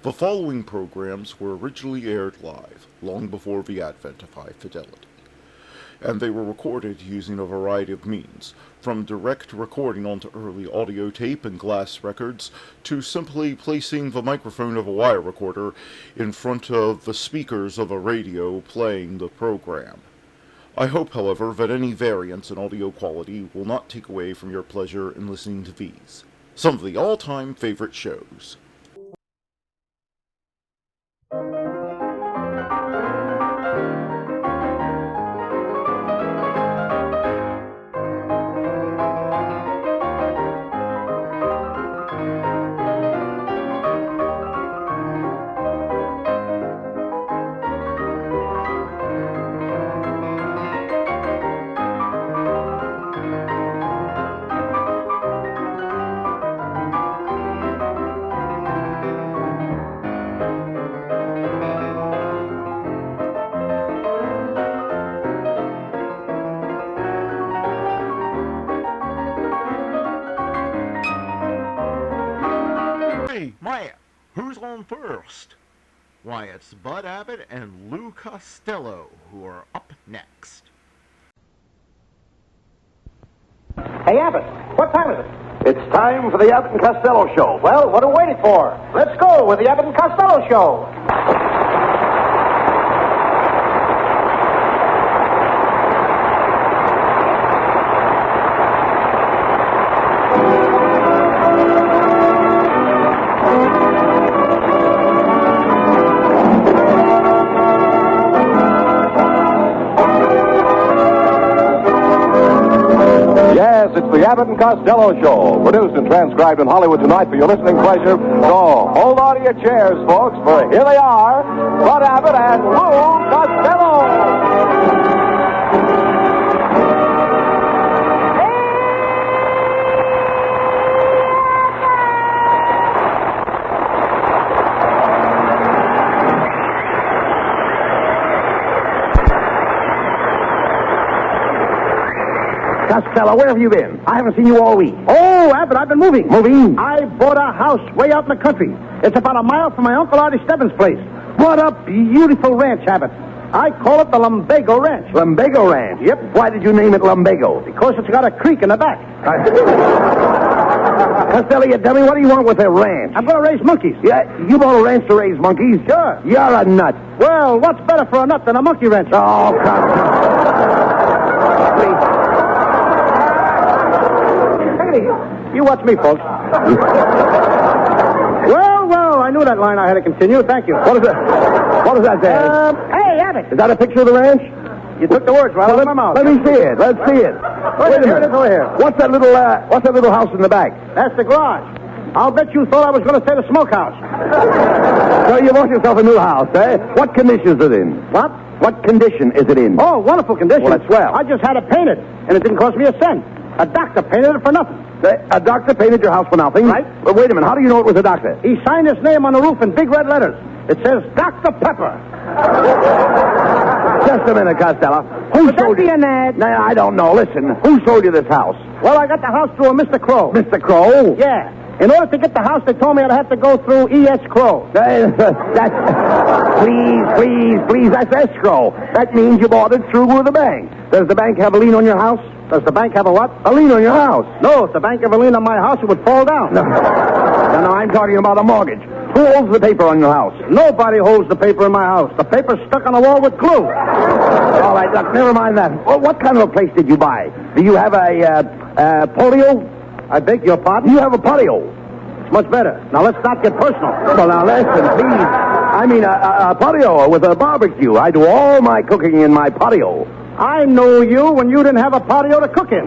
The following programs were originally aired live, long before the advent of high fidelity, and they were recorded using a variety of means, from direct recording onto early audio tape and glass records, to simply placing the microphone of a wire recorder in front of the speakers of a radio playing the program. I hope, however, that any variance in audio quality will not take away from your pleasure in listening to these, some of the all-time favorite shows. Who's on first? Why, it's Bud Abbott and Lou Costello who are up next. Hey, Abbott, what time is it? It's time for the Abbot and Costello Show. Well, what are we waiting for? Let's go with the Abbott and Costello Show. It's the Abbott and Costello Show, produced and transcribed in Hollywood tonight for your listening pleasure. So, hold on to your chairs, folks, for here they are, Bud Abbott and Lou Costello. Costello, where have you been? I haven't seen you all week. Oh, Abbott, I've been moving. Moving? I bought a house way out in the country. It's about a mile from my Uncle Artie Stebbins' place. What a beautiful ranch, Abbott. I call it the Lumbago Ranch. Lumbago Ranch? Yep. Why did you name it Lumbago? Because it's got a creek in the back. Costello, you tell me, what do you want with a ranch? I'm going to raise monkeys. Yeah, you bought a ranch to raise monkeys? Sure. You're a nut. Well, what's better for a nut than a monkey ranch? Oh, come on. You watch me, folks. Well, I knew that line I had to continue. Thank you. What is that? What is that, Dad? Hey, Abbott. Is that a picture of the ranch? You took the words right out of my mouth. Let me see it. Let's see it. Wait a minute. Over here. What's that little house in the back? That's the garage. I'll bet you thought I was going to say the smokehouse. So you bought yourself a new house, eh? What condition is it in? What? What condition is it in? Oh, wonderful condition. Well, that's swell. I just had it painted, and it didn't cost me a cent. A doctor painted it for nothing. A doctor painted your house for nothing? Right. But wait a minute. How do you know it was a doctor? He signed his name on the roof in big red letters. It says Dr. Pepper. Just a minute, Costello. Who Would sold that be you? an ad? No, I don't know. Listen, who sold you this house? Well, I got the house through a Mr. Crow. Mr. Crow? Yeah. In order to get the house, they told me I'd have to go through E.S. Crow. Please, that's escrow. That means you bought it through with the bank. Does the bank have a lien on your house? Does the bank have a what? A lien on your house. No, if the bank ever leaned on my house, it would fall down. No, I'm talking about a mortgage. Who holds the paper on your house? Nobody holds the paper in my house. The paper's stuck on the wall with glue. All right, look, never mind that. Well, what kind of a place did you buy? Do you have a patio? I beg your pardon? You have a patio. It's much better. Now, let's not get personal. Well, now, listen, please. I mean, a patio with a barbecue. I do all my cooking in my patio. I knew you when you didn't have a patio to cook in.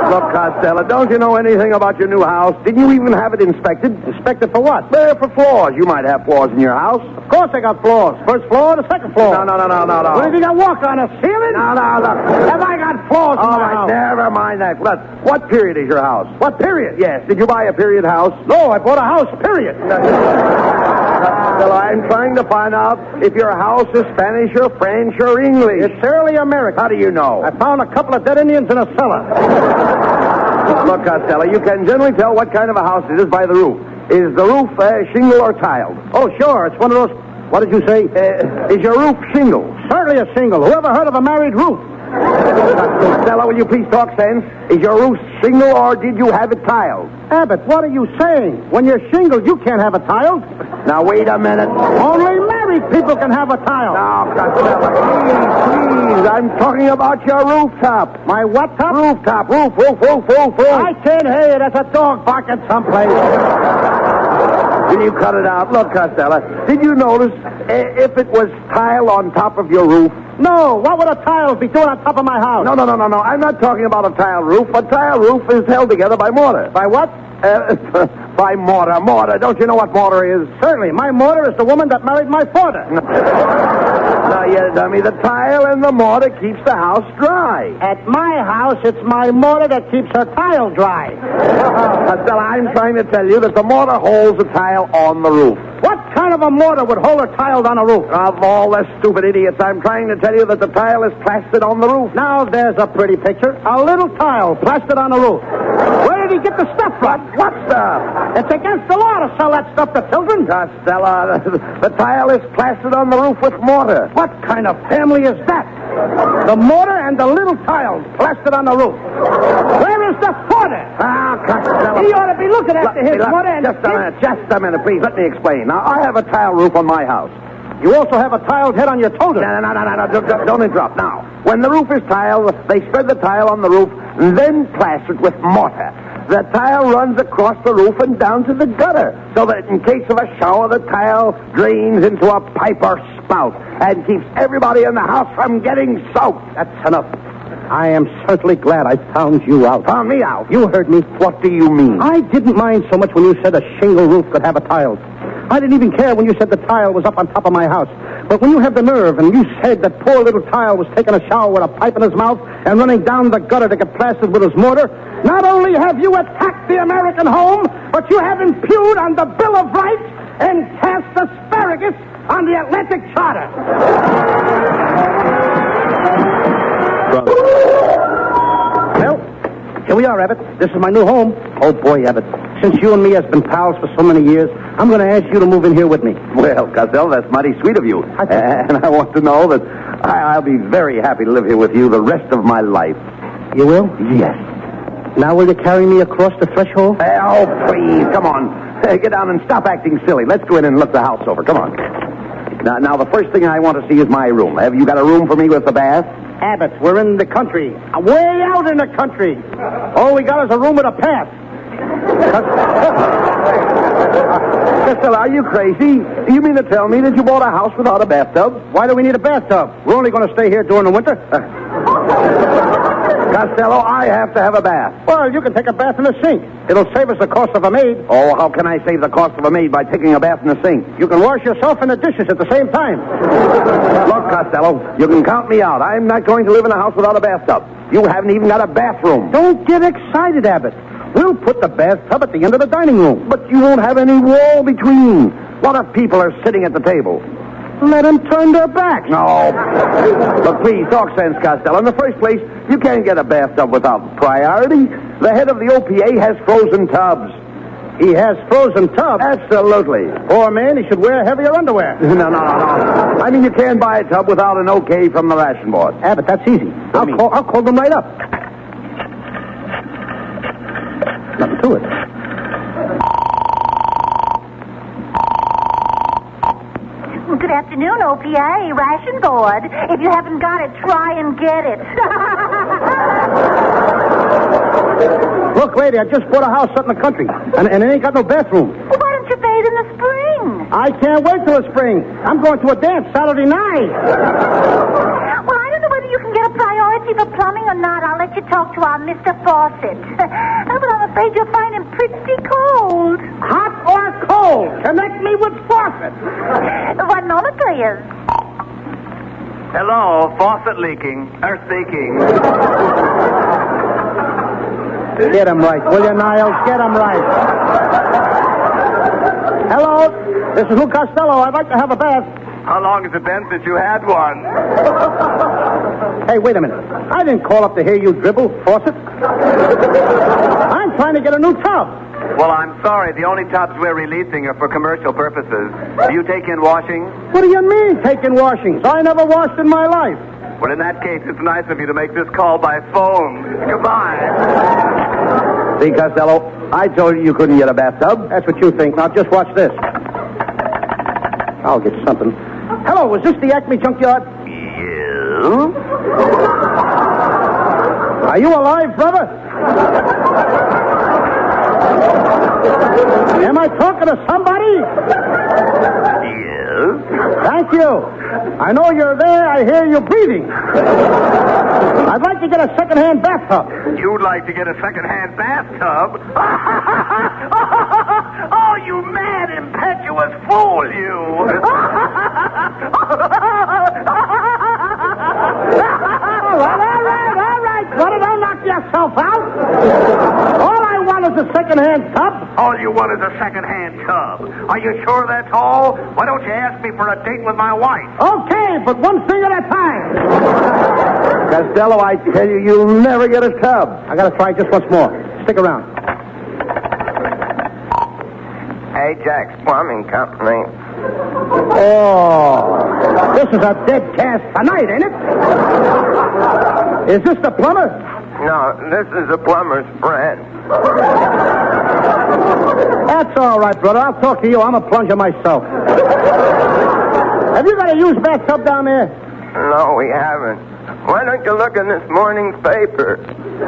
Look, Costello, don't you know anything about your new house? Didn't you even have it inspected? Inspected for what? For floors. You might have floors in your house. Of course I got floors. First floor, the second floor. No. What, do you think I walk on a ceiling? No, look. Have I got floors in my house? Never mind that. Look, what period is your house? What period? Yes. Did you buy a period house? No, I bought a house, period. Well, I'm trying to find out if your house is Spanish or French or English. It's early American. How do you know? I found a couple of dead Indians in a cellar. Look, Costello, you can generally tell what kind of a house it is by the roof. Is the roof shingle or tiled? Oh, sure. It's one of those... What did you say? Is your roof shingle? Certainly a shingle. Whoever heard of a married roof? Costello, will you please talk sense? Is your roof shingle or did you have it tiled? Abbott, what are you saying? When you're shingled, you can't have it tiled. Now, wait a minute. Only married people can have a tile. Now, Costello, please. I'm talking about your rooftop. My what top? Rooftop. Roof. I can't hear you. That's a dog barking someplace. Will you cut it out? Look, Costello, did you notice if it was tile on top of your roof? No. What would a tile be doing on top of my house? No. I'm not talking about a tile roof. A tile roof is held together by mortar. By what? By mortar. Mortar. Don't you know what mortar is? Certainly. My mortar is the woman that married my father. Now, you dummy, the tile and the mortar keeps the house dry. At my house, it's my mortar that keeps her tile dry. Stella, I'm trying to tell you that the mortar holds the tile on the roof. What kind of a mortar would hold a tile on a roof? Of all the stupid idiots, I'm trying to tell you that the tile is plastered on the roof. Now, there's a pretty picture. A little tile plastered on the roof. Where did he get the stuff from? What stuff? It's against the law to sell that stuff to children. Costello, the tile is plastered on the roof with mortar. What kind of family is that? The mortar and the little tile plastered on the roof. Where is the mortar? Costello. He ought to be looking after his mortar and... Just a minute, please. Let me explain. Now, I have a tile roof on my house. You also have a tiled head on your totem. No. Don't interrupt. Now, when the roof is tiled, they spread the tile on the roof, and then plaster it with mortar. The tile runs across the roof and down to the gutter, so that in case of a shower, the tile drains into a pipe or spout and keeps everybody in the house from getting soaked. That's enough. I am certainly glad I found you out. Found me out? You heard me. What do you mean? I didn't mind so much when you said a shingle roof could have a tile. I didn't even care when you said the tile was up on top of my house. But when you have the nerve and you said that poor little tile was taking a shower with a pipe in his mouth and running down the gutter to get plastered with his mortar, not only have you attacked the American home, but you have impugned on the Bill of Rights and cast asparagus on the Atlantic Charter. Well, here we are, Abbott. This is my new home. Oh, boy, Abbott. Since you and me has been pals for so many years, I'm going to ask you to move in here with me. Well, Costello, that's mighty sweet of you. And I want to know that I'll be very happy to live here with you the rest of my life. You will? Yes. Now will you carry me across the threshold? Oh, please, come on. Get down and stop acting silly. Let's go in and look the house over. Come on. Now, the first thing I want to see is my room. Have you got a room for me with a bath? Abbott, we're in the country. Way out in the country. All we got is a room with a bath. Costello, are you crazy? Do you mean to tell me that you bought a house without a bathtub? Why do we need a bathtub? We're only going to stay here during the winter. Costello, I have to have a bath. Well, you can take a bath in the sink. It'll save us the cost of a maid. Oh, how can I save the cost of a maid by taking a bath in the sink? You can wash yourself and the dishes at the same time. Look, Costello, you can count me out. I'm not going to live in a house without a bathtub. You haven't even got a bathroom. Don't get excited, Abbott. We'll put the bathtub at the end of the dining room. But you won't have any wall between. What if people are sitting at the table? Let them turn their backs. No. But please, talk sense, Costello. In the first place, you can't get a bathtub without priority. The head of the OPA has frozen tubs. He has frozen tubs? Absolutely. Poor man, he should wear heavier underwear. No. I mean, you can't buy a tub without an okay from the ration board. Abbott, that's easy. I'll call them right up. Nothing to it. Good afternoon, OPA, ration board. If you haven't got it, try and get it. Look, lady, I just bought a house out in the country, and it ain't got no bathroom. Well, why don't you bathe in the spring? I can't wait till the spring. I'm going to a dance Saturday night. Well, I don't know whether you can get a priority for plumbing or not. I'll let you talk to our Mr. Fawcett. But I'm afraid you'll find him pretty cold. Hot or cold? Connect me with Fawcett. 1 moment, please. Hello, faucet leaking. Earth leaking. Get him right, will you, Niles? Get him right. Hello, this is Lou Costello. I'd like to have a bath. How long has it been since you had one? Hey, wait a minute. I didn't call up to hear you dribble, Fawcett. I'm trying to get a new tub. Well, I'm sorry. The only tubs we're releasing are for commercial purposes. Do you take in washing? What do you mean, taking washings? I never washed in my life. Well, in that case, it's nice of you to make this call by phone. Goodbye. See, Costello, I told you couldn't get a bathtub. That's what you think. Now, just watch this. I'll get something. Hello, is this the Acme Junkyard? You? Are you alive, brother? Am I talking to somebody? Yes. Thank you. I know you're there. I hear you breathing. I'd like to get a second-hand bathtub. You'd like to get a second-hand bathtub? Oh, you mad, impetuous fool, you! All right, brother, don't knock yourself out. All I want is a second-hand tub. All you want is a second-hand tub. Are you sure that's all? Why don't you ask me for a date with my wife? Okay, but one thing at a time. Costello, I tell you, you'll never get a tub. I gotta try just once more. Stick around. Ajax Plumbing Company. Oh, this is a dead cast tonight, ain't it? Is this the plumber? No, this is a plumber's friend. That's all right, brother. I'll talk to you. I'm a plunger myself. Have you got a used bathtub down there? No, we haven't. Why don't you look in this morning's paper?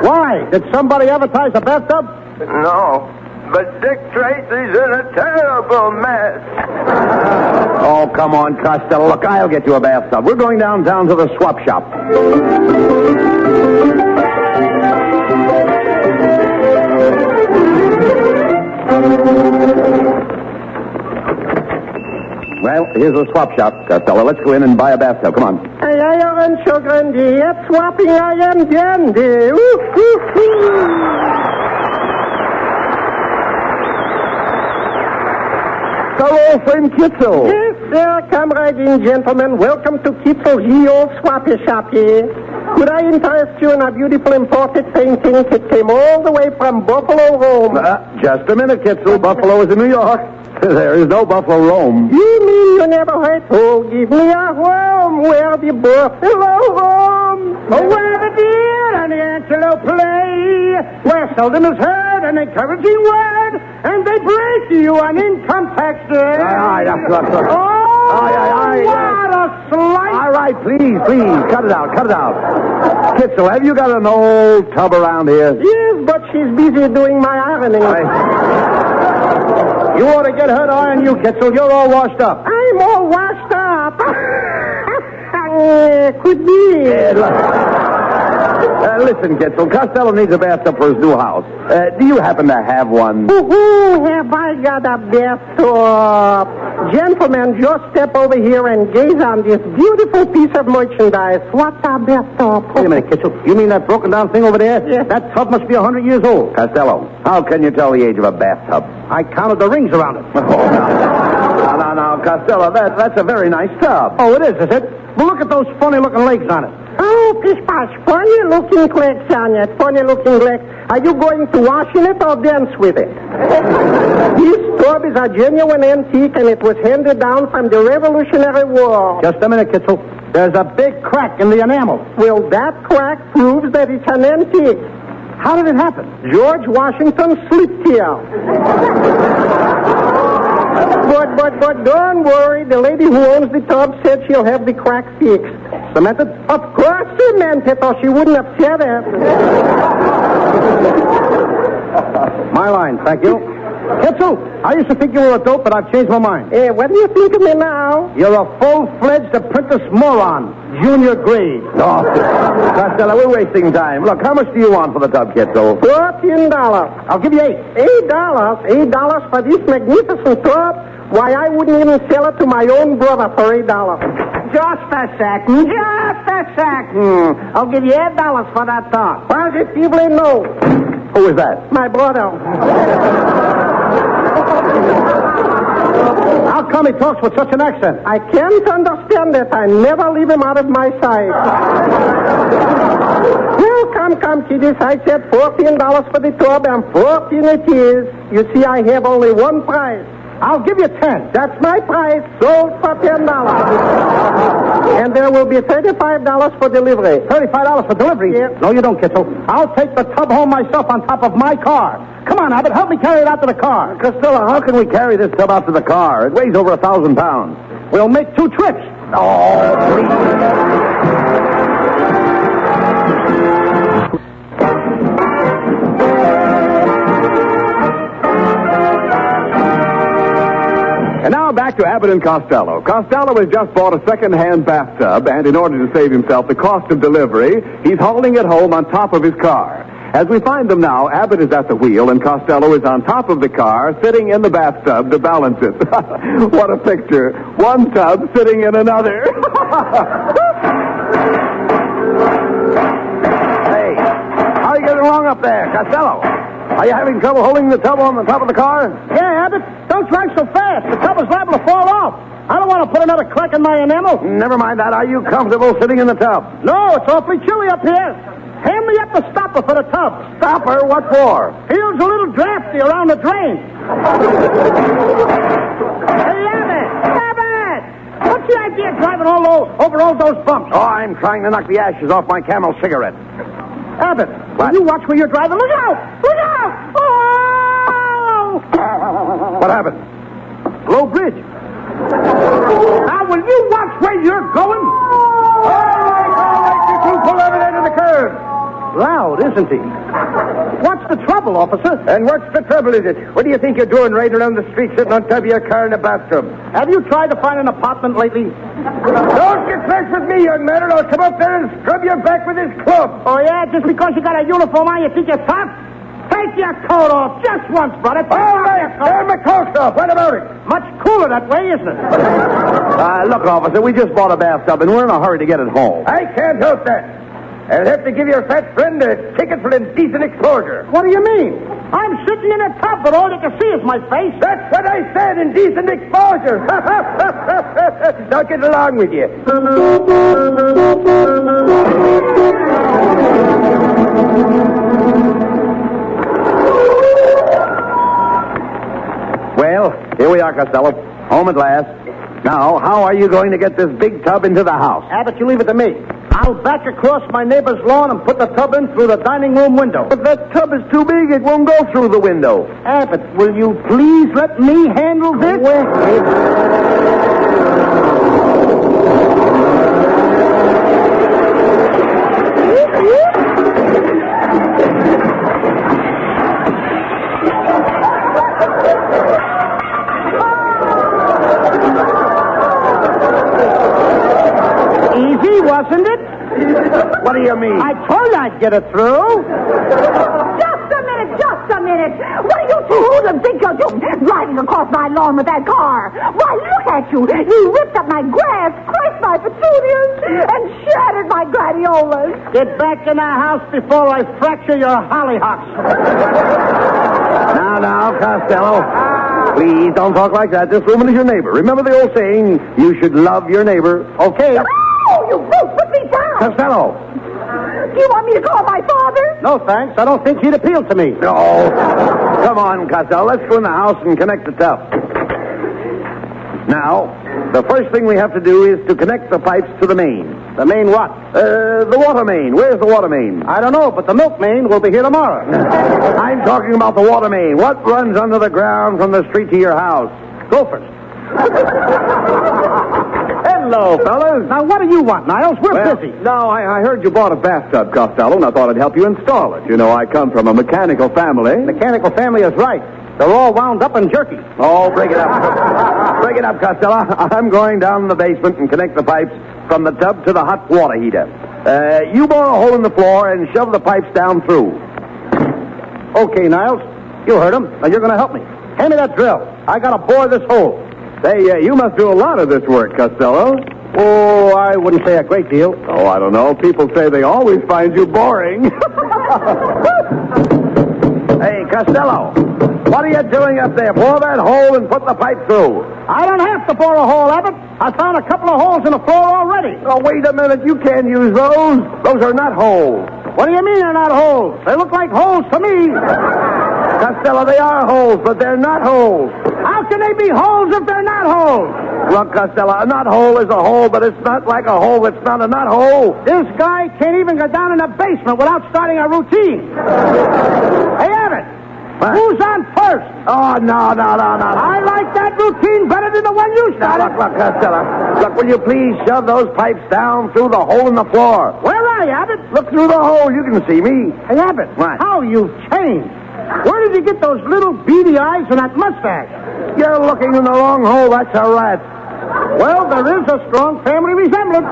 Why? Did somebody advertise a bathtub? No, but Dick Tracy's in a terrible mess. Oh, come on, Costello. Look, I'll get you a bathtub. We're going downtown to the swap shop. Well, here's the swap shop, Costello. Let's go in and buy a bathtub. Come on. I am so grande. At swapping I am dandy. Hello, friend Kitzel. Yes, sir, comrade and gentlemen. Welcome to Kitzel's ye old swappy shop here. Could I interest you in a beautiful imported painting that came all the way from Buffalo, Rome? Just a minute, Kitzel. Buffalo is in New York. There is no Buffalo, Rome. You mean you never heard? Oh, give me a Rome where the Buffalo roam. Oh, where the deer and the antelope play, where seldom is heard an encouraging word, and they break to you an income tax day. What a slight. All right, please. Cut it out. Kitzel, have you got an old tub around here? Yes, but she's busy doing my ironing. You ought to get her to iron you, Kitzel. You're all washed up. I'm all washed up. Could be. Listen, Kitzel, Costello needs a bathtub for his new house. Do you happen to have one? Have I got a bathtub? Gentlemen, just step over here and gaze on this beautiful piece of merchandise. What's a bathtub? Wait a minute, Kitzel. You mean that broken down thing over there? Yes. That tub must be 100 years old. Costello, how can you tell the age of a bathtub? I counted the rings around it. Now, Costello, that's a very nice tub. Oh, it is it? Well, look at those funny-looking legs on it. Oh, pish-posh, funny-looking legs on it, funny-looking legs. Are you going to wash in it or dance with it? This tub is a genuine antique, and it was handed down from the Revolutionary War. Just a minute, Kitzel. There's a big crack in the enamel. Well, that crack proves that it's an antique. How did it happen? George Washington slipped here. But don't worry. The lady who owns the tub said she'll have the crack fixed. Cemented? Of course cemented, or she wouldn't have said it. My line, thank you. Kitzel, I used to think you were a dope, but I've changed my mind. What do you think of me now? You're a full-fledged apprentice moron. Junior grade. No. Costello, we're wasting time. Look, how much do you want for the tub, Kitzel? $14. I'll give you $8. $8 for this magnificent tub? Why, I wouldn't even sell it to my own brother for $8. Just a second. I'll give you $8 for that tub. Positively no. Who is that? My brother. How come he talks with such an accent? I can't understand it. I never leave him out of my sight. Well, come, kiddies. I said $14 for the tub, and 14 it is. You see, I have only one price. I'll give you 10. That's my price. Sold for $10. And there will be $35 for delivery. $35 for delivery? Yeah. No, you don't, Kitzel. I'll take the tub home myself on top of my car. Come on, Abbott, help me carry it out to the car. Costello, how can we carry this tub out to the car? It weighs over 1,000 pounds. We'll make 2 trips. Oh, please. And now back to Abbott and Costello. Costello has just bought a second-hand bathtub, and in order to save himself the cost of delivery, he's hauling it home on top of his car. As we find them now, Abbott is at the wheel, and Costello is on top of the car, sitting in the bathtub to balance it. What a picture. One tub sitting in another. Hey, how are you getting along up there, Costello? Are you having trouble holding the tub on the top of the car? Yeah, Abbott, don't drive so fast. The tub is liable to fall off. I don't want to put another crack in my enamel. Never mind that. Are you comfortable sitting in the tub? No, it's awfully chilly up here. Hand me up the stopper for the tub. Stopper? What for? Feels a little drafty around the drain. Hey, Abbott! Abbott! What's the idea of driving over all those bumps? Oh, I'm trying to knock the ashes off my Camel cigarette. Abbott, what? Will you watch where you're driving? Look out! Look out! Oh! What happened? Low bridge. Now, will you watch where you're going? All right, you two pull over there to the curb. Loud, isn't he? What's the trouble, officer? And what's the trouble, is it? What do you think you're doing riding around the street sitting on top of your car in a bathtub? Have you tried to find an apartment lately? Don't get fresh with me, young man, or I'll come up there and scrub your back with this club. Oh, yeah? Just because you got a uniform on, you think you're tough? Take your coat off just once, brother. All right, turn my coat off. What about it? Much cooler that way, isn't it? Look, officer, we just bought a bathtub, and we're in a hurry to get it home. I can't help that. I'll have to give your fat friend a ticket for indecent exposure. What do you mean? I'm sitting in a tub, but all you can see is my face. That's what I said, indecent exposure. Now get along with you. Well, here we are, Costello. Home at last. Now, how are you going to get this big tub into the house? Abbott, you leave it to me. I'll back across my neighbor's lawn and put the tub in through the dining room window. But that tub is too big. It won't go through the window. Abbott, will you please let me handle this? Easy, wasn't it? What do you mean? I told you I'd get it through. Just a minute. What are you two hoodlums think you're doing? Driving across my lawn with that car. Why, look at you. You ripped up my grass, crushed my petunias, and shattered my gladiolas. Get back in the house before I fracture your hollyhocks. Now, Costello. Please don't talk like that. This woman is your neighbor. Remember the old saying, you should love your neighbor. Okay. Oh, you both put me down. Costello. Do you want me to call my father? No, thanks. I don't think he'd appeal to me. No. Come on, Costello. Let's go in the house and connect the tub. Now, the first thing we have to do is to connect the pipes to the main. The main what? The water main. Where's the water main? I don't know, but the milk main will be here tomorrow. I'm talking about the water main. What runs under the ground from the street to your house? Gophers. Hello, fellas. Now, what do you want, Niles? We're busy. No, I heard you bought a bathtub, Costello, and I thought I'd help you install it. You know, I come from a mechanical family. Mechanical family is right. They're all wound up in jerky. Oh, break it up. Break it up, Costello. I'm going down in the basement and connect the pipes from the tub to the hot water heater. You bore a hole in the floor and shove the pipes down through. Okay, Niles. You heard him. Now, you're going to help me. Hand me that drill. I got to bore this hole. Say, you must do a lot of this work, Costello. Oh, I wouldn't say a great deal. Oh, I don't know. People say they always find you boring. Hey, Costello, what are you doing up there? Bore that hole and put the pipe through. I don't have to bore a hole, Abbott. I found a couple of holes in the floor already. Oh, wait a minute. You can't use those. Those are not holes. What do you mean they're not holes? They look like holes to me. Costello, they are holes, but they're not holes. How can they be holes if they're not holes? Look, Costello, a knot hole is a hole, but it's not like a hole that's not a knot hole. This guy can't even go down in the basement without starting a routine. Hey, Abbott, who's on first? Oh, no. I like that routine better than the one you started. Look, Costello. Look, will you please shove those pipes down through the hole in the floor? Where are you, Abbott? Look through the hole. You can see me. Hey, Abbott, What? how you've changed. Where did you get those little beady eyes and that mustache? You're looking in the wrong hole. That's a rat. Well, there is a strong family resemblance.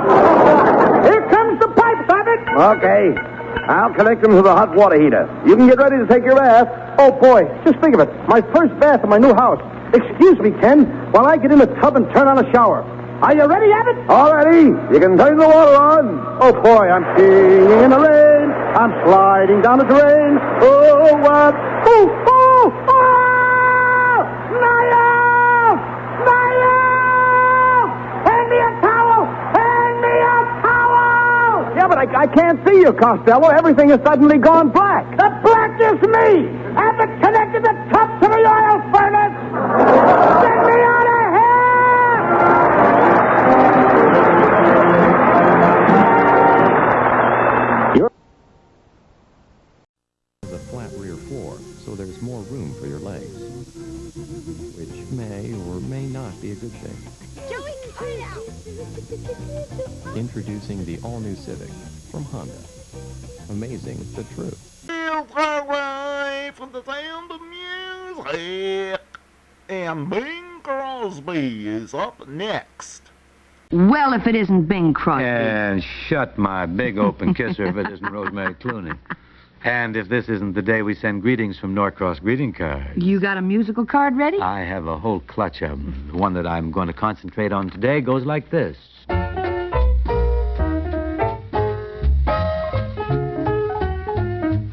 Here comes the pipes, Abbott. Okay. I'll connect them to the hot water heater. You can get ready to take your bath. Oh, boy. Just think of it. My first bath in my new house. Excuse me, Ken, while I get in the tub and turn on a shower. Are you ready, Abbott? All ready. You can turn the water on. Oh, boy, I'm singing in the rain. I'm sliding down the drain. Oh, what? Oh! Niall! Hand me a towel! Yeah, but I can't see you, Costello. Everything has suddenly gone black. The black is me! Abbott connected the top to the oil furnace! Get me out of here! A flat rear floor, so there's more room for your legs, which may or may not be a good thing. Joey, hurry now! Introducing the all-new Civic from Honda. Amazing but true. From the sound of music. And Bing Crosby is up next. Well, if it isn't Bing Crosby. And shut my big open kisser if it isn't Rosemary Clooney. And if this isn't the day we send greetings from Norcross greeting cards. You got a musical card ready? I have a whole clutch of them. The one that I'm going to concentrate on today goes like this.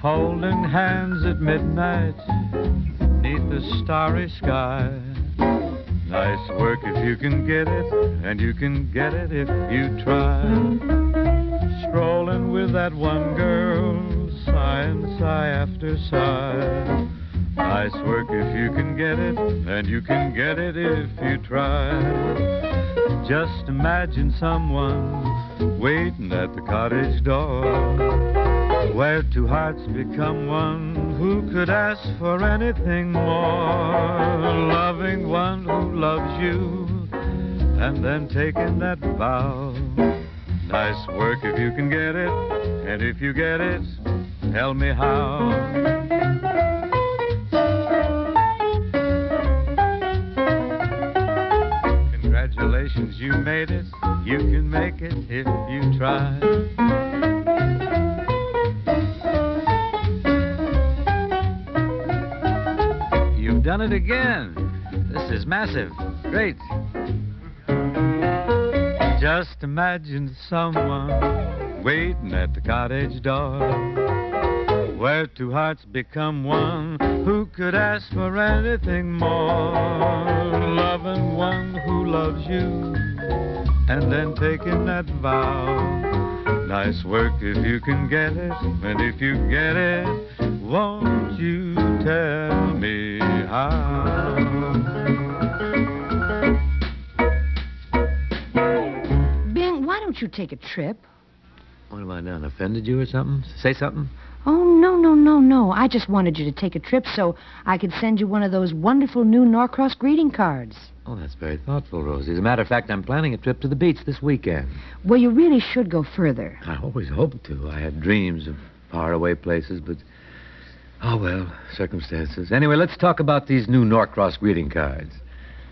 Holding hands at midnight neath the starry sky. Nice work if you can get it, and you can get it if you try. Strolling with that one girl, sigh and sigh after sigh. Nice work if you can get it, and you can get it if you try. Just imagine someone waiting at the cottage door, where two hearts become one. Who could ask for anything more? Loving one who loves you, and then taking that vow. Nice work if you can get it, and if you get it, tell me how. Congratulations, you made it. You can make it if you try. You've done it again. This is massive. Great. Just imagine someone waiting at the cottage door, where two hearts become one. Who could ask for anything more? Loving one who loves you, and then taking that vow. Nice work if you can get it, and if you get it, won't you tell me how? Bing, why don't you take a trip? What have I done? Offended you or something? Say something? Oh, no. I just wanted you to take a trip so I could send you one of those wonderful new Norcross greeting cards. Oh, that's very thoughtful, Rosie. As a matter of fact, I'm planning a trip to the beach this weekend. Well, you really should go further. I always hoped to. I had dreams of faraway places, but... oh, well, circumstances. Anyway, let's talk about these new Norcross greeting cards.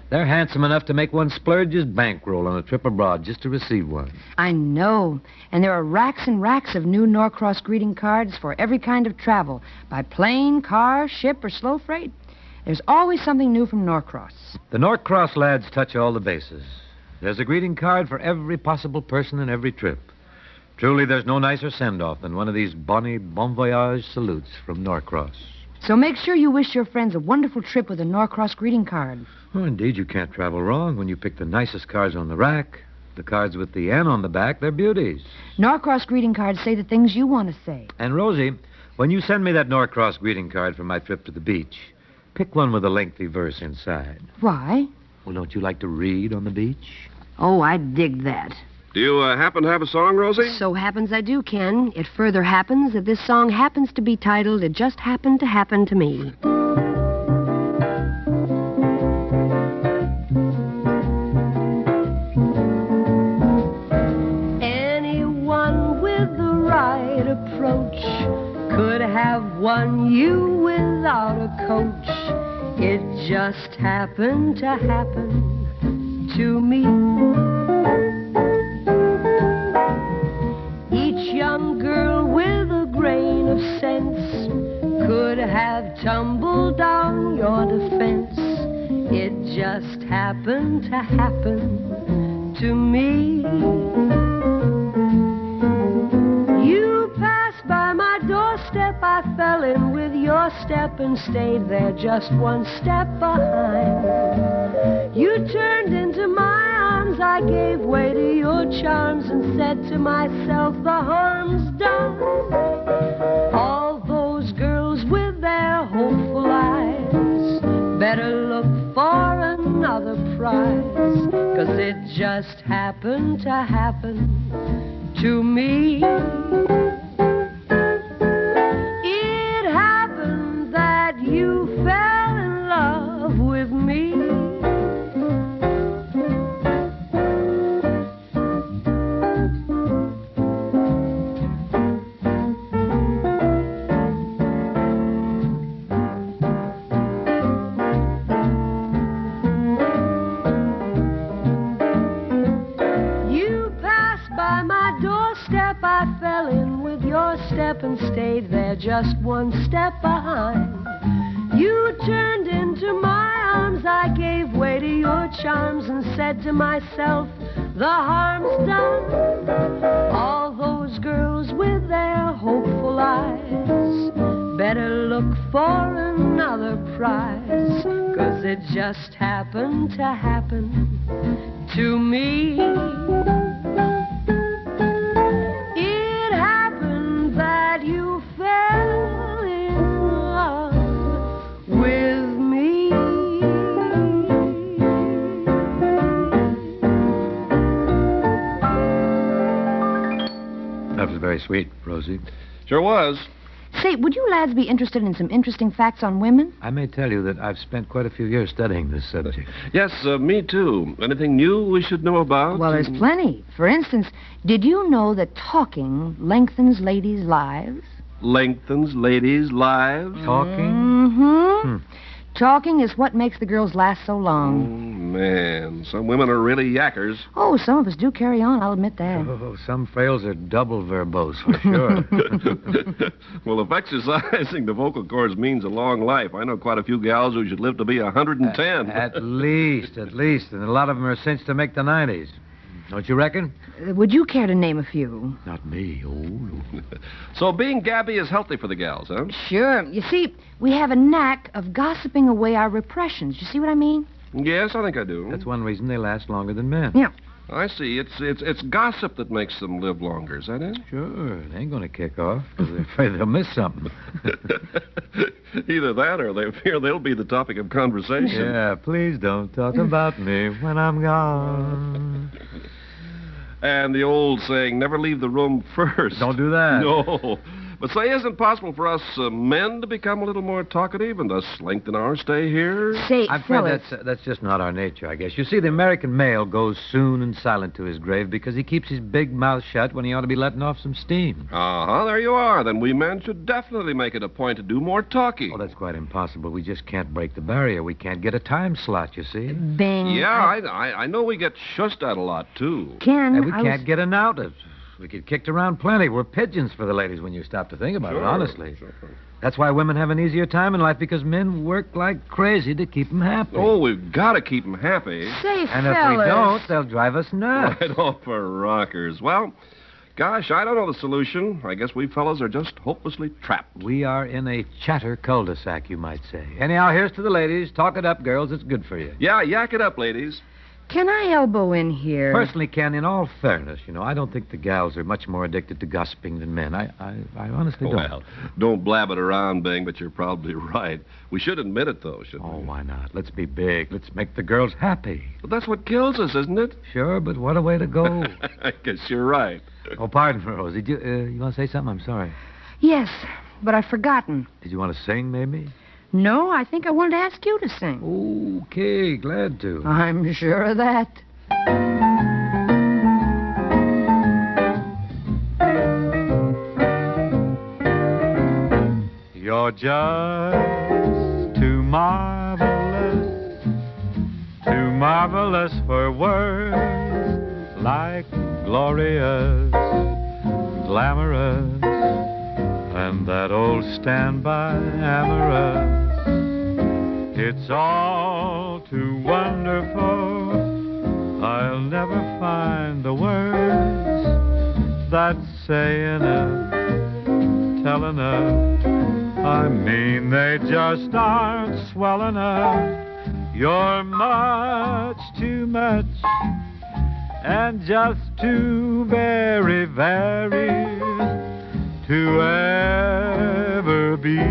They're handsome enough to make one splurge his bankroll on a trip abroad just to receive one. I know. And there are racks and racks of new Norcross greeting cards for every kind of travel, by plane, car, ship, or slow freight. There's always something new from Norcross. The Norcross lads touch all the bases. There's a greeting card for every possible person in every trip. Truly, there's no nicer send-off than one of these bonny bon voyage salutes from Norcross. So make sure you wish your friends a wonderful trip with a Norcross greeting card. Oh, indeed, you can't travel wrong when you pick the nicest cards on the rack. The cards with the N on the back, they're beauties. Norcross greeting cards say the things you want to say. And, Rosie, When you send me that Norcross greeting card for my trip to the beach, pick one with a lengthy verse inside. Why? Well, don't you like to read on the beach? Oh, I dig that. Do you happen to have a song, Rosie? So happens I do, Ken. It further happens that this song happens to be titled It Just Happened to Happen to Me. Anyone with the right approach could have won you without a coach. It just happened to happen to me. Each young girl with a grain of sense could have tumbled down your defense. It just happened to happen to me. You passed by my doorstep, I fell in with your step and stayed there just one step behind. You turned into my arms, I gave way to your charms and said to myself, the harm's done. All those girls with their hopeful eyes better look for another prize, 'cause it just happened to happen to me. It happened that you fell in love with me. I fell in with your step and stayed there just one step behind. You turned into my arms, I gave way to your charms and said to myself, the harm's done. All those girls with their hopeful eyes better look for another prize, 'cause it just happened to happen to me. Very sweet, Rosie. Sure was. Say, would you lads be interested in some interesting facts on women? I may tell you that I've spent quite a few years studying this subject. Yes, me too. Anything new we should know about? Well, there's plenty. For instance, did you know that talking lengthens ladies' lives? Lengthens ladies' lives? Talking? Mm-hmm. Talking is what makes the girls last so long. Oh, man. Some women are really yackers. Oh, some of us do carry on, I'll admit that. Oh, some frails are double verbose, for sure. Well, if exercising the vocal cords means a long life, I know quite a few gals who should live to be 110. At least. And a lot of them are cinched to make the 90s. Don't you reckon? Would you care to name a few? Not me. Oh. So being gabby is healthy for the gals, huh? Sure. You see, we have a knack of gossiping away our repressions. You see what I mean? Yes, I think I do. That's one reason they last longer than men. Yeah. I see. It's gossip that makes them live longer, is that it? Sure. They ain't going to kick off because they're afraid they'll miss something. Either that or they fear they'll be the topic of conversation. Yeah, please don't talk about me when I'm gone. And the old saying, never leave the room first. Don't do that. No. But say, isn't it possible for us men to become a little more talkative and thus lengthen our stay here? Say, I'm afraid that's just not our nature, I guess. You see, the American male goes soon and silent to his grave because he keeps his big mouth shut when he ought to be letting off some steam. Uh-huh, there you are. Then we men should definitely make it a point to do more talking. Oh, that's quite impossible. We just can't break the barrier. We can't get a time slot, you see. Bing. Yeah, I know we get shushed at a lot, too. Ken, and we can't get an out of. We get kicked around plenty. We're pigeons for the ladies when you stop to think about it, honestly. Sure. That's why women have an easier time in life, because men work like crazy to keep them happy. Oh, we've got to keep them happy. Say, and if we don't, they'll drive us nuts. Right off for rockers. Well, gosh, I don't know the solution. I guess we fellas are just hopelessly trapped. We are in a chatter cul-de-sac, you might say. Anyhow, here's to the ladies. Talk it up, girls. It's good for you. Yeah, yak it up, ladies. Can I elbow in here? Personally, Ken, in all fairness, I don't think the gals are much more addicted to gossiping than men. I honestly don't. Well, don't blab it around, Bing, but you're probably right. We should admit it, though, shouldn't we? Oh, why not? Let's be big. Let's make the girls happy. But that's what kills us, isn't it? Sure, but what a way to go. I guess you're right. Oh, pardon, Rosie. You want to say something? I'm sorry. Yes, but I've forgotten. Did you want to sing, maybe? No, I think I wanted to ask you to sing. Okay, glad to. I'm sure of that. You're just too marvelous for words, like glorious, glamorous, and that old standby amorous. It's all too wonderful. I'll never find the words that say enough, tell enough. I mean, they just aren't swell enough. You're much too much, and just too very, very to ever be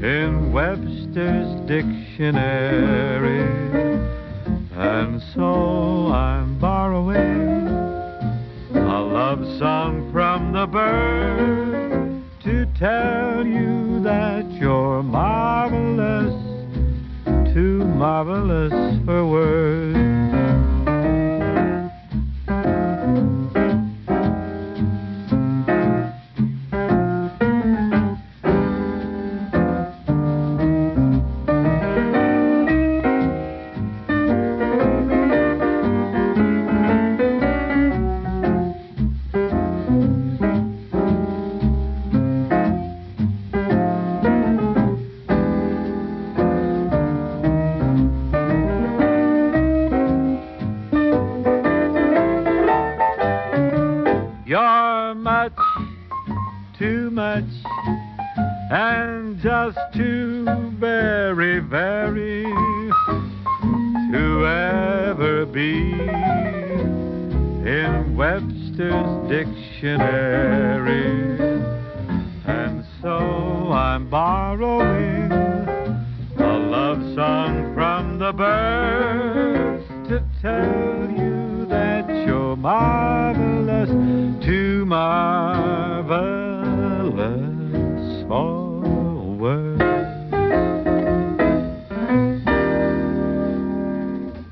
in Webster's dictionary. And so I'm borrowing a love song from the bird to tell you that you're marvelous, too marvelous for words. Too much, and just too very, very to ever be in Webster's dictionary. And so I'm borrowing a love song from the birds to tell you that you're marvelous, too marvelous for words.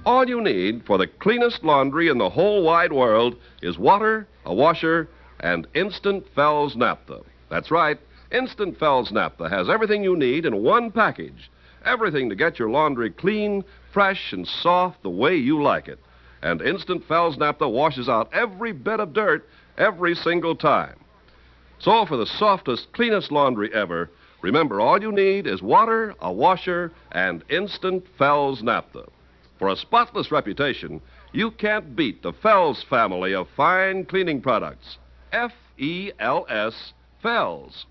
All you need for the cleanest laundry in the whole wide world is water, a washer, and Instant Fells Naphtha. That's right, Instant Fells Naphtha has everything you need in one package. Everything to get your laundry clean, fresh, and soft the way you like it. And Instant Fells Naphtha washes out every bit of dirt every single time. So for the softest, cleanest laundry ever, remember all you need is water, a washer, and Instant Fells Naphtha. For a spotless reputation, you can't beat the Fells family of fine cleaning products. F-E-L-S, Fells.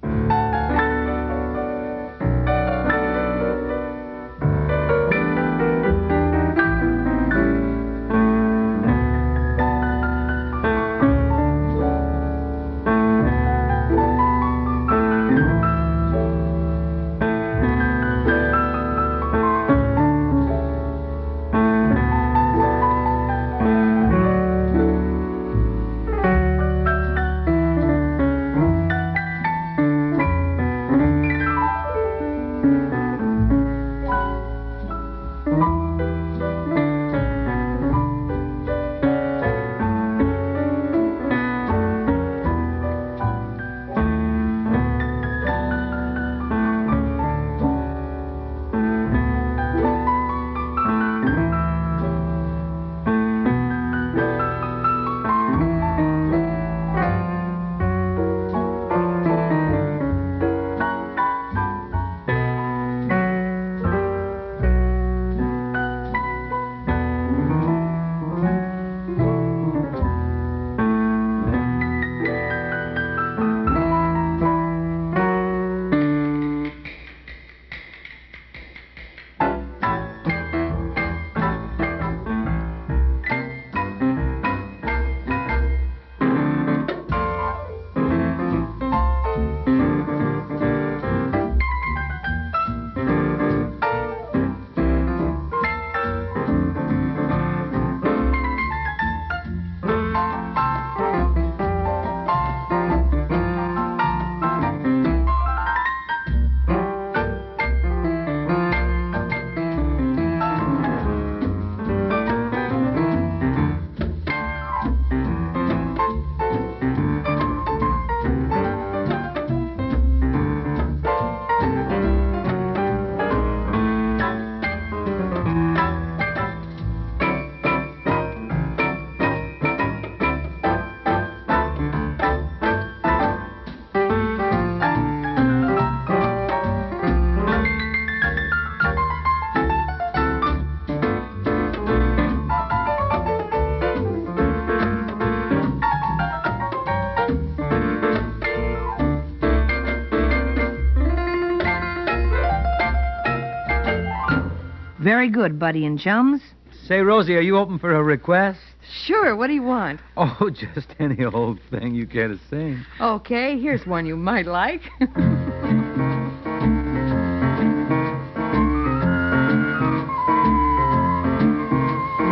Very good, Buddy and chums. Say, Rosie, are you open for a request? Sure, what do you want? Oh, just any old thing you care to sing. Okay, here's one you might like.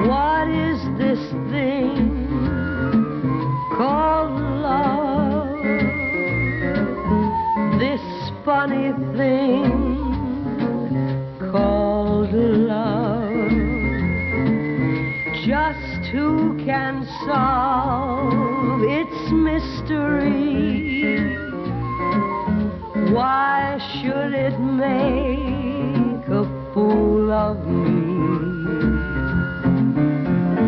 What is this thing called love? This funny thing called love. Just who can solve its mystery? Why should it make a fool of me?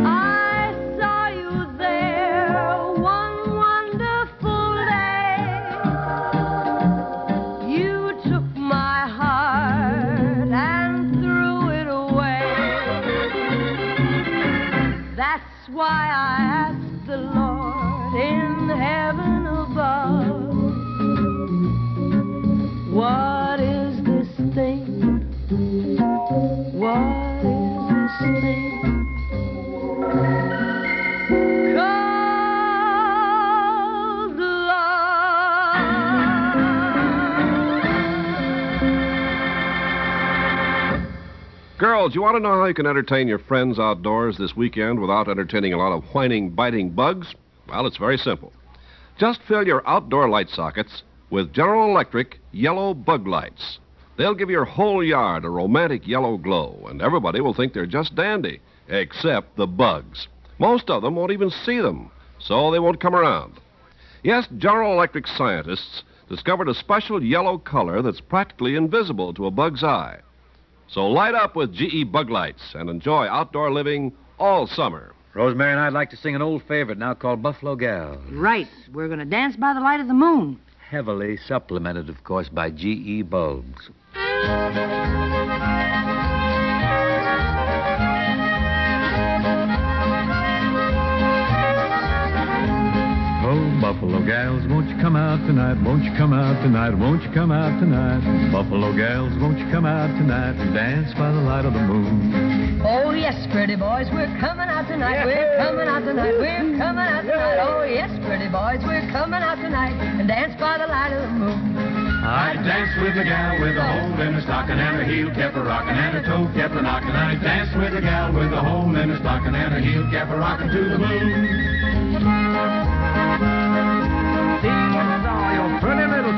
I saw you there one wonderful day. You took my heart and threw it away. That's why I asked the Lord in heaven above, what is this thing? What is this thing called love? Girls, you want to know how you can entertain your friends outdoors this weekend without entertaining a lot of whining, biting bugs? Well, it's very simple. Just fill your outdoor light sockets with General Electric yellow bug lights. They'll give your whole yard a romantic yellow glow, and everybody will think they're just dandy, except the bugs. Most of them won't even see them, so they won't come around. Yes, General Electric scientists discovered a special yellow color that's practically invisible to a bug's eye. So light up with GE bug lights and enjoy outdoor living all summer. Rosemary and I'd like to sing an old favorite now called Buffalo Gal. Right. We're going to dance by the light of the moon. Heavily supplemented, of course, by GE bulbs. Oh, Buffalo gals, won't you come out tonight? Won't you come out tonight? Won't you come out tonight? Buffalo gals, won't you come out tonight and dance by the light of the moon? Oh, yes, pretty boys, we're coming out tonight. We're coming out tonight. We're coming out tonight. Oh, yes, pretty boys, we're coming out tonight and dance by the light of the moon. I danced with a gal with a hole in her stocking and her heel kept her rocking and her toe kept her knocking. I danced with a gal with a hole in her stocking and her heel kept her rocking to the moon. See what's all your pretty little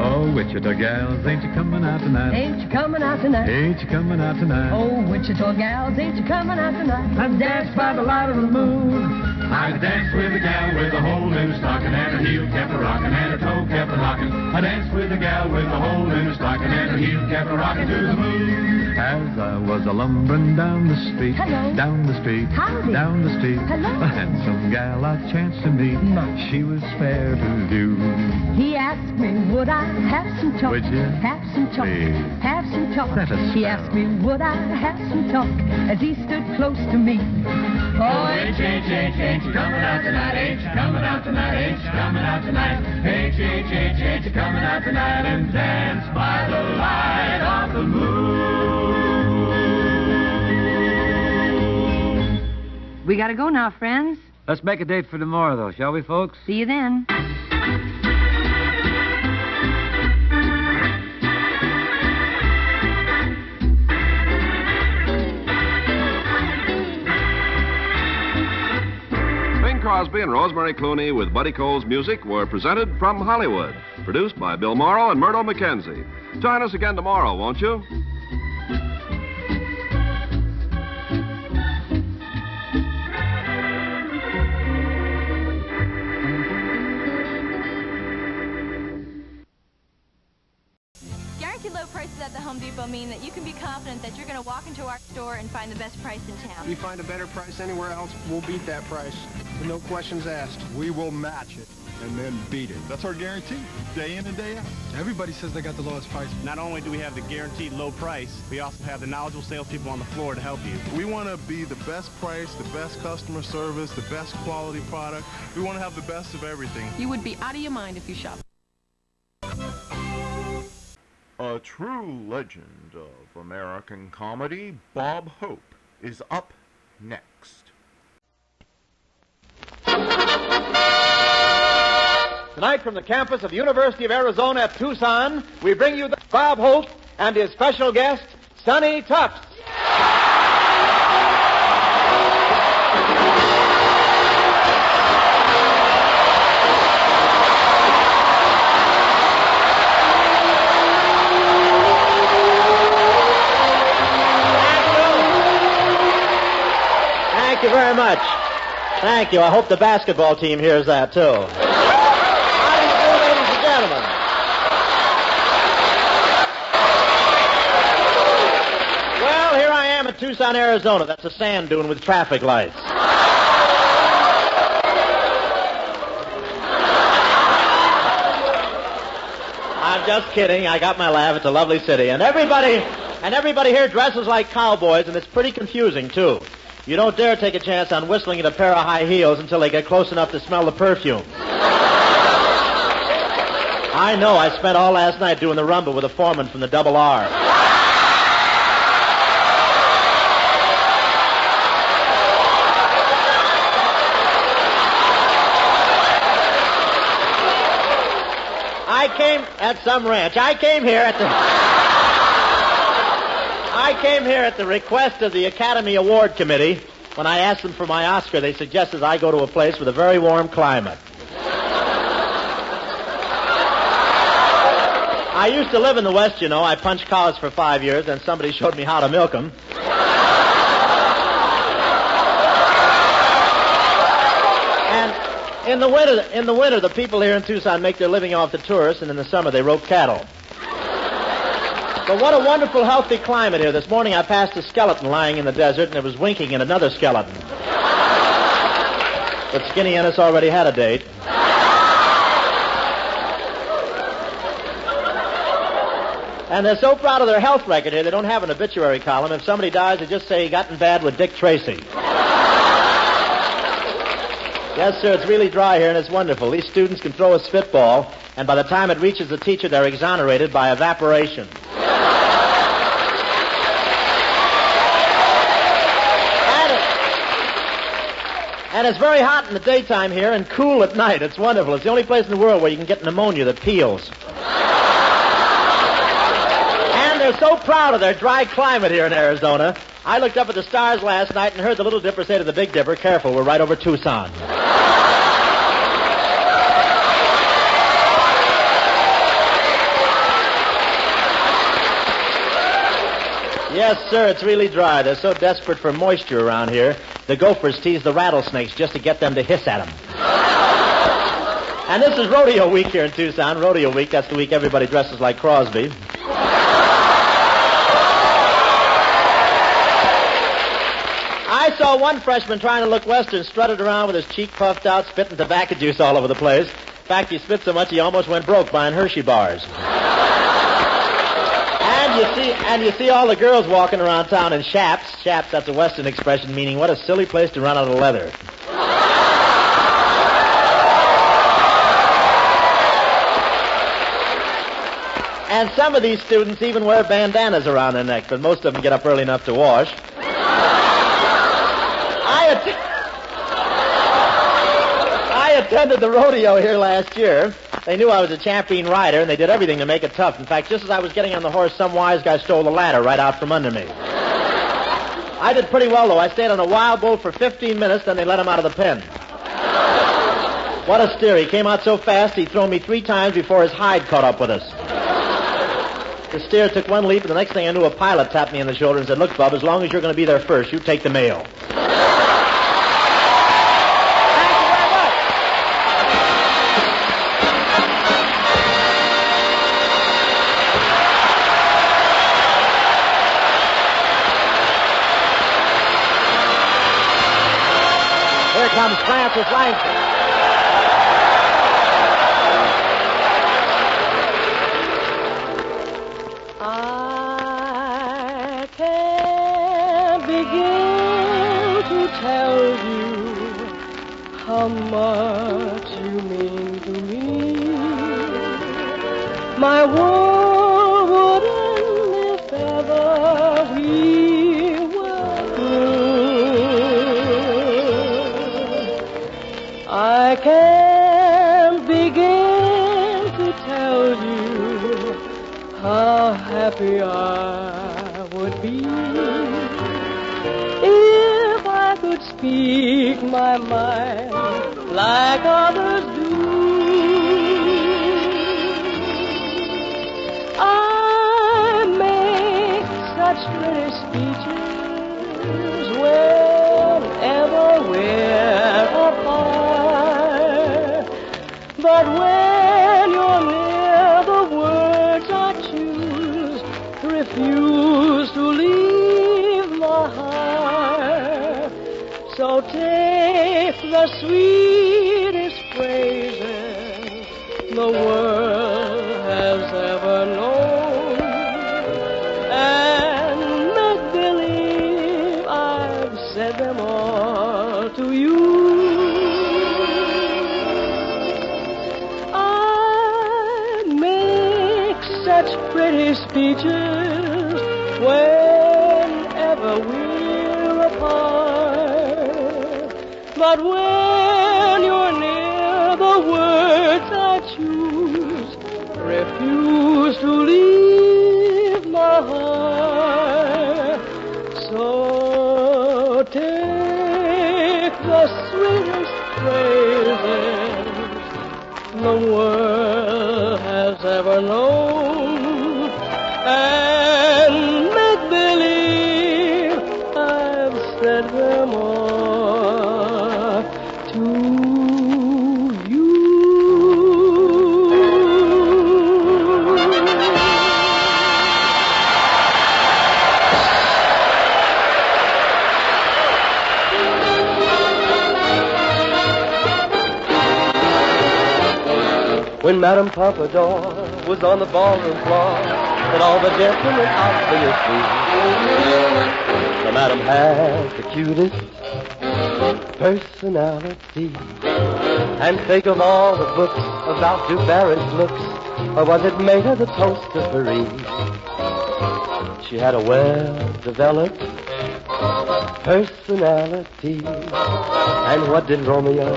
Oh, Wichita gals, ain't you coming out tonight? Ain't you coming out tonight? Ain't you coming out tonight? Oh, Wichita gals, ain't you coming out tonight? I danced by the light of the moon. I danced with a gal with a hole in her stocking and her heel kept her rocking and her toe kept her knocking. I danced with a gal with a hole in her stocking and her heel kept her rocking to the moon. As I was a-lumbering down the street, Hello. down the street, Howdy. down the street, Hello. a handsome gal I chanced to meet. She was fair to view. He asked me, would I have some talk? Would you? Have some talk. Please. Have some talk. Let us He know. asked me, would I have some talk as he stood close to me. Oh, Ain't you coming out tonight? Ain't you coming out tonight? Ain't you coming out tonight? Ain't you coming out tonight and dance by the light of the moon? We got to go now, friends. Let's make a date for tomorrow, though, shall we, folks? See you then. Crosby and Rosemary Clooney with Buddy Cole's music were presented from Hollywood. Produced by Bill Morrow and Murdo McKenzie. Join us again tomorrow, won't you? Guaranteed low prices at the Home Depot mean that you can be confident that you're going to walk into our store and find the best price in town. You find a better price anywhere else, we'll beat that price. No questions asked. We will match it and then beat it. That's our guarantee, day in and day out. Everybody says they got the lowest price. Not only do we have the guaranteed low price, we also have the knowledgeable salespeople on the floor to help you. We want to be the best price, the best customer service, the best quality product. We want to have the best of everything. You would be out of your mind if you shop. A true legend of American comedy, Bob Hope, is up next. Tonight from the campus of the University of Arizona at Tucson, we bring you Bob Hope and his special guest, Sonny Tufts. Thank you very much. Thank you. I hope the basketball team hears that, too. How do you do, ladies and gentlemen? Well, here I am in Tucson, Arizona. That's a sand dune with traffic lights. I'm just kidding. I got my laugh. It's a lovely city. And everybody here dresses like cowboys, and it's pretty confusing, too. You don't dare take a chance on whistling at a pair of high heels until they get close enough to smell the perfume. I know. I spent all last night doing the rumba with a foreman from the Double R. At some ranch. I came here at the request of the Academy Award Committee. When I asked them for my Oscar, they suggested I go to a place with a very warm climate. I used to live in the West, you know. I punched cows for 5 years, and somebody showed me how to milk them. And in the winter, the people here in Tucson make their living off the tourists, and in the summer they rope cattle. But what a wonderful, healthy climate here. This morning I passed a skeleton lying in the desert, and it was winking at another skeleton. But Skinny Ennis already had a date. And they're so proud of their health record here, they don't have an obituary column. If somebody dies, they just say he got in bad with Dick Tracy. Yes, sir, it's really dry here, and it's wonderful. These students can throw a spitball, and by the time it reaches the teacher, they're exonerated by evaporation. And it's very hot in the daytime here and cool at night. It's wonderful. It's the only place in the world where you can get pneumonia that peels. And they're so proud of their dry climate here in Arizona. I looked up at the stars last night and heard the Little Dipper say to the Big Dipper, "Careful, we're right over Tucson." Yes, sir, it's really dry. They're so desperate for moisture around here. The gophers tease the rattlesnakes just to get them to hiss at them. And this is rodeo week here in Tucson. Rodeo week, that's the week everybody dresses like Crosby. I saw one freshman trying to look Western, strutted around with his cheek puffed out, spitting tobacco juice all over the place. In fact, he spit so much he almost went broke buying Hershey bars. And you see all the girls walking around town in chaps. Chaps, that's a Western expression meaning what a silly place to run out of leather. And some of these students even wear bandanas around their neck, but most of them get up early enough to wash. I attended the rodeo here last year. They knew I was a champion rider, and they did everything to make it tough. In fact, just as I was getting on the horse, some wise guy stole the ladder right out from under me. I did pretty well, though. I stayed on a wild bull for 15 minutes, then they let him out of the pen. What a steer. He came out so fast, he'd thrown me 3 times before his hide caught up with us. The steer took one leap, and the next thing I knew, a pilot tapped me on the shoulder and said, "Look, Bub, as long as you're going to be there first, you take the mail." Here comes Francis Langston. I can't begin to tell you how much you mean to me. My world would happy I would be if I could speak my mind like others do. I make such pretty speeches whenever we're apart, but when you're near, the words I choose refuse to leave my heart. So take the sweetest phrases the world has ever known and make believe I've said them all to you. I make such pretty speeches whenever we're apart, but when you're near, the words I choose refuse to leave my heart. So take the sweetest phrases the world has ever known and make believe I've said them all to you. When Madame Pompadour was on the ballroom floor, and all the gentlemen obviously, the Madame had the cutest personality. And think of all the books about Du Barry's looks, or was it made of the toast of Paris? She had a well-developed personality. And what did Romeo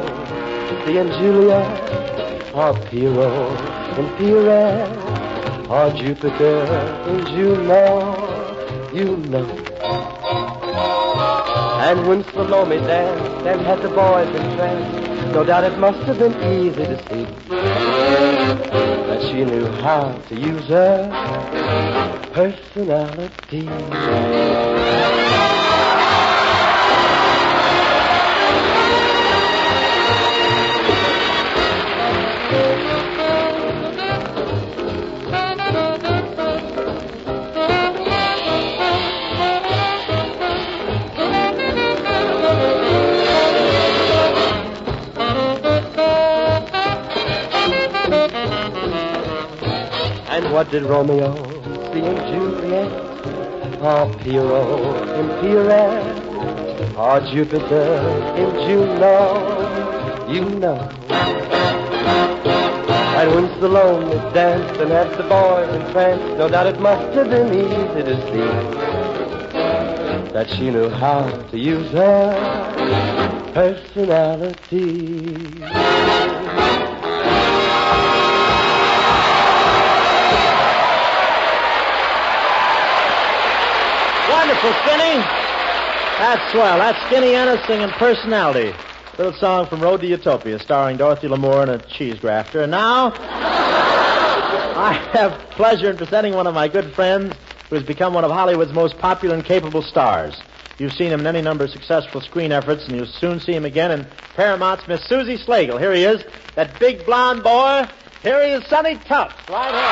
see in Juliet? Or Pierrot in Pierrette, or Jupiter in Juno, you know. And when Salome danced and had the boys entranced, no doubt it must have been easy to see that she knew how to use her personality. And what did Romeo see in Juliet? Or Pierrot in Pierrette? Or Jupiter in Juno? You know. And when Salome danced and had the boys entranced, no doubt it must have been easy to see that she knew how to use her personality. Wonderful, Skinny. That's swell. That's Skinny Ennis singing Personality. Little song from Road to Utopia, starring Dorothy Lamour and a cheese grafter. And now, I have pleasure in presenting one of my good friends who has become one of Hollywood's most popular and capable stars. You've seen him in any number of successful screen efforts, and you'll soon see him again in Paramount's Miss Susie Slagle. Here he is, that big blonde boy. Here he is, Sonny Tufts, right here.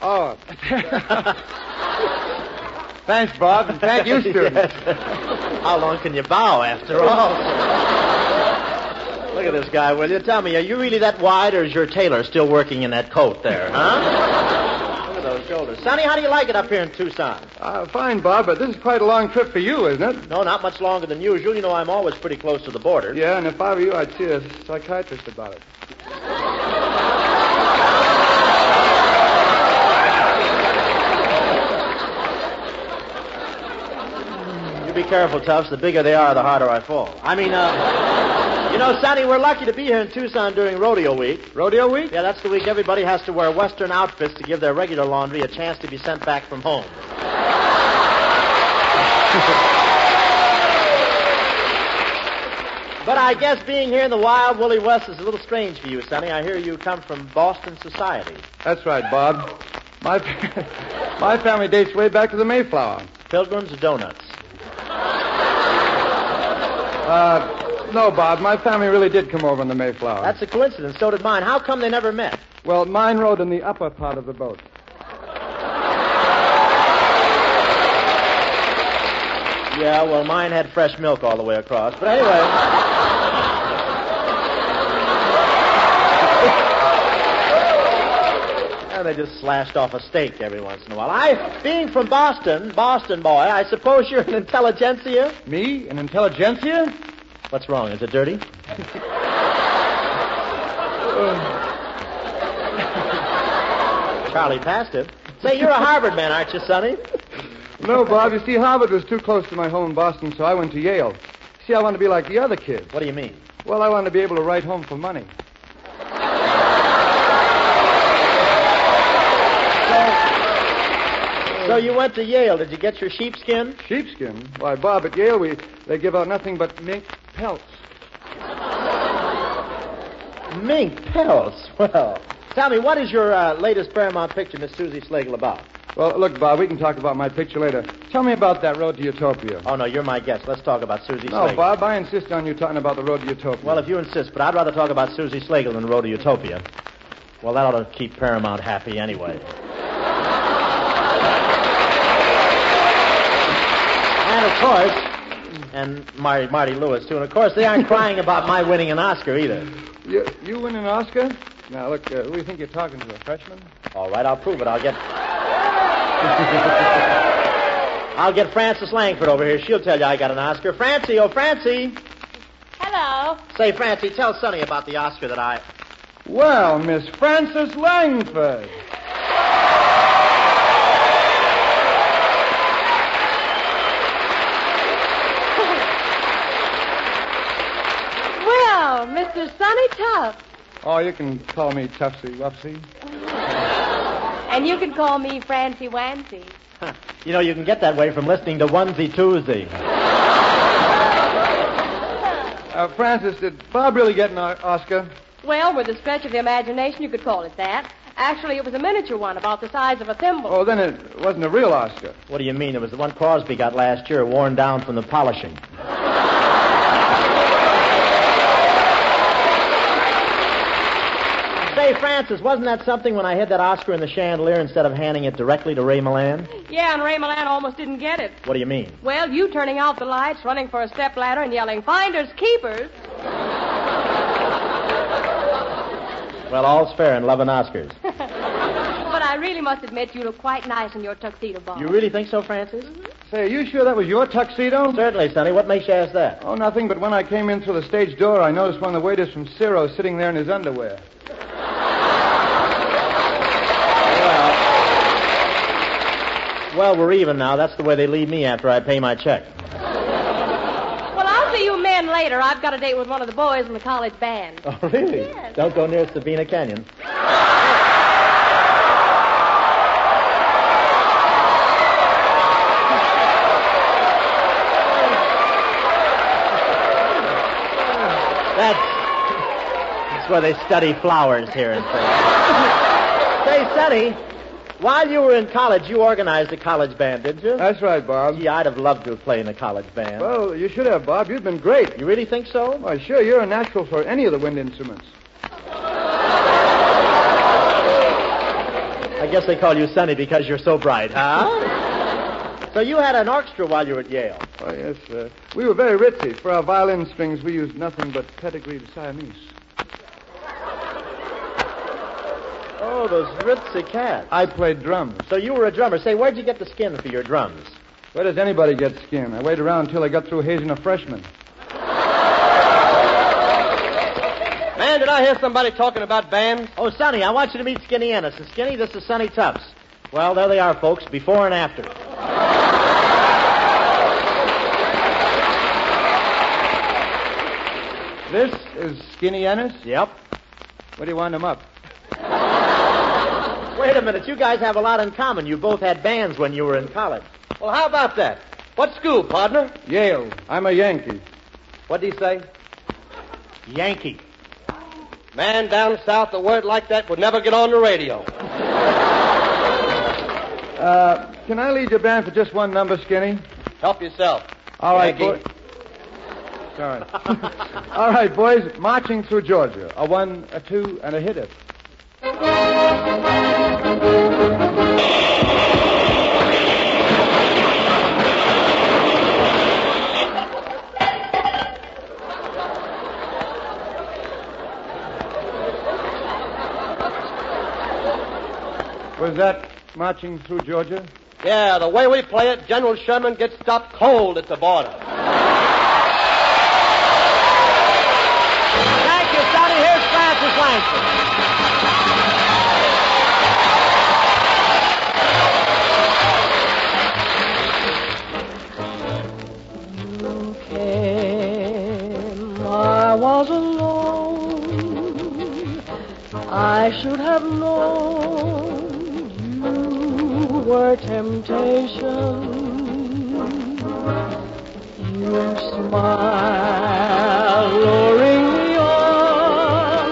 Oh. Thanks, Bob, and thank you, student. Yes. How long can you bow, after all? Look at this guy, will you? Tell me, are you really that wide, or is your tailor still working in that coat there, huh? Look at those shoulders. Sonny, how do you like it up here in Tucson? Fine, Bob, but this is quite a long trip for you, isn't it? No, not much longer than usual. You know I'm always pretty close to the border. Yeah, and if I were you, I'd see a psychiatrist about it. be careful, Tufts. The bigger they are, the harder I fall. I mean, you know, Sonny, we're lucky to be here in Tucson during rodeo week. Rodeo week? Yeah, that's the week everybody has to wear Western outfits to give their regular laundry a chance to be sent back from home. But I guess being here in the wild, woolly West is a little strange for you, Sonny. I hear you come from Boston society. That's right, Bob. My family dates way back to the Mayflower. Pilgrims or donuts? No, Bob. My family really did come over on the Mayflower. That's a coincidence. So did mine. How come they never met? Well, mine rode in the upper part of the boat. Yeah, well, mine had fresh milk all the way across. But anyway... They just slashed off a steak every once in a while. Being from Boston boy, I suppose you're an intelligentsia? Me? An intelligentsia? What's wrong? Is it dirty? Charlie passed it. Say, you're a Harvard man, aren't you, Sonny? No, Bob. You see, Harvard was too close to my home in Boston, so I went to Yale. See, I wanted to be like the other kids. What do you mean? Well, I wanted to be able to write home for money. So you went to Yale. Did you get your sheepskin? Sheepskin? Why, Bob, at Yale, they give out nothing but mink pelts. Mink pelts? Well, tell me, what is your latest Paramount picture, Miss Susie Slagle, about? Well, look, Bob, we can talk about my picture later. Tell me about that Road to Utopia. Oh, no, you're my guest. Let's talk about Susie Slagle. No, Bob, I insist on you talking about the Road to Utopia. Well, if you insist, but I'd rather talk about Susie Slagle than the Road to Utopia. Well, that ought to keep Paramount happy anyway. And, of course, and Marty Lewis, too. And, of course, they aren't crying about my winning an Oscar, either. You win an Oscar? Now, look, who do you think you're talking to, a freshman? All right, I'll prove it. I'll get Frances Langford over here. She'll tell you I got an Oscar. Francie, oh, Francie. Hello. Say, Francie, tell Sonny about the Oscar that I... Well, Miss Frances Langford. Well, Mr. Sonny Tuff. Oh, you can call me Tufsy Wupsy. And you can call me Francie Wancy. You know, you can get that way from listening to Onesie Tuesday. Francis, did Bob really get an Oscar? Well, with a stretch of the imagination, you could call it that. Actually, it was a miniature one about the size of a thimble. Oh, then it wasn't a real Oscar. What do you mean? It was the one Crosby got last year, worn down from the polishing. Say, Francis, wasn't that something when I hid that Oscar in the chandelier instead of handing it directly to Ray Milland? Yeah, and Ray Milland almost didn't get it. What do you mean? Well, you turning out the lights, running for a stepladder, and yelling, "Finders, keepers." Well, all's fair in love and Oscars. But I really must admit you look quite nice in your tuxedo, Bob. You really think so, Francis? Mm-hmm. Say, are you sure that was your tuxedo? Certainly, Sonny. What makes you ask that? Oh, nothing, but when I came in through the stage door, I noticed one of the waiters from Ciro sitting there in his underwear. Well, we're even now. That's the way they leave me after I pay my check. Well, I'll see you men later. I've got a date with one of the boys in the college band. Oh, really? Yes. Don't go near Sabina Canyon. That's where they study flowers here in France. Say, Sonny, while you were in college, you organized a college band, didn't you? That's right, Bob. Gee, I'd have loved to have played in a college band. Well, you should have, Bob. You've been great. You really think so? Why, sure. You're a natural for any of the wind instruments. I guess they call you Sonny because you're so bright, huh? So you had an orchestra while you were at Yale? Oh, yes. We were very ritzy. For our violin strings, we used nothing but pedigreed Siamese. Oh, those ritzy cats. I played drums. So you were a drummer. Say, where'd you get the skin for your drums? Where does anybody get skin? I waited around until I got through hazing a freshman. Man, did I hear somebody talking about bands? Oh, Sonny, I want you to meet Skinny Ennis. And Skinny, this is Sonny Tufts. Well, there they are, folks, before and after. is Skinny Ennis? Yep. What do you wind him up? Wait a minute. You guys have a lot in common. You both had bands when you were in college. Well, how about that? What school, partner? Yale. I'm a Yankee. What'd he say? Yankee. Man down south, a word like that would never get on the radio. Can I lead your band for just one number, Skinny? Help yourself. All right, Yankee. boys. Sorry. All right, boys. Marching Through Georgia. A 1, a 2, and a hit it. Was that Marching Through Georgia? Yeah, the way we play it, General Sherman gets stopped cold at the border. Thank you, Sonny. Here's Francis Langston. I was alone. I should have known you were temptation. You smile, luring me on.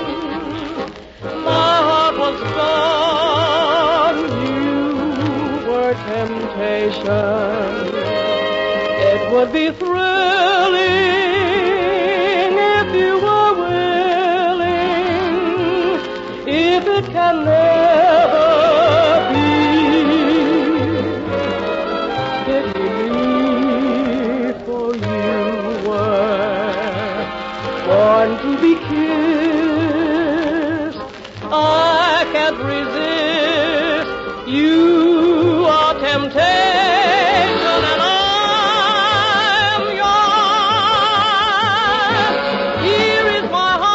My heart was gone. You were temptation. It would be thrilling. It can never be. Did you leave, for you were born to be kissed. I can't resist. You are temptation, and I'm yours. Here is my heart.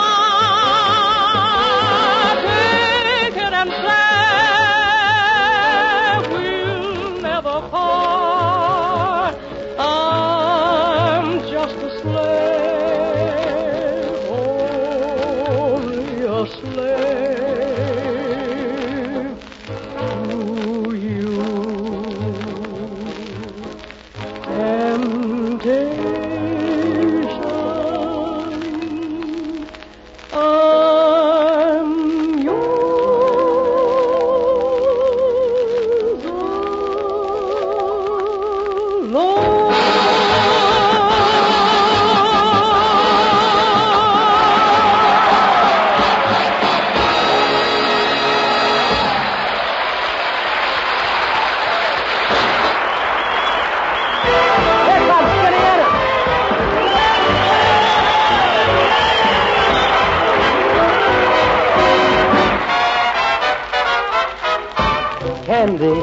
Candy,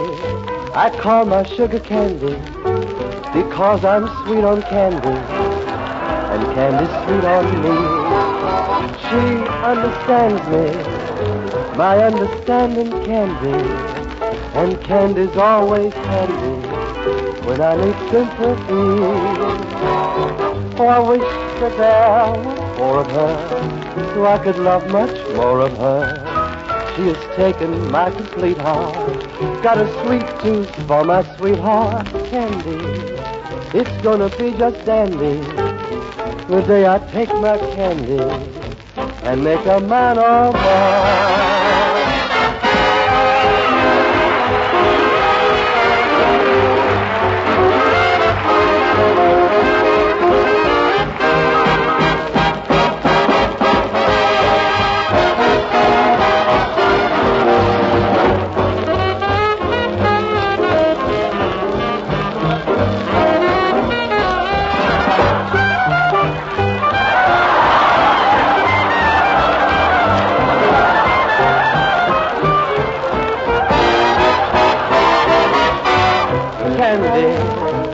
I call my sugar candy, because I'm sweet on candy, and candy's sweet on me. She understands me, my understanding candy, and candy's always handy when I need sympathy. Oh, I wish that there were more of her, so I could love much more of her. She has taken my complete heart, got a sweet tooth for my sweetheart, Candy. It's gonna be just dandy the day I take my candy and make a man of her.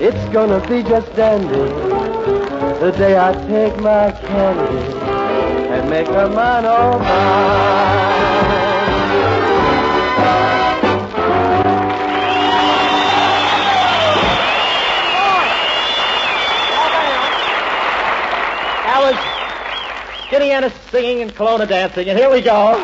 It's gonna be just dandy the day I take my candy and make a man of That was Skinny Ennis singing and Kelowna dancing, and here we go.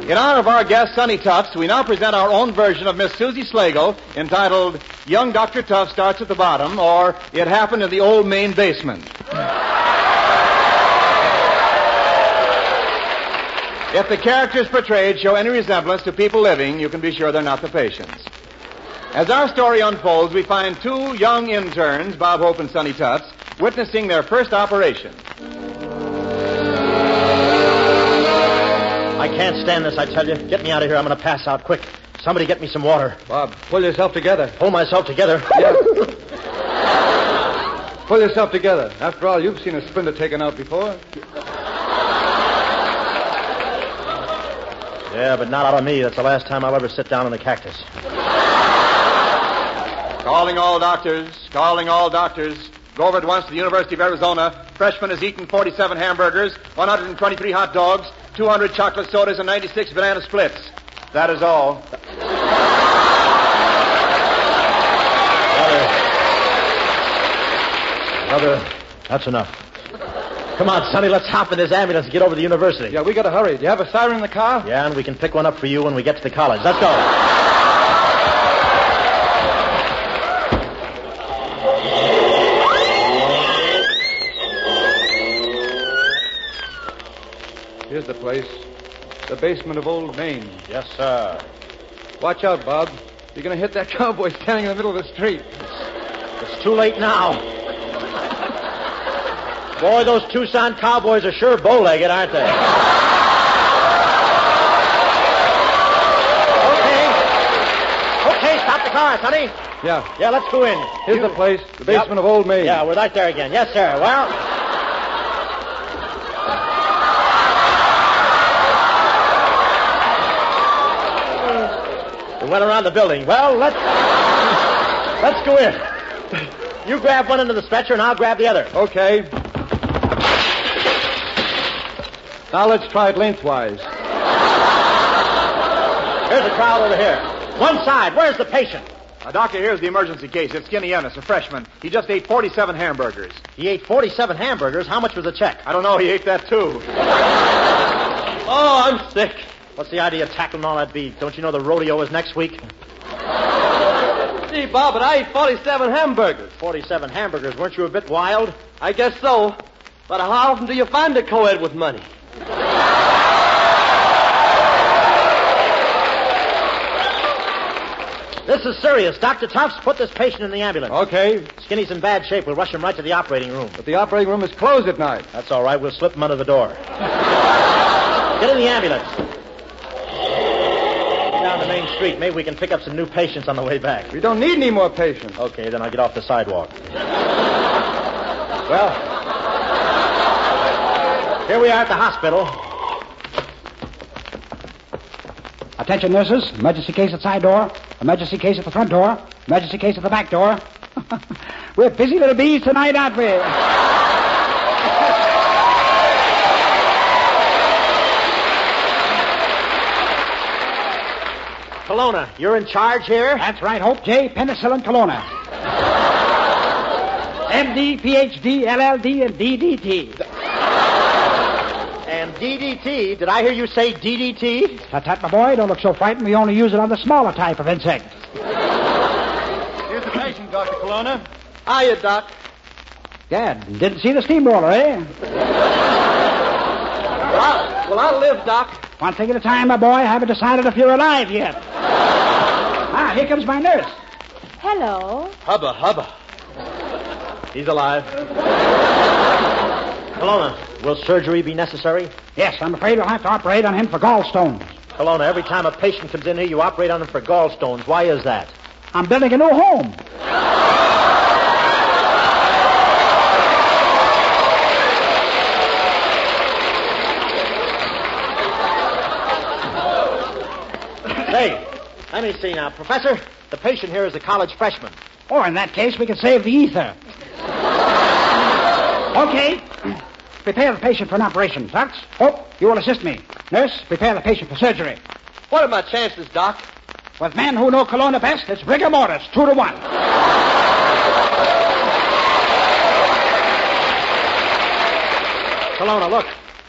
In honor of our guest, Sonny Tufts, we now present our own version of Miss Susie Slagle, entitled Young Dr. Tufts Starts at the Bottom, or It Happened in the Old Main Basement. If the characters portrayed show any resemblance to people living, you can be sure they're not the patients. As our story unfolds, we find two young interns, Bob Hope and Sonny Tufts, witnessing their first operation. I can't stand this, I tell you. Get me out of here. I'm going to pass out quick. Somebody get me some water. Bob, pull yourself together. Pull myself together? Yeah. Pull yourself together. After all, you've seen a splinter taken out before. Yeah, but not out of me. That's the last time I'll ever sit down in a cactus. Calling all doctors. Calling all doctors. Go over at once to the University of Arizona. Freshman has eaten 47 hamburgers, 123 hot dogs, 200 chocolate sodas, and 96 banana splits. That is all. Brother, that's enough. Come on, Sonny, let's hop in this ambulance and get over to the university. Yeah, we got to hurry. Do you have a siren in the car? Yeah, and we can pick one up for you when we get to the college. Let's go. Here's the place. The basement of Old Main. Yes, sir. Watch out, Bob. You're going to hit that cowboy standing in the middle of the street. It's too late now. Boy, those Tucson cowboys are sure bow-legged, aren't they? Okay, stop the car, Sonny. Yeah. Yeah, let's go in. Here's the place, the basement of Old Main. Yeah, we're right there again. Yes, sir. Well... we went around the building. Well, let's go in. You grab one end of the stretcher, and I'll grab the other. Okay. Now let's try it lengthwise. Here's the crowd over here. One side. Where's the patient? Doctor, here's the emergency case. It's Skinny Ennis, a freshman. He just ate 47 hamburgers. He ate 47 hamburgers? How much was the check? I don't know. He ate that, too. Oh, I'm sick. What's the idea of tackling all that beef? Don't you know the rodeo is next week? Gee, Bob, but I ate 47 hamburgers. 47 hamburgers. Weren't you a bit wild? I guess so. But how often do you find a co-ed with money? This is serious. Dr. Tufts, put this patient in the ambulance. Okay. Skinny's in bad shape. We'll rush him right to the operating room. But the operating room is closed at night. That's all right. We'll slip him under the door. Get in the ambulance. Down the main street. Maybe we can pick up some new patients on the way back. We don't need any more patients. Okay, then I'll get off the sidewalk. Well, here we are at the hospital. Attention, nurses. Emergency case at side door. Emergency case at the front door. Emergency case at the back door. We're busy little bees tonight, aren't we? Kelowna, you're in charge here? That's right, Hope J. Penicillin Kelowna. MD, PhD, LLD, and DDT. And DDT? Did I hear you say DDT? Tut, my boy. Don't look so frightened. We only use it on the smaller type of insect. Here's the patient, Dr. Kelowna. Hiya, Doc. Yeah, didn't see the steamroller, eh? Well, I'll live, Doc. One thing at a time, my boy. I haven't decided if you're alive yet. Here comes my nurse. Hello. Hubba. He's alive. Kelowna, will surgery be necessary? Yes, I'm afraid we'll have to operate on him for gallstones. Kelowna, every time a patient comes in here, you operate on him for gallstones. Why is that? I'm building a new home. Hey, let me see now. Professor, the patient here is a college freshman. Oh, in that case, we can save the ether. Okay. Prepare the patient for an operation. Tufts, Hope, you will assist me. Nurse, prepare the patient for surgery. What are my chances, Doc? With men who know Kelowna best, it's rigor mortis, 2-1. Kelowna, look.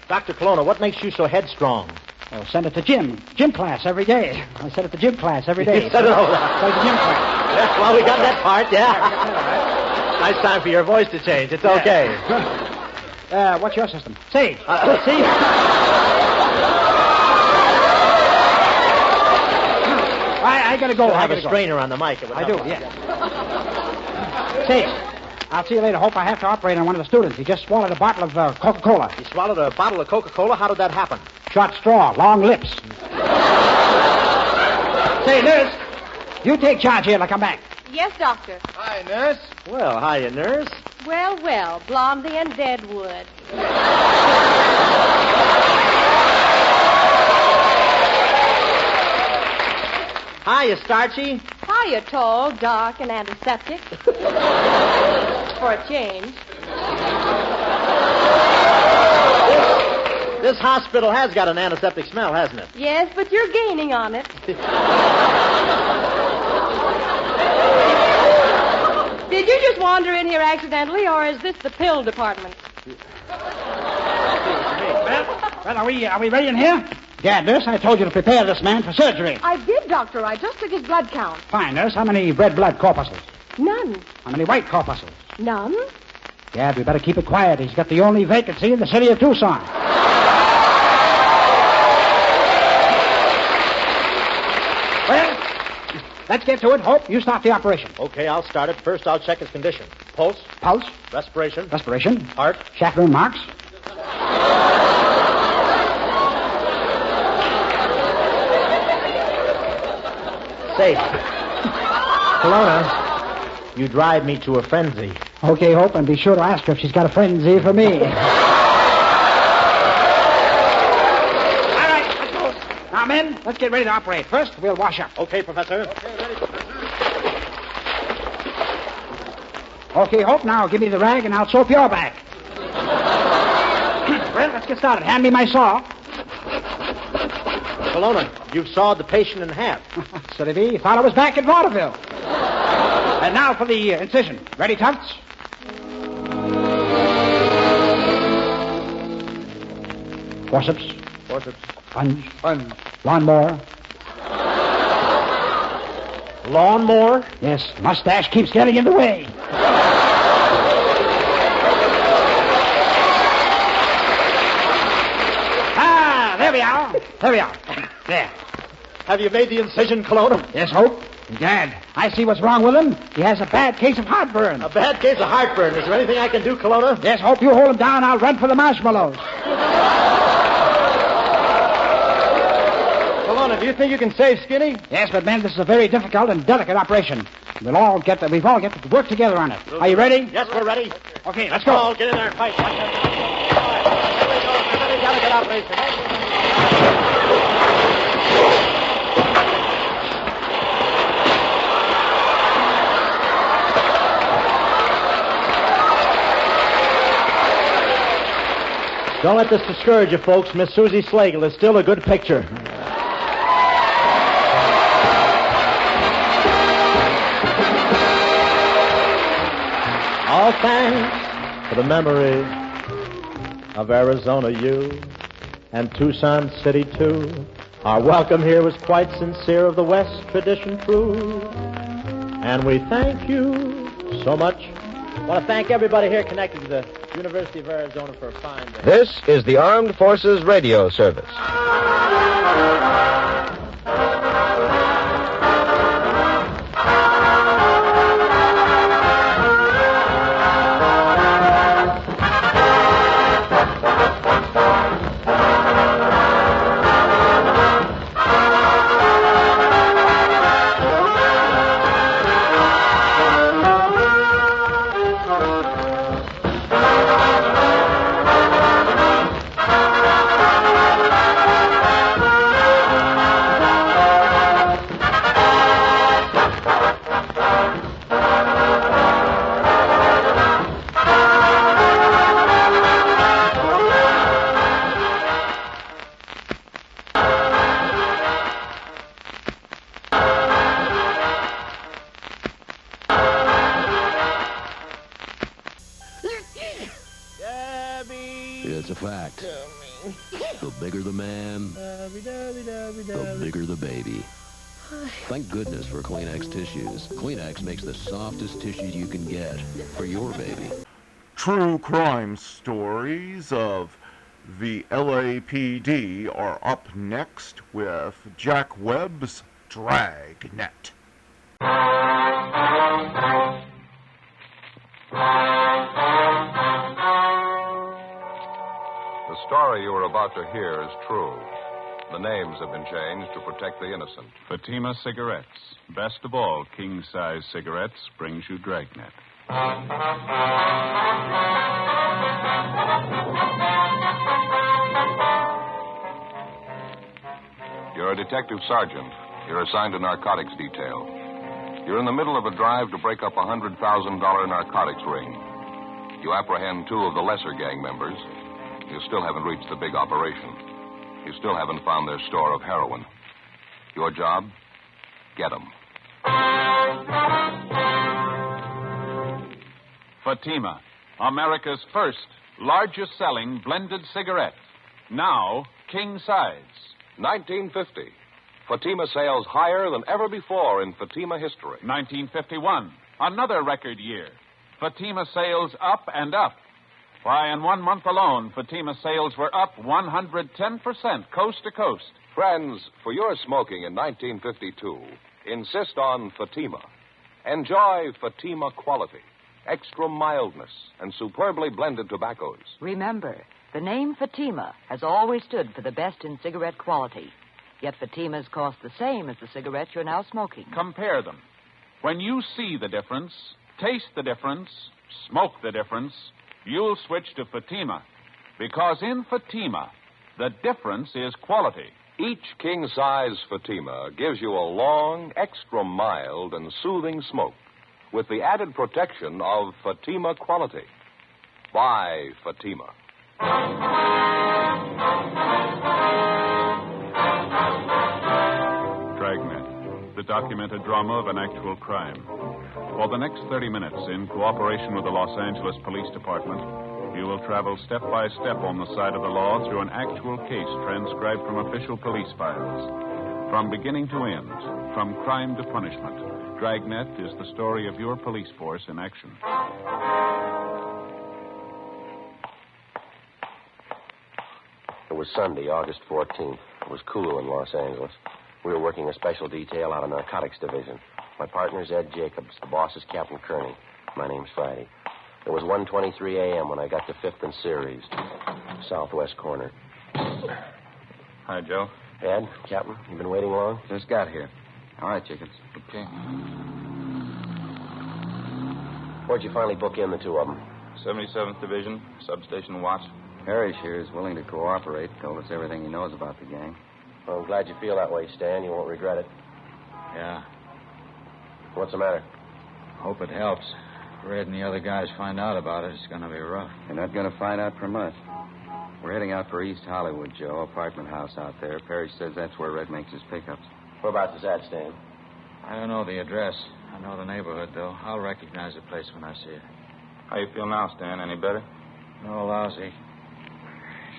Dr. Kelowna, what makes you so headstrong? Oh, send it to gym. Gym class every day. I send it to gym class every day. You said it all. Send it to gym class. Yeah, well, we got that part, yeah. Nice time for your voice to change. It's okay. What's your system? See. See? I gotta go. You'll I have gotta a go. strainer on the mic. It would I help. do, yeah. Say, I'll see you later. Hope I have to operate on one of the students. He just swallowed a bottle of Coca-Cola. He swallowed a bottle of Coca-Cola? How did that happen? Short straw, long lips. Say, nurse, you take charge here till I come back. Yes, doctor. Hi, nurse. Well, hiya, nurse. Well, well, Blondie and Deadwood. Hiya, Starchy. Hiya, tall, dark, and antiseptic. For a change. This hospital has got an antiseptic smell, hasn't it? Yes, but you're gaining on it. Did you just wander in here accidentally, or is this the pill department? Well, are we ready in here? Gad, nurse, I told you to prepare this man for surgery. I did, doctor. I just took his blood count. Fine, nurse. How many red blood corpuscles? None. How many white corpuscles? None? Gad, we better keep it quiet. He's got the only vacancy in the city of Tucson. Well, let's get to it. Hope, you start the operation. Okay, I'll start it. First, I'll check his condition. Pulse. Pulse. Respiration. Respiration. Heart. Chaperone marks. Say, Kelowna, you drive me to a frenzy. Okay, Hope, and be sure to ask her if she's got a frenzy for me. All right, let's go. Now, men, let's get ready to operate. First, we'll wash up. Okay, Professor. Okay, ready, Professor. Okay, Hope, now give me the rag and I'll soap your back. Well, let's get started. Hand me my saw. Kelowna, you've sawed the patient in half. Silly me, thought I was back in vaudeville. And now for the incision. Ready, Tufts? Forceps. Forceps. Sponge. Sponge. Lawnmower. Lawnmower? Yes, mustache keeps getting in the way. There we are. There we are. There. Have you made the incision, Kelowna? Yes, Hope. Gad, I see what's wrong with him. He has a bad case of heartburn. A bad case of heartburn. Is there anything I can do, Kelowna? Yes, Hope, you hold him down. I'll run for the marshmallows. Kelowna, do you think you can save Skinny? Yes, but, man, this is a very difficult and delicate operation. We've all got to work together on it. Are you ready? Yes, we're ready. Okay, let's go. Oh, get in there and fight. Watch out. All right, here we go. It's a very delicate operation. Don't let this discourage you, folks. Miss Susie Slagle is still a good picture. All thanks for the memory of Arizona U and Tucson City, too. Our welcome here was quite sincere, of the West tradition true. And we thank you so much. I want to thank everybody here connected to the University of Arizona for a fine day. This is the Armed Forces Radio Service. fact. The bigger the man, the bigger the baby. Thank goodness for Kleenex tissues. Kleenex makes the softest tissues you can get for your baby. True crime stories of the LAPD are up next with Jack Webb's Dragnet. The story you are about to hear is true. The names have been changed to protect the innocent. Fatima Cigarettes. Best of all, king-size cigarettes brings you Dragnet. You're a detective sergeant. You're assigned to narcotics detail. You're in the middle of a drive to break up a $100,000 narcotics ring. You apprehend two of the lesser gang members. You still haven't reached the big operation. You still haven't found their store of heroin. Your job? Get them. Fatima, America's first, largest-selling blended cigarette. Now, king-size. 1950. Fatima sales higher than ever before in Fatima history. 1951, another record year. Fatima sales up and up. Why, in 1 month alone, Fatima sales were up 110% coast to coast. Friends, for your smoking in 1952, insist on Fatima. Enjoy Fatima quality, extra mildness, and superbly blended tobaccos. Remember, the name Fatima has always stood for the best in cigarette quality. Yet Fatimas cost the same as the cigarettes you're now smoking. Compare them. When you see the difference, taste the difference, smoke the difference, you'll switch to Fatima. Because in Fatima, the difference is quality. Each king-size Fatima gives you a long, extra mild, and soothing smoke with the added protection of Fatima quality. Buy Fatima. Dragnet, the documented drama of an actual crime. For the next 30 minutes, in cooperation with the Los Angeles Police Department, you will travel step by step on the side of the law through an actual case transcribed from official police files. From beginning to end, from crime to punishment, Dragnet is the story of your police force in action. It was Sunday, August 14th. It was cool in Los Angeles. We were working a special detail out of Narcotics Division. My partner's Ed Jacobs. The boss is Captain Kearney. My name's Friday. It was 1:23 a.m. when I got to 5th and Ceres, southwest corner. Hi, Joe. Ed, Captain, you been waiting long? Just got here. All right, Jacobs. Okay. Where'd you finally book in the two of them? 77th Division, substation watch. Parrish here is willing to cooperate. Told us everything he knows about the gang. Well, I'm glad you feel that way, Stan. You won't regret it. Yeah. What's the matter? Hope it helps. If Red and the other guys find out about it, it's going to be rough. They're not going to find out from us. We're heading out for East Hollywood, Joe. Apartment house out there. Parrish says that's where Red makes his pickups. Whereabouts is that, Stan? I don't know the address. I know the neighborhood, though. I'll recognize the place when I see it. How you feel now, Stan? Any better? No, lousy.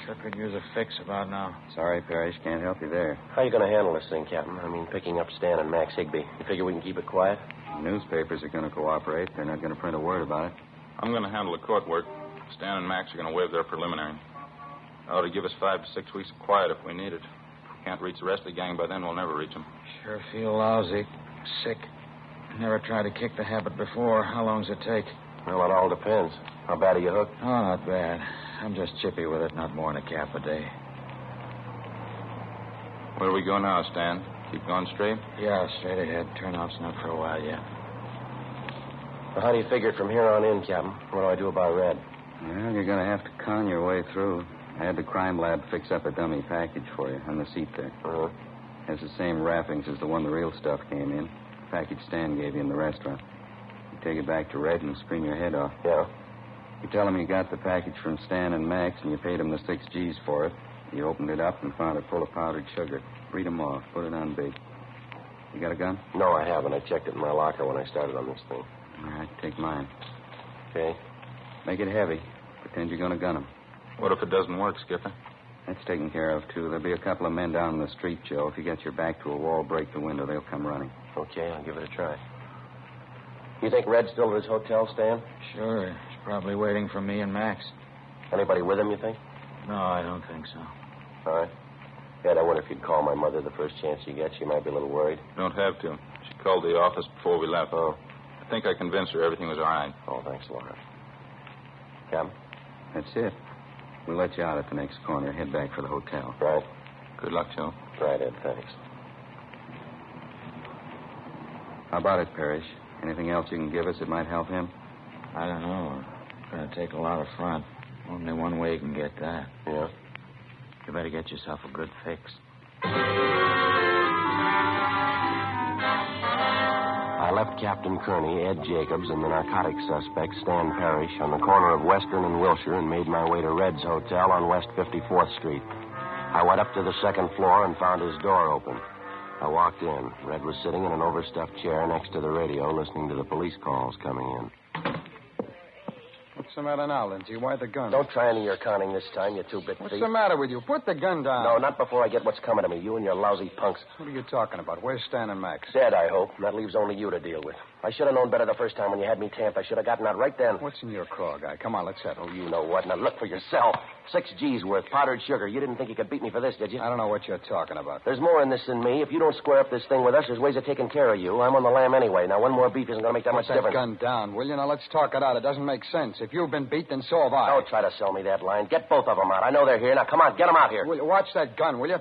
Sure could use a fix about now. Sorry, Parrish. Can't help you there. How you going to handle this thing, Captain? I mean, picking up Stan and Max Higbee. You figure we can keep it quiet? The newspapers are going to cooperate. They're not going to print a word about it. I'm going to handle the court work. Stan and Max are going to waive their preliminary. Ought to give us 5 to 6 weeks of quiet if we need it. If we can't reach the rest of the gang by then, we'll never reach them. Sure feel lousy. Sick. Never tried to kick the habit before. How long does it take? Well, it all depends. How bad are you hooked? Oh, not bad. I'm just chippy with it, not more than a cap a day. Where do we go now, Stan? Keep going straight? Yeah, straight ahead. Turnout's not for a while yet. Well, how do you figure it from here on in, Captain? What do I do about Red? Well, you're going to have to con your way through. I had the crime lab fix up a dummy package for you on the seat there. Uh-huh. Has the same wrappings as the one the real stuff came in. Package Stan gave you in the restaurant. You take it back to Red and scream your head off. Yeah? You tell him you got the package from Stan and Max and you paid him the 6 G's for it. You opened it up and found it full of powdered sugar. Read 'em off. Put it on big. You got a gun? No, I haven't. I checked it in my locker when I started on this thing. All right, take mine. Okay. Make it heavy. Pretend you're going to gun him. What if it doesn't work, Skipper? That's taken care of, too. There'll be a couple of men down in the street, Joe. If you get your back to a wall, break the window, they'll come running. Okay, I'll give it a try. You think Red's still at his hotel, Stan? Sure. He's probably waiting for me and Max. Anybody with him, you think? No, I don't think so. All right. Ed, I wonder if you'd call my mother the first chance you get. She might be a little worried. Don't have to. She called the office before we left. Oh. I think I convinced her everything was all right. Oh, thanks a lot. Captain? That's it. We'll let you out at the next corner. Head back for the hotel. Right. Good luck, Joe. Right, Ed, thanks. How about it, Parrish? Anything else you can give us that might help him? I don't know. It's going to take a lot of front. Only one way you can get that. Yeah? You better get yourself a good fix. I left Captain Kearney, Ed Jacobs, and the narcotics suspect, Stan Parrish, on the corner of Western and Wilshire and made my way to Red's Hotel on West 54th Street. I went up to the second floor and found his door open. I walked in. Red was sitting in an overstuffed chair next to the radio, listening to the police calls coming in. What's the matter now, Lindsay? Why the gun? Don't try any of your conning this time, you two-bit thief. What's the matter with you? Put the gun down. No, not before I get what's coming to me, you and your lousy punks. What are you talking about? Where's Stan and Max? Dead, I hope. That leaves only you to deal with. I should have known better the first time when you had me tamped. I should have gotten out right then. What's in your craw, guy? Come on, let's settle. Oh, you know what. Now look for yourself. 6 G's worth, powdered sugar. You didn't think you could beat me for this, did you? I don't know what you're talking about. There's more in this than me. If you don't square up this thing with us, there's ways of taking care of you. I'm on the lam anyway. Now, one more beef isn't going to make that much difference. Put that gun down, will you? Now, let's talk it out. It doesn't make sense. If you've been beat, then so have I. Don't try to sell me that line. Get both of them out. I know they're here. Now, come on, get them out here. Will you watch that gun, will you?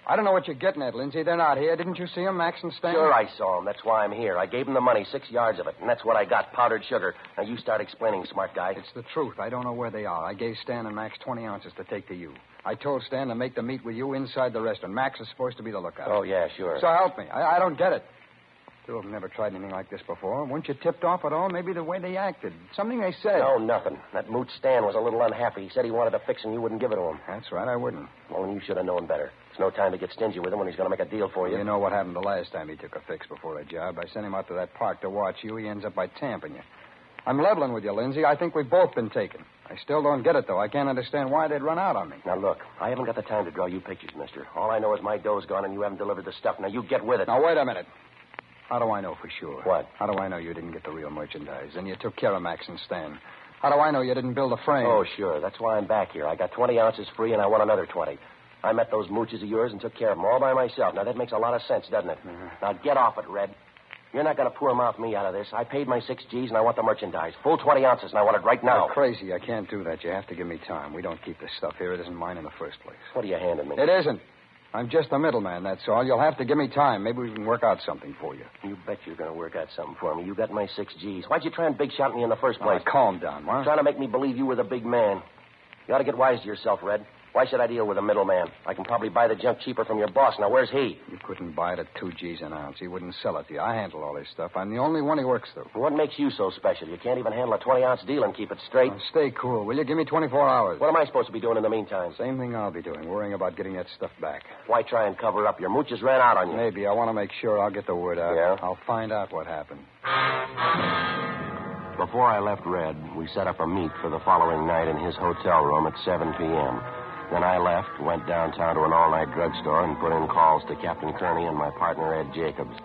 I don't know what you're getting at, Lindsay. They're not here. Didn't you see them, Max and Stan? Sure, I saw them. That's why I'm here. I gave them the money, 6 yards of it, and that's what I got, powdered sugar. Now, you start explaining, smart guy. It's the truth. I don't know where they are. I gave Stan and Max 20 ounces to take to you. I told Stan to make the meet with you inside the restaurant. Max is supposed to be the lookout. Oh, yeah, sure. So help me. I don't get it. Two of them never tried anything like this before. Weren't you tipped off at all? Maybe the way they acted. Something they said. No, nothing. That moot Stan was a little unhappy. He said he wanted to fix and you wouldn't give it to him. That's right, I wouldn't. Well, and you should have known better. There's no time to get stingy with him when he's going to make a deal for you. You know what happened the last time he took a fix before a job. I sent him out to that park to watch you. He ends up by tamping you. I'm leveling with you, Lindsay. I think we've both been taken. I still don't get it, though. I can't understand why they'd run out on me. Now, look, I haven't got the time to draw you pictures, mister. All I know is my dough's gone and you haven't delivered the stuff. Now, you get with it. Now, wait a minute. How do I know for sure? What? How do I know you didn't get the real merchandise and you took care of Max and Stan? How do I know you didn't build a frame? Oh, sure. That's why I'm back here. I got 20 ounces free and I want another 20. I met those mooches of yours and took care of them all by myself. Now, that makes a lot of sense, doesn't it? Mm-hmm. Now, get off it, Red. You're not going to poor mouth me out of this. I paid my 6 G's and I want the merchandise. Full 20 ounces and I want it right now. You're crazy. I can't do that. You have to give me time. We don't keep this stuff here. It isn't mine in the first place. What are you handing me? It isn't. I'm just a middleman, that's all. You'll have to give me time. Maybe we can work out something for you. You bet you're going to work out something for me. You got my 6 G's. Why'd you try and big shot me in the first place? Calm down, Mark. Trying to make me believe you were the big man. You ought to get wise to yourself, Red. Why should I deal with a middleman? I can probably buy the junk cheaper from your boss. Now, where's he? You couldn't buy it at 2 G's an ounce. He wouldn't sell it to you. I handle all this stuff. I'm the only one he works through. What makes you so special? You can't even handle a 20-ounce deal and keep it straight. Stay cool, will you? Give me 24 hours. What am I supposed to be doing in the meantime? Same thing I'll be doing, worrying about getting that stuff back. Why try and cover up? Your mooches ran out on you. Maybe. I want to make sure I'll get the word out. Yeah? I'll find out what happened. Before I left Red, we set up a meet for the following night in his hotel room at 7 p.m., Then I left, went downtown to an all-night drugstore, and put in calls to Captain Kearney and my partner, Ed Jacobs.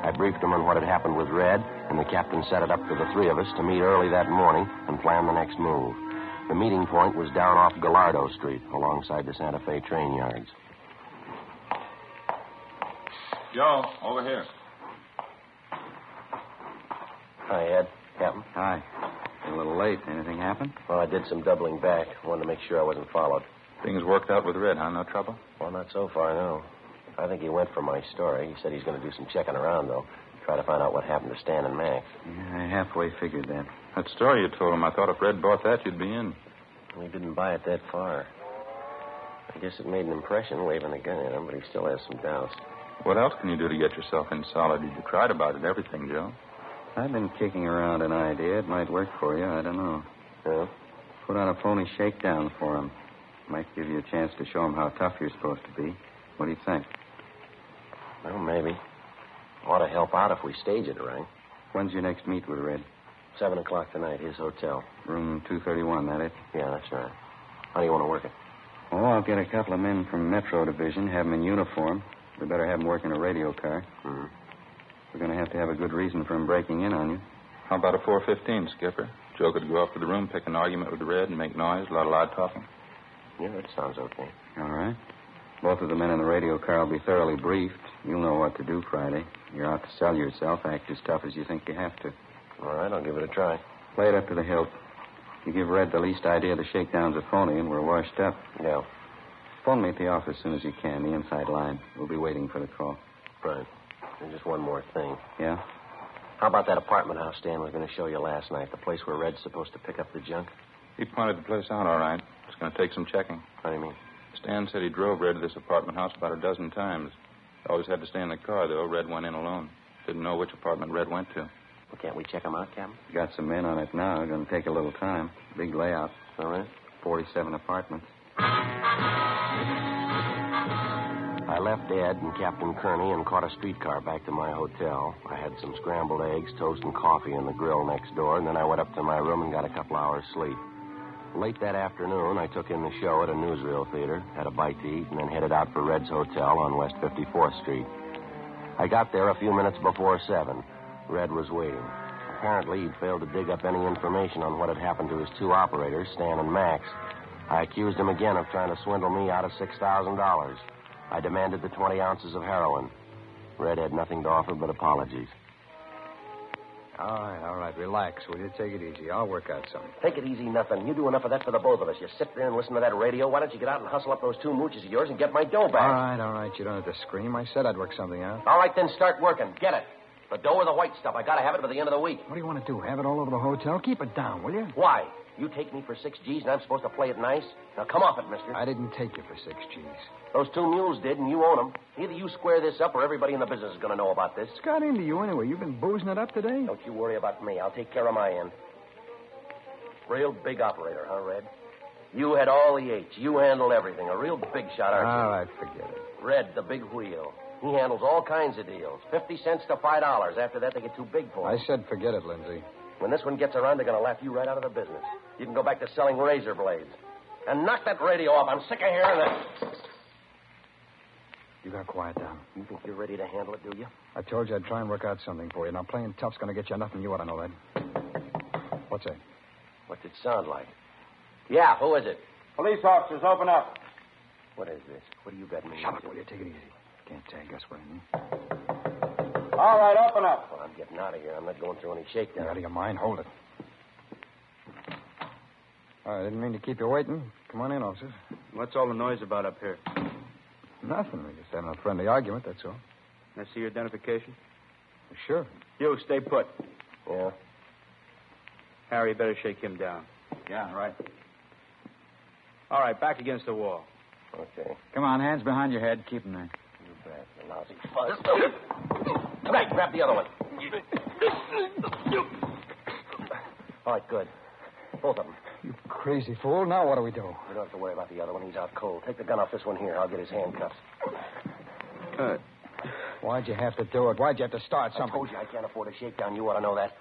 I briefed him on what had happened with Red, and the captain set it up for the three of us to meet early that morning and plan the next move. The meeting point was down off Gallardo Street, alongside the Santa Fe train yards. Joe, over here. Hi, Ed. Captain. Hi. A little late. Anything happen? Well, I did some doubling back. Wanted to make sure I wasn't followed. Things worked out with Red, huh? No trouble? Well, not so far, no. I think he went for my story. He said he's going to do some checking around, though. Try to find out what happened to Stan and Max. Yeah, I halfway figured that. That story you told him, I thought if Red bought that, you'd be in. He didn't buy it that far. I guess it made an impression waving a gun at him, but he still has some doubts. What else can you do to get yourself in solid? You tried about it, everything, Joe. I've been kicking around an idea. It might work for you. I don't know. Yeah? Put on a phony shakedown for him. Might give you a chance to show him how tough you're supposed to be. What do you think? Well, maybe. Ought to help out if we stage it right. When's your next meet with Red? 7 o'clock tonight, his hotel. Room 231, that it? Yeah, that's right. How do you want to work it? Oh, I'll get a couple of men from Metro Division, have them in uniform. We better have them work in a radio car. Mm-hmm. We're going to have a good reason for them breaking in on you. How about a 4:15, Skipper? Joe could go up to the room, pick an argument with Red, and make noise, a lot of loud talking. Yeah, that sounds okay. All right. Both of the men in the radio car will be thoroughly briefed. You'll know what to do Friday. You're out to sell yourself. Act as tough as you think you have to. All right, I'll give it a try. Play it up to the hilt. You give Red the least idea the shakedown's a phony and we're washed up. Yeah. Phone me at the office as soon as you can, the inside line. We'll be waiting for the call. Right. And just one more thing. Yeah? How about that apartment house Stan was going to show you last night, the place where Red's supposed to pick up the junk? He pointed the place out all right. It's going to take some checking. How do you mean? Stan said he drove Red to this apartment house about a dozen times. He always had to stay in the car, though. Red went in alone. Didn't know which apartment Red went to. Well, can't we check him out, Captain? Got some men on it now. Going to take a little time. Big layout. All right. 47 apartments. I left Ed and Captain Kearney and caught a streetcar back to my hotel. I had some scrambled eggs, toast, and coffee in the grill next door, and then I went up to my room and got a couple hours sleep. Late that afternoon, I took in the show at a newsreel theater, had a bite to eat, and then headed out for Red's Hotel on West 54th Street. I got there a few minutes before 7. Red was waiting. Apparently, he'd failed to dig up any information on what had happened to his two operators, Stan and Max. I accused him again of trying to swindle me out of $6,000. I demanded the 20 ounces of heroin. Red had nothing to offer but apologies. All right. Relax, will you? Take it easy. I'll work out something. Take it easy, nothing. You do enough of that for the both of us. You sit there and listen to that radio. Why don't you get out and hustle up those two mooches of yours and get my dough back? All right. You don't have to scream. I said I'd work something out. All right, then start working. Get it. The dough or the white stuff. I gotta have it by the end of the week. What do you want to do? Have it all over the hotel? Keep it down, will you? Why? You take me for 6 G's and I'm supposed to play it nice? Now come off it, mister. I didn't take you for 6 G's. Those two mules did, and you own them. Either you square this up or everybody in the business is going to know about this. What's got into you anyway? You've been boozing it up today? Don't you worry about me. I'll take care of my end. Real big operator, huh, Red? You had all the H. You handled everything. A real big shot, aren't you? All right, forget it. Red, the big wheel. He handles all kinds of deals. 50 cents to $5. After that, they get too big for him. I said forget it, Lindsay. When this one gets around, they're going to laugh you right out of the business. You can go back to selling razor blades. And knock that radio off. I'm sick of hearing it. You got to quiet down. You think you're ready to handle it, do you? I told you I'd try and work out something for you. Now, playing tough's going to get you nothing. You ought to know that. What's that? What's it sound like? Yeah, who is it? Police officers, open up. What is this? What do you got in me? Shut up, will you? Take it easy. Can't tag us, will you? All right, open up. Well, I'm getting out of here. I'm not going through any shakedown. You out of your mind? Hold it. I didn't mean to keep you waiting. Come on in, officers. What's all the noise about up here? Nothing. We're just having a friendly argument, that's all. Can I see your identification? Sure. You, stay put. Yeah? Harry, you better shake him down. Yeah, right. All right, back against the wall. Okay. Come on, hands behind your head. Keep them there. You bet. The lousy fuzz. Right, grab the other one. All right, good. Both of them. You crazy fool. Now what do we do? You don't have to worry about the other one. He's out cold. Take the gun off this one here. I'll get his handcuffs. Why'd you have to do it? Why'd you have to start something? I told you I can't afford a shakedown. You ought to know that.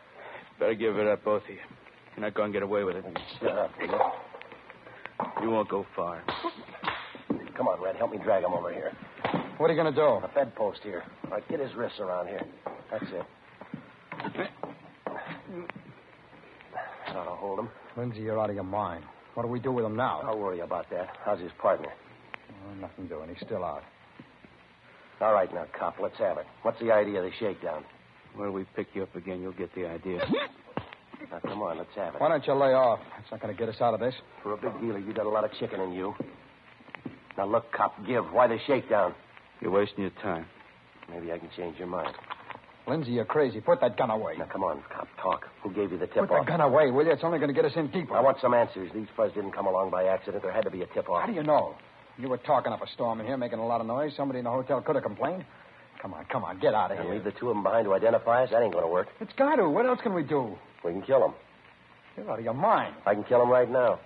Better give it up, both of you. You're not going to get away with it. Shut up, will you? You won't go far. Come on, Red. Help me drag him over here. What are you going to do? A bedpost here. All right, get his wrists around here. That's it. That ought to hold him. Lindsay, you're out of your mind. What do we do with him now? I'll worry about that. How's his partner? Oh, nothing doing. He's still out. All right, now, cop, let's have it. What's the idea of the shakedown? When we pick you up again, you'll get the idea. Now, come on, let's have it. Why don't you lay off? It's not going to get us out of this. For a big dealer, you got a lot of chicken in you. Now, look, cop, give. Why the shakedown? You're wasting your time. Maybe I can change your mind. Lindsay, you're crazy. Put that gun away. Now, come on, cop, talk. Who gave you the Put tip-off? the gun away, will you? It's only going to get us in deeper. I want some answers. These fuzz didn't come along by accident. There had to be a tip-off. How do you know? You were talking up a storm in here, making a lot of noise. Somebody in the hotel could have complained. Come on, get out of here. Leave the two of them behind to identify us? That ain't going to work. It's got to. What else can we do? We can kill them. You're out of your mind. I can kill them right now.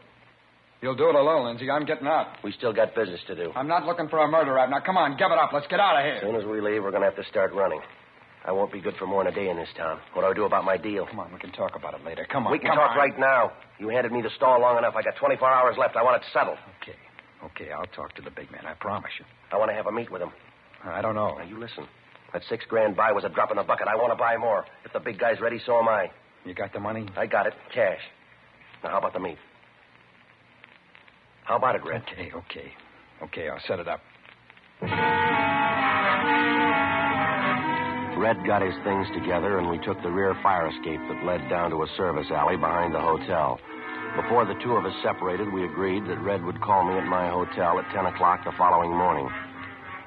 You'll do it alone, Lindsay. I'm getting out. We still got business to do. I'm not looking for a murder rap. Now, come on, give it up. Let's get out of here. As soon as we leave, we're going to have to start running. I won't be good for more than a day in this town. What do I do about my deal? Come on, we can talk about it later. Come on, We can talk right now. You handed me the stall long enough. I got 24 hours left. I want it settled. Okay, I'll talk to the big man. I promise you. I want to have a meet with him. I don't know. Now, you listen. That $6,000 buy was a drop in the bucket. I want to buy more. If the big guy's ready, so am I. You got the money? I got it. Cash. Now, how about the meet? How about it, Red? Okay, I'll set it up. Red got his things together, and we took the rear fire escape that led down to a service alley behind the hotel. Before the two of us separated, we agreed that Red would call me at my hotel at 10 o'clock the following morning.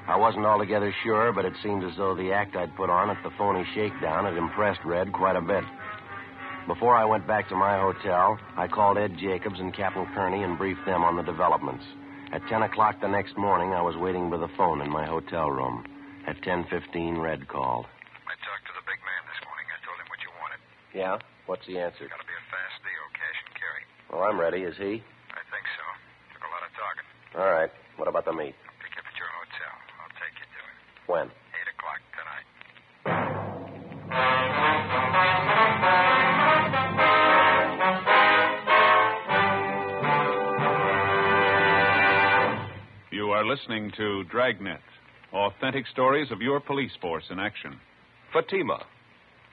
I wasn't altogether sure, but it seemed as though the act I'd put on at the phony shakedown had impressed Red quite a bit. Before I went back to my hotel, I called Ed Jacobs and Captain Kearney and briefed them on the developments. At 10 o'clock the next morning, I was waiting by the phone in my hotel room. At 10:15, Red called. I talked to the big man this morning. I told him what you wanted. Yeah? What's the answer? Gotta be a fast deal, cash and carry. Well, I'm ready. Is he? I think so. Took a lot of talking. All right. What about the meet? I'll pick you up at your hotel. I'll take you to it. When? 8 o'clock tonight. You are listening to Dragnet, authentic stories of your police force in action. Fatima,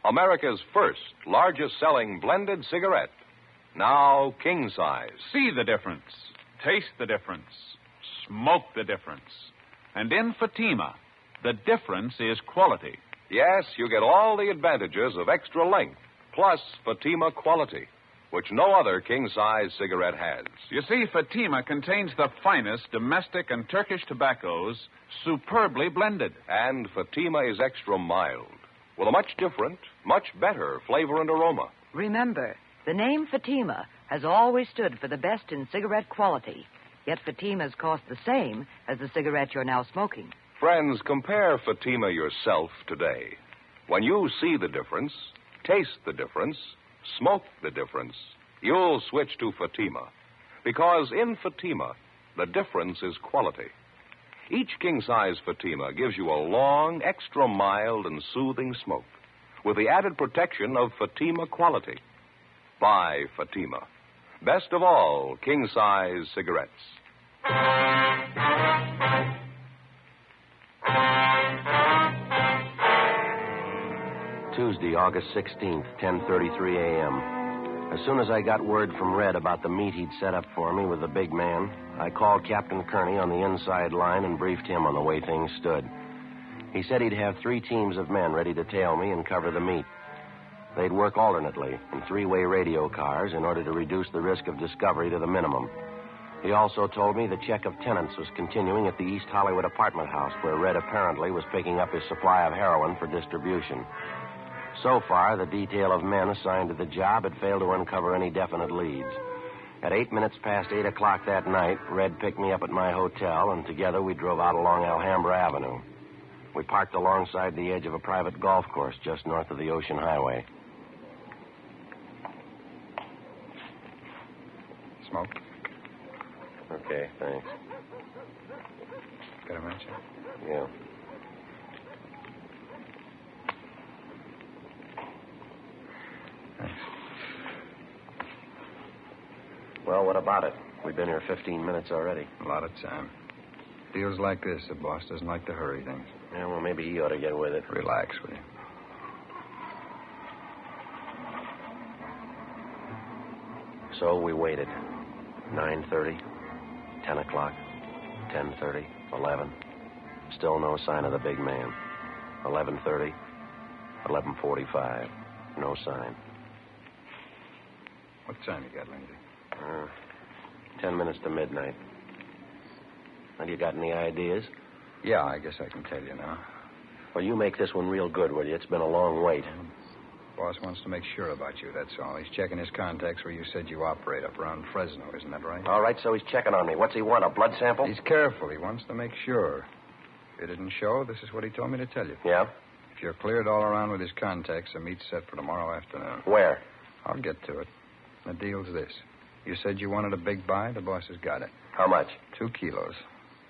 America's first largest-selling blended cigarette. Now king size. See the difference. Taste the difference. Smoke the difference. And in Fatima, the difference is quality. Yes, you get all the advantages of extra length, plus Fatima quality, which no other king-size cigarette has. You see, Fatima contains the finest domestic and Turkish tobaccos, superbly blended. And Fatima is extra mild, with a much different, much better flavor and aroma. Remember, the name Fatima has always stood for the best in cigarette quality. Yet Fatimas cost the same as the cigarette you're now smoking. Friends, compare Fatima yourself today. When you see the difference, taste the difference, smoke the difference, you'll switch to Fatima. Because in Fatima, the difference is quality. Each king-size Fatima gives you a long, extra mild and soothing smoke with the added protection of Fatima quality. Buy Fatima. Best of all king-size cigarettes. Tuesday, August 16th, 10:33 a.m. As soon as I got word from Red about the meet he'd set up for me with the big man, I called Captain Kearney on the inside line and briefed him on the way things stood. He said he'd have 3 teams of men ready to tail me and cover the meet. They'd work alternately in 3-way radio cars in order to reduce the risk of discovery to the minimum. He also told me the check of tenants was continuing at the East Hollywood apartment house, where Red apparently was picking up his supply of heroin for distribution. So far, the detail of men assigned to the job had failed to uncover any definite leads. At 8 minutes past 8 o'clock that night, Red picked me up at my hotel, and together we drove out along Alhambra Avenue. We parked alongside the edge of a private golf course just north of the Ocean Highway. Smoke? Okay, thanks. Got a match? Yeah. Thanks. Well, what about it? We've been here 15 minutes already. A lot of time. Deals like this, the boss doesn't like to hurry things. Yeah, well, maybe he ought to get with it. Relax, will you? So we waited. 9:30, 10 o'clock, 10:30, 11. Still no sign of the big man. 11:30, 11:45. No sign. What time you got, Lindsay? 10 minutes to midnight. Have you got any ideas? Yeah, I guess I can tell you now. Well, you make this one real good, will you? It's been a long wait. Boss wants to make sure about you, that's all. He's checking his contacts where you said you operate up around Fresno, isn't that right? All right, so he's checking on me. What's he want, a blood sample? He's careful. He wants to make sure. If it didn't show, this is what he told me to tell you. Yeah? If you're cleared all around with his contacts, the meet's set for tomorrow afternoon. Where? I'll get to it. The deal's this. You said you wanted a big buy. The boss has got it. How much? 2 kilos.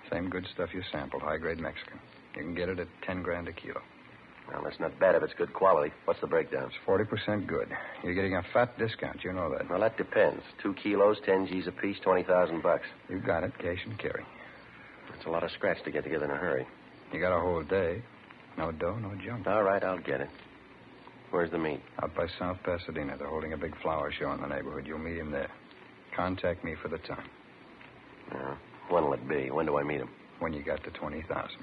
Same good stuff you sampled, high-grade Mexican. You can get it at $10,000 a kilo. Well, that's not bad if it's good quality. What's the breakdown? It's 40% good. You're getting a fat discount. You know that. Well, that depends. 2 kilos, 10 G's apiece, $20,000. You got it. Cash and carry. That's a lot of scratch to get together in a hurry. You got a whole day. No dough, no junk. All right, I'll get it. Where's the meet? Out by South Pasadena. They're holding a big flower show in the neighborhood. You'll meet him there. Contact me for the time. Yeah. When'll it be? When do I meet him? When you got to 20,000.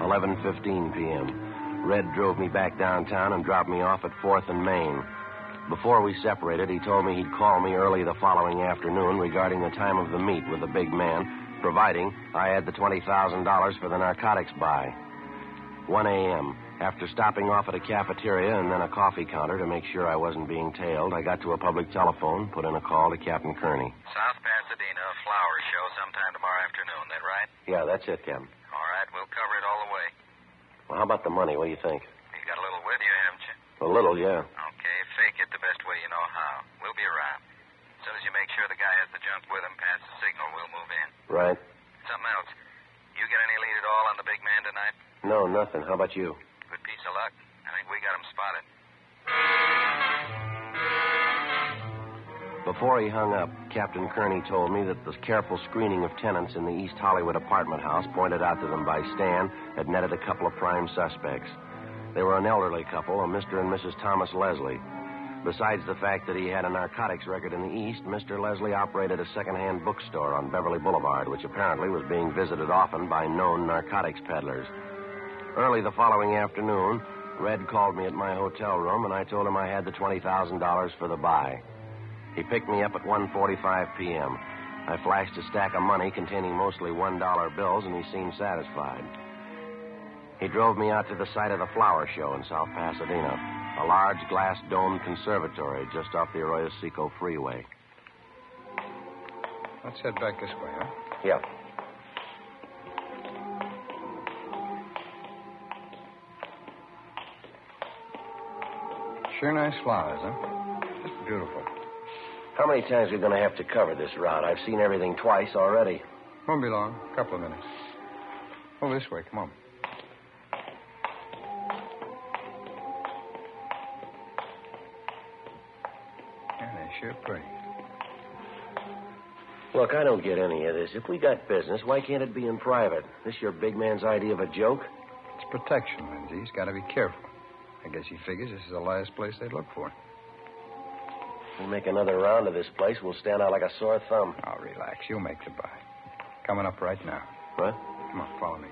11:15 p.m. Red drove me back downtown and dropped me off at 4th and Main. Before we separated, he told me he'd call me early the following afternoon regarding the time of the meet with the big man, providing I had the $20,000 for the narcotics buy. 1 a.m. After stopping off at a cafeteria and then a coffee counter to make sure I wasn't being tailed, I got to a public telephone, put in a call to Captain Kearney. South Pasadena flower show sometime tomorrow afternoon, that right? Yeah, that's it, Captain. All right, we'll cover it all the way. Well, how about the money? What do you think? You got a little with you, haven't you? A little, yeah. Okay, fake it the best way you know how. We'll be around. As soon as you make sure the guy has the junk with him, pass the signal, we'll move in. Right. Something else. You get any lead at all on the big man tonight? No, nothing. How about you? Good piece of luck. I think we got him spotted. Before he hung up, Captain Kearney told me that the careful screening of tenants in the East Hollywood apartment house pointed out to them by Stan had netted a couple of prime suspects. They were an elderly couple, a Mr. and Mrs. Thomas Leslie. Besides the fact that he had a narcotics record in the East, Mr. Leslie operated a second-hand bookstore on Beverly Boulevard, which apparently was being visited often by known narcotics peddlers. Early the following afternoon, Red called me at my hotel room, and I told him I had the $20,000 for the buy. He picked me up at 1:45 p.m. I flashed a stack of money containing mostly $1 bills, and he seemed satisfied. He drove me out to the site of the flower show in South Pasadena, a large glass-domed conservatory just off the Arroyo Seco Freeway. Let's head back this way, huh? Yeah. Sure nice flowers, huh? Just beautiful. How many times are we going to have to cover this route? I've seen everything twice already. Won't be long. A couple of minutes. Oh, this way. Come on. Yeah, they're sure pretty. Look, I don't get any of this. If we got business, why can't it be in private? This your big man's idea of a joke? It's protection, Lindsay. He's got to be careful. I guess he figures this is the last place they'd look for. We make another round of this place, we'll stand out like a sore thumb. Oh, relax. You'll make the buy. Coming up right now. What? Come on, follow me.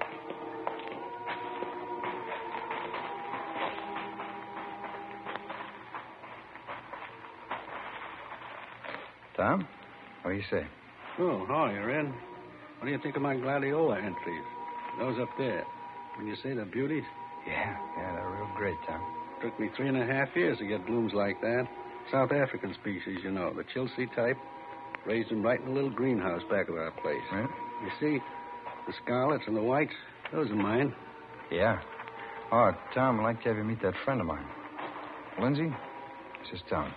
Tom, what do you say? Oh, hi, Red. What do you think of my gladiola entries? Those up there. When you say they're beauties? Yeah, they're real great, Tom. Took me 3.5 years to get blooms like that. South African species, you know, the Chilsea type. Raised them right in a little greenhouse back of our place. Right. You see, the scarlets and the whites, those are mine. Yeah. Oh, Tom, I'd like to have you meet that friend of mine. Lindsay, this is Tom.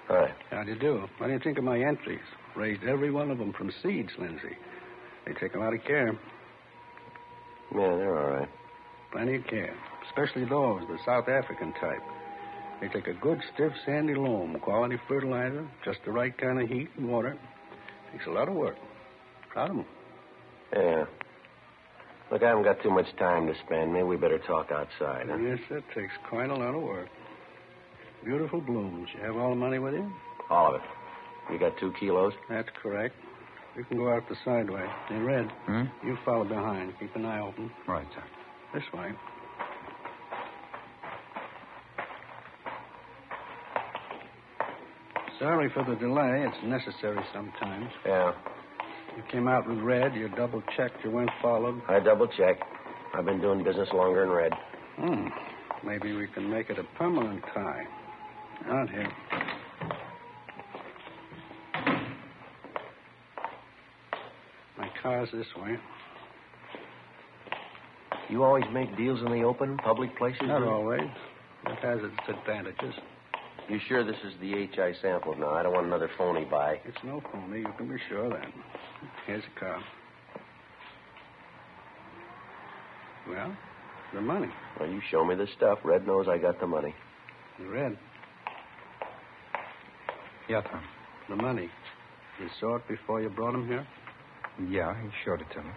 Hi. How do you do? What do you think of my entries? Raised every one of them from seeds, Lindsay. They take a lot of care. Yeah, they're all right. Plenty of care. Especially those, the South African type. They take a good, stiff, sandy loam, quality fertilizer, just the right kind of heat and water. Takes a lot of work. Proud of them. Yeah. Look, I haven't got too much time to spend. Maybe we better talk outside, huh? Yes, it takes quite a lot of work. Beautiful blooms. You have all the money with you? All of it. You got 2 kilos? That's correct. You can go out the side way. In Red, Hmm? you follow behind. Keep an eye open. Right, Tom. This way. Sorry for the delay. It's necessary sometimes. Yeah. You came out with Red. You double-checked. You weren't followed. I double-checked. I've been doing business longer than Red. Maybe we can make it a permanent tie. Out here. My car's this way. You always make deals in the open, public places? Not always. It has its advantages. You sure this is the H I sampled now? I don't want another phony buy. It's no phony. You can be sure of that. Here's a car. Well, the money. Well, you show me the stuff. Red knows I got the money. Red. Yeah, Tom. The money. You saw it before you brought him here? Yeah, he showed it to me.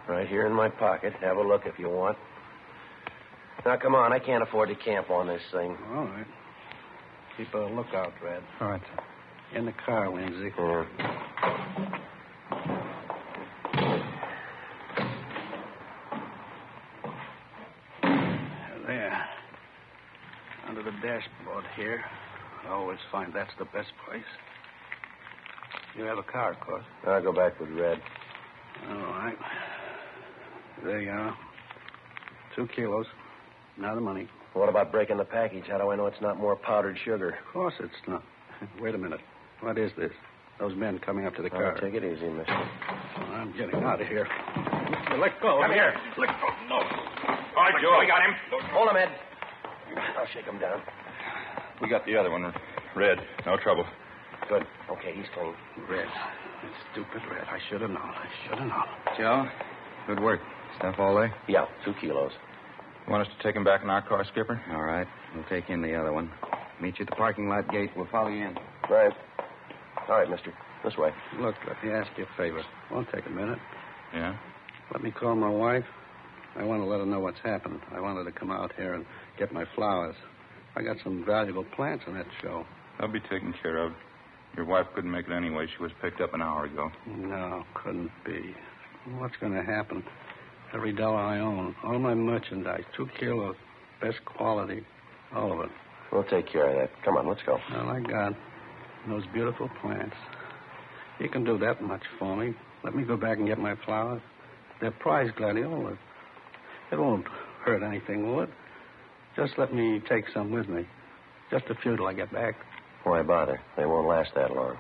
Right here in my pocket. Have a look if you want. Now, come on. I can't afford to camp on this thing. All right. Keep a lookout, Red. All right, Tom. In the car, Lindsay. Yeah. There. Under the dashboard here. I always find that's the best place. You have a car, of course. I'll go back with Red. All right. There you are. 2 kilos. Now the money. What about breaking the package? How do I know it's not more powdered sugar? Of course it's not. Wait a minute. What is this? Those men coming up to the car. Take it easy, mister. Well, I'm getting out of here. Let go. Come here. Let go. No. All right, Joe, we got him. Hold him, Ed. I'll shake him down. We got the other one. Red. No trouble. Good. Okay, he's clean. Red. That stupid Red. I should have known. Joe, good work. Stuff all there? Yeah, 2 kilos. You want us to take him back in our car, Skipper? All right. We'll take in the other one. Meet you at the parking lot gate. We'll follow you in. Right. All right, mister. This way. Look, let me ask you a favor. Won't take a minute. Yeah? Let me call my wife. I want to let her know what's happened. I want her to come out here and get my flowers. I got some valuable plants in that show. They'll be taken care of. Your wife couldn't make it anyway. She was picked up an hour ago. No, couldn't be. What's going to happen? Every dollar I own, all my merchandise, 2 kilos, best quality, all of it. We'll take care of that. Come on, let's go. Well, I got those beautiful plants. You can do that much for me. Let me go back and get my flowers. They're prize gladiolas. It won't hurt anything, will it? Just let me take some with me. Just a few till I get back. Why bother? They won't last that long.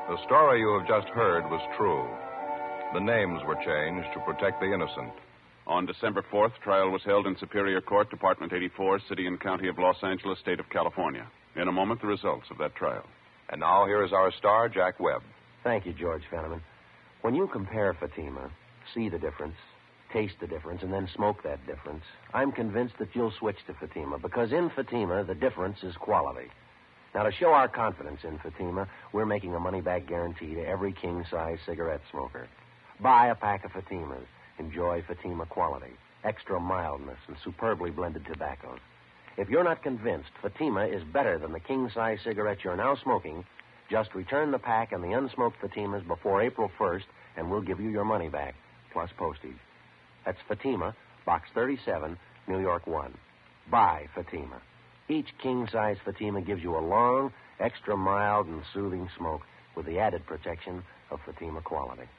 The story you have just heard was true. The names were changed to protect the innocent. On December 4th, trial was held in Superior Court, Department 84, City and County of Los Angeles, State of California. In a moment, the results of that trial. And now here is our star, Jack Webb. Thank you, George Fenneman. When you compare Fatima, see the difference, taste the difference, and then smoke that difference, I'm convinced that you'll switch to Fatima, because in Fatima, the difference is quality. Now, to show our confidence in Fatima, we're making a money-back guarantee to every king-size cigarette smoker. Buy a pack of Fatimas. Enjoy Fatima quality, extra mildness, and superbly blended tobaccos. If you're not convinced Fatima is better than the king-size cigarette you're now smoking, just return the pack and the unsmoked Fatimas before April 1st, and we'll give you your money back, plus postage. That's Fatima, Box 37, New York 1. Buy Fatima. Each king-size Fatima gives you a long, extra mild, and soothing smoke with the added protection of Fatima quality.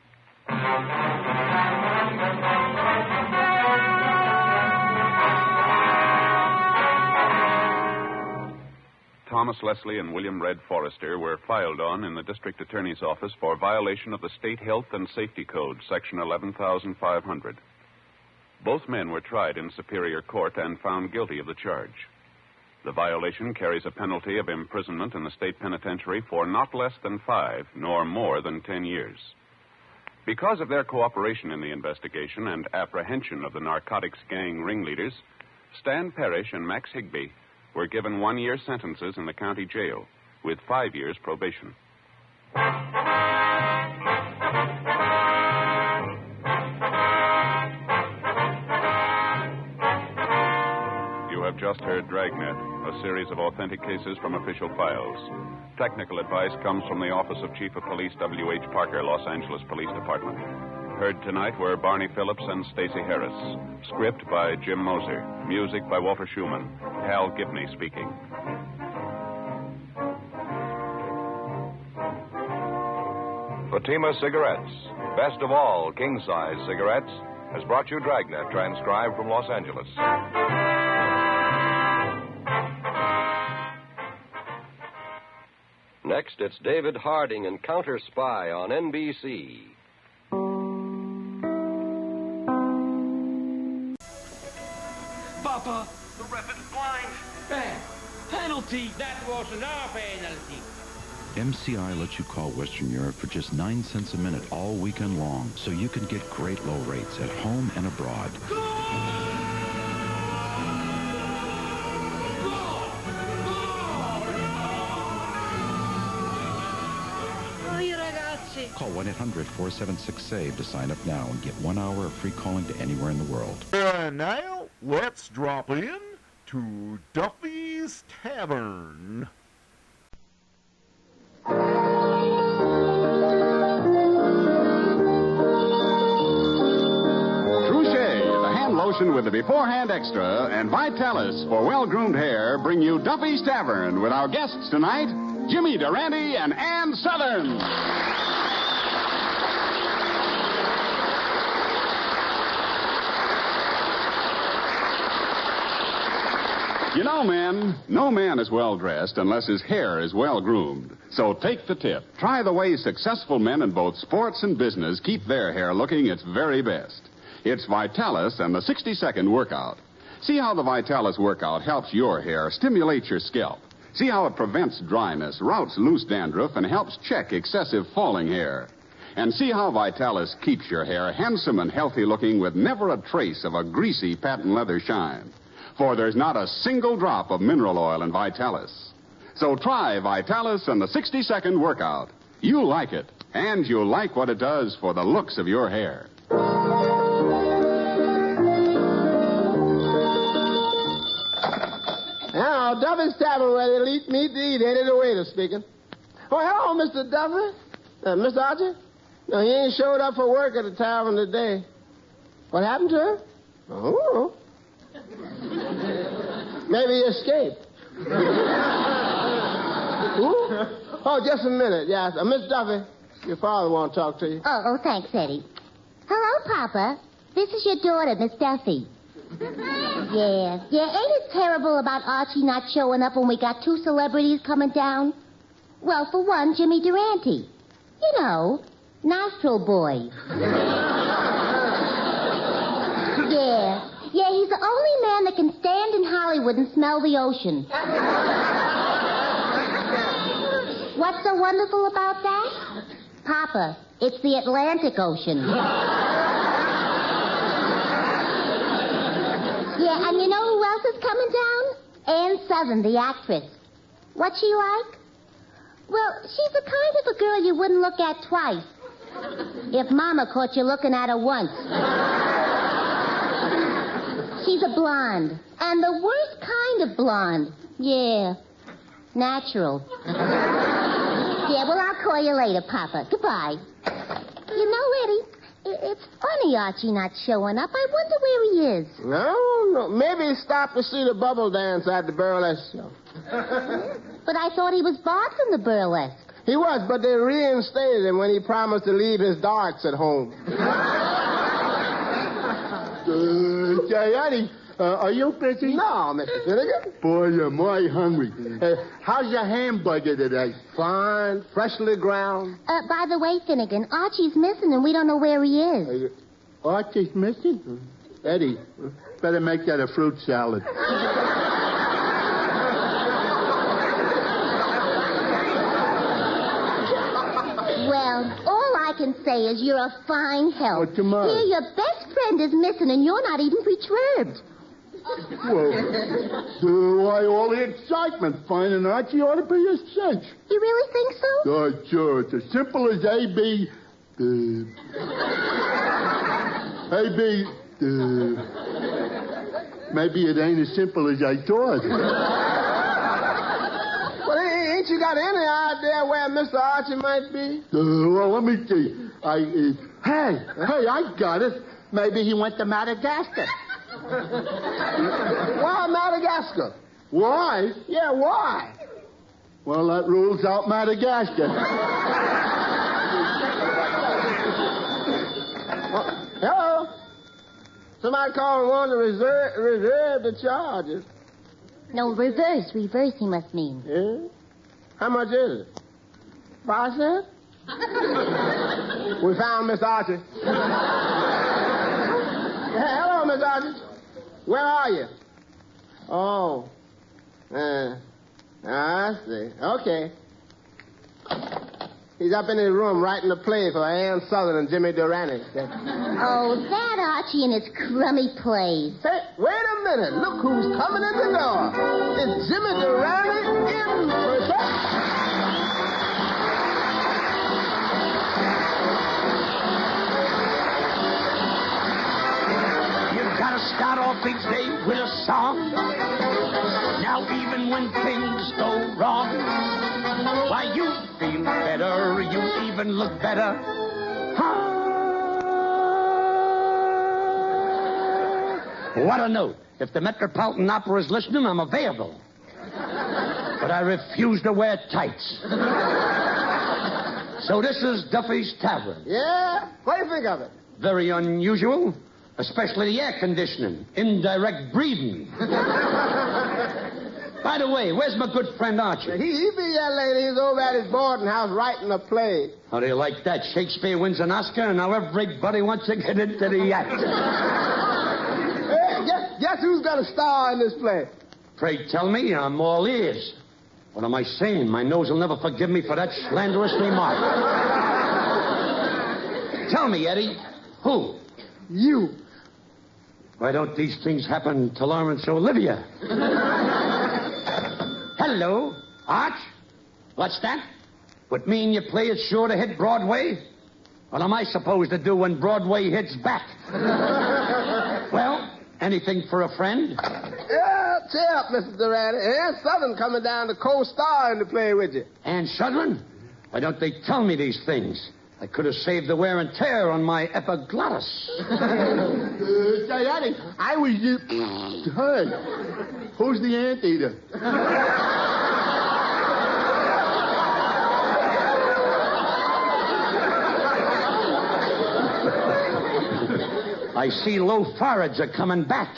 Thomas Leslie and William Red Forrester were filed on in the district attorney's office for violation of the State Health and Safety Code, Section 11,500. Both men were tried in Superior Court and found guilty of the charge. The violation carries a penalty of imprisonment in the state penitentiary for not less than 5, nor more than 10 years. Because of their cooperation in the investigation and apprehension of the narcotics gang ringleaders, Stan Parrish and Max Higbee were given 1-year sentences in the county jail with 5 years probation. You have just heard Dragnet, a series of authentic cases from official files. Technical advice comes from the Office of Chief of Police W.H. Parker, Los Angeles Police Department. Heard tonight were Barney Phillips and Stacey Harris. Script by Jim Moser. Music by Walter Schumann. Hal Gibney speaking. Fatima Cigarettes, best of all king-size cigarettes, has brought you Dragnet, transcribed from Los Angeles. Next, it's David Harding and Counter Spy on NBC. Papa, the ref is blind. Hey, penalty. That wasn't our penalty. MCI lets you call Western Europe for just 9 cents a minute all weekend long, so you can get great low rates at home and abroad. Call 1-800-476-SAVE to sign up now and get 1 hour of free calling to anywhere in the world. And now, let's drop in to Duffy's Tavern. Lotion with the Beforehand Extra and Vitalis for well-groomed hair bring you Duffy's Tavern with our guests tonight, Jimmy Durante and Ann Southern. You know, men, no man is well-dressed unless his hair is well-groomed. So take the tip. Try the way successful men in both sports and business keep their hair looking its very best. It's Vitalis and the 60-second workout. See how the Vitalis workout helps your hair stimulate your scalp. See how it prevents dryness, routs loose dandruff, and helps check excessive falling hair. And see how Vitalis keeps your hair handsome and healthy looking with never a trace of a greasy patent leather shine. For there's not a single drop of mineral oil in Vitalis. So try Vitalis and the 60-second workout. You'll like it, and you'll like what it does for the looks of your hair. Now, Duffy's Tavern where they eat meat to eat. Eddie the waiter speaking. Oh, hello, Mr. Duffy. Mr. Archie? No, he ain't showed up for work at the tavern today. What happened to him? Oh. Maybe he escaped. Oh, just a minute. Yeah, Miss Duffy, your father wants to talk to you. Oh, thanks, Eddie. Hello, Papa. This is your daughter, Miss Duffy. Yeah, ain't it terrible about Archie not showing up when we got 2 celebrities coming down? Well, for one, Jimmy Durante. You know, nostril boy. Yeah, he's the only man that can stand in Hollywood and smell the ocean. What's so wonderful about that? Papa, it's the Atlantic Ocean. Yeah, and you know who else is coming down? Ann Southern, the actress. What's she like? Well, she's the kind of a girl you wouldn't look at twice. If Mama caught you looking at her once. She's a blonde. And the worst kind of blonde. Yeah. Natural. Yeah, well, I'll call you later, Papa. Goodbye. You know, Eddie, it's funny Archie not showing up. I wonder where he is. No. Maybe he stopped to see the bubble dance at the burlesque show. But I thought he was barred from the burlesque. He was, but they reinstated him when he promised to leave his darts at home. Say, Eddie, are you busy? No, Mr. Finnegan. Boy, am I hungry. How's your hamburger today? Fine, freshly ground. By the way, Finnegan, Archie's missing and we don't know where he is. Archie's missing? Eddie, better make that a fruit salad. Well, all I can say is you're a fine help. What's the matter? Here, your best friend is missing, and you're not even perturbed. Well, why all the excitement? Finding Archie ought to be a cinch. You really think so? Oh, sure. It's as simple as A.B. Maybe it ain't as simple as I thought. Well, ain't you got any idea where Mr. Archie might be? Well, let me see. Hey, I got it. Maybe he went to Madagascar. Why Madagascar? Why? Yeah, why? Well, that rules out Madagascar. Hello? Somebody called and wanted to reserve the charges. No, reverse, he must mean. Yeah? How much is it? 5 cents? We found Miss Archie. Hello, Miss Archie. Where are you? Oh. I see. Okay. He's up in his room writing a play for Ann Southern and Jimmy Durante. Oh, that Archie and his crummy plays. Hey, wait a minute. Look who's coming in the door. It's Jimmy Durante in person. You've got to start off each day with a song. Now, even when things go wrong, why, you feel better, you even look better. What a note. If the Metropolitan Opera is listening, I'm available. But I refuse to wear tights. So this is Duffy's Tavern. Yeah? What do you think of it? Very unusual, especially the air conditioning, indirect breathing. By the way, where's my good friend Archie? He be that lady. He's over at his boarding house writing a play. How do you like that? Shakespeare wins an Oscar, and now everybody wants to get into the act. Hey, guess who's going to star in this play? Pray tell me, I'm all ears. What am I saying? My nose will never forgive me for that slanderous remark. Tell me, Eddie, who? You. Why don't these things happen to Lawrence Olivia? Hello, Arch. What's that? Would mean your play is sure to hit Broadway? What am I supposed to do when Broadway hits back? Well, anything for a friend? Yeah, cheer up, Mr. Durante. Ann Southern coming down to co-star in the play with you. Ann Southern? Why don't they tell me these things? I could have saved the wear and tear on my epiglottis. Daddy, I was just... Hey, who's the anteater? I see low foreheads are coming back.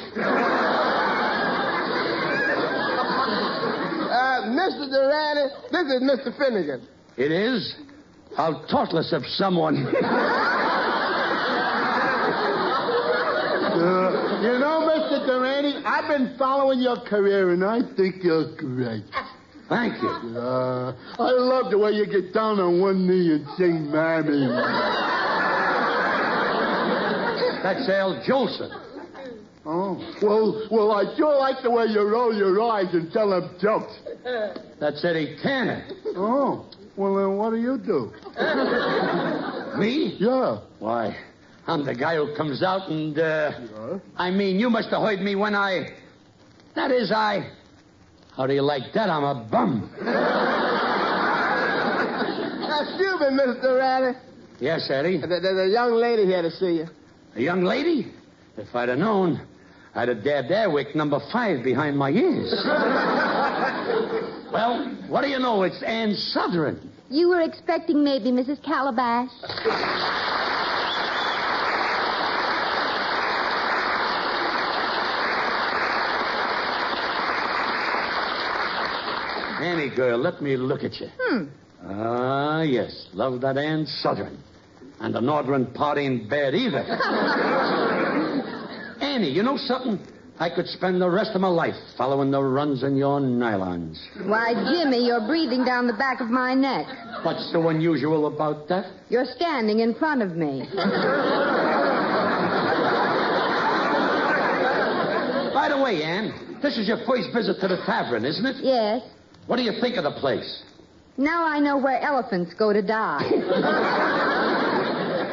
Mr. Durante, this is Mr. Finnegan. It is? How thoughtless of someone. You know, Mr. Durante, I've been following your career, and I think you're great. Thank you. I love the way you get down on one knee and sing Mammy. That's Al Jolson. Oh, well, I sure like the way you roll your eyes and tell them jokes. That's Eddie Tanner. Oh, well, then what do you do? Me? Yeah. Why, I'm the guy who comes out and, I mean, you must have heard me when how do you like that? I'm a bum. Excuse me, Mr. Durante. Yes, Eddie? There's a young lady here to see you. A young lady? If I'd have known, I'd have dabbed Airwick number 5 behind my ears. Well, what do you know? It's Ann Southern. You were expecting maybe Mrs. Calabash. Annie, girl, let me look at you. Ah, yes. Love that Ann Southern. And the Northern party ain't bad either. Annie, you know something? I could spend the rest of my life following the runs in your nylons. Why, Jimmy, you're breathing down the back of my neck. What's so unusual about that? You're standing in front of me. By the way, Ann, this is your first visit to the tavern, isn't it? Yes. What do you think of the place? Now I know where elephants go to die.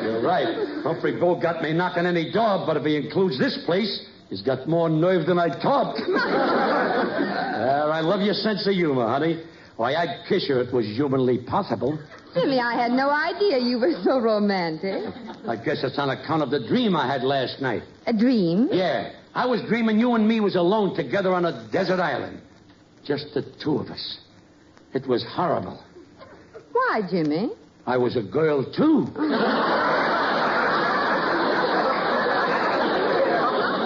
You're right. Humphrey Bogart may knock on any door, but if he includes this place, he's got more nerve than I thought. I love your sense of humor, honey. Why, I'd kiss you if it was humanly possible. Jimmy, I had no idea you were so romantic. I guess it's on account of the dream I had last night. A dream? Yeah. I was dreaming you and me was alone together on a desert island. Just the two of us. It was horrible. Why, Jimmy? I was a girl, too.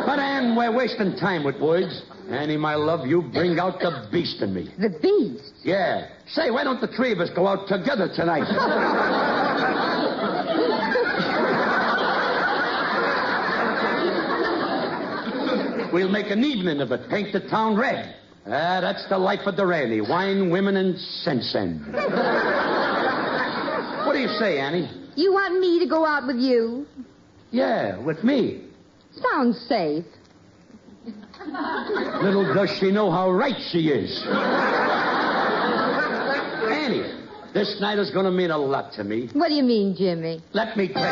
But, Ann, we're wasting time with words. Annie, my love, you bring out the beast in me. The beast? Yeah. Say, why don't the three of us go out together tonight? We'll make an evening of it. Paint the town red. That's the life of Durante. Wine, women, and sense. What do you say, Annie? You want me to go out with you? Yeah, with me. Sounds safe. Little does she know how right she is. Annie, this night is going to mean a lot to me. What do you mean, Jimmy? Let me tell you.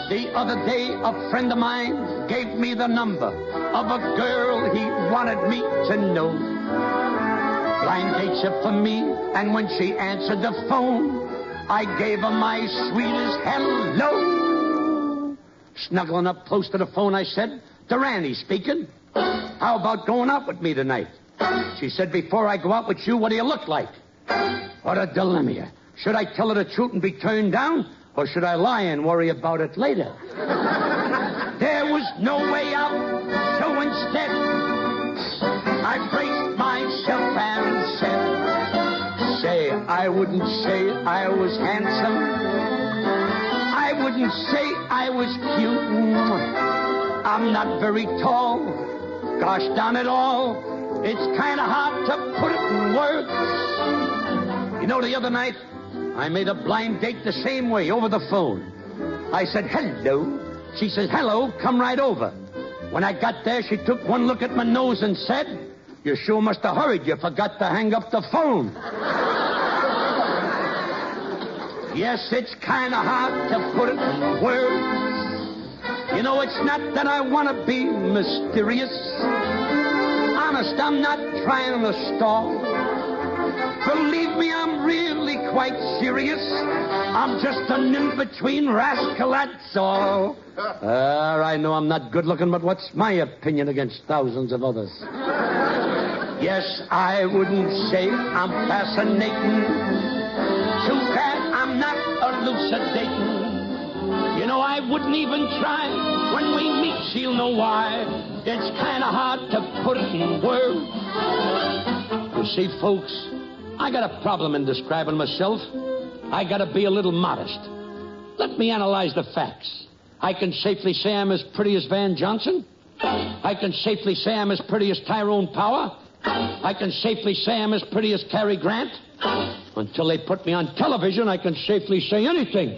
The other day, a friend of mine gave me the number of a girl he wanted me to know. Blind dates her for me, and when she answered the phone, I gave her my sweetest hello. Snuggling up close to the phone, I said, "Durante speaking. How about going out with me tonight?" She said, "Before I go out with you, what do you look like?" What a dilemma. Should I tell her the truth and be turned down, or should I lie and worry about it later? There was no way out, so instead, I braced myself and said, "Say, I wouldn't say I was handsome. I wouldn't say I was cute. I'm not very tall. Gosh darn it all. It's kind of hard to put it in words." You know, the other night, I made a blind date the same way, over the phone. I said, "Hello." She says, "Hello, come right over." When I got there, she took one look at my nose and said, "You sure must have hurried. You forgot to hang up the phone." Yes, it's kind of hard to put it in words. You know, it's not that I want to be mysterious. Honest, I'm not trying to stall. Believe me, I'm really quite serious. I'm just an in-between rascal, that's all. I know I'm not good-looking, but what's my opinion against thousands of others? Yes, I wouldn't say I'm fascinating. Too bad I'm not elucidating. You know, I wouldn't even try. When we meet, she'll know why. It's kind of hard to put it in words. You see, folks, I got a problem in describing myself. I got to be a little modest. Let me analyze the facts. I can safely say I'm as pretty as Van Johnson. I can safely say I'm as pretty as Tyrone Power. I can safely say I'm as pretty as Cary Grant. Until they put me on television, I can safely say anything.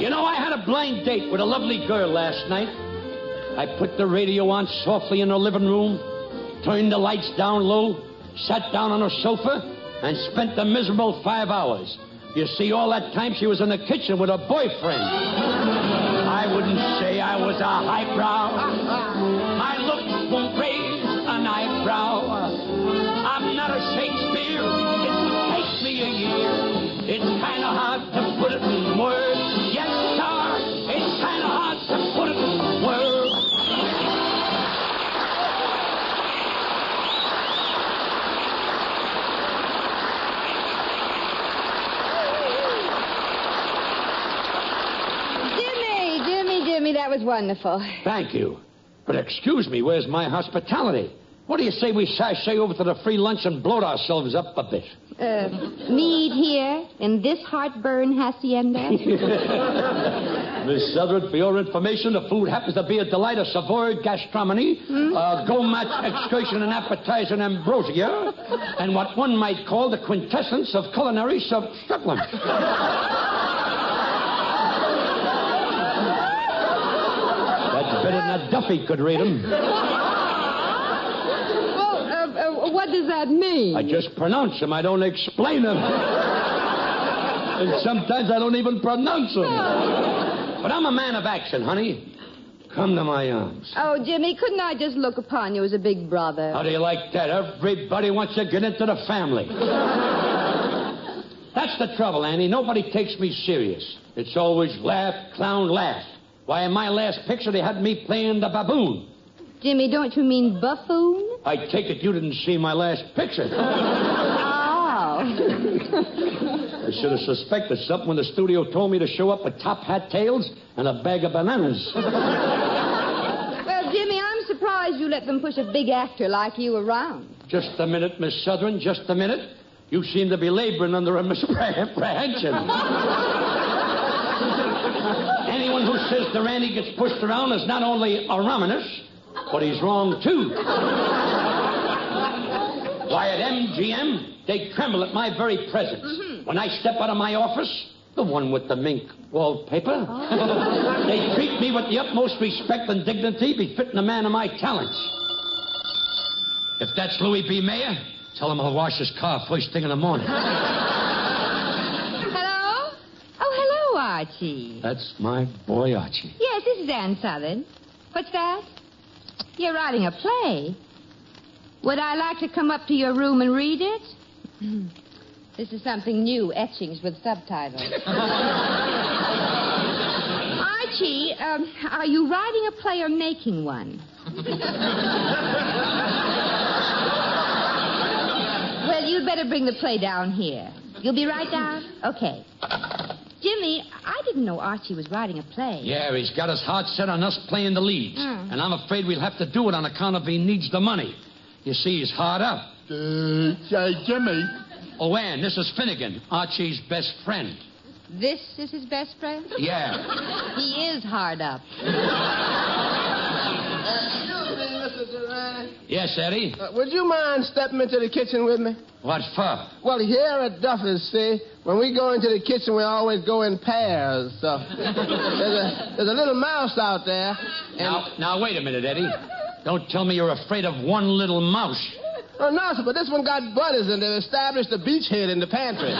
You know, I had a blind date with a lovely girl last night. I put the radio on softly in her living room, turned the lights down low, sat down on her sofa, and spent the miserable 5 hours. You see, all that time she was in the kitchen with her boyfriend. I wouldn't say I was a highbrow. My looks won't raise an eyebrow. I'm not a Shakespeare. It would take me a year. It's kind of hard to put it in words. Yes, sir, it's kind of hard to put it in words. Jimmy, that was wonderful. Thank you. But excuse me, where's my hospitality? What do you say we sashay over to the free lunch and bloat ourselves up a bit? Mead here in this heartburn hacienda? Miss Southern, for your information, the food happens to be a delight of Savoy gastronomy, go match excursion and appetizer and ambrosia, and what one might call the quintessence of culinary substitution. That's better than a Duffy could read him. What does that mean? I just pronounce them. I don't explain them. And sometimes I don't even pronounce them. But I'm a man of action, honey. Come to my arms. Oh, Jimmy, couldn't I just look upon you as a big brother? How do you like that? Everybody wants to get into the family. That's the trouble, Annie. Nobody takes me serious. It's always laugh, clown, laugh. Why, in my last picture, they had me playing the baboon. Jimmy, don't you mean buffoon? I take it you didn't see my last picture. Oh. I should have suspected something when the studio told me to show up with top hat tails and a bag of bananas. Well, Jimmy, I'm surprised you let them push a big actor like you around. Just a minute, Miss Southern, just a minute. You seem to be laboring under a misapprehension. Anyone who says Durante gets pushed around is not only a Romanus, but he's wrong, too. Why, Why, at MGM, they tremble at my very presence. Mm-hmm. When I step out of my office, the one with the mink wallpaper, they treat me with the utmost respect and dignity befitting a man of my talents. If that's Louis B. Mayer, tell him I'll wash his car first thing in the morning. Hello? Oh, hello, Archie. That's my boy, Archie. Yes, this is Ann Southern. What's that? You're writing a play. Would I like to come up to your room and read it? This is something new, etchings with subtitles. Archie, are you writing a play or making one? Well, you'd better bring the play down here. You'll be right down? Okay. Jimmy, I didn't know Archie was writing a play. Yeah, he's got his heart set on us playing the leads. And I'm afraid we'll have to do it on account of he needs the money. You see, he's hard up. Say, Jimmy. Oh, Ann, this is Finnegan, Archie's best friend. This is his best friend? Yeah. He is hard up. Excuse me, Mr. Duran. Yes, Eddie? Would you mind stepping into the kitchen with me? What for? Well, here at Duffy's, see, when we go into the kitchen, we always go in pairs. So there's a little mouse out there. Now, wait a minute, Eddie. Don't tell me you're afraid of one little mouse. Oh, no, sir, but this one got buddies, and they've established a beachhead in the pantry.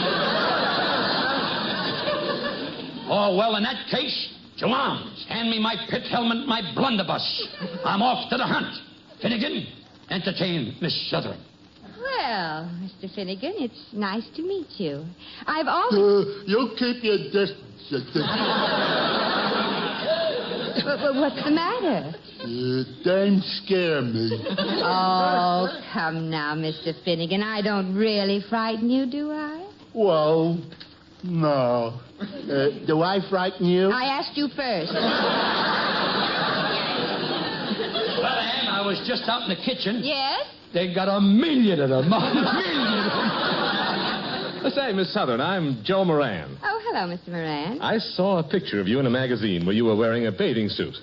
Oh, well, in that case, Joannes, hand me my pit helmet, my blunderbuss. I'm off to the hunt. Finnegan, entertain Miss Southern. Well, Mr. Finnegan, it's nice to meet you. I've always... You keep your distance. But what's the matter? Don't scare me. Oh, come now, Mr. Finnegan. I don't really frighten you, do I? Well, no. Do I frighten you? I asked you first. Well, Ann, I was just out in the kitchen. Yes? They got 1,000,000 of them. 1,000,000. Say, Miss Southern, I'm Joe Moran. Oh, hello, Mr. Moran. I saw a picture of you in a magazine where you were wearing a bathing suit.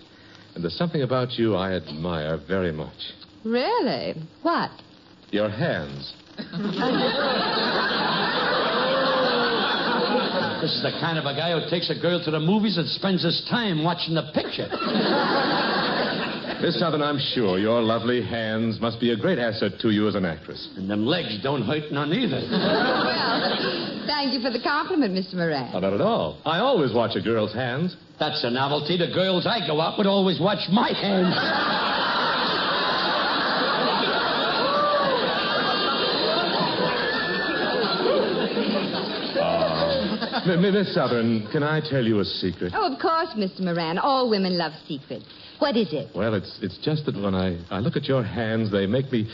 And there's something about you I admire very much. Really? What? Your hands. This is the kind of a guy who takes a girl to the movies and spends his time watching the picture. Miss Southern, I'm sure your lovely hands must be a great asset to you as an actress. And them legs don't hurt none either. Well, thank you for the compliment, Mr. Moran. Oh, not at all. I always watch a girl's hands. That's a novelty. The girls I go out with always watch my hands. Miss Southern, can I tell you a secret? Oh, of course, Mr. Moran. All women love secrets. What is it? Well, it's just that when I look at your hands, they make me...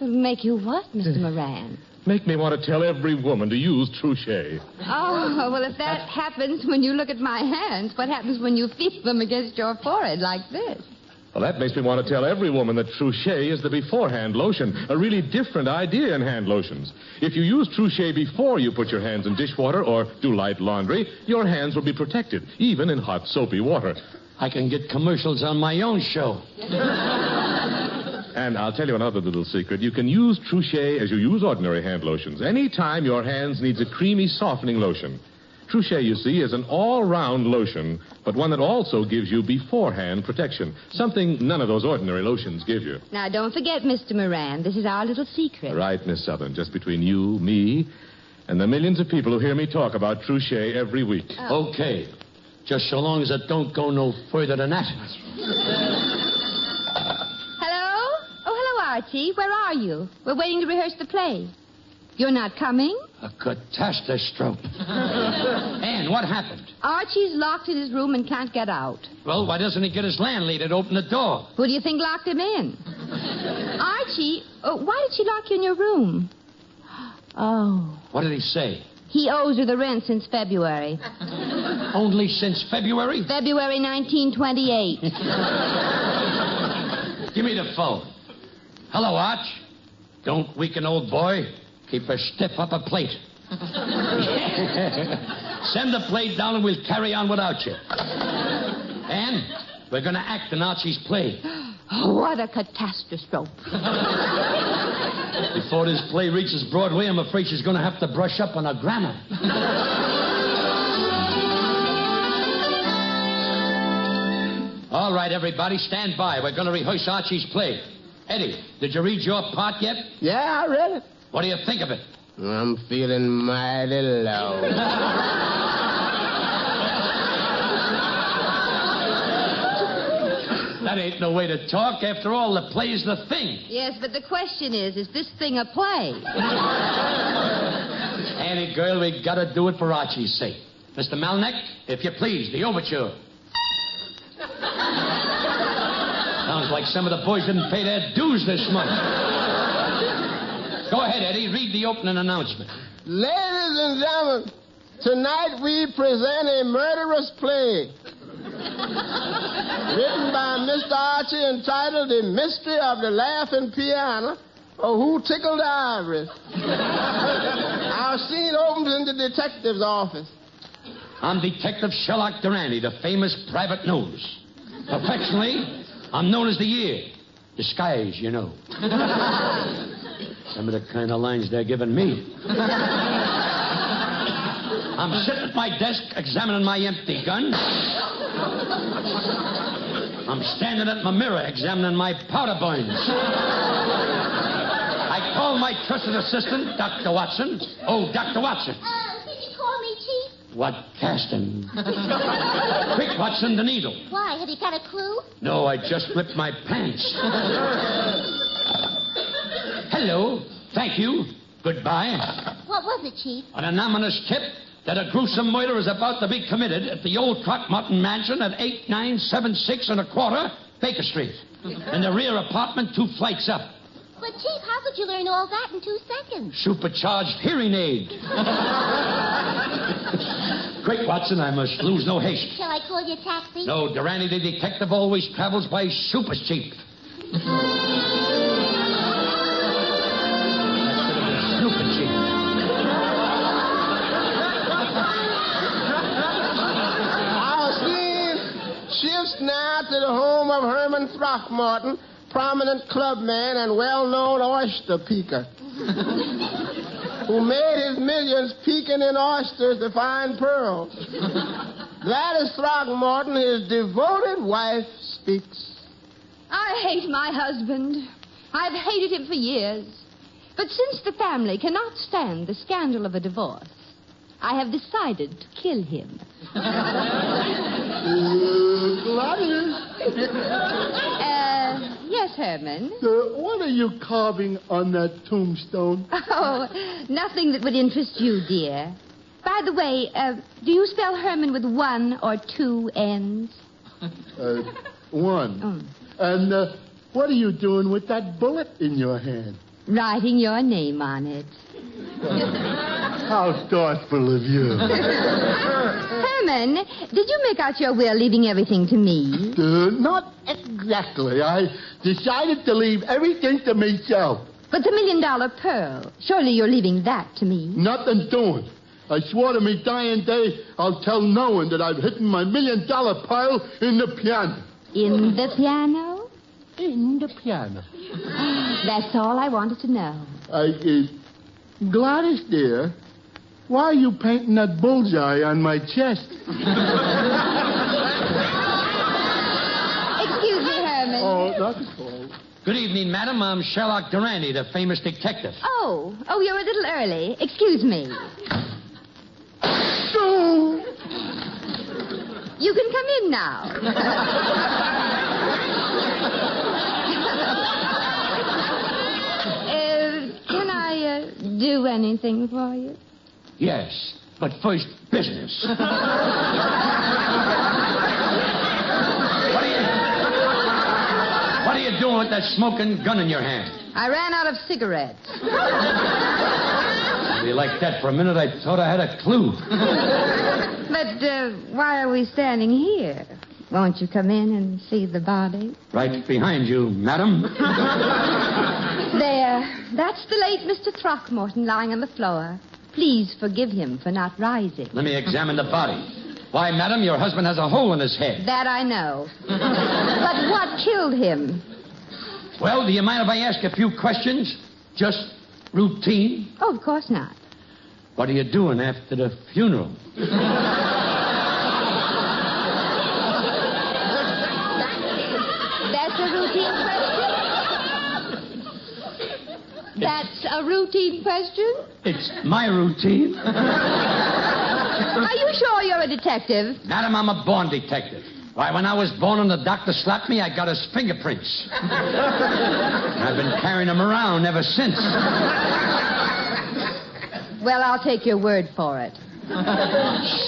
Make you what, Mr. Moran? Make me want to tell every woman to use Trouchet. Oh, well, if that happens when you look at my hands, what happens when you feel them against your forehead like this? Well, that makes me want to tell every woman that Trouchet is the beforehand lotion, a really different idea in hand lotions. If you use Trouchet before you put your hands in dishwater or do light laundry, your hands will be protected, even in hot, soapy water. I can get commercials on my own show. And I'll tell you another little secret. You can use Trouchet as you use ordinary hand lotions. Any time your hands needs a creamy, softening lotion. Trouchet, you see, is an all-round lotion, but one that also gives you beforehand protection, something none of those ordinary lotions give you. Now, don't forget, Mr. Moran, this is our little secret. Right, Miss Southern, just between you, me, and the millions of people who hear me talk about Trouchet every week. Oh. Okay. Just so long as it don't go no further than that. Hello? Oh, hello, Archie. Where are you? We're waiting to rehearse the play. You're not coming? A catastrophe. Ann, what happened? Archie's locked in his room and can't get out. Well, why doesn't he get his landlady to open the door? Who do you think locked him in? Archie, why did she lock you in your room? Oh. What did he say? He owes her the rent since February. Only since February? February 1928. Give me the phone. Hello, Arch. Don't weaken, old boy. Keep her stiff up a plate. Send the plate down and we'll carry on without you. And we're going to act in Archie's play. Oh, what a catastrophe. Before this play reaches Broadway, I'm afraid she's going to have to brush up on her grammar. All right, everybody, stand by. We're going to rehearse Archie's play. Eddie, did you read your part yet? Yeah, I read it. What do you think of it? I'm feeling mighty low. That ain't no way to talk. After all, the play's the thing. Yes, but the question is this thing a play? Annie, girl, we got to do it for Archie's sake. Mr. Malneck, if you please, the overture. Sounds like some of the boys didn't pay their dues this month. Go ahead, Eddie. Read the opening announcement. Ladies and gentlemen, tonight we present a murderous play. Written by Mr. Archie, entitled The Mystery of the Laughing Piano, or Who Tickled the Ivories. Our scene opens in the detective's office. I'm Detective Sherlock Durante, the famous private nose. Affectionately, I'm known as the Ear. Disguise, you know. Some of the kind of lines they're giving me. I'm sitting at my desk examining my empty gun. I'm standing at my mirror examining my powder burns. I call my trusted assistant, Dr. Watson. Oh, Dr. Watson. Did you call me, Chief? What casting? Quick, Watson, the needle. Why? Have you got a clue? No, I just flipped my pants. Hello. Thank you. Goodbye. What was it, Chief? An anonymous tip that a gruesome murder is about to be committed at the old Throckmorton Mansion at 8976 1/4 Baker Street. In the rear apartment, 2 flights up. But, Chief, how could you learn all that in 2 seconds? Supercharged hearing aid. Quick, Watson, I must lose no haste. Shall I call you a taxi? No, Durante, the detective, always travels by super cheap. Super cheap. Our scene shifts now to the home of Herman Throckmorton, prominent clubman and well-known oyster peaker, who made his millions peeking in oysters to find pearls. Gladys Throckmorton, his devoted wife, speaks. I hate my husband. I've hated him for years. But since the family cannot stand the scandal of a divorce, I have decided to kill him. Gladys. Yes, Herman? What are you carving on that tombstone? Oh, nothing that would interest you, dear. By the way, do you spell Herman with 1 or 2 N's? 1. Oh. And what are you doing with that bullet in your hand? Writing your name on it. How thoughtful of you. Herman, did you make out your will leaving everything to me? Not exactly. I decided to leave everything to myself. But the $1 million pearl, surely you're leaving that to me. Nothing doing. I swore to me dying day I'll tell no one that I've hidden my $1 million pearl in the piano. In the piano? In the piano. That's all I wanted to know. Gladys, dear, why are you painting that bullseye on my chest? Excuse me, Herman. Oh, not at all. Good evening, madam. I'm Sherlock Durante, the famous detective. Oh, you're a little early. Excuse me. No. You can come in now. Can I do anything for you? Yes, but first, business. What are you doing with that smoking gun in your hand? I ran out of cigarettes. You like that for a minute? I thought I had a clue. But why are we standing here? Won't you come in and see the body? Right behind you, madam. There. That's the late Mr. Throckmorton lying on the floor. Please forgive him for not rising. Let me examine the body. Why, madam, your husband has a hole in his head. That I know. But what killed him? Well, do you mind if I ask a few questions? Just routine? Oh, of course not. What are you doing after the funeral? That's a routine question? That's a routine question? It's my routine. Are you sure you're a detective? Madam, I'm a born detective. Why, when I was born and the doctor slapped me, I got his fingerprints. I've been carrying them around ever since. Well, I'll take your word for it.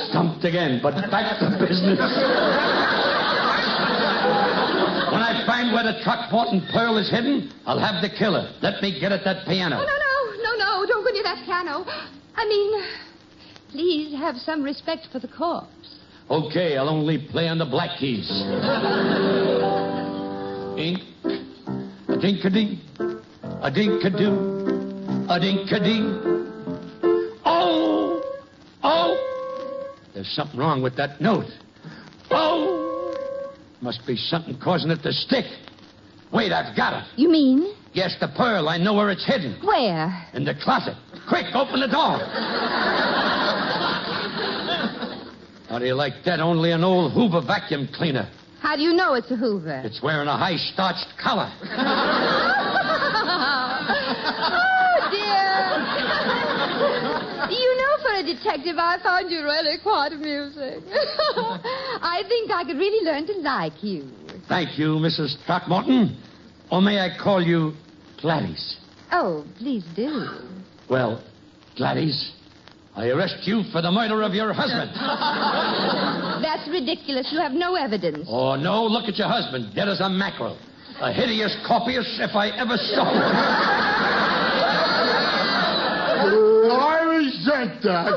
Stumped again, but back to business. When I find where the Throckmorton pearl is hidden, I'll have the killer. Let me get at that piano. Oh, no. Don't go near that piano. I mean, please have some respect for the corpse. Okay, I'll only play on the black keys. Ink, a dink-a-ding, a dink-a-doo, a dink-a-ding. Oh! There's something wrong with that note. Oh! Must be something causing it to stick. Wait, I've got it. You mean? Yes, the pearl. I know where it's hidden. Where? In the closet. Quick, open the door. How do you like that? Only an old Hoover vacuum cleaner. How do you know it's a Hoover? It's wearing a high-starched collar. Oh, dear. You know, for a detective, I found you really quite amusing. I think I could really learn to like you. Thank you, Mrs. Throckmorton. Or may I call you Gladys? Oh, please do. Well, Gladys, I arrest you for the murder of your husband. That's ridiculous. You have no evidence. Oh, no? Look at your husband, dead as a mackerel. A hideous corpus if I ever saw one. I resent that.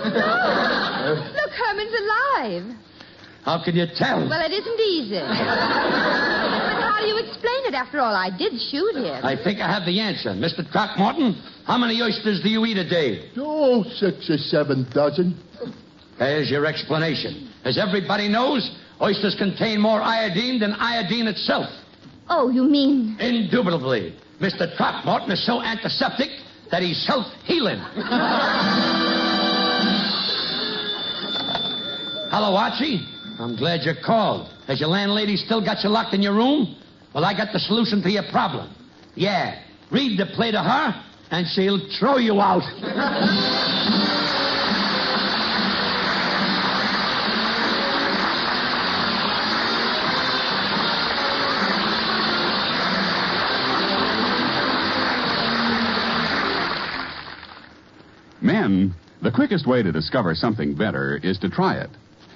Look, Herman's alive. How can you tell? Well, it isn't easy. But how do you explain it? After all, I did shoot him. I think I have the answer. Mr. Throckmorton, how many oysters do you eat a day? Oh, 6 or 7 dozen. There's your explanation. As everybody knows, oysters contain more iodine than iodine itself. Oh, you mean? Indubitably. Mr. Throckmorton is so antiseptic that he's self-healing. Hello, Archie. I'm glad you called. Has your landlady still got you locked in your room? Well, I got the solution to your problem. Yeah, read the play to her, and she'll throw you out. Men, the quickest way to discover something better is to try it.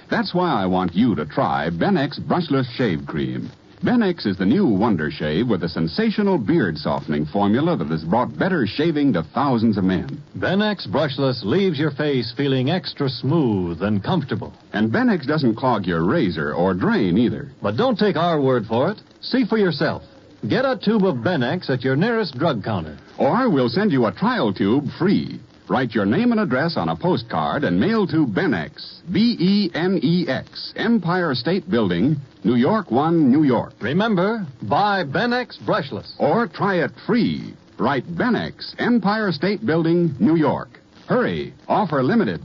That's why I want you to try Benex Brushless Shave Cream. Benex is the new wonder shave with a sensational beard softening formula that has brought better shaving to thousands of men. Benex Brushless leaves your face feeling extra smooth and comfortable. And Benex doesn't clog your razor or drain either. But don't take our word for it. See for yourself. Get a tube of Benex at your nearest drug counter. Or we'll send you a trial tube free. Write your name and address on a postcard and mail to Benex, B-E-N-E-X, Empire State Building, New York 1, New York. Remember, buy Benex Brushless. Or try it free. Write Benex, Empire State Building, New York. Hurry, offer limited.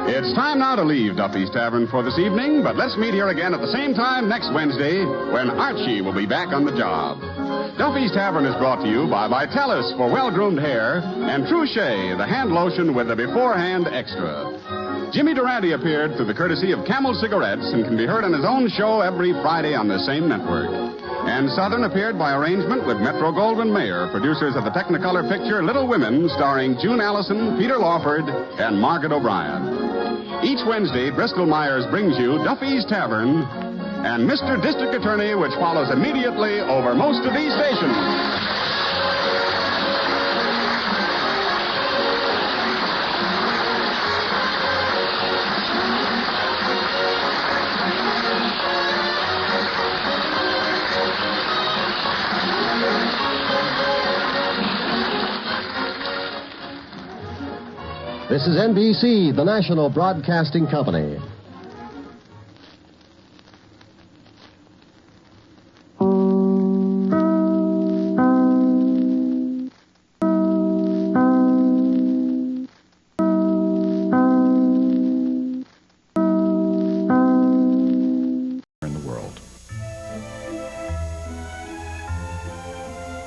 It's time now to leave Duffy's Tavern for this evening, but let's meet here again at the same time next Wednesday when Archie will be back on the job. Duffy's Tavern is brought to you by Vitalis for well-groomed hair and Trouchet, the hand lotion with the beforehand extra. Jimmy Durante appeared through the courtesy of Camel Cigarettes and can be heard on his own show every Friday on the same network. And Southern appeared by arrangement with Metro-Goldwyn-Mayer, producers of the Technicolor picture Little Women, starring June Allison, Peter Lawford, and Margaret O'Brien. Each Wednesday, Bristol Myers brings you Duffy's Tavern and Mr. District Attorney, which follows immediately over most of these stations. This is NBC, the national broadcasting company.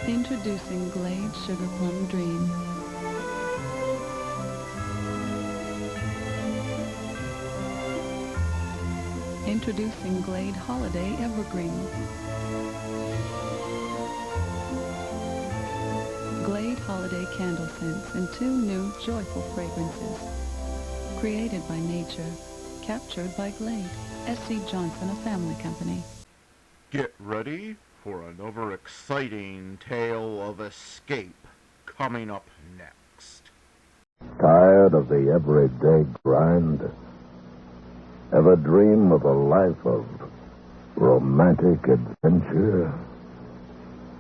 Introducing Glade Sugar Plum Dream. Introducing Glade Holiday Evergreen. Glade Holiday Candle Scents in 2 new joyful fragrances. Created by nature, captured by Glade. S.C. Johnson, a family company. Get ready for another exciting tale of escape coming up next. Tired of the everyday grind? Ever dream of a life of romantic adventure?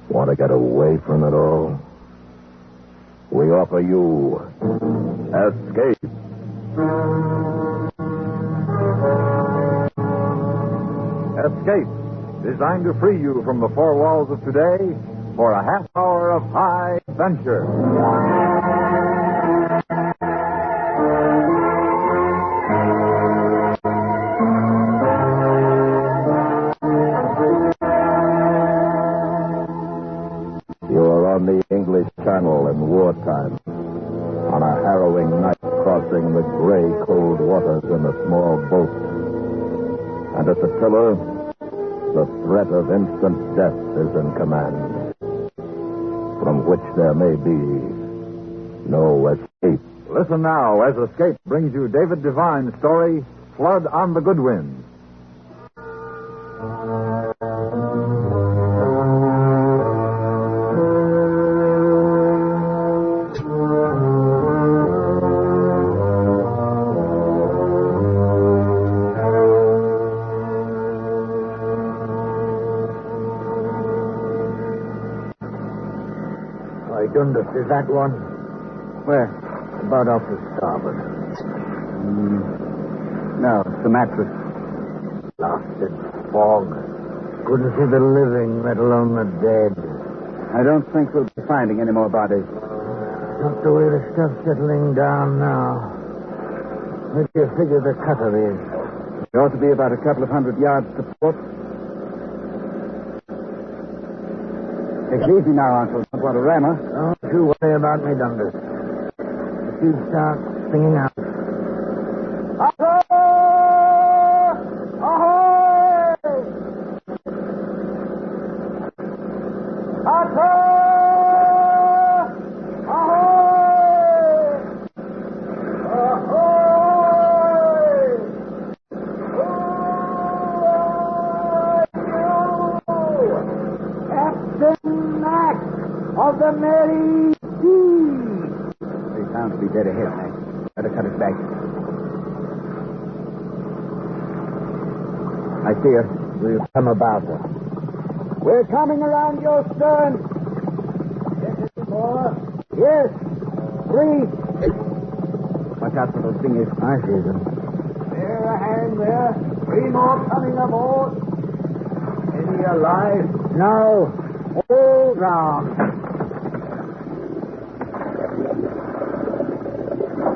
Want to get away from it all? We offer you Escape. Escape, designed to free you from the 4 walls of today for a half hour of high adventure. You are on the English Channel in wartime, on a harrowing night crossing the gray, cold waters in a small boat. And at the tiller, the threat of instant death is in command, from which there may be no escape. Listen now as Escape brings you David Devine's story, Flood on the Goodwin. Dundas, is that one? Where? About off the starboard. No, it's the mattress. Blasted fog. Couldn't see the living, let alone the dead. I don't think we'll be finding any more bodies. Not the way the stuff's settling down now. Where do you figure the cutter is? It ought to be about a couple of 100 yards to port. Take it easy now, Uncle. Don't want to ram her. Don't you worry about me, Dundas. If you start singing out. Of the Mary Sea. They sound to be dead ahead, Mac. Better cut it back. I see her. We'll come about her. We're coming around your stern. Yes, it's more. Yes. 3. Watch out for those fingers. I see them. There, a hand there. 3 more coming aboard. Any alive? No. All round.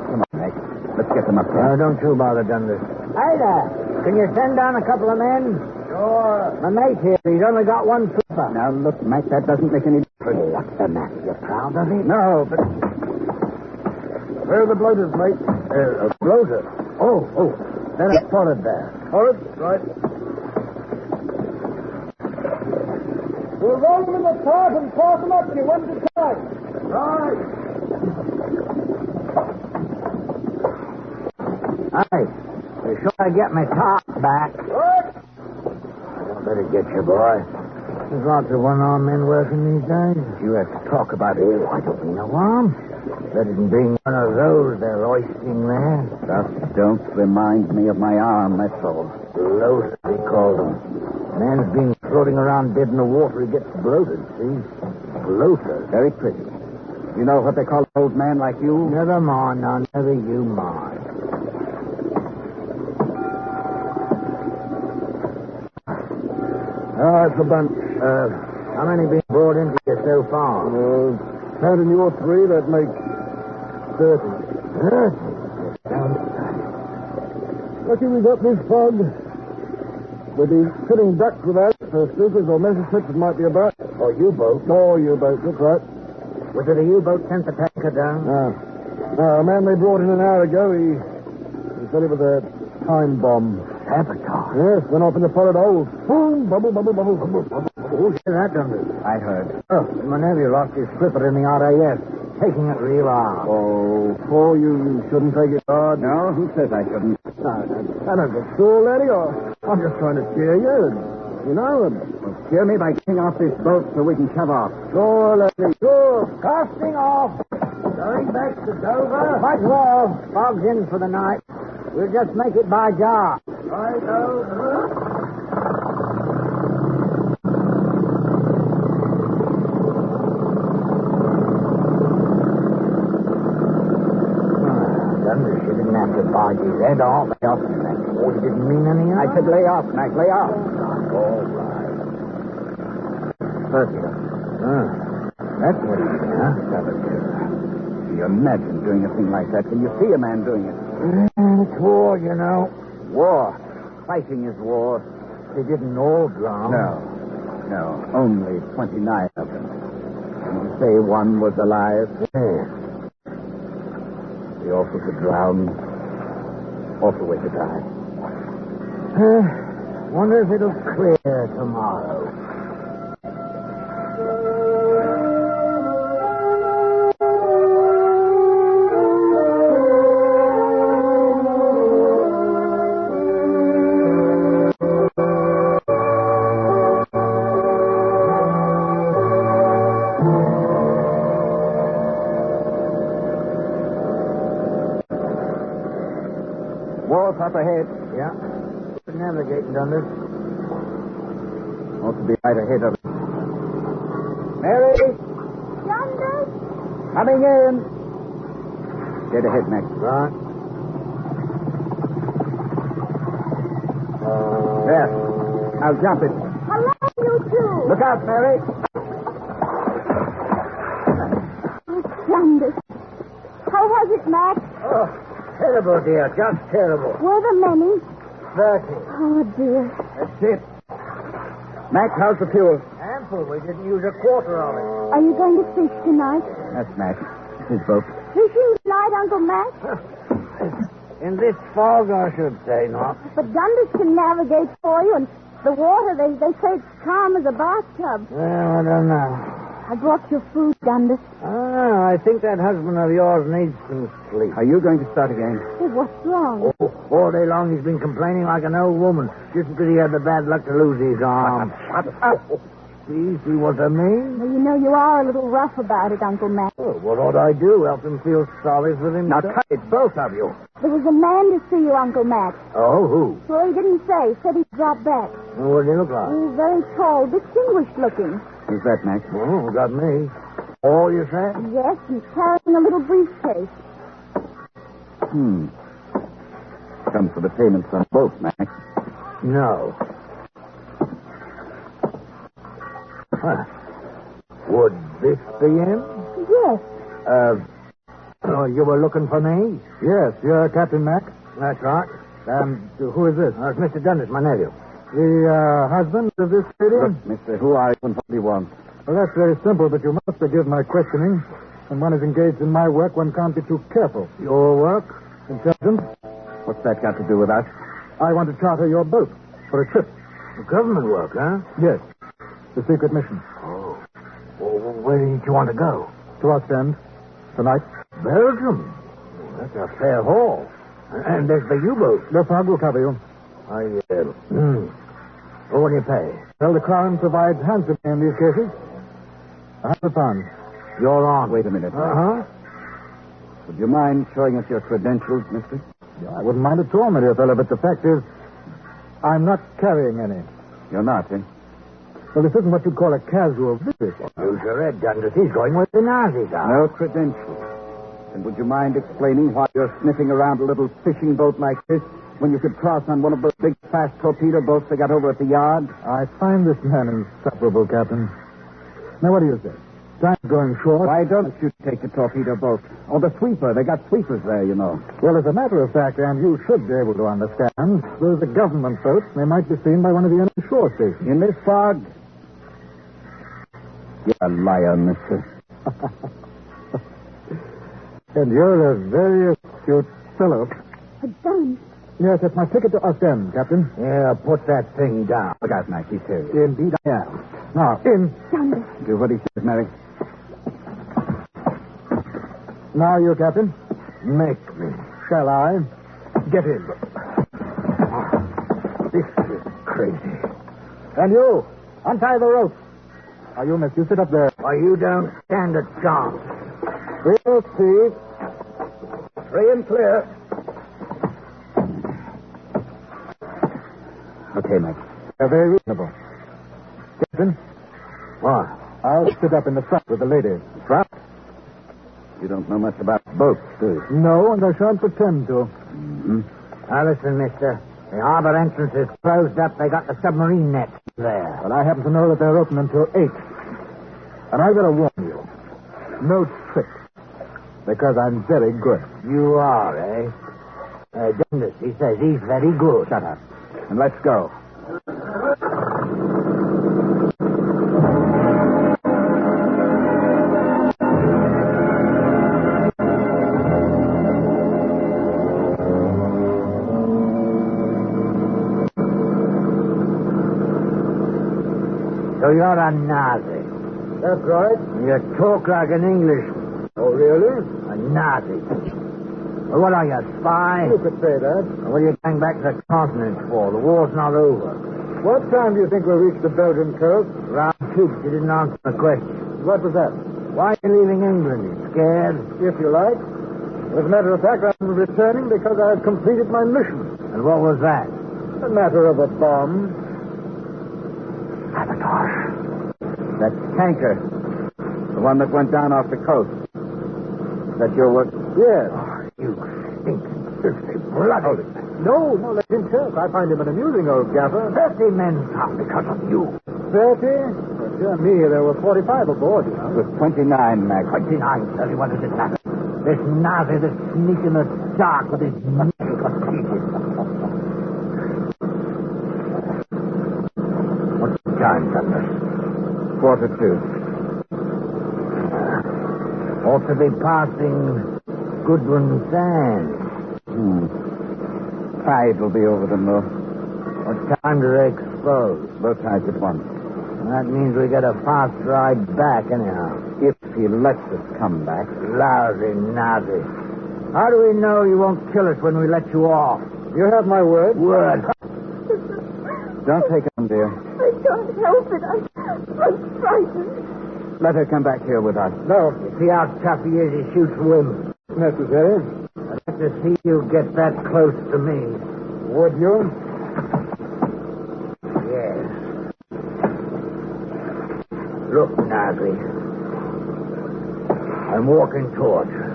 Come on, Mac. Let's get them up there. Don't you bother, Dundas. Hey there. Can you send down a couple of men? Sure. My mate here, he's only got 1 trooper. Now, look, Mac, that doesn't make any difference. What's the matter? You're proud of it? No, but... Where are the bloaters, mate? Bloater? Oh. They're forward there. Forward? Right. We'll roll them in the cart and toss them up to you 1 at a time. Right. Hey, be sure I get my top back. What? I don't let it get you, boy. There's lots of one-armed men working these days. You have to talk about it. I don't mean no harm. Better than being one of those they're hoisting there. Just don't remind me of my arm, that's all. Bloated, he called them. Man's been floating around dead in the water. He gets bloated, see? Bloated. Very pretty. You know what they call an old man like you? Never mind, now, never you mind. Oh, it's a bunch. How many been brought into you so far? Counting your three, that makes 30. 30? Lucky we got this fog. We'd be sitting ducks without it, so stupid or message ships it might be about. Or U-boat. Oh, U-boat, that's right. Was it a U-boat sent the tanker down? No, a man they brought in an hour ago, he said it was a time bomb. Sabotage? Yes, went off in the solid hole. Boom, bubble, bubble, bubble, bubble, bubble. Who's that done this? I heard. Oh, my nephew lost his slipper in the RAF. Taking it real hard. Oh, Paul, you shouldn't take it hard. No? Who says I shouldn't? I don't get sore, laddie, or I'm just trying to cheer you. You know, cheer me by getting off this boat so we can shove off. Sure, laddie, sure. Casting off. Going back to Dover. Might as well. Fog's in for the night. We'll just make it by jar. Right, She didn't have to barge his head off. Oh, you didn't mean any of it? I said lay off, Mac, lay off. All right. Circular. That's what he did, huh? Can you imagine doing a thing like that? Can you see a man doing it? It's war, you know. War. Fighting is war. They didn't all drown. No. Only 29 of them. Can you say one was alive? Yeah. The awful to drown. Awful way to die. Wonder if it'll clear tomorrow. Up ahead. Yeah. We're navigating, Dundas. Ought to be right ahead of us. Mary! Dundas? Coming in. Get ahead, Max. Right. There. I'll jump it. Hello, you two. Look out, Mary. Oh, Dundas. How was it, Max? Oh. Terrible, dear. Just terrible. Were there many? 30. Oh, dear. That's it. Mac, how's the fuel? Ample. We didn't use a quarter of it. Are you going to fish tonight? That's Mac. His boat. Fishing tonight, Uncle Mac? In this fog, I should say not. But Dundas can navigate for you, and the water, they say it's calm as a bathtub. Well, I don't know. I brought your food, Dundas. I think that husband of yours needs some sleep. Are you going to start again? Hey, what's wrong? Oh, all day long he's been complaining like an old woman, just because he had the bad luck to lose his arm. Shut up. See what I mean? Well, you know you are a little rough about it, Uncle Mac. Oh, what ought I do? Help him feel sorry for him? Now, cut it, both of you. There was a man to see you, Uncle Mac. Oh, who? Well, he didn't say. He said he'd drop back. What did he look like? He was very tall, distinguished looking. Who's that, Mac? Oh, got me. All you said? Yes, he's carrying a little briefcase. Comes for the payments on both, Mac. No. Huh. Would this be him? Yes. Oh, you were looking for me? Yes, you're Captain Mac. That's right. Who is this? It's Mr. Dundas, my nephew. The husband of this lady? Look, mister, who are you and what do you want? Well, that's very simple, but you must forgive my questioning. When one is engaged in my work, one can't be too careful. Your work? Intelligence. What's that got to do with us? I want to charter your boat for a trip. Government work, huh? Yes. The secret mission. Oh. Well, where do you want to go? To Ostend. Tonight. Belgium? That's a fair haul. And there's the U-boat. The fog will cover you. Well, what do you pay? Well, the Crown provides handsomely in these cases. £100. You're on. Wait a minute. Uh-huh. Would you mind showing us your credentials, mister? Yeah, I wouldn't mind at all, my dear fellow, but the fact is, I'm not carrying any. You're not, eh? Well, this isn't what you'd call a casual visit. Use your head, Dundas. He's going where the Nazis are. No credentials. And would you mind explaining why you're sniffing around a little fishing boat like this when you could cross on one of those big, fast torpedo boats they got over at the yard? I find this man insufferable, Captain. Now, what do you say? Time's going short. Why don't you take the torpedo boat? Or the sweeper. They got sweepers there, you know. Well, as a matter of fact, and you should be able to understand, those are government boats. They might be seen by one of the enemy shore stations. In this fog? You're a liar, mister. And you're a very astute fellow. A gun? Yes, that's my ticket to Ostend, Captain. Yeah, put that thing down. Look out, Max. He's serious. Indeed I am. Now, in. Dundas. Do what he says, Mary. Now you, Captain. Make me. Shall I? Get in. This is crazy. And you, untie the rope. Now, you, miss, you sit up there. Why, you don't stand a chance. We'll see. Free and clear. Okay, Max. Very reasonable. Captain? What? I'll sit up in the front with the lady. Front? You don't know much about boats, do you? No, and I shan't pretend to. Mm-hmm. Now, listen, mister. The harbor entrance is closed up. They got the submarine net there. Well, I happen to know that they're open until 8. And I've got to warn you. No tricks. Because I'm very good. You are, eh? Dundas, he says he's very good. Shut up. And let's go. So you're a Nazi. That's right. You talk like an Englishman. Oh, really? A Nazi. Well, what are you, a spy? You could say that. What are you going back to the continent for? The war's not over. What time do you think we'll reach the Belgian coast? Round 2. You didn't answer the question. What was that? Why are you leaving England? You scared? If you like. As a matter of fact, I'm returning because I've completed my mission. And what was that? A matter of a bomb. Sabotage. That tanker. The one that went down off the coast. That your work? Yes. Oh, you stinking, filthy, bloody. No, let him talk. I find him an amusing old gaffer. 30 men come because of you. 30? Well, dear me, there were 45 aboard, you know. It was 29, Max. 29, 30. What does it matter? This Nazi, this sneak in the dark with his magical teeth. What's the time, Dundas? 2:45. Ought to be passing Goodwin Sands. Tide will be over them, though. What time do they explode? Both tides at once. That means we get a fast ride back, anyhow. If he lets us come back. Lousy Nazi. How do we know you won't kill us when we let you off? You have my word. Word. Don't take him, dear. I can't help it. I'm frightened. Let her come back here with us. No. You see how tough he is? He shoots women. Necessary. I'd like to see you get that close to me. Would you? Yes. Look, Nazi. I'm walking towards you.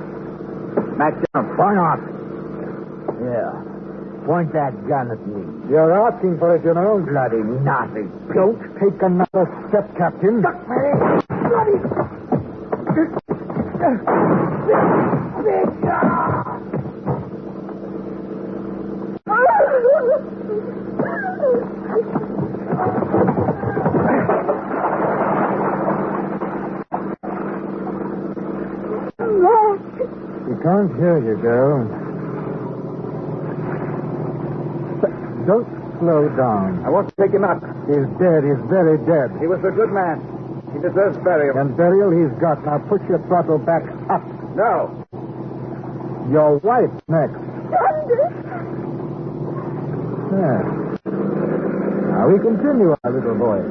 Max, jump. Why not? Yeah. Point that gun at me. You're asking for it, you know. Bloody Nazi. Don't take another step, Captain. Duck me! Bloody... He can't hear you, girl. Don't slow down. I won't take him up. He's dead. He's very dead. He was a good man. He deserves burial. And burial he's got. Now put your throttle back up. No. Your wife next. There. Now we continue, our little boy.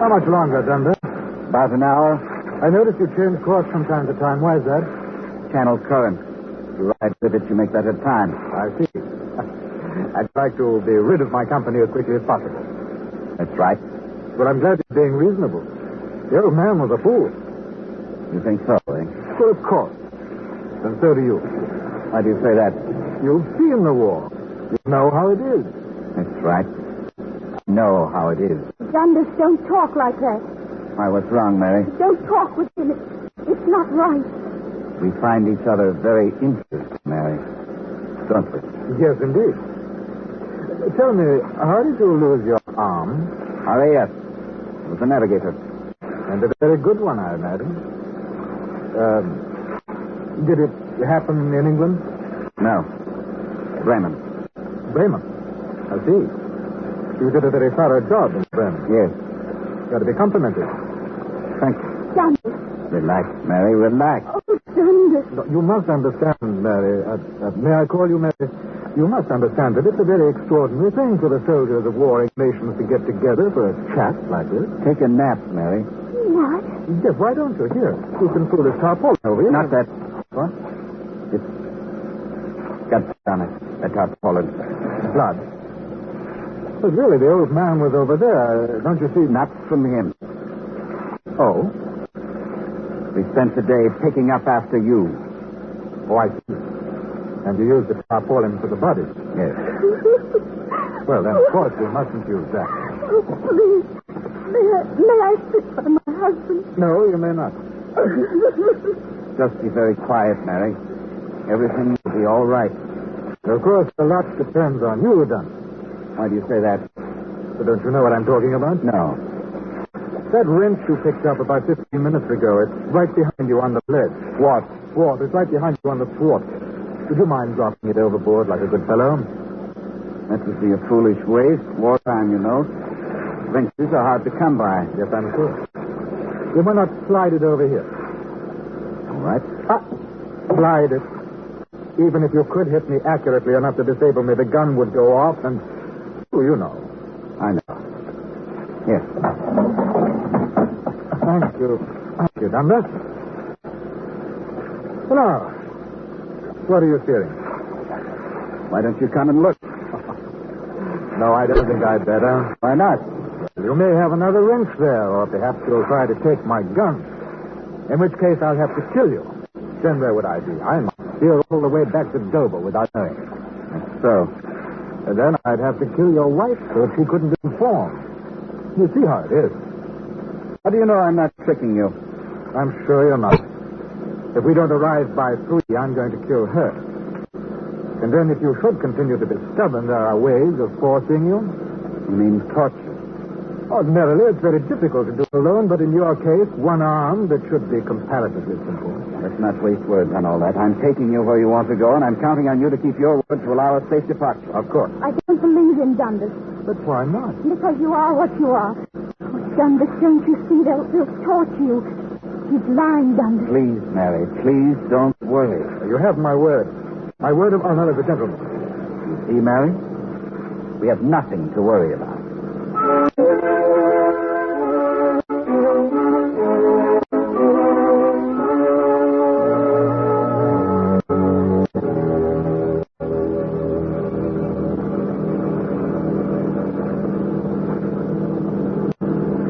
How much longer, Dunder? About an hour. I notice you change course from time to time. Why is that? Channel current. You ride with it, you make that at time. I see. I'd like to be rid of my company as quickly as possible. That's right. But I'm glad you're being reasonable. The old man was a fool. You think so, eh? Well, of course. And so do you. Why do you say that? You've seen the war. You know how it is. That's right. I know how it is. Dundas, don't talk like that. Why, what's wrong, Mary? Don't talk with him. It's not right. We find each other very interesting, Mary. Don't we? Yes, indeed. Tell me, how did you lose your arm? RAF. It was a navigator. And a very good one, I imagine. Did it happen in England? No. Bremen. Bremen? I see. You did a very thorough job in Bremen. Yes. Got to be complimented. Thank you. Dundas. Relax, Mary, relax. Oh, Dundas. No, you must understand, Mary. May I call you Mary? You must understand that it's a very extraordinary thing for the soldiers of warring nations to get together for a chat like this. Take a nap, Mary. What? Yes, why don't you? Here, you can pull this tarpaulin over here. Not that. What? It's got blood on it. That tarpaulin. Blood? But really, the old man was over there. Don't you see? Not from him. Oh? We spent the day picking up after you. Oh, I see. And you used the tarpaulin for the body? Yes. Well, then, of course, you mustn't use that. Oh, please. May I sit by my husband? No, you may not. Just be very quiet, Mary. Everything will be all right. Of course, a lot depends on you, Dunn. Why do you say that? So don't you know what I'm talking about? No. That wrench you picked up about 15 minutes ago, it's right behind you on the ledge. What? Thwart. It's right behind you on the thwart. Would you mind dropping it overboard like a good fellow? That would be a foolish waste. Wartime, you know. Wrenches are hard to come by. Yes, I'm sure. You might not slide it over here. All right. Slide it. Even if you could hit me accurately enough to disable me, the gun would go off and... Oh, you know. I know. Yes. Thank you. Thank you, Dundas. Well, now, what are you fearing? Why don't you come and look? No, I don't think I'd better. Why not? You may have another wrench there, or perhaps you'll try to take my gun. In which case, I'll have to kill you. Then where would I be? I might steer all the way back to Dover without knowing it. That's so. And then I'd have to kill your wife so she couldn't inform. You see how it is. How do you know I'm not tricking you? I'm sure you're not. If we don't arrive by 3, I'm going to kill her. And then if you should continue to be stubborn, there are ways of forcing you. You mean torture? Ordinarily, it's very difficult to do alone, but in your case, one arm, that should be comparatively simple. Let's not waste words on all that. I'm taking you where you want to go, and I'm counting on you to keep your word to allow a safe departure. Of course. I don't believe in Dundas. But why not? Because you are what you are. Oh, Dundas, don't you see? They'll torture you. He's lying, Dundas. Please, Mary, please don't worry. You have my word. My word of honor as a gentleman. You see, Mary? We have nothing to worry about.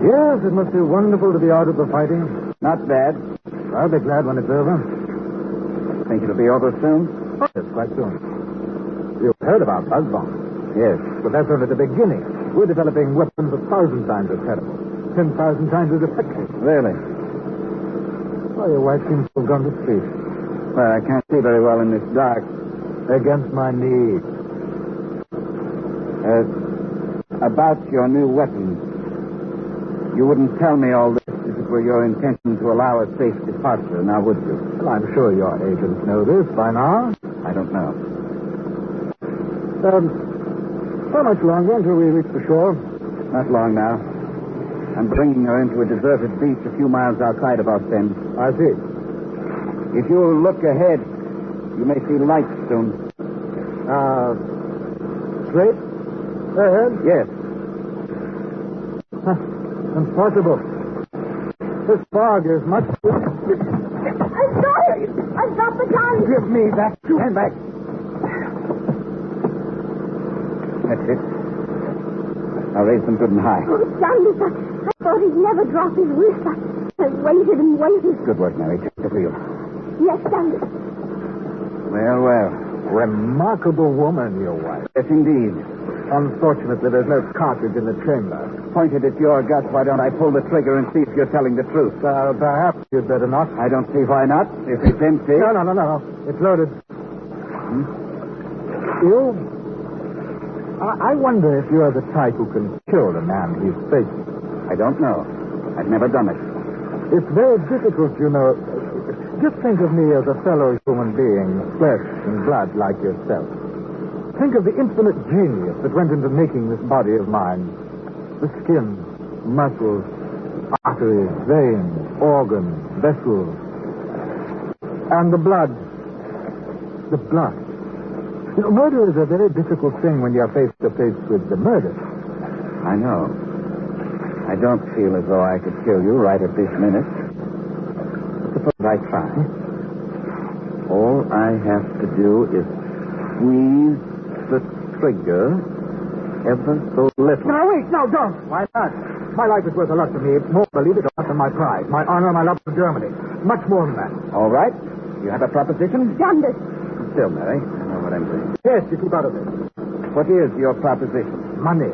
Yes, it must be wonderful to be out of the fighting. Not bad. I'll be glad when it's over. Think it'll be over soon? Oh, yes, quite soon. You've heard about buzz bombs. Yes. But that's only the beginning. We're developing weapons 1,000 times as terrible. 10,000 times as effective. Really? Oh, your wife seems to have gone to sleep. Well, I can't see very well in this dark. Against my knee. About your new weapons. You wouldn't tell me all this if it were your intention to allow a safe departure, now would you? Well, I'm sure your agents know this by now. I don't know. How much longer until we reach the shore? Not long now. I'm bringing her into a deserted beach a few miles outside of Ostend. I see. If you'll look ahead, you may see lights soon. Straight ahead? Yes. Impossible. This fog is much... I got it! I've got the gun! Give me that. Stand back. That's it. Now raise them good and high. Oh, Dundas, I thought he'd never drop his wrist. I waited and waited. Good work, Mary. Take the wheel. Yes, Dundas. Well, well. Remarkable woman, your wife. Yes, indeed. Unfortunately, there's no cartridge in the chamber. Pointed at your guts, why don't I pull the trigger and see if you're telling the truth? Perhaps you'd better not. I don't see why not. If it's empty. No. It's loaded. You... I wonder if you're the type who can kill the man he's facing. I don't know. I've never done it. It's very difficult, you know. Just think of me as a fellow human being, flesh and blood like yourself. Think of the infinite genius that went into making this body of mine. The skin, muscles, arteries, veins, organs, vessels. And the blood. The blood. You know, murder is a very difficult thing when you're face to face with the murder. I know. I don't feel as though I could kill you right at this minute. Suppose I try. All I have to do is squeeze the trigger ever so little. No, wait, no, don't. Why not? My life is worth a lot to me. It's more, believe it or not, than my pride, my honor, my love for Germany. Much more than that. All right. You have a proposition? Dundas. Still, Mary. I know what I'm doing. Yes, you keep out of it. What is your proposition? Money.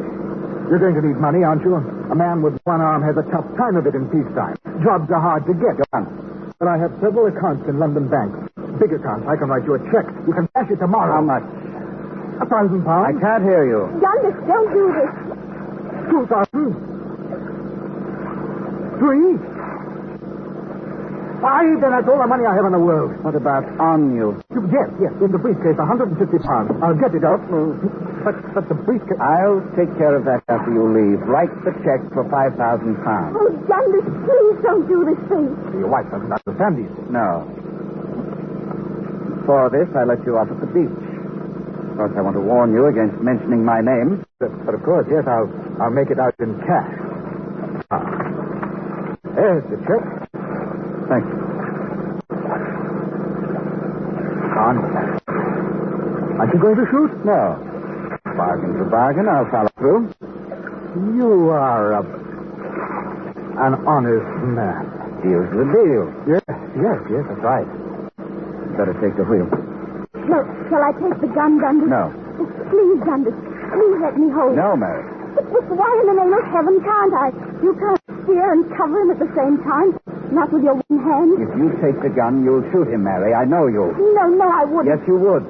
You're going to need money, aren't you? A man with one arm has a tough time of it in peacetime. Jobs are hard to get. Go on. But I have several accounts in London banks. Big accounts. I can write you a check. You can cash it tomorrow. How much? £1,000. I can't hear you. Dundas, don't do this. 2,000. 3. 5, then that's all the money I have in the world. What about on you? Yes, in the briefcase, £150. I'll get it out. But the briefcase... I'll take care of that after you leave. Write the check for £5,000. Oh, Dundas, please don't do this thing. Your wife doesn't understand these things. No. For this, I let you off at the beach. Of course, I want to warn you against mentioning my name. But of course, yes, I'll make it out in cash. There's the check. Thank you. On. Aren't you going to shoot? No. Bargain's a bargain. I'll follow through. You are an honest man. Deal's the deal. Yes, that's right. Better take the wheel. No, shall I take the gun, Dundas? No. Please, Dundas. Please let me hold it. No, Mary. But why in the name of heaven can't I? You can't steer and cover him at the same time. Not with your one hand. If you take the gun, you'll shoot him, Mary. I know you. No, I wouldn't. Yes, you would.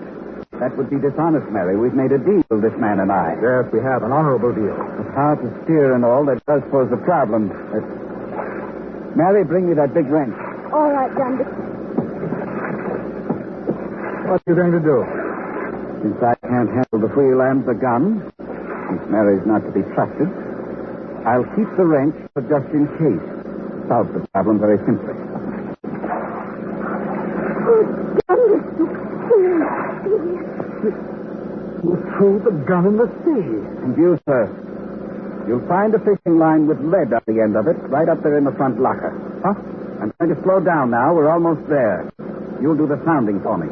That would be dishonest, Mary. We've made a deal, this man and I. Yes, we have. An honorable deal. It's hard to steer and all. That does pose a problem. Mary, bring me that big wrench. All right, Dundas. What are you going to do? Since I can't handle the wheel and the gun, since Mary's not to be trusted, I'll keep the wrench for just in case. Solve the problem very simply. Oh, Dundas, you threw the gun in the sea. And you, sir. You'll find a fishing line with lead at the end of it, right up there in the front locker. Huh? I'm going to slow down now. We're almost there. You'll do the sounding for me.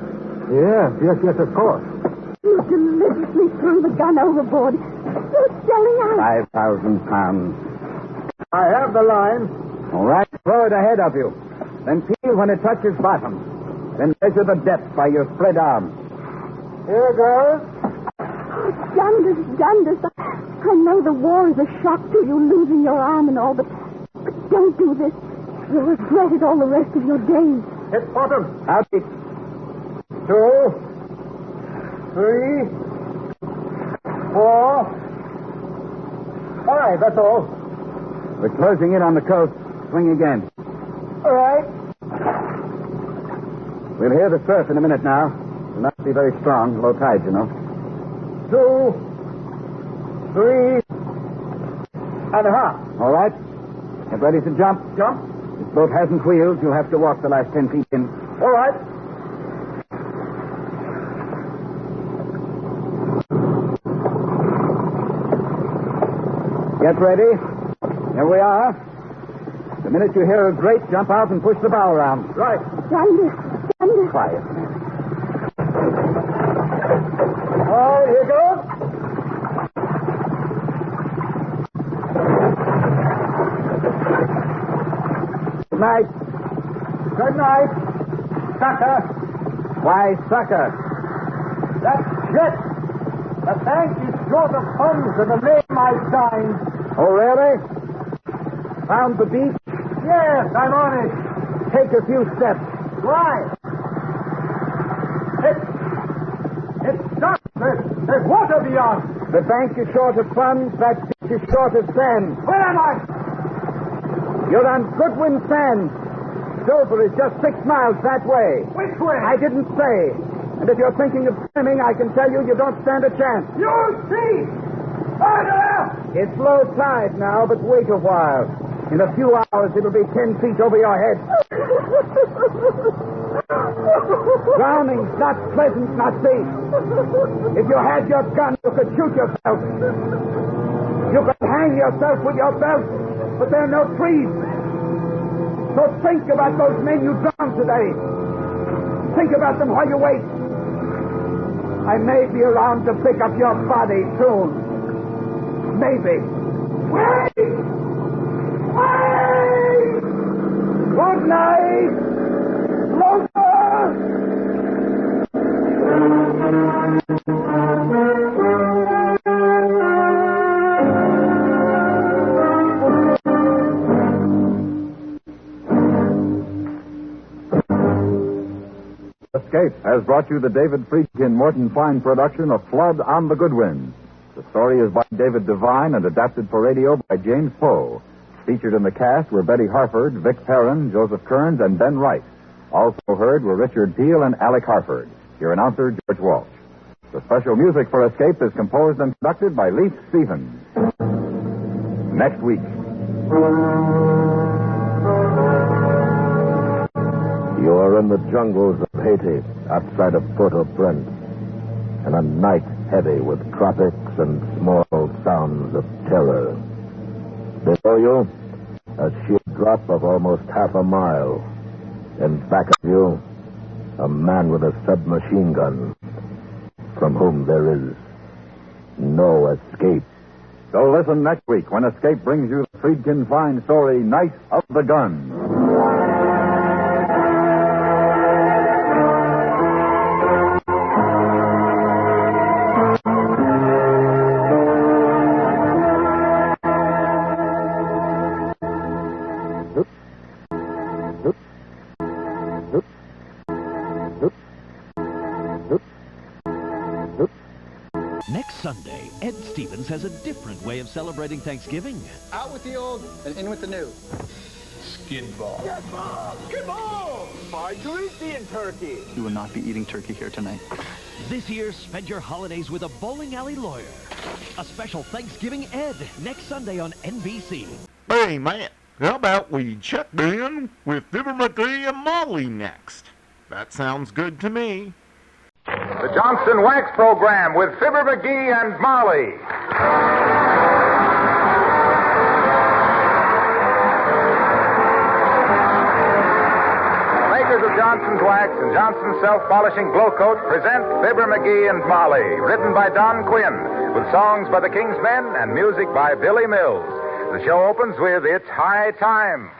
Yes, of course. You deliberately threw the gun overboard. You're selling out. £5,000. I have the line. All right, throw it ahead of you. Then feel when it touches bottom. Then measure the depth by your spread arms. Here goes. Oh, Dundas, I know the war is a shock to you, losing your arm and all, but don't do this. You'll regret it all the rest of your days. Hit bottom. Out it. 2, 3, 4, 5. That's all. We're closing in on the coast. Swing again. All right. We'll hear the surf in a minute now. It'll not be very strong. Low tide, you know. 2, 3 and a half. All right. Get ready to jump. Jump. This boat hasn't wheels. You'll have to walk the last 10 feet in. All right. Get ready. Here we are. The minute you hear a grate, jump out and push the bow around. Right. Thunder. Quiet. Oh, here goes. Good night. Good night. Sucker. Why, sucker? That's shit. The bank is short of funds and the name I signed. Oh, really? Found the beach? Yes, I'm on it. Take a few steps. Why? It's dark. There's water beyond. The bank is short of funds. That beach is short of sand. Where am I? You're on Goodwin Sands. Dover is just 6 miles that way. Which way? I didn't say. And if you're thinking of swimming, I can tell you don't stand a chance. You'll see! Order! It's low tide now, but wait a while. In a few hours, it'll be 10 feet over your head. Drowning's not pleasant, not safe. If you had your gun, you could shoot yourself. You could hang yourself with your belt, but there are no trees. So think about those men you drowned today. Think about them while you wait. I may be around to pick up your body soon. Maybe. Wait! Wait! Good night! Escape has brought you the David Friedkin Morton Fine production of Flood on the Goodwin. The story is by David Devine and adapted for radio by James Poe. Featured in the cast were Betty Harford, Vic Perrin, Joseph Kearns, and Ben Wright. Also heard were Richard Peel and Alec Harford. Your announcer, George Walsh. The special music for Escape is composed and conducted by Leith Stevens. Next week. You are in the jungles of Haiti, outside of Port-au-Prince, in a night heavy with tropics and small sounds of terror. Below you, a sheer drop of almost half a mile. In back of you, a man with a submachine gun, from whom there is no escape. So listen next week when Escape brings you the Friedkin Fine story, Night of the Gun. Sunday, Ed Stevens has a different way of celebrating Thanksgiving. Out with the old and in with the new. Skid ball. Skid ball! Skid ball! Margaritian turkey. You will not be eating turkey here tonight. This year, spend your holidays with a bowling alley lawyer. A special Thanksgiving Ed next Sunday on NBC. Hey, man, how about we check in with Fibber, Magee, and Molly next? That sounds good to me. The Johnson Wax Program with Fibber, Magee, and Molly. Makers of Johnson's Wax and Johnson's Self-Polishing Glow Coat present Fibber, Magee, and Molly, written by Don Quinn, with songs by the King's Men and music by Billy Mills. The show opens with It's High Time.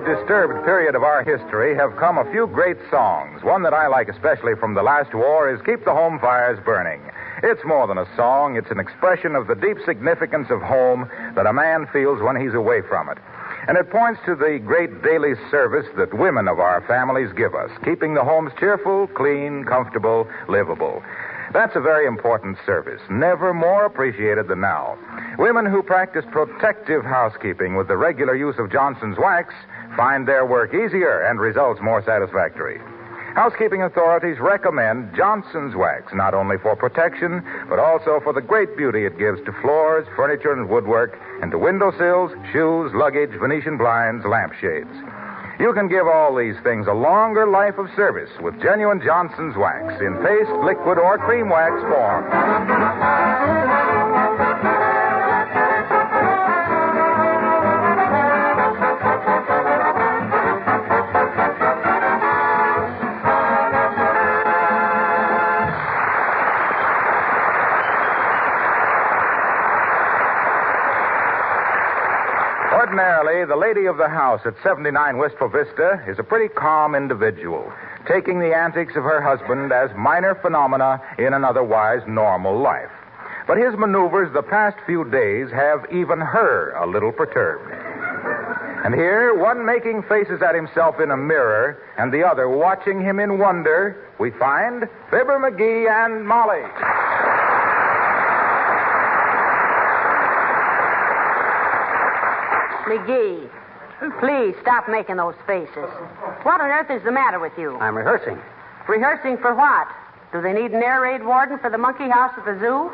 Disturbed period of our history have come a few great songs. One that I like especially from the last war is Keep the Home Fires Burning. It's more than a song. It's an expression of the deep significance of home that a man feels when he's away from it. And it points to the great daily service that women of our families give us, keeping the homes cheerful, clean, comfortable, livable. That's a very important service, never more appreciated than now. Women who practice protective housekeeping with the regular use of Johnson's wax find their work easier and results more satisfactory. Housekeeping authorities recommend Johnson's wax, not only for protection, but also for the great beauty it gives to floors, furniture, and woodwork, and to windowsills, shoes, luggage, Venetian blinds, lampshades. You can give all these things a longer life of service with genuine Johnson's wax in paste, liquid, or cream wax form. Ordinarily, the lady of the house at 79 Wistful Vista is a pretty calm individual, taking the antics of her husband as minor phenomena in an otherwise normal life. But his maneuvers the past few days have even her a little perturbed. And here, one making faces at himself in a mirror and the other watching him in wonder, we find Fibber, Magee, and Molly. Magee, please stop making those faces. What on earth is the matter with you? I'm rehearsing. Rehearsing for what? Do they need an air raid warden for the monkey house at the zoo?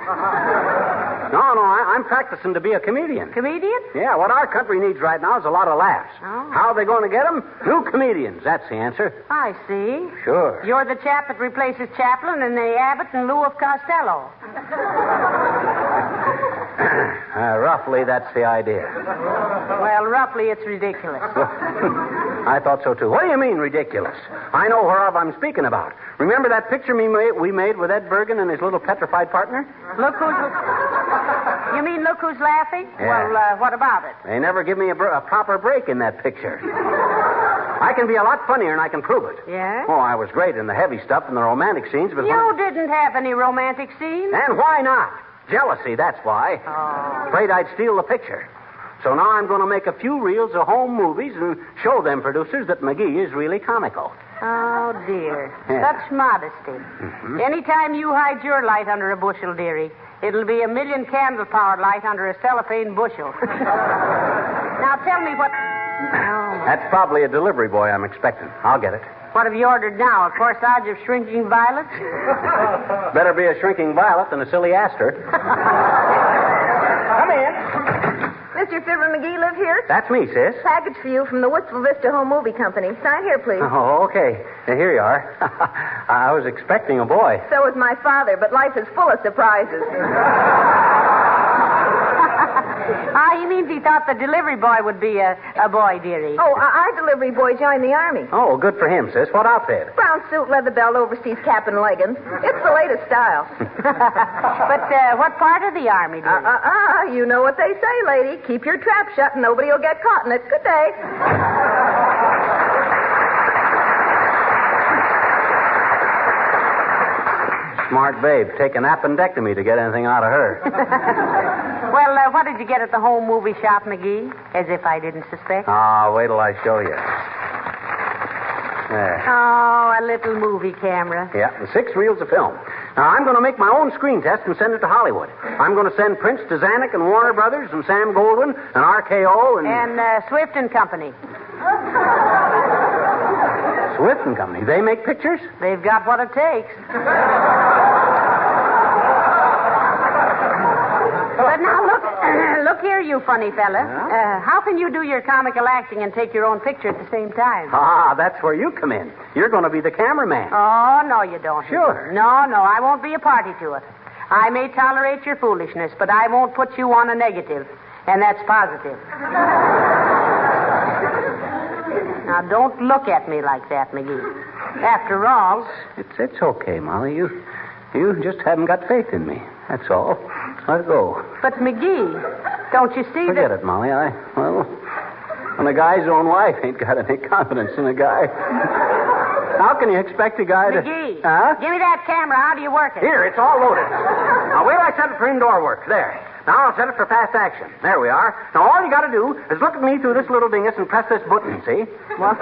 No, I'm practicing to be a comedian. Comedian? Yeah, what our country needs right now is a lot of laughs. Oh. How are they going to get them? New comedians. That's the answer. I see. Sure. You're the chap that replaces Chaplin in the Abbot and Costello. Roughly, that's the idea. Well, roughly, it's ridiculous. I thought so, too. What do you mean, ridiculous? I know whereof I'm speaking about. Remember that picture we made with Ed Bergen and his little petrified partner? Look who's... You mean look who's laughing? Yeah. Well, what about it? They never give me a proper break in that picture. I can be a lot funnier, and I can prove it. Yeah? Oh, I was great in the heavy stuff and the romantic scenes, but... You didn't have any romantic scenes? And why not? Jealousy, that's why. Oh. Afraid I'd steal the picture. So now I'm going to make a few reels of home movies and show them producers that Magee is really comical. Oh, dear. Yeah. Such modesty. Mm-hmm. Anytime you hide your light under a bushel, dearie, it'll be a million candle-powered light under a cellophane bushel. Now tell me what... Oh. That's probably a delivery boy I'm expecting. I'll get it. What have you ordered now? A corsage of shrinking violets? Better be a shrinking violet than a silly aster. Come in. Mr. Fibber Magee live here? That's me, sis. Package for you from the Wistful Vista Home Movie Company. Sign here, please. Oh, okay. Here you are. I was expecting a boy. So is my father, but life is full of surprises. He means he thought the delivery boy would be a boy, dearie. Oh, our delivery boy joined the Army. Oh, good for him, sis. What outfit? Brown suit, leather belt, overseas cap, and leggings. It's the latest style. But what part of the Army, dearie? You know what they say, lady. Keep your trap shut and nobody will get caught in it. Good day. Smart babe. Take an appendectomy to get anything out of her. Well, what did you get at the home movie shop, Magee? As if I didn't suspect. Wait till I show you. There. Oh, a little movie camera. Yeah, the 6 reels of film. Now, I'm going to make my own screen test and send it to Hollywood. I'm going to send Prince to Zanuck and Warner Brothers and Sam Goldwyn and RKO and... And Swift and Company. Swift and Company? They make pictures? They've got what it takes. But now, look here, you funny fella. How can you do your comical acting and take your own picture at the same time? That's where you come in. You're going to be the cameraman. Oh, no, you don't. Sure. No, I won't be a party to it. I may tolerate your foolishness, but I won't put you on a negative, and that's positive. Now, don't look at me like that, Magee. After all... It's okay, Molly. You just haven't got faith in me. That's all. Let it go. But, Magee, don't you see Forget it, Molly. When a guy's own wife ain't got any confidence in a guy, how can you expect a guy to... Magee, Huh? give me that camera. How do you work it? Here, it's all loaded. Now, wait till I set it for indoor work. There. Now I'll set it for fast action. There we are. Now, all you got to do is look at me through this little dingus and press this button, see? What?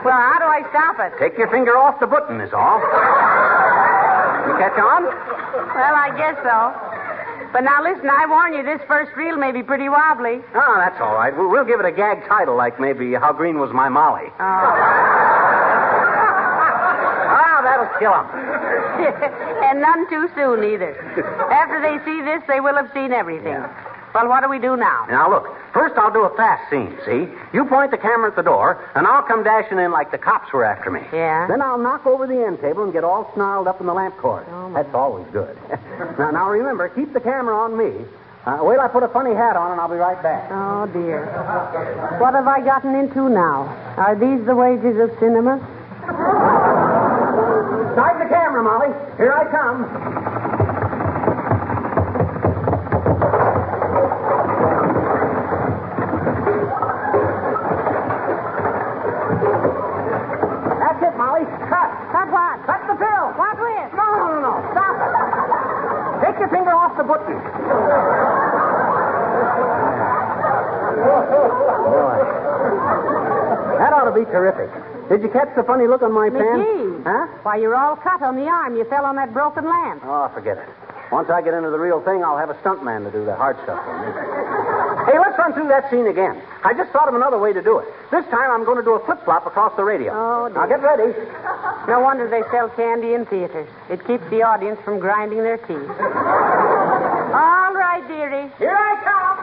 Well, how do I stop it? Take your finger off the button is all. You catch on? Well, I guess so. But now listen, I warn you, this first reel may be pretty wobbly. Oh, that's all right. We'll give it a gag title like maybe How Green Was My Molly. That'll kill them. And none too soon, either. After they see this, they will have seen everything. Yeah. Well, what do we do now? Now, look. First, I'll do a fast scene, see? You point the camera at the door, and I'll come dashing in like the cops were after me. Yeah? Then I'll knock over the end table and get all snarled up in the lamp cord. That's always good. Now, remember, keep the camera on me. Wait till I put a funny hat on, and I'll be right back. Oh, dear. What have I gotten into now? Are these the wages of cinema? Start the camera, Molly. Here I come. That's it, Molly. Cut. Cut what? Cut the film. What with? No. Stop it. Take your finger off the button. Boy. That ought to be terrific. Did you catch the funny look on my pen? Magee. Huh? Why, you're all cut on the arm. You fell on that broken lamp. Oh, forget it. Once I get into the real thing, I'll have a stuntman to do the hard stuff for me. Hey, let's run through that scene again. I just thought of another way to do it. This time I'm going to do a flip-flop across the radio. Oh, dear. Now get ready. No wonder they sell candy in theaters. It keeps the audience from grinding their teeth. All right, dearie. Here I come.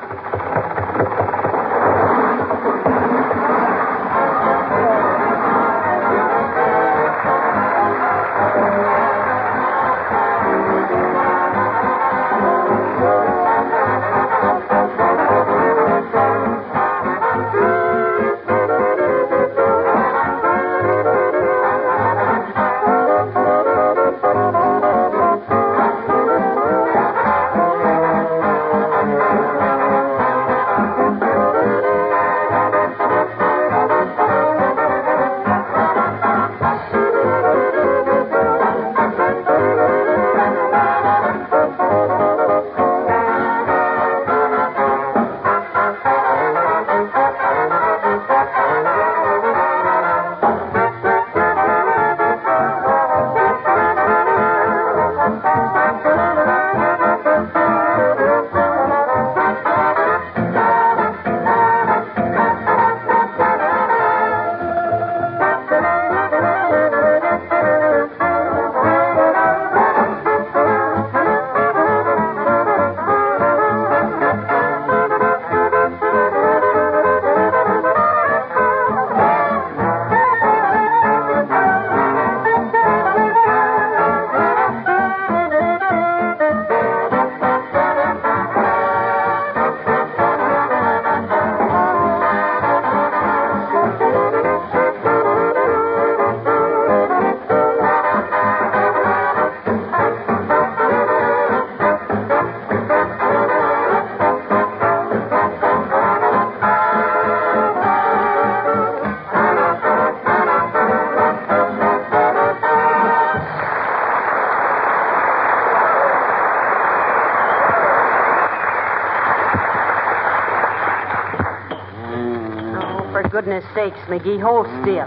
Goodness sakes, Magee, hold still.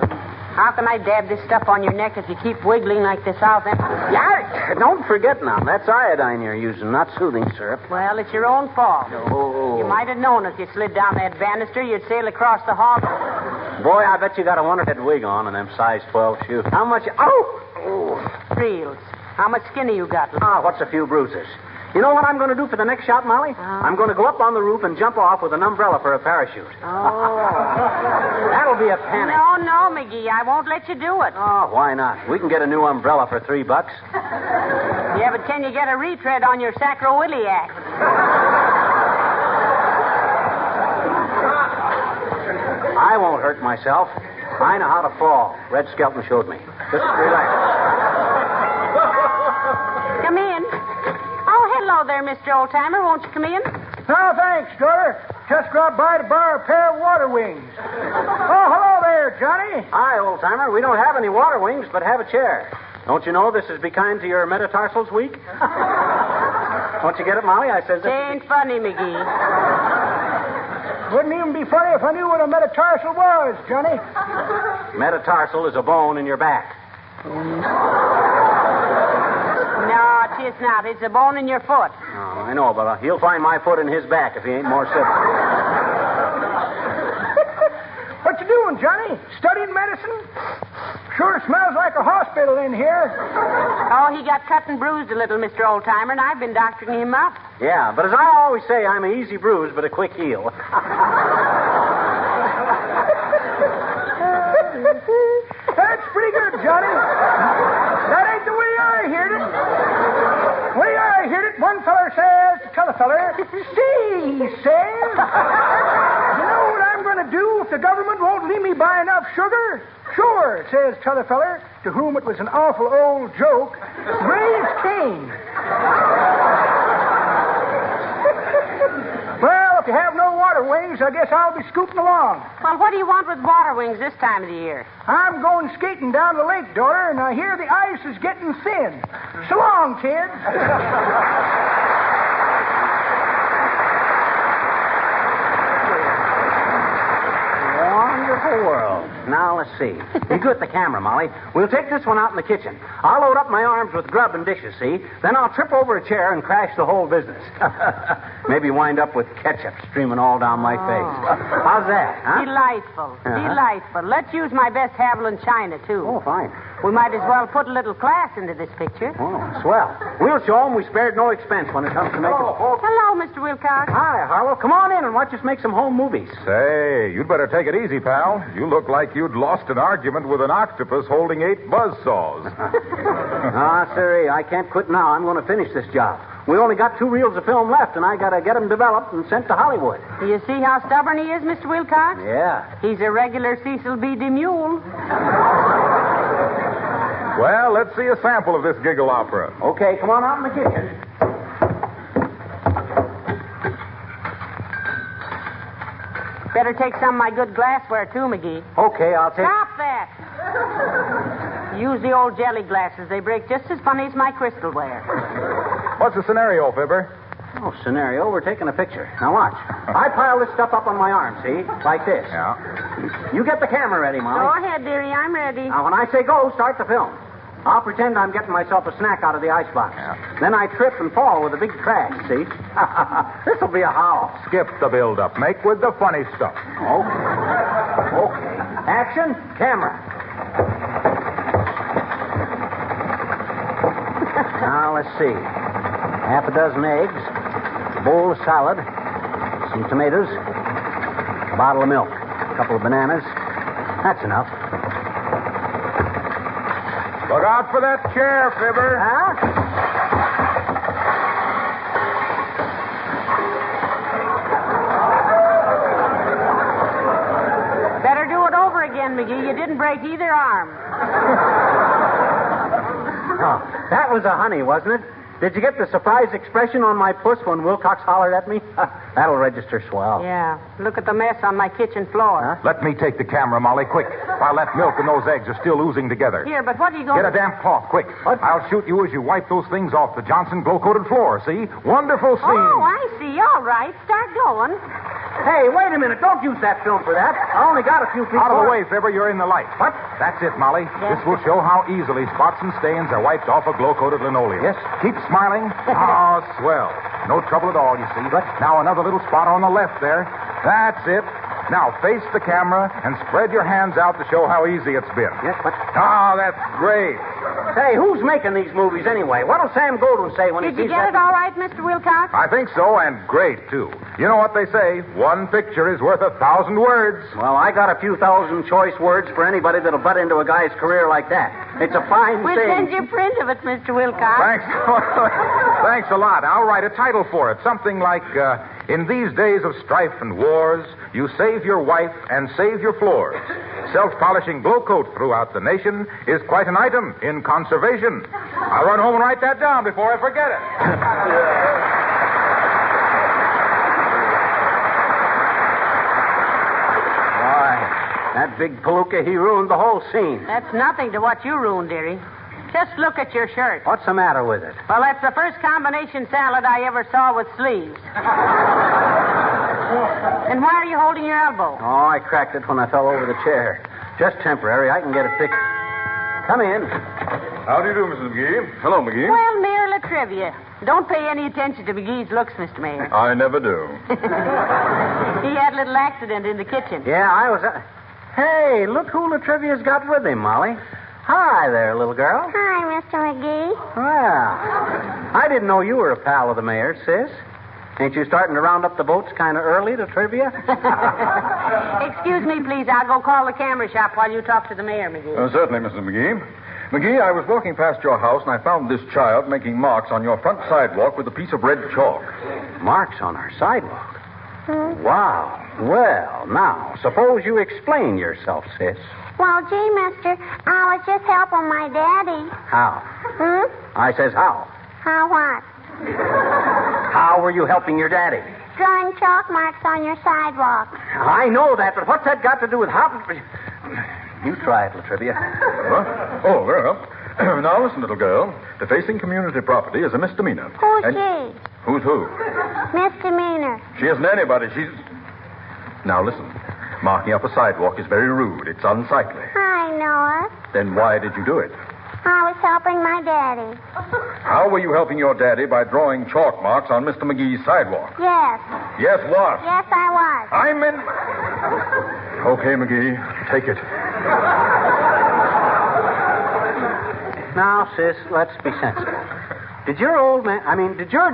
How can I dab this stuff on your neck if you keep wiggling like the South End? Yeah, don't forget now. That's iodine you're using, not soothing syrup. Well, it's your own fault. Oh. You might have known if you slid down that banister, you'd sail across the hall. Boy, I bet you got a wonderhead wig on and them size 12 shoes. How much... Oh! Reels. How much skin have you got? What's a few bruises? You know what I'm going to do for the next shot, Molly? I'm going to go up on the roof and jump off with an umbrella for a parachute. Oh. That'll be a panic. No, Magee, I won't let you do it. Oh, why not? We can get a new umbrella for $3. Yeah, but can you get a retread on your sacroiliac? I won't hurt myself. I know how to fall. Red Skelton showed me. Just relax. Come in. Oh, hello there, Mr. Oldtimer. Won't you come in? No, thanks, daughter. Just dropped by to borrow a pair of water wings. Oh, hello there, Johnny. Hi, old-timer. We don't have any water wings, but have a chair. Don't you know this is be kind to your metatarsals week? Don't you get it, Molly? I said this. Ain't funny, Magee. Wouldn't even be be funny if I knew what a metatarsal was, Johnny. Metatarsal is a bone in your back. No, it's not. It's a bone in your foot. Oh, I know, but he'll find my foot in his back if he ain't more civil. What you doing, Johnny? Studying medicine? Sure smells like a hospital in here. Oh, he got cut and bruised a little, Mr. Oldtimer, and I've been doctoring him up. Yeah, but as I always say, I'm an easy bruise, but a quick heal. That's pretty good, Johnny. That ain't the way I heard it. The way I heard it, one feller says to t'other feller, see, he says, you know what I'm going to do if the government won't let me buy enough sugar? Sure, says t'other feller, to whom it was an awful old joke, raise Cain. Well, if you have no water wings, I guess I'll be scooting along. Well, what do you want with water wings this time of the year? I'm going skating down the lake, daughter, and I hear the ice is getting thin. So long, kids. Wonderful world. Now, let's see. You get the camera, Molly. We'll take this one out in the kitchen. I'll load up my arms with grub and dishes, see? Then I'll trip over a chair and crash the whole business. Maybe wind up with ketchup streaming all down my face. How's that, huh? Delightful. Delightful. Let's use my best Haviland china, too. Oh, fine. We might as well put a little class into this picture. Oh, swell. We'll show them we spared no expense when it comes to making... Hello, Mr. Wilcox. Hi, Harlow. Come on in and watch us make some home movies. Say, you'd better take it easy, pal. You look like you'd lost an argument with an octopus holding 8 buzzsaws. Sirree, I can't quit now. I'm going to finish this job. We only got 2 reels of film left, and I got to get them developed and sent to Hollywood. Do you see how stubborn he is, Mr. Wilcox? Yeah. He's a regular Cecil B. DeMule. Well, let's see a sample of this giggle opera. Okay, come on out in the kitchen. Better take some of my good glassware, too, Magee. Okay, I'll take... Stop that! Use the old jelly glasses. They break just as funny as my crystalware. What's the scenario, Fibber? Oh, scenario? We're taking a picture. Now, watch. I pile this stuff up on my arm, see? Like this. Yeah. You get the camera ready, Molly. Go ahead, dearie. I'm ready. Now, when I say go, start the film. I'll pretend I'm getting myself a snack out of the icebox. Yeah. Then I trip and fall with a big crash, see? This'll be a howl. Skip the build-up. Make with the funny stuff. Okay. Action, camera. Now, let's see. Half a dozen eggs, a bowl of salad, some tomatoes, a bottle of milk, a couple of bananas. That's enough. Look out for that chair, Fibber. Huh? Better do it over again, Magee. You didn't break either arm. Oh, that was a honey, wasn't it? Did you get the surprised expression on my puss when Wilcox hollered at me? That'll register swell. Yeah. Look at the mess on my kitchen floor. Huh? Let me take the camera, Molly, quick. While that milk and those eggs are still oozing together. Here, but what are you going Get a damp cloth, quick. What? I'll shoot you as you wipe those things off the Johnson glow-coated floor, see? Wonderful scene. Oh, I see. All right. Start going. Hey, wait a minute. Don't use that film for that. I only got a few feet Out of the more. way, Fibber. You're in the light. What? That's it, Molly. This will show how easily spots and stains are wiped off a glow-coated linoleum. Yes. Keep smiling. Oh, swell. No trouble at all, you see. What? Now another little spot on the left there. That's it. Now face the camera and spread your hands out to show how easy it's been. Yes, what? Oh, that's great. Say, who's making these movies anyway? What'll Sam Goldwyn say when Did he you sees get that? it all right, Mr. Wilcox? I think so, and great, too. You know what they say, one picture is worth 1,000 words. Well, I got a few thousand choice words for anybody that'll butt into a guy's career like that. It's a fine We'll thing. send you a print of it, Mr. Wilcox. Thanks. Thanks a lot. I'll write a title for it. Something like, In These Days of Strife and Wars, You Save Your Wife and Save Your Floors. Self-polishing glow coat throughout the nation is quite an item in conservation. I'll run home and write that down before I forget it. That big palooka, he ruined the whole scene. That's nothing to what you ruined, dearie. Just look at your shirt. What's the matter with it? Well, that's the first combination salad I ever saw with sleeves. And why are you holding your elbow? Oh, I cracked it when I fell over the chair. Just temporary. I can get it fixed. Come in. How do you do, Mrs. McGee? Hello, McGee. Well, Mayor LaTrivia, don't pay any attention to McGee's looks, Mr. Mayor. I never do. He had a little accident in the kitchen. Yeah, I was... Hey, look who LaTrivia's got with him, Molly. Hi there, little girl. Hi, Mr. McGee. Well, I didn't know you were a pal of the mayor's, sis. Ain't you starting to round up the boats kind of early to trivia? Excuse me, please. I'll go call the camera shop while you talk to the mayor, McGee. Certainly, Mrs. McGee. McGee, I was walking past your house and I found this child making marks on your front sidewalk with a piece of red chalk. Marks on our sidewalk? Wow. Well, now, suppose you explain yourself, sis. Well, gee, mister, I was just helping my daddy. How? I says how. How what? How were you helping your daddy? Drawing chalk marks on your sidewalk. I know that, but what's that got to do with how... You try it, LaTrivia. What? Oh, very well. Now, listen, little girl. Defacing community property is a misdemeanor. Who's she? Who's who? Misdemeanor. She isn't anybody. She's... Now, listen. Marking up a sidewalk is very rude. It's unsightly. I know it. Then why did you do it? I was helping my daddy. How were you helping your daddy by drawing chalk marks on Mr. McGee's sidewalk? Yes. Yes, what? Yes, I was. I'm in... Okay, McGee. Take it. Now, sis, let's be sensible. Did your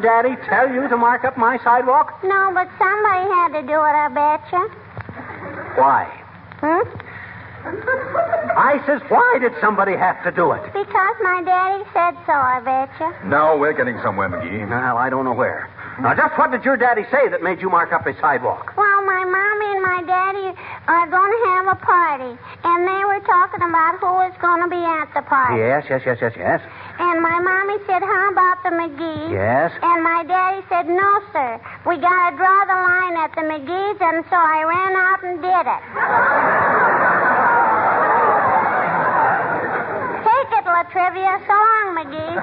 daddy tell you to mark up my sidewalk? No, but somebody had to do it, I betcha. Why? I says, why did somebody have to do it? Because my daddy said so, I betcha. Now we're getting somewhere, McGee. Well, I don't know where. Now, just what did your daddy say that made you mark up his sidewalk? Well, my mommy and my daddy are going to have a party, and they were talking about who was going to be at the party. Yes. And my mommy said, how about the McGees? Yes. And my daddy said, no, sir. We got to draw the line at the McGees, and so I ran out and did it. Take it, LaTrivia. So long, McGee.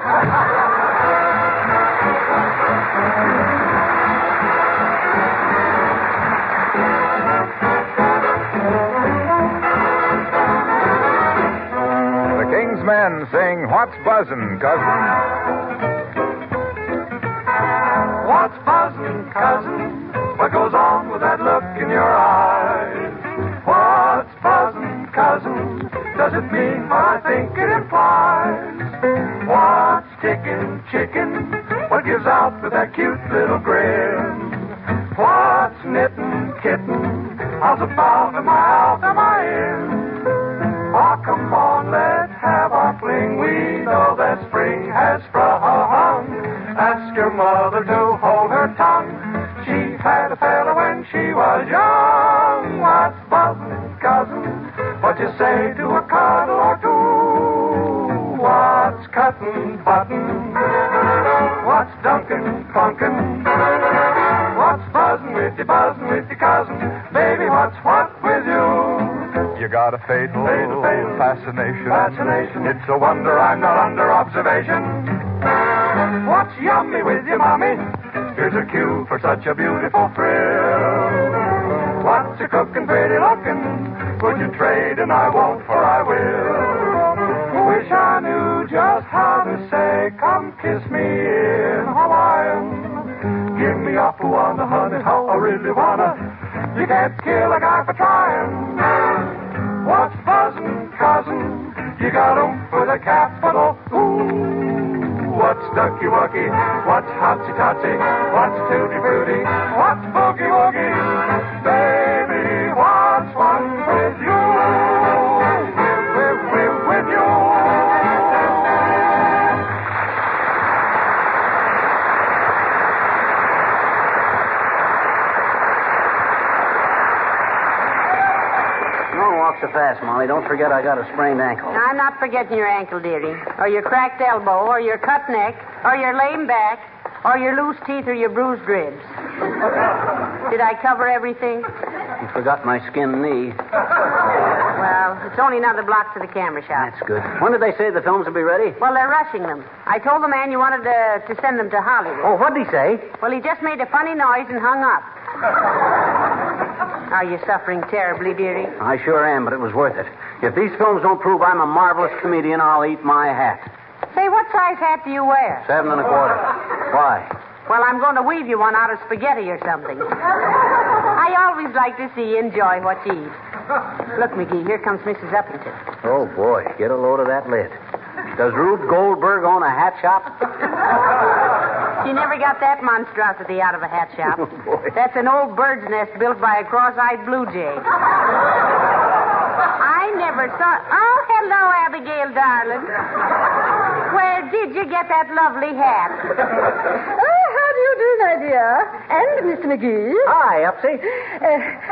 Men sing, what's buzzin', cousin? What's buzzin', cousin? What goes on with that look in your eyes? What's buzzin', cousin? Does it mean what I think it implies? What's tickin', chicken? What gives out with that cute little grin? What's knittin', kitten? How's about am I out, am I in? Oh, come on, let's have our fling. We know that spring has sprung. Ask your mother to hold her tongue. She had a fella when she was young. What's buzzin', cousin? What you say to a cuddle or two? What's cuttin', button? What's dunkin', funkin'? What's buzzin' with you, cousin? Baby, what's what with you? You got a fatal fascination. It's a wonder I'm not under observation. What's yummy with you, mommy? Here's a cue for such a beautiful thrill. What's a cookin', pretty lookin'? Would you trade? And I won't, for I will. Wish I knew just how to say, come kiss me in Hawaiian. Give me a poo-wanna, honey, how I really wanna. You can't kill a guy for trying. What's buzzin', cousin? You got with a capital. Ooh, what's ducky-wucky? What's hotsy-totsy? What's tutti-frutti? What's boogie-woogie? Baby, what's one with you? With you. Don't walk so fast, Molly. Don't forget I got a sprained ankle. I'm not forgetting your ankle, dearie, or your cracked elbow, or your cut neck, or your lame back, or your loose teeth, or your bruised ribs. Did I cover everything? You forgot my skinned knee. Well, it's only another block to the camera shop. That's good. When did they say the films will be ready? Well, they're rushing them. I told the man you wanted to send them to Hollywood. Oh, what did he say? Well, he just made a funny noise and hung up. Are you suffering terribly, dearie? I sure am, but it was worth it. If these films don't prove I'm a marvelous comedian, I'll eat my hat. Say, what size hat do you wear? 7 1/4. Why? Well, I'm going to weave you one out of spaghetti or something. I always like to see you enjoy what you eat. Look, Magee, here comes Mrs. Uppington. Oh, boy, get a load of that lid. Does Rube Goldberg own a hat shop? She never got that monstrosity out of a hat shop. Oh, boy. That's an old bird's nest built by a cross-eyed blue jay. I never saw... Oh, hello, Abigail, darling. Where did you get that lovely hat? How do you do, my dear? And Mr. Magee. Hi, Upsy.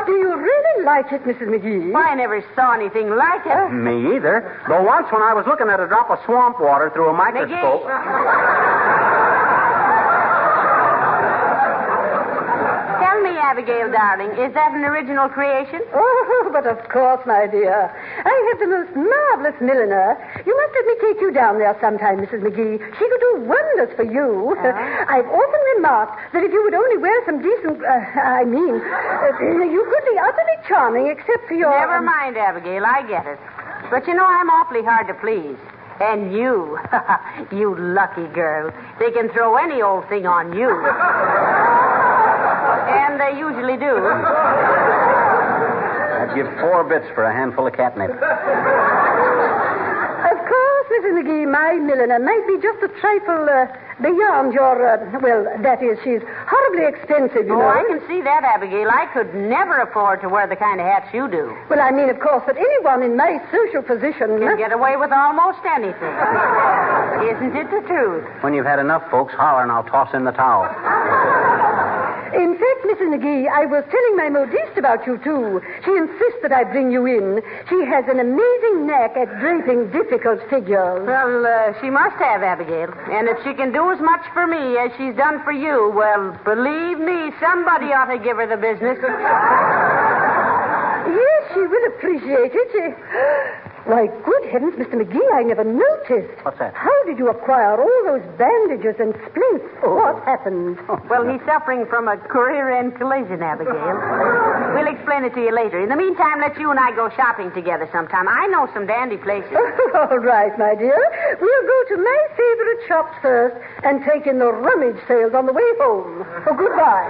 Do you really like it, Mrs. Magee? Well, I never saw anything like it. Me either. Though once when I was looking at a drop of swamp water through a microscope... Tell me, Abigail, darling, is that an original creation? Oh, but of course, my dear. I have the most marvelous milliner. You must let me take you down there sometime, Mrs. Magee. She could do wonders for you. I've often remarked that if you would only wear some decent... you could be utterly charming except for your... Never mind, Abigail, I get it. But you know I'm awfully hard to please. And you, you lucky girl. They can throw any old thing on you. And they usually do. I'd give 4 bits for a handful of catnip. Of course, Mrs. Magee, my milliner might be just a trifle beyond your, that is, she's horribly expensive, you know. I can see that, Abigail. I could never afford to wear the kind of hats you do. Well, I mean, of course, that anyone in my social position... can get away with almost anything. Isn't it the truth? When you've had enough folks holler, and I'll toss in the towel. In fact, Mrs. Magee, I was telling my modiste about you, too. She insists that I bring you in. She has an amazing knack at draping difficult figures. Well, she must have, Abigail. And if she can do as much for me as she's done for you, well, believe me, somebody ought to give her the business. Yes, she will appreciate it. Why, good heavens, Mr. Magee, I never noticed. What's that? How did you acquire all those bandages and splints? What happened? Well, he's suffering from a career-end collision, Abigail. We'll explain it to you later. In the meantime, let you and I go shopping together sometime. I know some dandy places. All right, my dear. We'll go to my favorite shops first and take in the rummage sales on the way home. Oh, goodbye.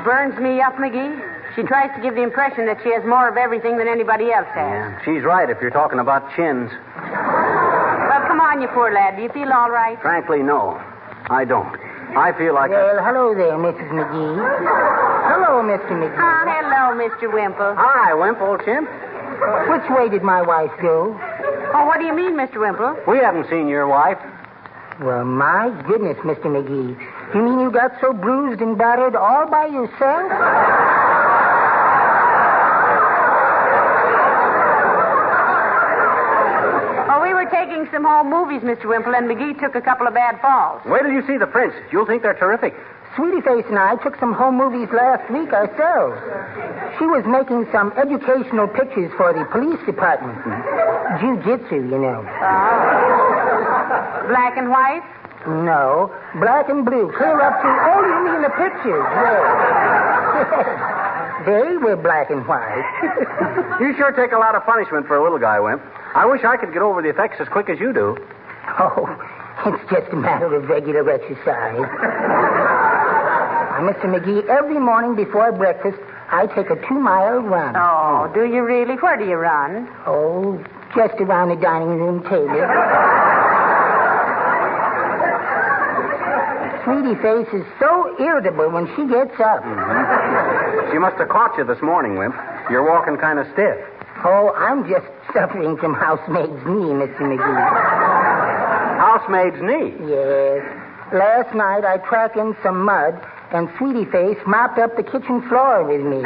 Burns me up, Magee. She tries to give the impression that she has more of everything than anybody else has. Yeah, she's right if you're talking about chins. Well, come on, you poor lad. Do you feel all right? Frankly, no. I don't. I feel like... Well, hello there, Mrs. Magee. Hello, Mr. Magee. Oh, hello, Mr. Wimple. Hi, Wimple, old chimp. Which way did my wife go? Oh, what do you mean, Mr. Wimple? We haven't seen your wife. Well, my goodness, Mr. Magee. You mean you got so bruised and battered all by yourself? Oh, we were taking some home movies, Mr. Wimple, and Magee took a couple of bad falls. Wait till you see the prints. You'll think they're terrific. Sweetie Face and I took some home movies last week ourselves. She was making some educational pictures for the police department. Jiu-jitsu, you know. Black and white? No, black and blue. Clear up to... Oh, you mean the pictures? Yes. They were black and white. You sure take a lot of punishment for a little guy, Wimp. I wish I could get over the effects as quick as you do. Oh, it's just a matter of regular exercise. Mr. Magee, every morning before breakfast, I take a 2-mile run. Oh, do you really? Where do you run? Oh, just around the dining room table. Sweetie Face is so irritable when she gets up. Mm-hmm. She must have caught you this morning, Wimp. You're walking kind of stiff. Oh, I'm just suffering from housemaid's knee, Mr. Magee. Housemaid's knee? Yes. Last night I tracked in some mud, and Sweetie Face mopped up the kitchen floor with me.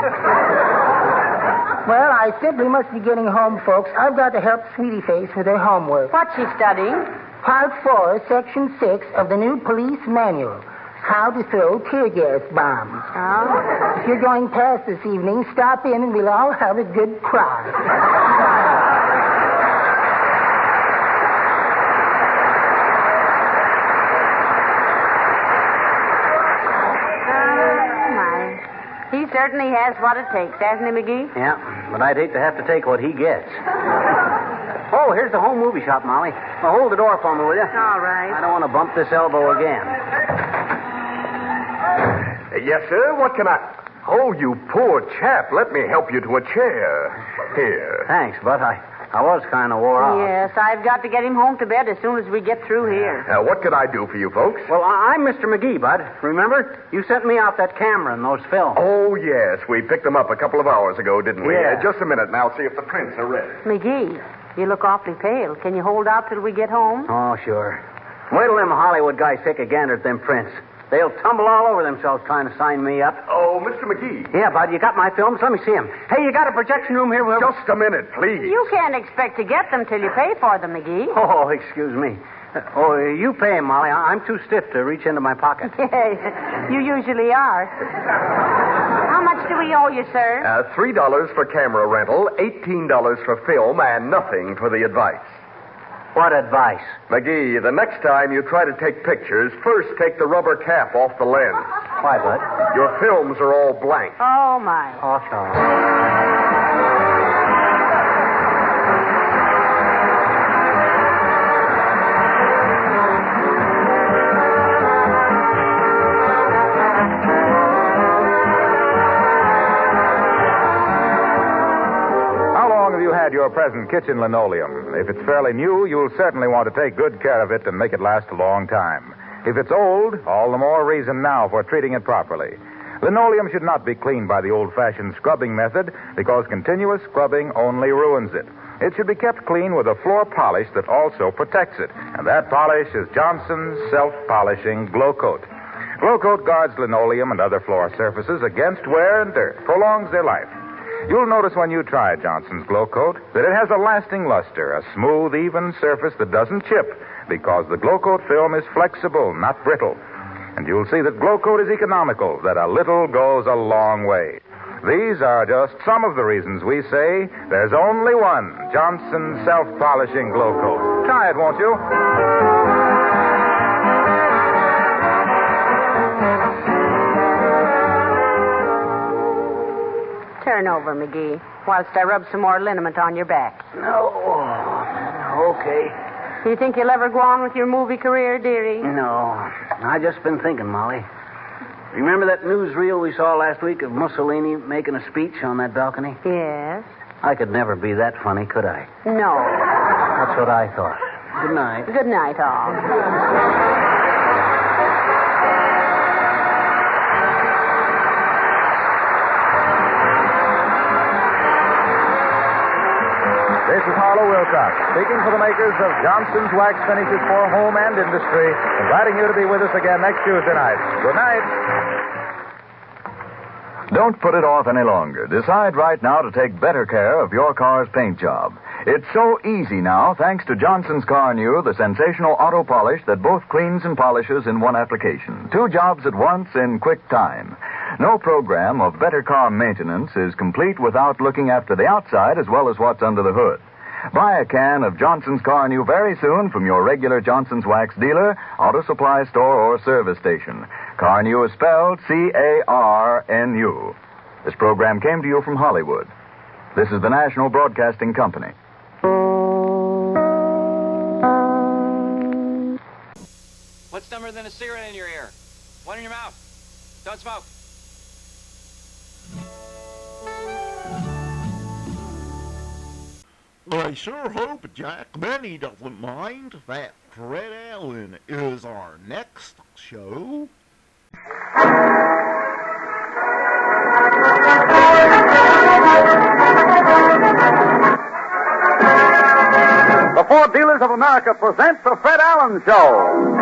Well, I simply must be getting home, folks. I've got to help Sweetie Face with her homework. What's she studying? Part 4, Section 6 of the new police manual. How to throw tear gas bombs. Oh? If you're going past this evening, stop in and we'll all have a good cry. He certainly has what it takes, hasn't he, Magee? Yeah, but I'd hate to have to take what he gets. Oh, here's the home movie shop, Molly. Well, hold the door for me, will you? All right. I don't want to bump this elbow again. Yes, sir. What can I... Oh, you poor chap. Let me help you to a chair. Here. Thanks, Bud. I was kind of wore out. Yes, I've got to get him home to bed as soon as we get through here. What could I do for you folks? Well, I'm Mr. Magee, Bud. Remember? You sent me out that camera and those films. Oh, yes. We picked them up a couple of hours ago, didn't we? Yeah. Just a minute, and I'll see if the prints are ready. Magee, you look awfully pale. Can you hold out till we get home? Oh, sure. Wait till them Hollywood guys take a gander at them prints. They'll tumble all over themselves trying to sign me up. Oh, Mr. Magee. Yeah, Bud, you got my films? Let me see them. Hey, you got a projection room here? Just a minute, please. You can't expect to get them till you pay for them, Magee. Oh, excuse me. You pay him, Molly. I'm too stiff to reach into my pocket. You usually are. How much do we owe you, sir? $3 for camera rental, $18 for film, and nothing for the advice. What advice? Magee, the next time you try to take pictures, first take the rubber cap off the lens. Why, Bud? Your films are all blank. Oh, my. Oh, sorry. Your present kitchen linoleum. If it's fairly new, you'll certainly want to take good care of it and make it last a long time. If it's old, all the more reason now for treating it properly. Linoleum should not be cleaned by the old-fashioned scrubbing method because continuous scrubbing only ruins it. It should be kept clean with a floor polish that also protects it. And that polish is Johnson's self-polishing Glow Coat. Glow Coat guards linoleum and other floor surfaces against wear and dirt, prolongs their life. You'll notice when you try Johnson's Glow Coat that it has a lasting luster, a smooth, even surface that doesn't chip because the Glow Coat film is flexible, not brittle. And you'll see that Glow Coat is economical, that a little goes a long way. These are just some of the reasons we say there's only one Johnson's self-polishing Glow Coat. Try it, won't you? Turn over, Magee, whilst I rub some more liniment on your back. No. Okay. You think you'll ever go on with your movie career, dearie? No. I just been thinking, Molly. Remember that newsreel we saw last week of Mussolini making a speech on that balcony? Yes. I could never be that funny, could I? No. That's what I thought. Good night. Good night, all. This is Harlow Wilcox, speaking for the makers of Johnson's Wax Finishes for Home and Industry, inviting you to be with us again next Tuesday night. Good night. Don't put it off any longer. Decide right now to take better care of your car's paint job. It's so easy now, thanks to Johnson's Car New, the sensational auto polish that both cleans and polishes in one application. 2 jobs at once in quick time. No program of better car maintenance is complete without looking after the outside as well as what's under the hood. Buy a can of Johnson's Car New very soon from your regular Johnson's Wax dealer, auto supply store, or service station. Car New is spelled C-A-R-N-U. This program came to you from Hollywood. This is the National Broadcasting Company. What's dumber than a cigarette in your ear? One in your mouth. Don't smoke. I sure hope Jack Benny doesn't mind that Fred Allen is our next show. The Ford Dealers of America present the Fred Allen Show.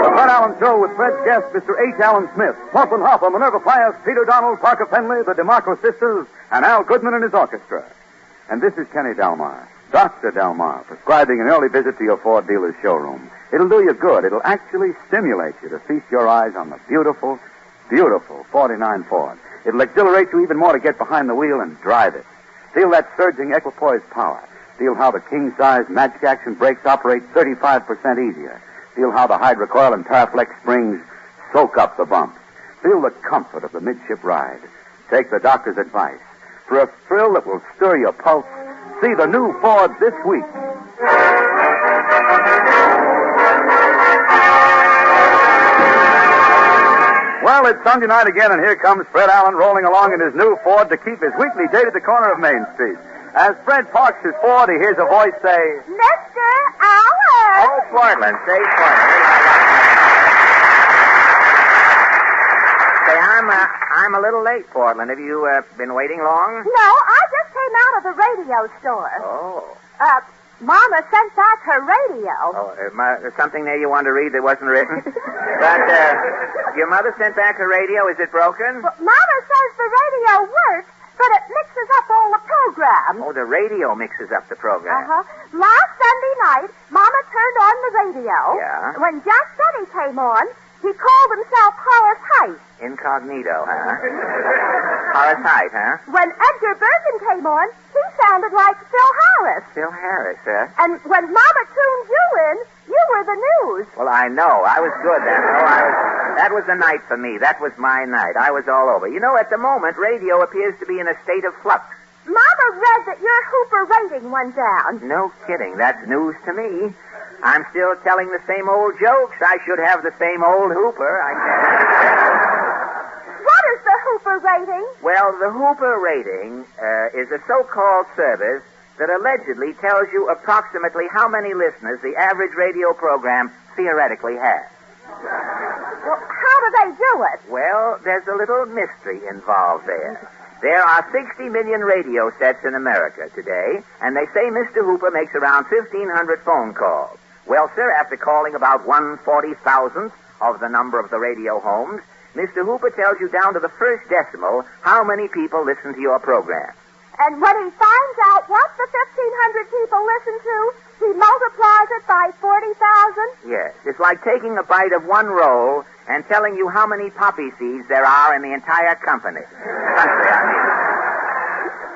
The Fred Allen Show show with Fred's guest, Mr. H. Allen Smith, Portland Hopper, Minerva Pius, Peter Donald, Parker Penley, the DeMarco sisters, and Al Goodman and his orchestra. And this is Kenny Delmar, Dr. Delmar, prescribing an early visit to your Ford dealer's showroom. It'll do you good. It'll actually stimulate you to feast your eyes on the beautiful, beautiful 49 Ford. It'll exhilarate you even more to get behind the wheel and drive it. Feel that surging equipoise power. Feel how the king-size magic action brakes operate 35% easier. Feel how the hydrocoil and Paraflex springs soak up the bumps. Feel the comfort of the midship ride. Take the doctor's advice. For a thrill that will stir your pulse, see the new Ford this week. Well, it's Sunday night again, and here comes Fred Allen rolling along in his new Ford to keep his weekly date at the corner of Main Street. As Fred parks his Ford, he hears a voice say, Mr. Allen! Oh, Portland. Say, Portland. Say, I'm a little late, Portland. Have you been waiting long? No, I just came out of the radio store. Oh. Mama sent back her radio. Oh, there's something there you want to read that wasn't written? But, your mother sent back her radio. Is it broken? Well, Mama says the radio works, but it mixes up all the programs. Oh, the radio mixes up the program. Last Sunday night, Mama turned on the radio. Yeah? When Jack Study came on, he called himself Horace Height. Incognito, huh? Horace Height, huh? When Edgar Bergen came on, he sounded like Phil Harris. Phil Harris, huh? And when Mama tuned you in, you were the news. Well, I know. I was good then. That was the night for me. That was my night. I was all over. You know, at the moment, radio appears to be in a state of flux. Mama read that your Hooper rating went down. No kidding. That's news to me. I'm still telling the same old jokes. I should have the same old Hooper. What is the Hooper rating? Well, the Hooper rating is a so-called service that allegedly tells you approximately how many listeners the average radio program theoretically has. Well, how do they do it? Well, there's a little mystery involved there. There are 60 million radio sets in America today, and they say Mr. Hooper makes around 1,500 phone calls. Well, sir, after calling about 1/40,000th of the number of the radio homes, Mr. Hooper tells you down to the first decimal how many people listen to your program. And when he finds out what the 1,500 people listen to, he multiplies it by 40,000? Yes. It's like taking a bite of one roll and telling you how many poppy seeds there are in the entire company. Country, I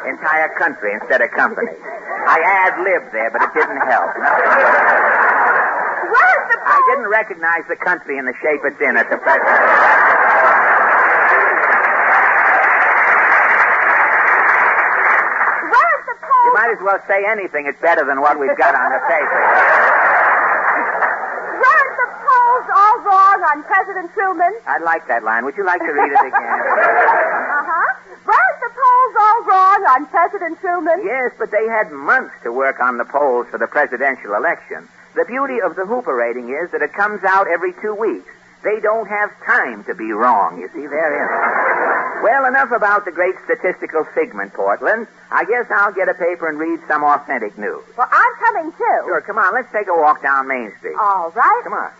mean. Entire country instead of company. I ad-libbed there, but it didn't help. Where's the... I didn't recognize the country in the shape it's in at the present. You might as well say anything. It's better than what we've got on the paper. Weren't the polls all wrong on President Truman? I'd like that line. Would you like to read it again? Weren't the polls all wrong on President Truman? Yes, but they had months to work on the polls for the presidential election. The beauty of the Hooper rating is that it comes out every 2 weeks. They don't have time to be wrong. You see, they're in it. Well, enough about the great statistical figment, Portland. I guess I'll get a paper and read some authentic news. Well, I'm coming, too. Sure, come on. Let's take a walk down Main Street. All right. Come on.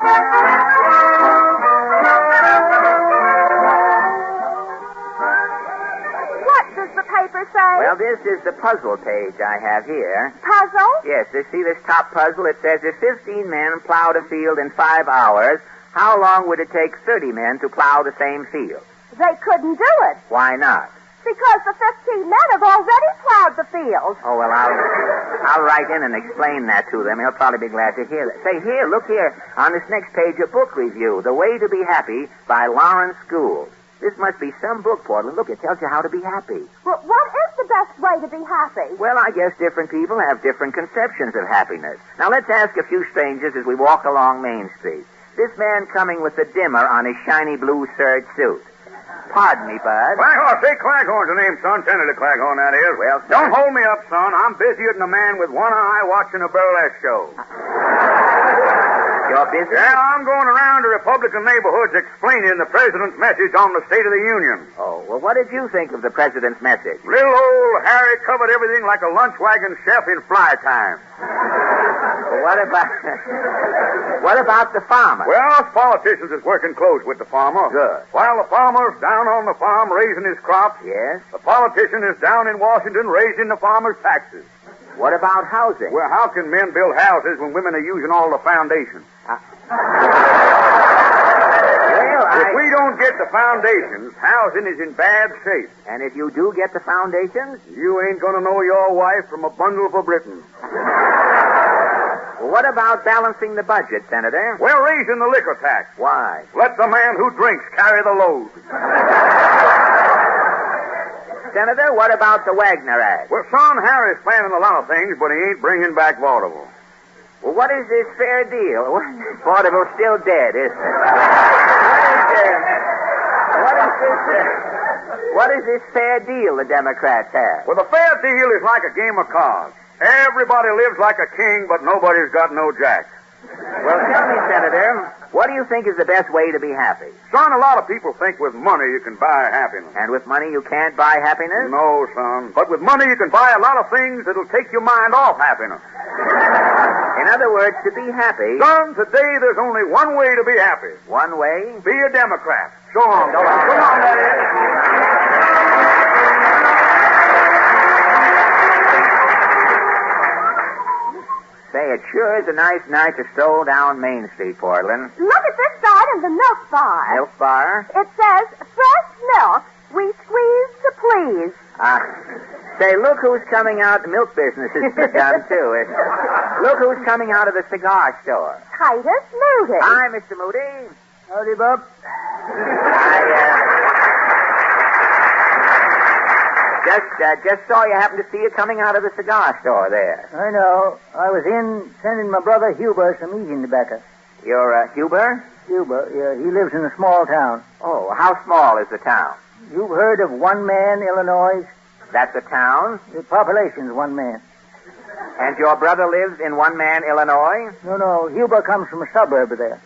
What does the paper say? Well, this is the puzzle page I have here. Puzzle? Yes, see this top puzzle? It says if 15 men plowed a field in 5 hours, how long would it take 30 men to plow the same field? They couldn't do it. Why not? Because the 15 men have already plowed the field. Oh, well, I'll write in and explain that to them. They'll probably be glad to hear that. Say, here, look here. On this next page, a book review, The Way to Be Happy by Lawrence Gould. This must be some book, Portland. Look, it tells you how to be happy. Well, what is the best way to be happy? Well, I guess different people have different conceptions of happiness. Now, let's ask a few strangers as we walk along Main Street. This man coming with the dimmer on his shiny blue serge suit. Pardon me, Bud. Claghorn, say Claghorn's the name, son. Senator Claghorn, that is. Well, sir. Don't hold me up, son. I'm busier than a man with one eye watching a burlesque show. Your business? Yeah, I'm going around to Republican neighborhoods explaining the president's message on the State of the Union. Oh, well, what did you think of the president's message? Little old Harry covered everything like a lunch wagon chef in fly time. Well, what about the farmer? Well, us politicians is working close with the farmer. Good. While the farmer's down on the farm raising his crops, yes, the politician is down in Washington raising the farmer's taxes. What about housing? Well, how can men build houses when women are using all the foundations? If we don't get the foundations, housing is in bad shape. And if you do get the foundations? You ain't going to know your wife from a bundle for Britain. Well, what about balancing the budget, Senator? Well, raising the liquor tax. Why? Let the man who drinks carry the load. Senator, what about the Wagner Act? Well, son, Harry's planning a lot of things, but he ain't bringing back vaudeville. Well, what is this fair deal? Vaudeville's still dead, isn't it? What is this fair deal the Democrats have? Well, the fair deal is like a game of cards. Everybody lives like a king, but nobody's got no jack. Well, tell me, Senator, what do you think is the best way to be happy? Son, a lot of people think with money you can buy happiness. And with money you can't buy happiness? No, son. But with money you can buy a lot of things that'll take your mind off happiness. In other words, to be happy... Son, today there's only one way to be happy. One way? Be a Democrat. Go on. Go on, that is. Say, it sure is a nice night to stroll down Main Street, Portland. Look at this side of the milk bar. Milk bar? It says, fresh milk, we squeeze to please. Say, look who's coming out. The milk business is begun, too. Look who's coming out of the cigar store. Titus Moody. Hi, Mr. Moody. Howdy, Bub. Just saw you. Happened to see you coming out of the cigar store there. I know. I was in sending my brother Huber some eating tobacco. Your Huber? Huber, yeah. He lives in a small town. Oh, how small is the town? You've heard of One Man, Illinois? That's a town? The population's one man. And your brother lives in One Man, Illinois? No. Huber comes from a suburb of there.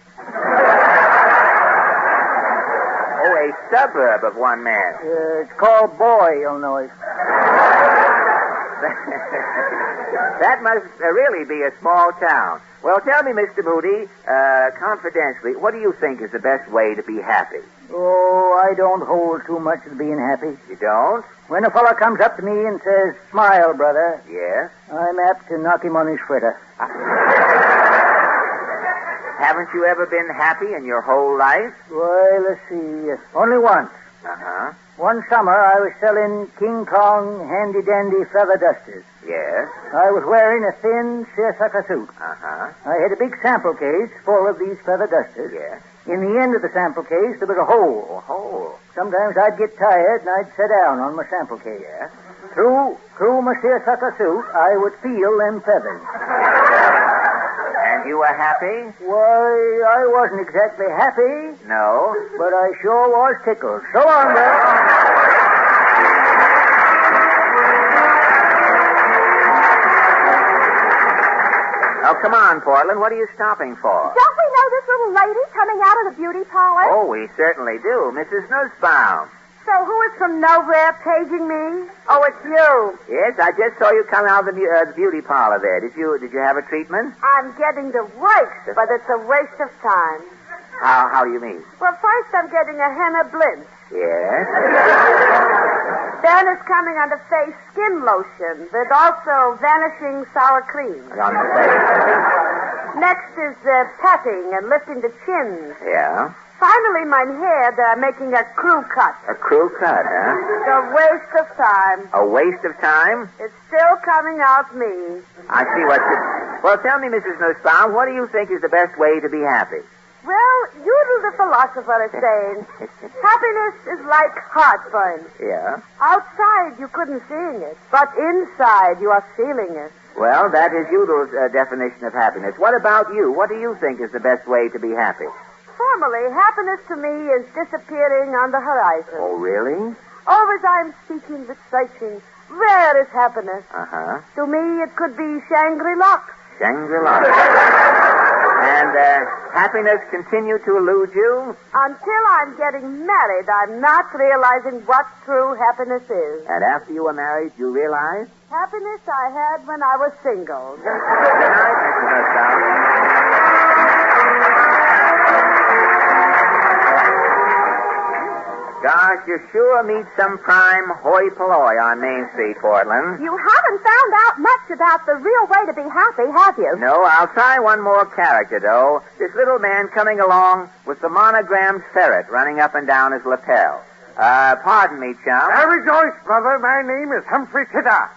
Oh, a suburb of One Man. It's called Boy, Illinois. That must really be a small town. Well, tell me, Mr. Moody, confidentially, what do you think is the best way to be happy? Oh, I don't hold too much of being happy. You don't? When a fellow comes up to me and says, smile, brother. Yes? I'm apt to knock him on his fritter. Haven't you ever been happy in your whole life? Why, let's see. Only once. Uh-huh. One summer, I was selling King Kong handy-dandy feather dusters. Yes? I was wearing a thin seersucker suit. Uh-huh. I had a big sample case full of these feather dusters. Yes? In the end of the sample case, there was a hole. A hole? Sometimes I'd get tired and I'd sit down on my sample case. Yes? Through my seersucker suit, I would feel them feathers. And you were happy? Why, I wasn't exactly happy. No? But I sure was tickled. So long, Bill. Oh, come on, Portland. What are you stopping for? Don't we know this little lady coming out of the beauty parlor? Oh, we certainly do. Mrs. Nussbaum. So who is from nowhere paging me? Oh, it's you. Yes, I just saw you come out of the beauty parlor there. Did you have a treatment? I'm getting the rakes, but it's a waste of time. How do you mean? Well, first I'm getting a henna blitz. Yes? Then it's coming on the face skin lotion with also vanishing sour cream. On the face. Next is patting and lifting the chins. Yeah? Finally, my hair, they're making a crew cut. A crew cut, huh? It's a waste of time. A waste of time? It's still coming out me. I see what you... Well, tell me, Mrs. Nussbaum, what do you think is the best way to be happy? Well, Udall the philosopher is saying, happiness is like heartburn. Yeah? Outside, you couldn't see it, but inside, you are feeling it. Well, that is Udall's definition of happiness. What about you? What do you think is the best way to be happy? Formally, happiness to me is disappearing on the horizon. Oh, really? Always I'm seeking the searching. Where is happiness? Uh-huh. To me, it could be Shangri-La. Shangri-La. And happiness continue to elude you? Until I'm getting married, I'm not realizing what true happiness is. And after you were married, you realized? Happiness I had when I was single. Good night, Mrs. Costello. Gosh, you sure meet some prime hoi polloi on Main Street, Portland. You haven't found out much about the real way to be happy, have you? No, I'll try one more character, though. This little man coming along with the monogrammed ferret running up and down his lapel. Pardon me, chum. Rejoice, brother. My name is Humphrey Titter.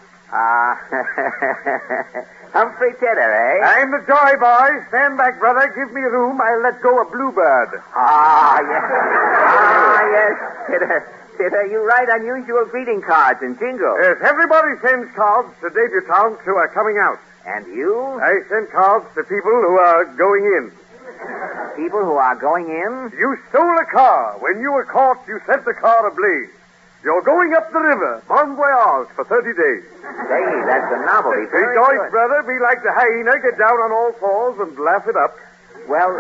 Humphrey Titter, eh? I'm the joy boy. Stand back, brother. Give me room. I'll let go a bluebird. Yes, Titter, you write unusual greeting cards and jingles. Yes, everybody sends cards to debutantes who are coming out. And you? I send cards to people who are going in. People who are going in? You stole a car. When you were caught, you set the car ablaze. You're going up the river, bon voyage, for 30 days. Say, that's a novelty. Rejoice, brother. Be like the hyena. Get down on all fours and laugh it up. Well,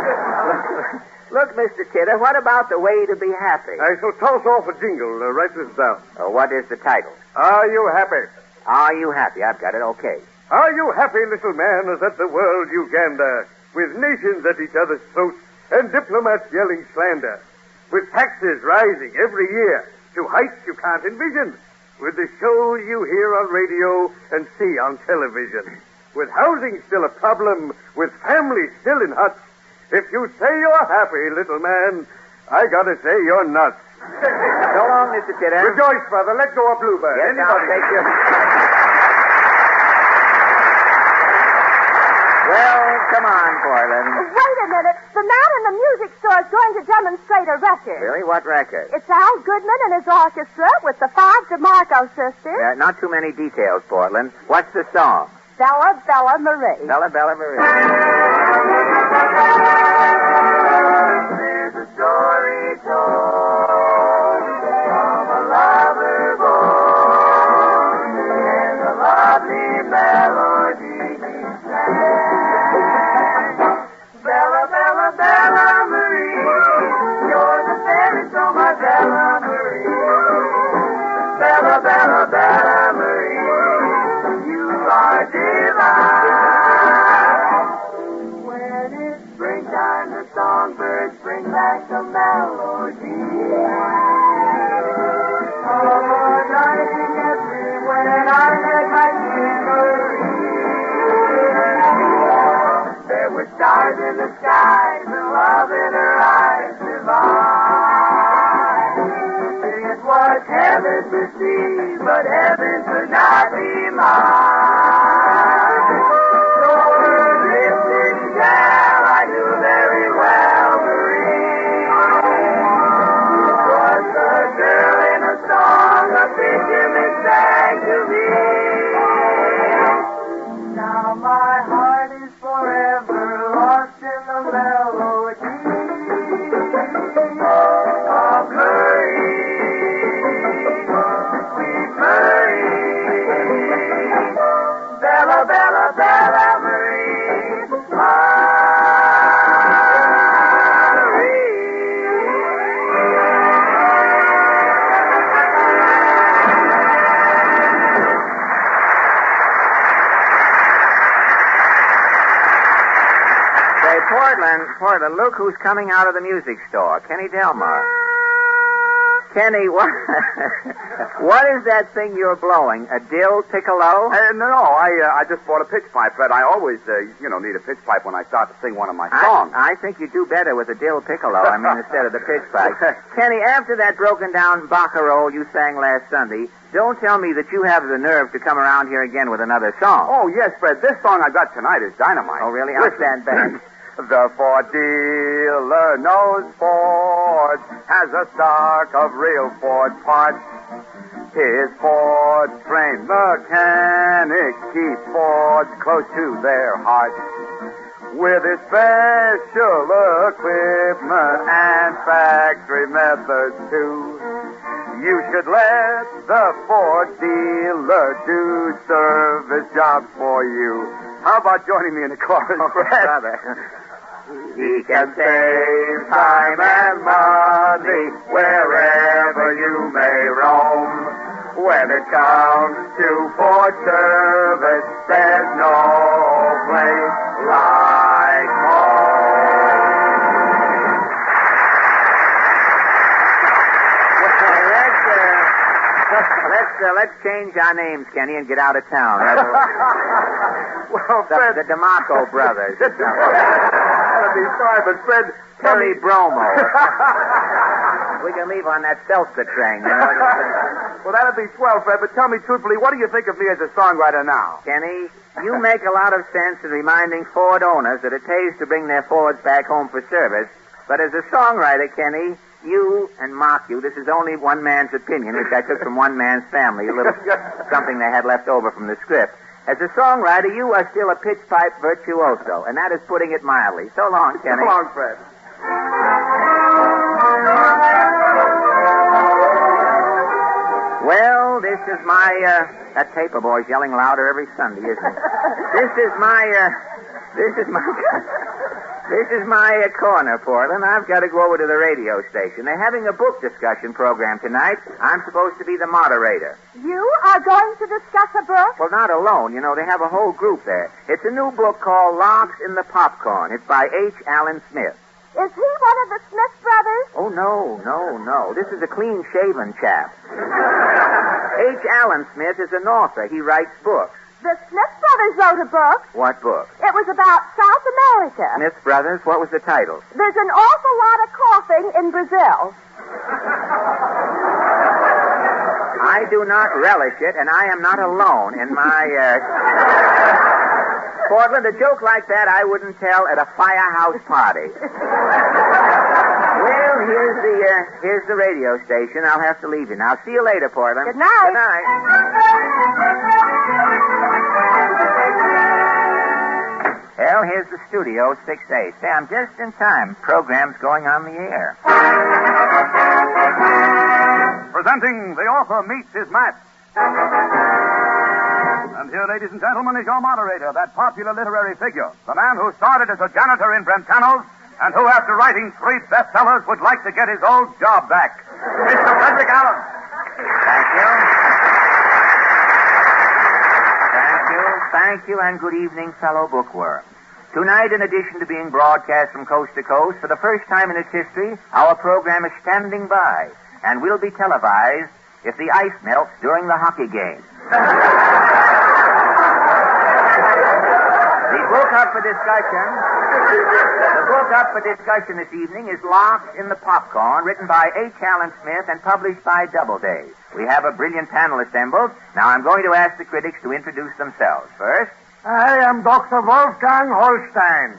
look, Mr. Titter, what about the way to be happy? I shall toss off a jingle. Write this down. What is the title? Are you happy? Are you happy? I've got it. Okay. Are you happy, little man, as at the world you gander, with nations at each other's throats and diplomats yelling slander, with taxes rising every year to heights you can't envision, with the shows you hear on radio and see on television, with housing still a problem, with families still in huts? If you say you're happy, little man, I gotta say you're nuts. So long, Mr. Titter. Rejoice, brother. Let go of Bluebird. Yes, Anybody? I'll take you. Well, come on, Portland. Wait a minute. The man in the music store is going to demonstrate a record. Really? What record? It's Al Goodman and his orchestra with the 5 DeMarco sisters. Not too many details, Portland. What's the song? Bella, Bella Marie. Bella, Bella Marie. There's a story told of a lover born and a lovely melody he sang. Bella, Bella, Bella Marie, you're the fairest of my Bella Marie. Bella, Bella, Bella Marie, you are divine. When it's springtime, the songbirds bring back the melody. Oh, darling, everywhere I met my Marie. There were stars in the sky, the love in her eyes divine. It was heaven to see, but heaven could not be mine. So her lips in shell I knew very well, Marie. Was the girl in a song a fisherman sang to me. Now my heart is forever lost in the melody of Marie, sweet Marie, Bella, Bella, Bella Marie, Portland, look who's coming out of the music store. Kenny Delmar. Kenny, what is that thing you're blowing? A dill piccolo? No, I just bought a pitch pipe, but I always, need a pitch pipe when I start to sing one of my songs. I think you do better with a dill piccolo, instead of the pitch pipe. Kenny, after that broken down barcarolle you sang last Sunday, don't tell me that you have the nerve to come around here again with another song. Oh, yes, Fred. This song I got tonight is dynamite. Oh, really? I'll stand back. The Ford dealer knows Ford, has a stock of real Ford parts. His Ford trained mechanics keep Fords close to their hearts. With his special equipment and factory methods too, you should let the Ford dealer do service jobs for you. How about joining me in the chorus, Fred? He can save time and money wherever you may roam. When it comes to port service, there's no place like home. Let's change our names, Kenny, and get out of town. Well, Fred... The DeMarco brothers. That'll be sorry, but Fred... Terry Bromo. We can leave on that seltzer train, you know. Well, that'll be swell, Fred, but tell me truthfully, what do you think of me as a songwriter now? Kenny, you make a lot of sense in reminding Ford owners that it pays to bring their Fords back home for service. But as a songwriter, Kenny, you and mock you, this is only one man's opinion, which I took from one man's family, a little something they had left over from the script. As a songwriter, you are still a pitch pipe virtuoso, and that is putting it mildly. So long, Kenny. So long, Fred. Well, this is my, that paper boy's yelling louder every Sunday, isn't it? This is my corner, Portland. I've got to go over to the radio station. They're having a book discussion program tonight. I'm supposed to be the moderator. You are going to discuss a book? Well, not alone. You know, they have a whole group there. It's a new book called Lux in the Popcorn. It's by H. Allen Smith. Is he one of the Smith brothers? Oh, no. This is a clean-shaven chap. H. Allen Smith is an author. He writes books. The Smith brothers wrote a book. What book? It was about South America. Smith Brothers? What was the title? There's an awful lot of coughing in Brazil. I do not relish it, and I am not alone in my... Portland, a joke like that I wouldn't tell at a firehouse party. Well, here's the radio station. I'll have to leave you now. See you later, Portland. Good night. Good night. Well, here's the studio, 6-8. Say, I'm just in time. Program's going on the air. Presenting The Author Meets His Match. And here, ladies and gentlemen, is your moderator, that popular literary figure, the man who started as a janitor in Brentano's and who, after writing 3 bestsellers, would like to get his old job back. Mr. Frederick Allen. Thank you, and good evening, fellow bookworms. Tonight, in addition to being broadcast from coast to coast, for the first time in its history, our program is standing by and will be televised if the ice melts during the hockey game. The book up for discussion this evening is Locked in the Popcorn, written by H. Allen Smith and published by Doubleday. We have a brilliant panel assembled. Now I'm going to ask the critics to introduce themselves. First, I am Dr. Wolfgang Holstein.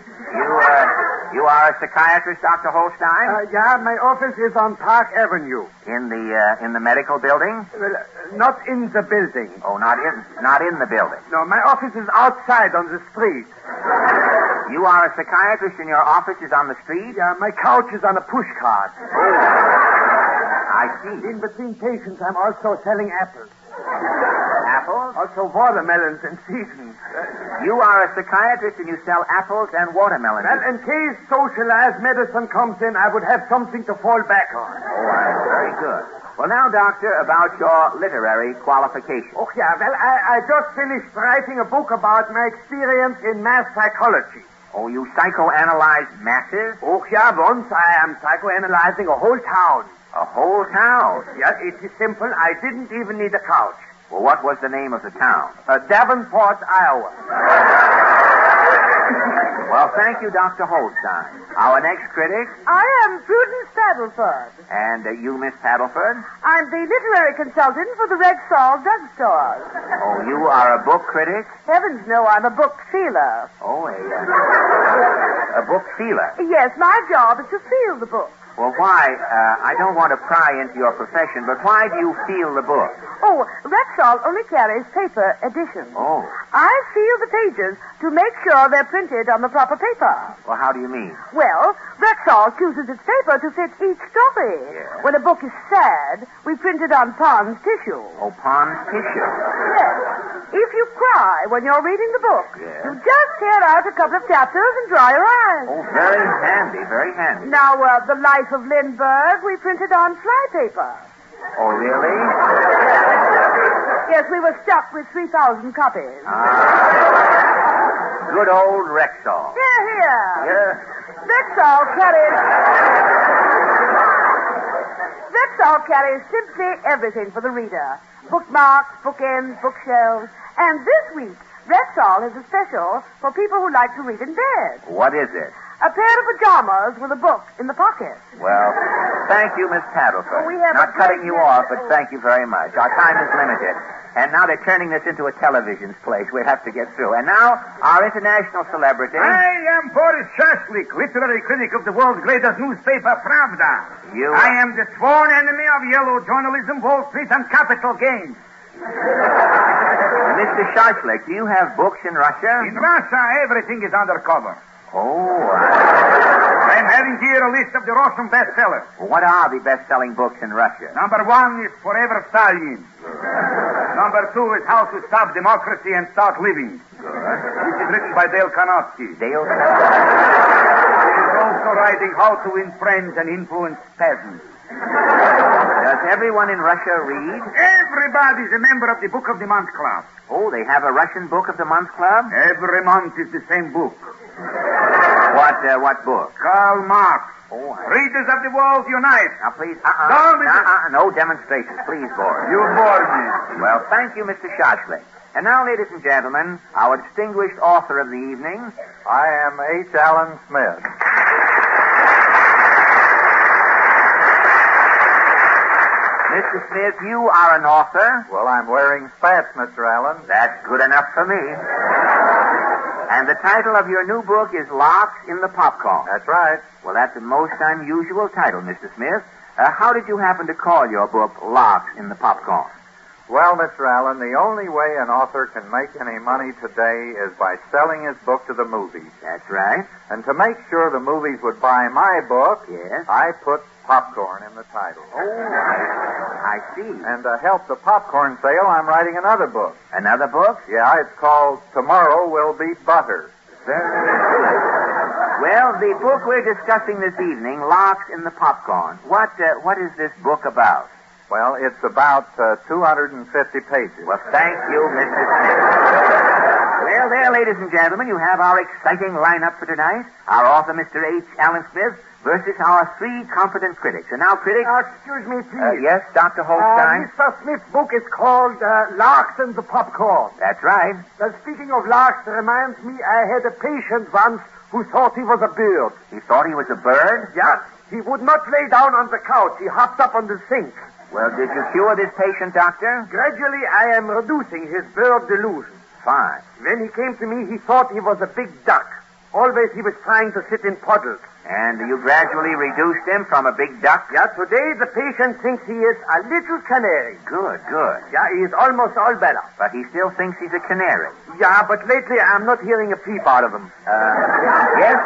You are a psychiatrist, Dr. Holstein? Yeah, my office is on Park Avenue. In the medical building? Well, not in the building. Oh, not in the building. No, my office is outside on the street. You are a psychiatrist and your office is on the street? Yeah, my couch is on a push cart. I see. In between patients, I'm also selling apples. Apples? Also watermelons and seasons. You are a psychiatrist and you sell apples and watermelons. Well, in case socialized medicine comes in, I would have something to fall back on. Oh, very good. Well, now, Doctor, about your literary qualifications. Oh, yeah. Well, I just finished writing a book about my experience in mass psychology. Oh, you psychoanalyze masses? Oh, yeah. Once I am psychoanalyzing a whole town. A whole town? Yeah, it is simple. I didn't even need a couch. Well, what was the name of the town? Davenport, Iowa. Well, thank you, Dr. Holstein. Our next critic? I am Prudence Paddleford. And you, Miss Paddleford? I'm the literary consultant for the Red Salt drugstore. Oh, you are a book critic? Heavens, no, I'm a book feeler. Oh, a book feeler? Yes, my job is to feel the book. Well, why? I don't want to pry into your profession, but why do you feel the book? Oh, Rexall only carries paper editions. Oh. I feel the pages to make sure they're printed on the proper paper. Well, how do you mean? Well, Rexall Rexall chooses its paper to fit each story. Yeah. When a book is sad, we print it on Pond's tissue. Oh, Pond's tissue. Yes. If you cry when you're reading the book, you just tear out a couple of chapters and dry your eyes. Oh, very handy, very handy. Now, The Life of Lindbergh, we printed on flypaper. Oh, really? Yes, we were stuck with 3,000 copies. Good old Rexall. Here. Rexall carries simply everything for the reader. Bookmarks, bookends, bookshelves. And this week, Rexall has a special for people who like to read in bed. What is it? A pair of pajamas with a book in the pocket. Well, thank you, Miss Paddleton. We have Not cutting you off, but thank you very much. Our time is limited. And now they're turning this into a television place. We'll have to get through. And now, our international celebrity. I am Boris Shashlik, literary critic of the world's greatest newspaper, Pravda. I am the sworn enemy of yellow journalism, Wall Street, and capital gains. Mr. Shashlik, do you have books in Russia? In Russia, everything is undercover. Oh, I'm having here a list of the Russian bestsellers. What are the best-selling books in Russia? Number 1 is Forever Stalin. Number 2 is How to Stop Democracy and Start Living. Which is written by Dale Carnegie. Dale Carnegie. He is also writing How to Win Friends and Influence Peasants. Does everyone in Russia read? Everybody's a member of the Book of the Month Club. Oh, they have a Russian Book of the Month Club? Every month is the same book. What book? Karl Marx. Oh, Readers of the World Unite. Now, please, no demonstrations, please, Boris. You bore me. Well, thank you, Mr. Shashlik. And now, ladies and gentlemen, our distinguished author of the evening. I am H. Allen Smith. Mr. Smith, you are an author. Well, I'm wearing spats, Mr. Allen. That's good enough for me. And the title of your new book is Locks in the Popcorn. That's right. Well, that's a most unusual title, Mr. Smith. How did you happen to call your book Locks in the Popcorn? Well, Mr. Allen, the only way an author can make any money today is by selling his book to the movies. That's right. And to make sure the movies would buy my book, I put popcorn in the title. Oh, I see. And to help the popcorn sale, I'm writing another book. Another book? Yeah, it's called Tomorrow Will Be Butter. Well, the book we're discussing this evening, Locks in the Popcorn. What is this book about? Well, it's about 250 pages. Well, thank you, Mr. Smith. Well, there, ladies and gentlemen, you have our exciting lineup for tonight. Our author, Mr. H. Allen Smith, versus our 3 competent critics. And now, critics... excuse me, please. Yes, Dr. Holstein? Mr. Smith's book is called Larks and the Popcorn. That's right. Speaking of larks, reminds me I had a patient once who thought he was a bird. He thought he was a bird? Yes. He would not lay down on the couch. He hopped up on the sink. Well, did you cure this patient, Doctor? Gradually, I am reducing his bird delusion. Fine. When he came to me, he thought he was a big duck. Always he was trying to sit in puddles. And you gradually reduced him from a big duck? Yeah, today the patient thinks he is a little canary. Good. Yeah, he is almost all better. But he still thinks he's a canary. Yeah, but lately I'm not hearing a peep out of him. Yes,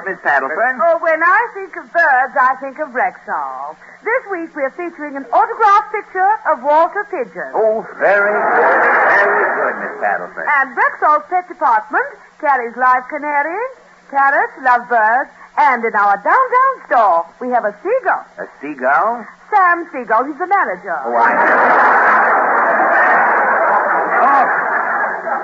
Miss Paddleton. Oh, when I think of birds, I think of Rexall. This week we're featuring an autographed picture of Walter Pigeon. Oh, very good, Miss Paddleton. And Rexall's pet department carries live canaries, parrots, lovebirds, and in our downtown store, we have a seagull. A seagull? Sam Seagull, he's the manager. Oh, I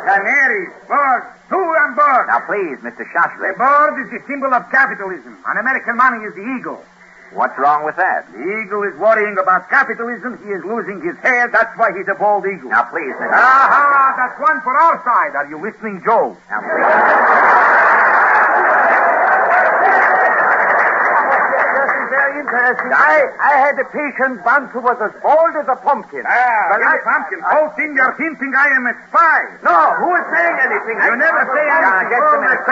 canaries, birds, 2 and birds. Now, please, Mr. Shashlik. The bird is the symbol of capitalism, and American money is the eagle. What's wrong with that? The eagle is worrying about capitalism. He is losing his hair. That's why he's a bald eagle. Now, please, Mr. Aha, that's one for our side. Are you listening, Joe? Now, please. Very interesting. I had a patient once who was as bald as a pumpkin. Pumpkin. Oh, thing you're hinting I am a spy. No, who is saying anything? You never say anything. Just a minute.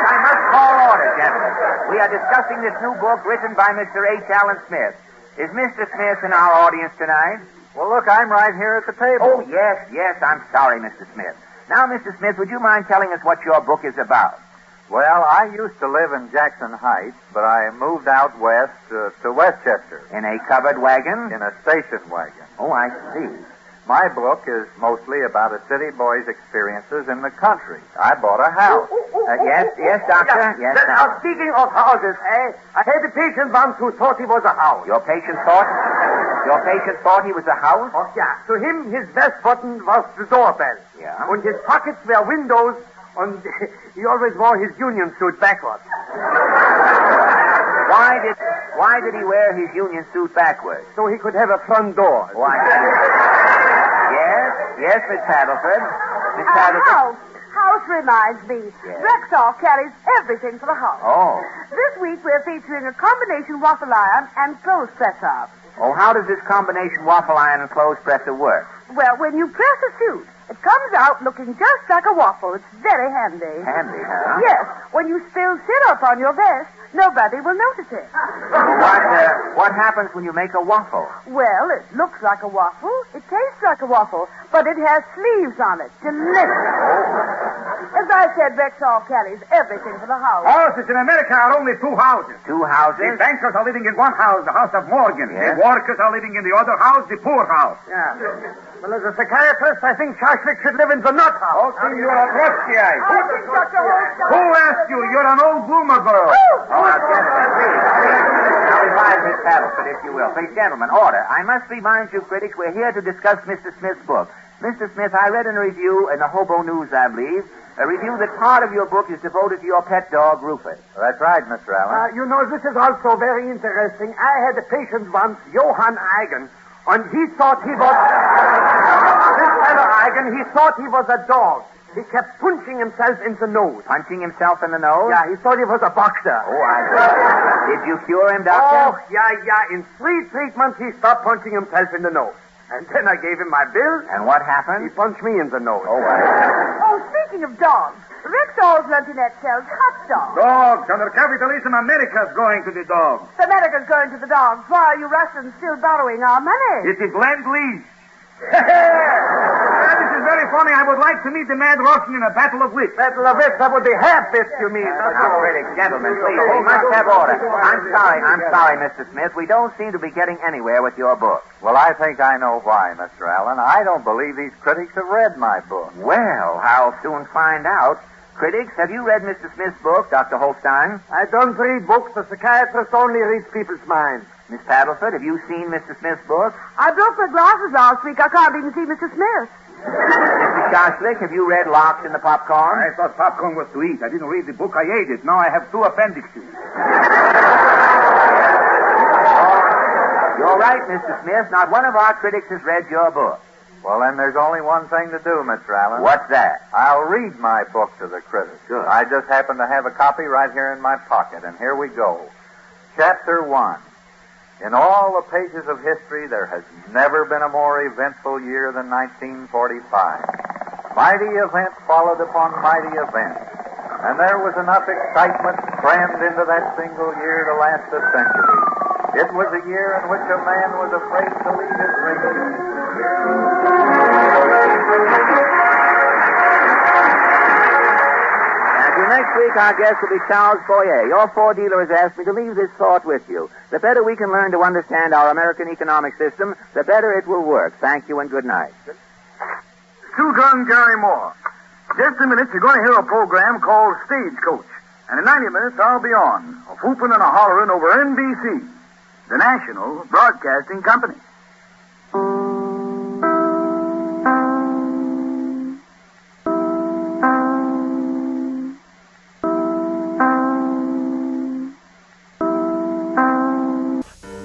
I must call order, gentlemen. We are discussing this new book written by Mr. H. Allen Smith. Is Mr. Smith in our audience tonight? Well, look, I'm right here at the table. Oh, yes, I'm sorry, Mr. Smith. Now, Mr. Smith, would you mind telling us what your book is about? Well, I used to live in Jackson Heights, but I moved out west to Westchester. In a covered wagon? In a station wagon. Oh, I see. My book is mostly about a city boy's experiences in the country. I bought a house. Yes, Doctor. Yes, Doctor. Speaking of houses, I had a patient once who thought he was a house. Your patient thought he was a house? Oh, yeah. To him, his best button was the doorbell. Yeah. And his pockets were windows, and he always wore his union suit backwards. Why did he wear his union suit backwards? So he could have a front door. Oh, I see. Yes, Miss Paddleford. Miss Paddleford. House reminds me. Yes. Rexall carries everything for the house. Oh. This week we're featuring a combination waffle iron and clothes presser. Oh, how does this combination waffle iron and clothes presser work? Well, when you press a suit, it comes out looking just like a waffle. It's very handy. Handy, huh? Yes. When you spill syrup on your vest, nobody will notice it. What happens when you make a waffle? Well, it looks like a waffle. It tastes like a waffle, but it has sleeves on it. Delicious. As I said, Rexall carries everything for the house. Houses in America are only two houses. Two houses? The bankers are living in one house, the house of Morgan. Yes. The workers are living in the other house, the poor house. Yeah. Well, as a psychiatrist, I think Shashlik should live in the nut house. Oh, you're a Trotskyite. Who asked you? You're an old bloomer girl. Oh, now, gentlemen, please. Now, revive Miss Paddleford, if you will. Please, gentlemen, order. I must remind you, critics, we're here to discuss Mr. Smith's book. Mr. Smith, I read in a review in the Hobo News, I believe, a review that part of your book is devoted to your pet dog, Rufus. That's right, Mr. Allen. You know, this is also very interesting. I had a patient once, Johann Eigen, and he thought he was... This fellow Eigen, he thought he was a dog. He kept punching himself in the nose. Punching himself in the nose? Yeah, he thought he was a boxer. Oh, I see. Did you cure him, Doctor? Oh, yeah. In 3 treatments, he stopped punching himself in the nose. And then I gave him my bill. And what happened? He punched me in the nose. Oh, wow. Oh, speaking of dogs, Rexall's Luncheonette sells hot dogs. Dogs. Under capitalism, America's going to the dogs. America's going to the dogs. Why are you Russians still borrowing our money? It is Lend-Lease. This is very funny. I would like to meet the mad Russian in a battle of wits. Battle of wits? That would be half wits, you mean. Now, critics, gentlemen, please. We must have order. I'm sorry, Mr. Smith. We don't seem to be getting anywhere with your book. Well, I think I know why, Mr. Allen. I don't believe these critics have read my book. Well, I'll soon find out. Critics, have you read Mr. Smith's book, Dr. Holstein? I don't read books. The psychiatrist only reads people's minds. Miss Paddleford, have you seen Mr. Smith's book? I broke my glasses last week. I can't even see Mr. Smith. Mr. Shashlik, have you read Locks in the Popcorn? I thought popcorn was to eat. I didn't read the book. I ate it. Now I have 2 appendixes. You're right, Mr. Smith. Not one of our critics has read your book. Well, then there's only one thing to do, Mr. Allen. What's that? I'll read my book to the critics. Good. I just happen to have a copy right here in my pocket, and here we go. Chapter 1. In all the pages of history, there has never been a more eventful year than 1945. Mighty event followed upon mighty event, and there was enough excitement crammed into that single year to last a century. It was a year in which a man was afraid to leave his ring. Next week, our guest will be Charles Fourier. Your Ford dealer has asked me to leave this thought with you. The better we can learn to understand our American economic system, the better it will work. Thank you and good night. Two-Gun Gary Moore. Just a minute, you're going to hear a program called Stagecoach. And in 90 minutes, I'll be on, a whooping and a hollering over NBC, the National Broadcasting Company.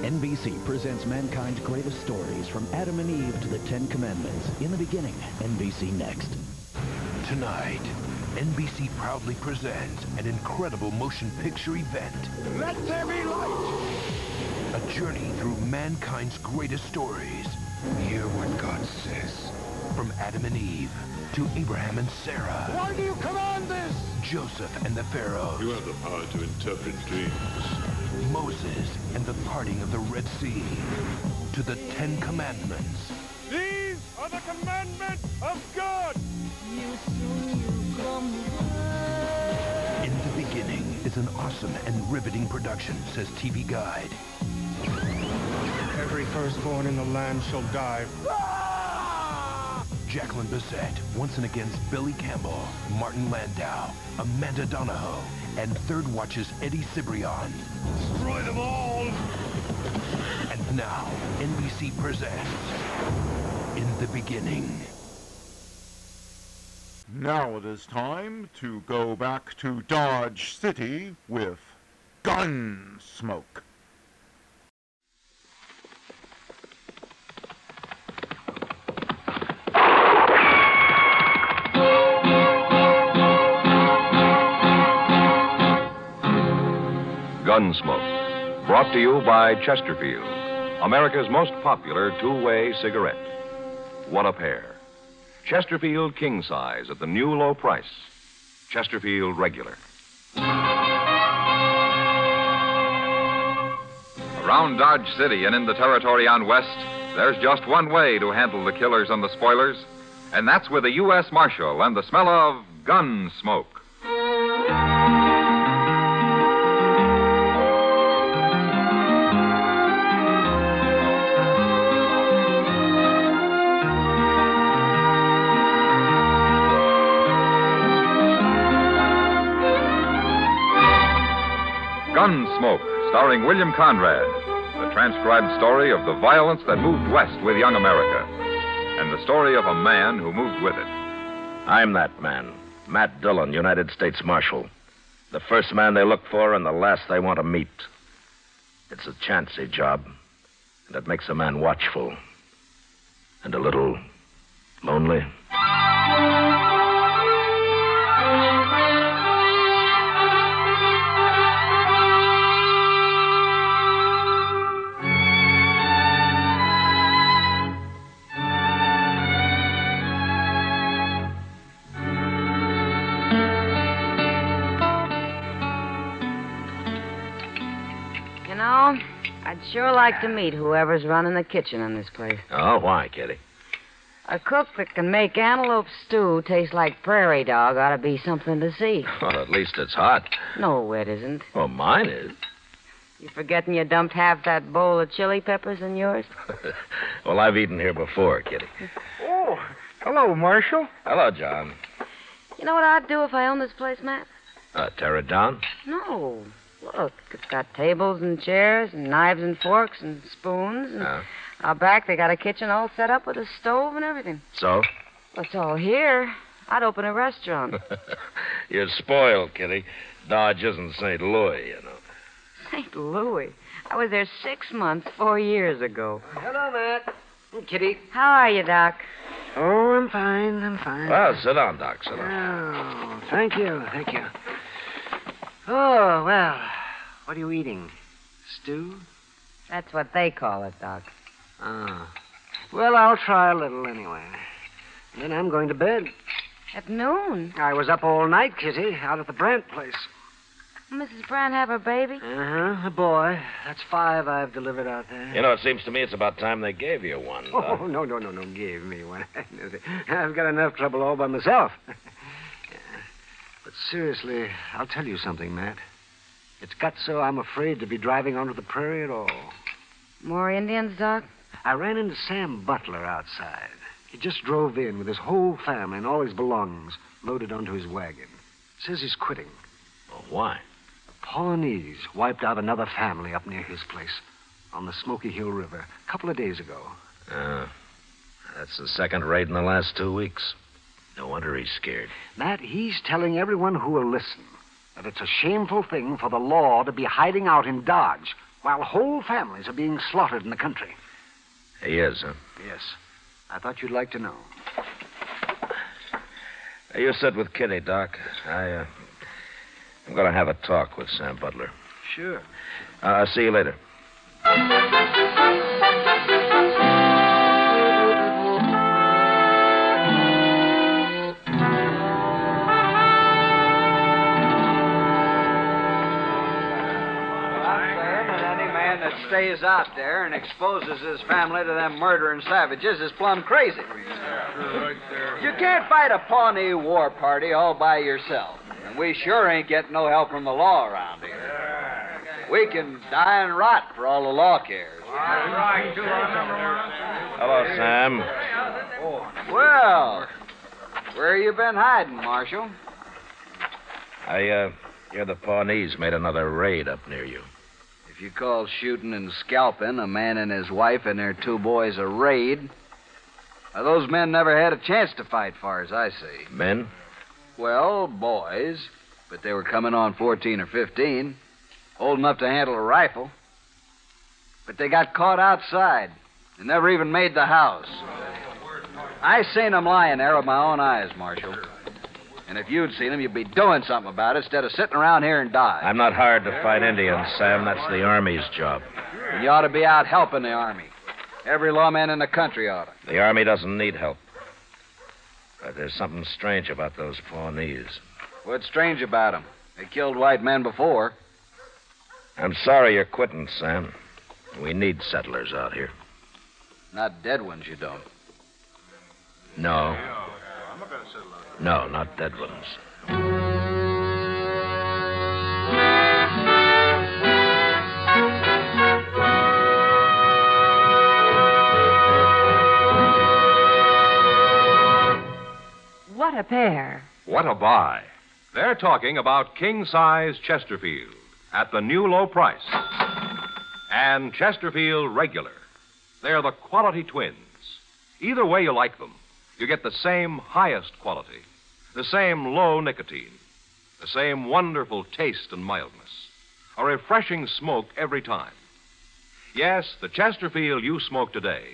NBC presents mankind's greatest stories from Adam and Eve to the 10 Commandments. In the beginning, NBC Next. Tonight, NBC proudly presents an incredible motion picture event. Let there be light! A journey through mankind's greatest stories. Hear what God says. From Adam and Eve to Abraham and Sarah. Why do you command this? Joseph and the Pharaoh. You have the power to interpret dreams. Moses and the parting of the Red Sea. To the 10 Commandments. is an awesome and riveting production, says TV Guide. Every firstborn in the land shall die. Jacqueline Bisset, once and against Billy Campbell, Martin Landau, Amanda Donahoe, and Third Watch's Eddie Cibrian. Destroy them all! And now, NBC presents In the Beginning. Now it is time to go back to Dodge City with Gunsmoke. Gunsmoke, brought to you by Chesterfield, America's most popular two-way cigarette. What a pair. Chesterfield King Size at the new low price. Chesterfield Regular. Around Dodge City and in the territory on West, there's just one way to handle the killers and the spoilers, and that's with a U.S. Marshal and the smell of Gunsmoke. Gunsmoke, starring William Conrad, the transcribed story of the violence that moved west with young America, and the story of a man who moved with it. I'm that man, Matt Dillon, United States Marshal. The first man they look for and the last they want to meet. It's a chancy job, and it makes a man watchful and a little lonely. I'd sure like to meet whoever's running the kitchen in this place. Oh, why, Kitty? A cook that can make antelope stew taste like prairie dog ought to be something to see. Well, at least it's hot. No, it isn't. Well, mine is. You forgetting you dumped half that bowl of chili peppers in yours? Well, I've eaten here before, Kitty. Oh, hello, Marshal. Hello, John. You know what I'd do if I owned this place, Matt? Tear it down? No. Look, it's got tables and chairs and knives and forks and spoons. And out back, they got a kitchen all set up with a stove and everything. So? Well, it's all here. I'd open a restaurant. You're spoiled, Kitty. Dodge isn't St. Louis, you know. St. Louis? I was there 6 months, 4 years ago. Hello, Matt. Kitty. How are you, Doc? Oh, I'm fine. Well, sit down, Doc. Sit down. Oh, thank you. Oh, well, what are you eating? Stew? That's what they call it, Doc. Ah. Well, I'll try a little anyway. Then I'm going to bed. At noon? I was up all night, Kitty, out at the Brandt place. Mrs. Brandt have her baby? Uh-huh, a boy. That's 5 I've delivered out there. You know, it seems to me it's about time they gave you one. Oh, no, gave me one. I've got enough trouble all by myself. But seriously, I'll tell you something, Matt. It's got so I'm afraid to be driving onto the prairie at all. More Indians, Doc? I ran into Sam Butler outside. He just drove in with his whole family and all his belongings loaded onto his wagon. Says he's quitting. Well, why? The Pawnees wiped out another family up near his place on the Smoky Hill River a couple of days ago. That's the second raid in the last 2 weeks. No wonder he's scared. Matt, he's telling everyone who will listen that it's a shameful thing for the law to be hiding out in Dodge while whole families are being slaughtered in the country. He is, huh? Yes. I thought you'd like to know. You sit with Kitty, Doc. I'm going to have a talk with Sam Butler. Sure. I'll see you later. Stays out there and exposes his family to them murdering savages is plumb crazy. You can't fight a Pawnee war party all by yourself. And we sure ain't getting no help from the law around here. We can die and rot for all the law cares. Hello, Sam. Well, where you been hiding, Marshal? I hear the Pawnees made another raid up near you. If you call shooting and scalping a man and his wife and their 2 boys a raid, those men never had a chance to fight, far as I see. Men? Well, boys, but they were coming on 14 or 15, old enough to handle a rifle. But they got caught outside and never even made the house. I seen them lying there with my own eyes, Marshal. And if you'd seen them, you'd be doing something about it instead of sitting around here and dying. I'm not hired to fight Indians, Sam. That's the Army's job. You ought to be out helping the Army. Every lawman in the country ought to. The Army doesn't need help. But there's something strange about those Pawnees. What's strange about them? They killed white men before. I'm sorry you're quitting, Sam. We need settlers out here. Not dead ones, you don't. No. No, not dead ones. What a pair. What a buy. They're talking about king-size Chesterfield at the new low price. And Chesterfield Regular. They're the quality twins. Either way you like them, you get the same highest quality, the same low nicotine, the same wonderful taste and mildness, a refreshing smoke every time. Yes, the Chesterfield you smoke today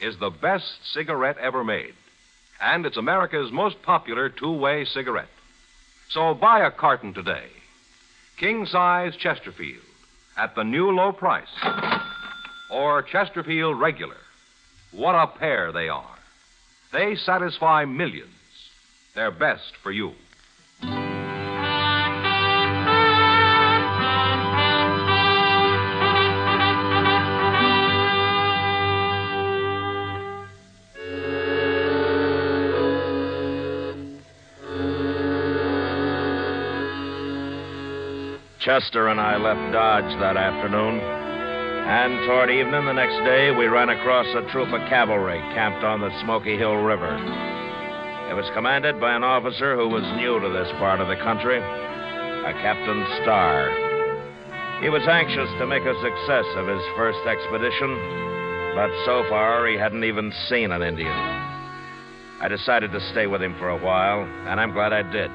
is the best cigarette ever made, and it's America's most popular two-way cigarette. So buy a carton today. King-size Chesterfield at the new low price. Or Chesterfield Regular. What a pair they are. They satisfy millions. They're best for you. Chester and I left Dodge that afternoon, and toward evening the next day, we ran across a troop of cavalry camped on the Smoky Hill River. It was commanded by an officer who was new to this part of the country, a Captain Starr. He was anxious to make a success of his first expedition, but so far he hadn't even seen an Indian. I decided to stay with him for a while, and I'm glad I did.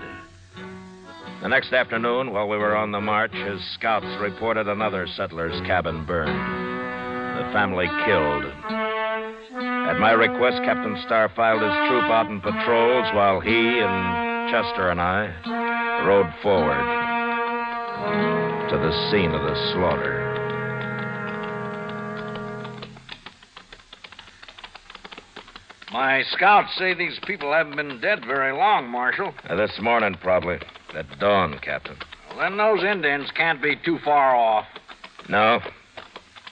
The next afternoon, while we were on the march, his scouts reported another settler's cabin burned. The family killed. At my request, Captain Starr filed his troop out in patrols while he and Chester and I rode forward to the scene of the slaughter. My scouts say these people haven't been dead very long, Marshal. This morning, probably. At dawn, Captain. Well, then those Indians can't be too far off. No,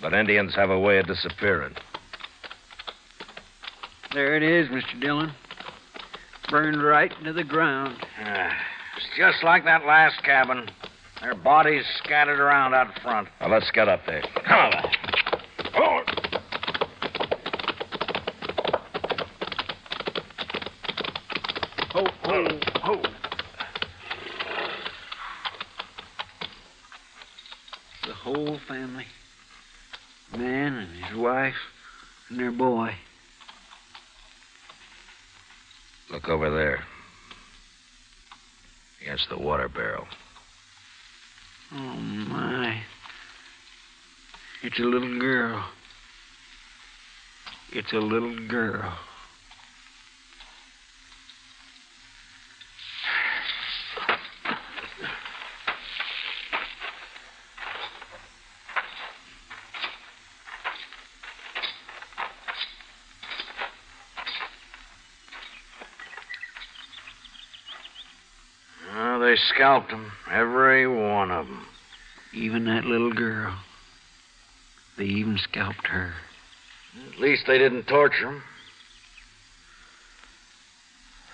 but Indians have a way of disappearing. There it is, Mr. Dillon. Burned right into the ground. It's just like that last cabin. Their bodies scattered around out front. Well, let's get up there. Come on. Oh! Ho, ho, ho. The whole family. Man and his wife and their boy. Look over there. Against the water barrel. Oh, my. It's a little girl. It's a little girl. They scalped them, every one of them. Even that little girl. They even scalped her. At least they didn't torture them.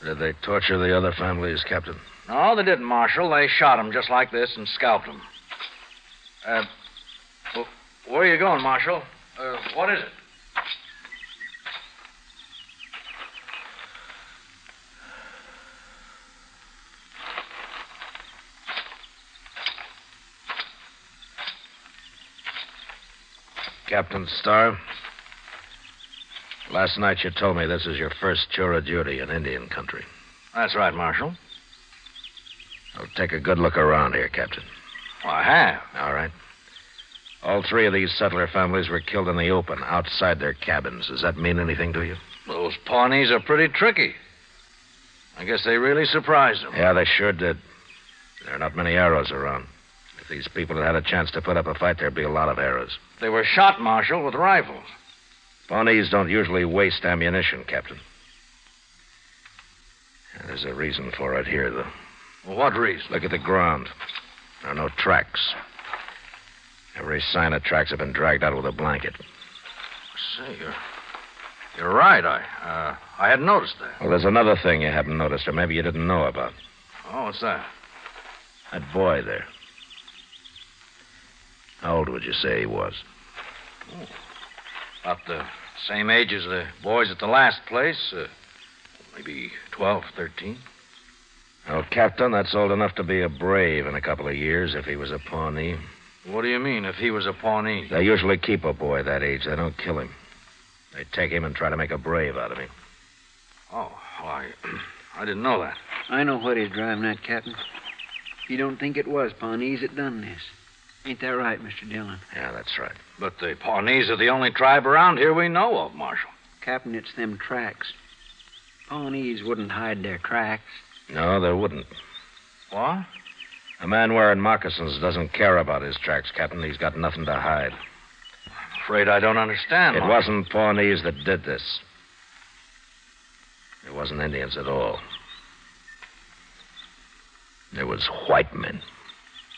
Did they torture the other families, Captain? No, they didn't, Marshal. They shot him just like this and scalped him. Where are you going, Marshal? What is it? Captain Starr, last night you told me this is your first tour of duty in Indian country. That's right, Marshal. Well, take a good look around here, Captain. Well, I have. All right. All three of these settler families were killed in the open, outside their cabins. Does that mean anything to you? Those Pawnees are pretty tricky. I guess they really surprised them. Yeah, they sure did. There are not many arrows around. If these people had had a chance to put up a fight, there'd be a lot of arrows. They were shot, Marshal, with rifles. Pawnees don't usually waste ammunition, Captain. There's a reason for it here, though. Well, what reason? Look at the ground. There are no tracks. Every sign of tracks have been dragged out with a blanket. Say, you're right. I hadn't noticed that. Well, there's another thing you haven't noticed, or maybe you didn't know about. Oh, what's that? That boy there. How old would you say he was? Oh, about the same age as the boys at the last place. Maybe 12, 13. Well, Captain, that's old enough to be a brave in a couple of years if he was a Pawnee. What do you mean, if he was a Pawnee? They usually keep a boy that age. They don't kill him. They take him and try to make a brave out of him. Oh, well, I didn't know that. I know what he's driving at, Captain. You don't think it was Pawnees that done this. Ain't that right, Mr. Dillon? Yeah, that's right. But the Pawnees are the only tribe around here we know of, Marshal. Captain, it's them tracks. Pawnees wouldn't hide their tracks. No, they wouldn't. What? A man wearing moccasins doesn't care about his tracks, Captain. He's got nothing to hide. I'm afraid I don't understand, It Marshal. wasn't Pawnees that did this. It wasn't Indians at all. It was white men.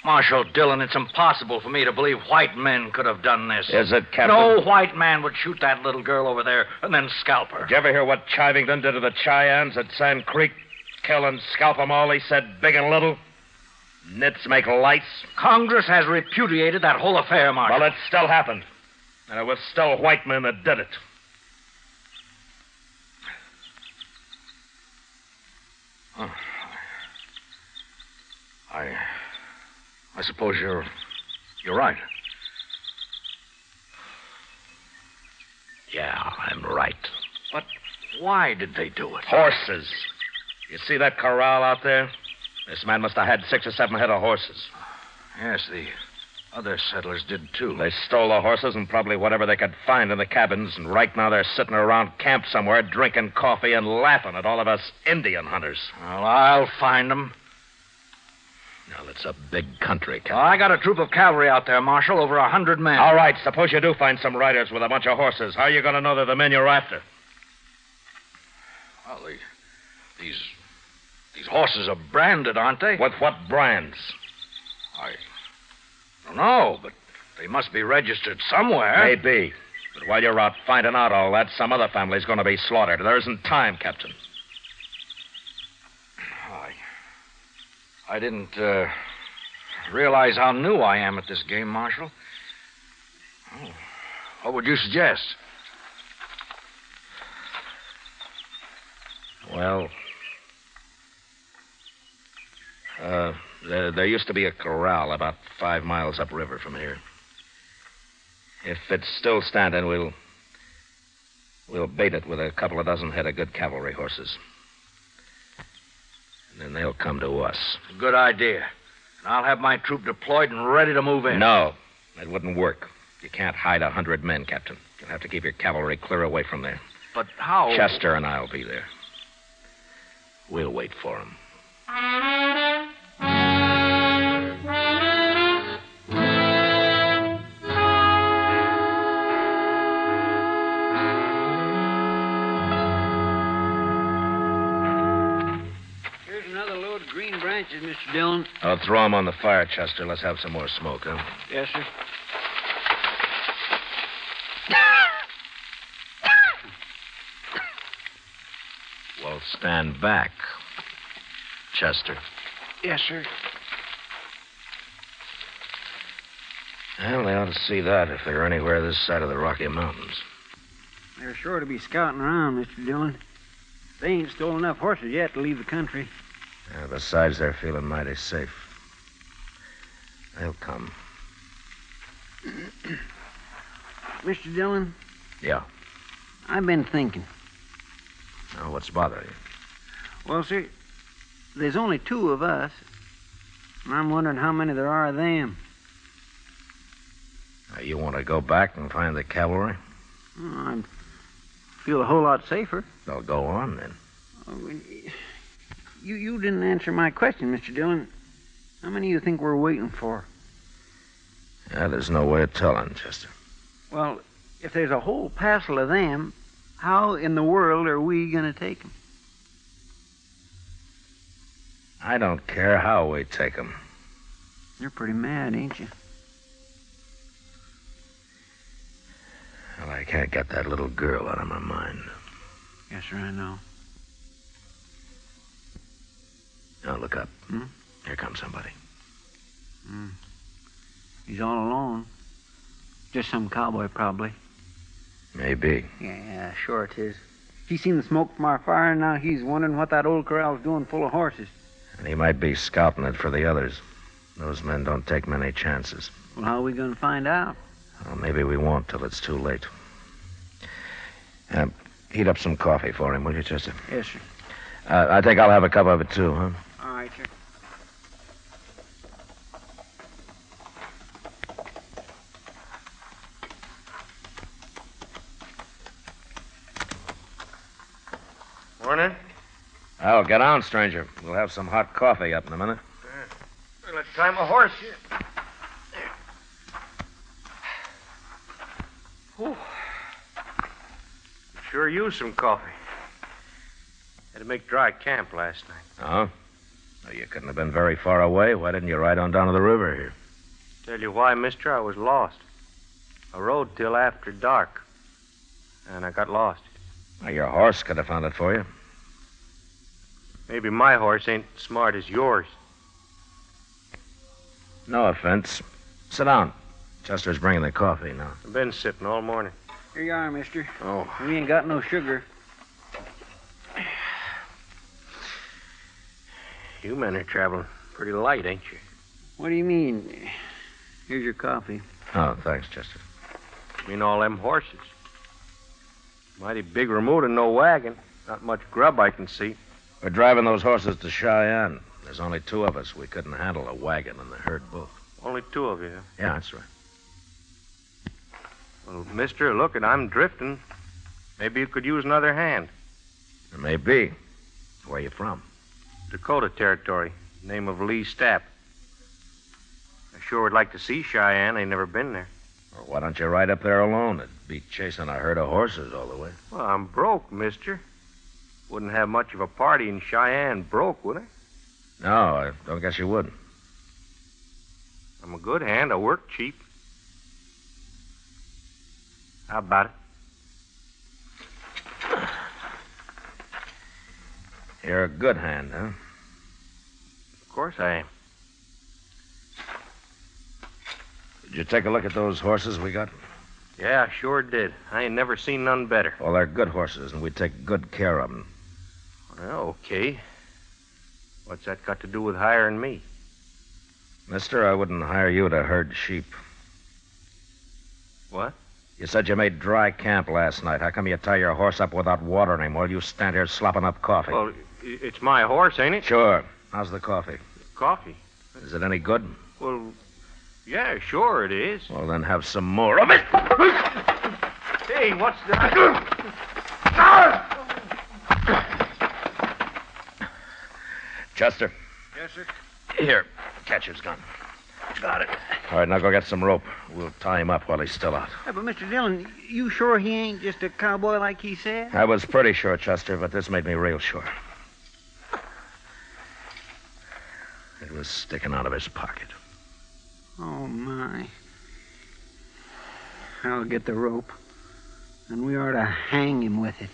Marshal Dillon, it's impossible for me to believe white men could have done this. Is it, Captain? No white man would shoot that little girl over there and then scalp her. Did you ever hear what Chivington did to the Cheyennes at Sand Creek? Kill and scalp them all, he said, big and little. Nits make lights. Congress has repudiated that whole affair, Marshal. Well, it still happened. And it was still white men that did it. Oh. I suppose you're right. Yeah, I'm right. But why did they do it? Horses. You see that corral out there? This man must have had 6 or 7 head of horses. Yes, the other settlers did, too. They stole the horses and probably whatever they could find in the cabins, and right now they're sitting around camp somewhere drinking coffee and laughing at all of us Indian hunters. Well, I'll find them. Now, it's a big country, Captain. Well, I got a troop of cavalry out there, Marshal, over 100 men. All right, suppose you do find some riders with a bunch of horses. How are you going to know they're the men you're after? Well, these horses are branded, aren't they? With what brands? I don't know, but they must be registered somewhere. Maybe. But while you're out finding out all that, some other family's going to be slaughtered. There isn't time, Captain. I didn't realize how new I am at this game, Marshal. Oh, what would you suggest? Well, there used to be a corral about 5 miles upriver from here. If it's still standing, we'll bait it with a couple of dozen head of good cavalry horses. And then they'll come to us. Good idea. And I'll have my troop deployed and ready to move in. No, that wouldn't work. You can't hide 100 men, Captain. You'll have to keep your cavalry clear away from there. But how? Chester and I'll be there. We'll wait for him. Mr. Dillon. I'll throw them on the fire, Chester. Let's have some more smoke, huh? Yes, sir. Waltz stand back. Chester. Yes, sir. Well, they ought to see that if they're anywhere this side of the Rocky Mountains. They're sure to be scouting around, Mr. Dillon. They ain't stolen enough horses yet to leave the country. Besides, they're feeling mighty safe. They'll come. Mr. Dillon? Yeah. I've been thinking. Now, what's bothering you? Well, sir, there's only 2 of us. And I'm wondering how many there are of them. You want to go back and find the cavalry? I feel a whole lot safer. They'll go on, then. Oh, you didn't answer my question, Mr. Dillon. How many do you think we're waiting for? There's no way of telling, Chester. Well, if there's a whole passel of them, how in the world are we going to take them? I don't care how we take them. You're pretty mad, ain't you? Well, I can't get that little girl out of my mind. Yes, sir, I know. Now, look up. Here comes somebody. He's all alone. Just some cowboy, probably. Maybe. Yeah, sure it is. He's seen the smoke from our fire, and now he's wondering what that old corral's doing full of horses. And he might be scouting it for the others. Those men don't take many chances. Well, how are we going to find out? Well, maybe we won't till it's too late. Heat up some coffee for him, will you, Chester? Yes, sir. I think I'll have a cup of it, too, huh? All right, sir. Morning. Oh, get on, stranger. We'll have some hot coffee up in a minute. Well, let's tie my horse here. Whew. Sure used some coffee. Had to make dry camp last night. Oh? Well, you couldn't have been very far away. Why didn't you ride on down to the river here? Tell you why, mister, I was lost. I rode till after dark, and I got lost. Well, your horse could have found it for you. Maybe my horse ain't smart as yours. No offense. Sit down. Chester's bringing the coffee now. I've been sitting all morning. Here you are, mister. Oh. We ain't got no sugar. You men are traveling pretty light, ain't you? What do you mean? Here's your coffee. Oh, thanks, Chester. You mean all them horses? Mighty big remote and no wagon. Not much grub I can see. We're driving those horses to Cheyenne. There's only 2 of us. We couldn't handle a wagon and the herd both. Only 2 of you, huh? Yeah, that's right. Well, mister, look, I'm drifting. Maybe you could use another hand. It may be. Where are you from? Dakota Territory. Name of Lee Stapp. I sure would like to see Cheyenne. I never been there. Well, why don't you ride up there alone? It'd be chasing a herd of horses all the way. Well, I'm broke, mister. Wouldn't have much of a party in Cheyenne broke, would I? No, I don't guess you would. I'm a good hand. I work cheap. How about it? You're a good hand, huh? Of course I am. Did you take a look at those horses we got? Yeah, I sure did. I ain't never seen none better. Well, they're good horses, and we take good care of them. Well, okay. What's that got to do with hiring me? Mister, I wouldn't hire you to herd sheep. What? You said you made dry camp last night. How come you tie your horse up without watering him while you stand here slopping up coffee? Well, it's my horse, ain't it? Sure. How's the coffee? Coffee? Is it any good? Well, yeah, sure it is. Well, then have some more of it. Hey, what's that? Chester. Yes, sir? Here, catch his gun. Got it. All right, now go get some rope. We'll tie him up while he's still out. Yeah, but Mr. Dillon, you sure he ain't just a cowboy like he said? I was pretty sure, Chester, but this made me real sure. It was sticking out of his pocket. Oh, my. I'll get the rope, and we ought to hang him with it.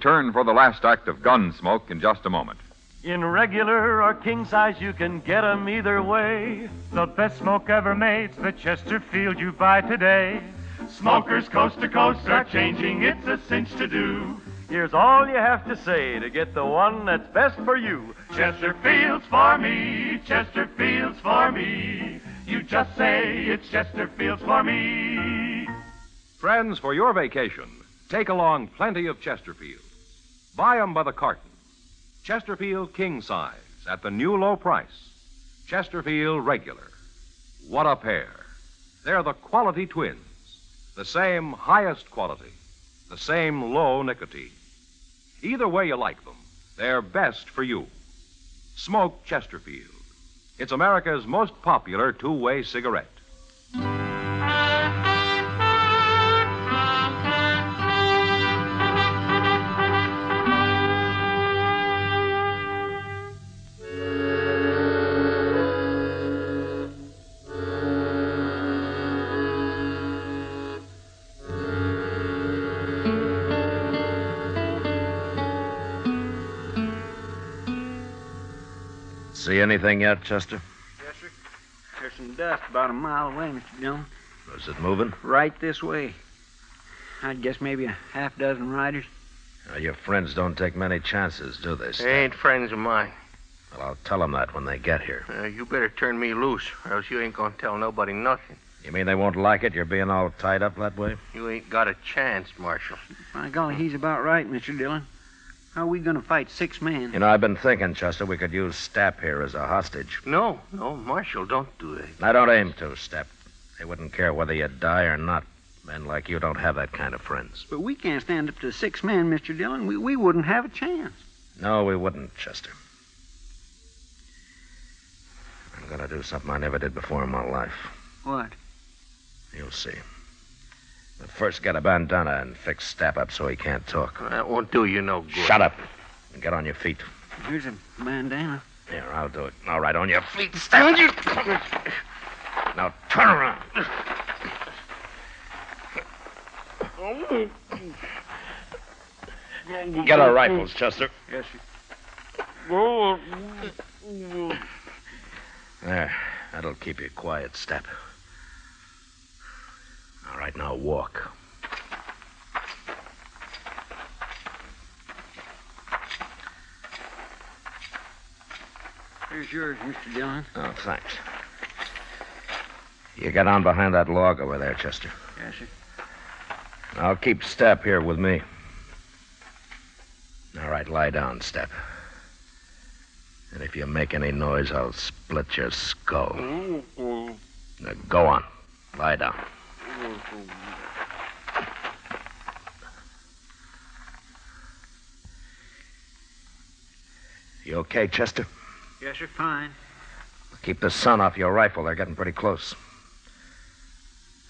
return for the last act of Gunsmoke in just a moment. In regular or king size, you can get 'em either way. The best smoke ever made's the Chesterfield you buy today. Smokers coast to coast are changing, it's a cinch to do. Here's all you have to say to get the one that's best for you. Chesterfield's for me, Chesterfield's for me. You just say it's Chesterfield's for me. Friends, for your vacation, take along plenty of Chesterfield. Buy 'em by the carton. Chesterfield king size at the new low price. Chesterfield regular. What a pair. They're the quality twins. The same highest quality. The same low nicotine. Either way you like them, they're best for you. Smoke Chesterfield. It's America's most popular two-way cigarette. See anything yet, Chester? Yes, sir. There's some dust about a mile away, Mr. Dillon. Is it moving? Right this way. I'd guess maybe a half dozen riders. Your friends don't take many chances, do they, Stan? They ain't friends of mine. Well, I'll tell them that when they get here. You better turn me loose, or else you ain't gonna tell nobody nothing. You mean they won't like it, you're being all tied up that way? You ain't got a chance, Marshal. By golly, he's about right, Mr. Dillon. How are we going to fight 6 men? You know, I've been thinking, Chester, we could use Stapp here as a hostage. No, Marshal, don't do that. I don't aim to, Stapp. They wouldn't care whether you die or not. Men like you don't have that kind of friends. But we can't stand up to 6 men, Mr. Dillon. We wouldn't have a chance. No, we wouldn't, Chester. I'm going to do something I never did before in my life. What? You'll see. But first, get a bandana and fix Stapp up so he can't talk. That won't do you no good. Shut up. And get on your feet. Here's a bandana. Here, I'll do it. All right, on your feet. Stand you. Now turn around. Get our rifles, Chester. Yes, sir. There. That'll keep you quiet, Stapp. All right, now walk. Here's yours, Mr. Dillon. Oh, thanks. You get on behind that log over there, Chester. Yes, sir. I'll keep Stapp here with me. All right, lie down, Stapp. And if you make any noise, I'll split your skull. Now, go on. Lie down. You okay, Chester? Yes, sir, fine. Keep the sun off your rifle. They're getting pretty close.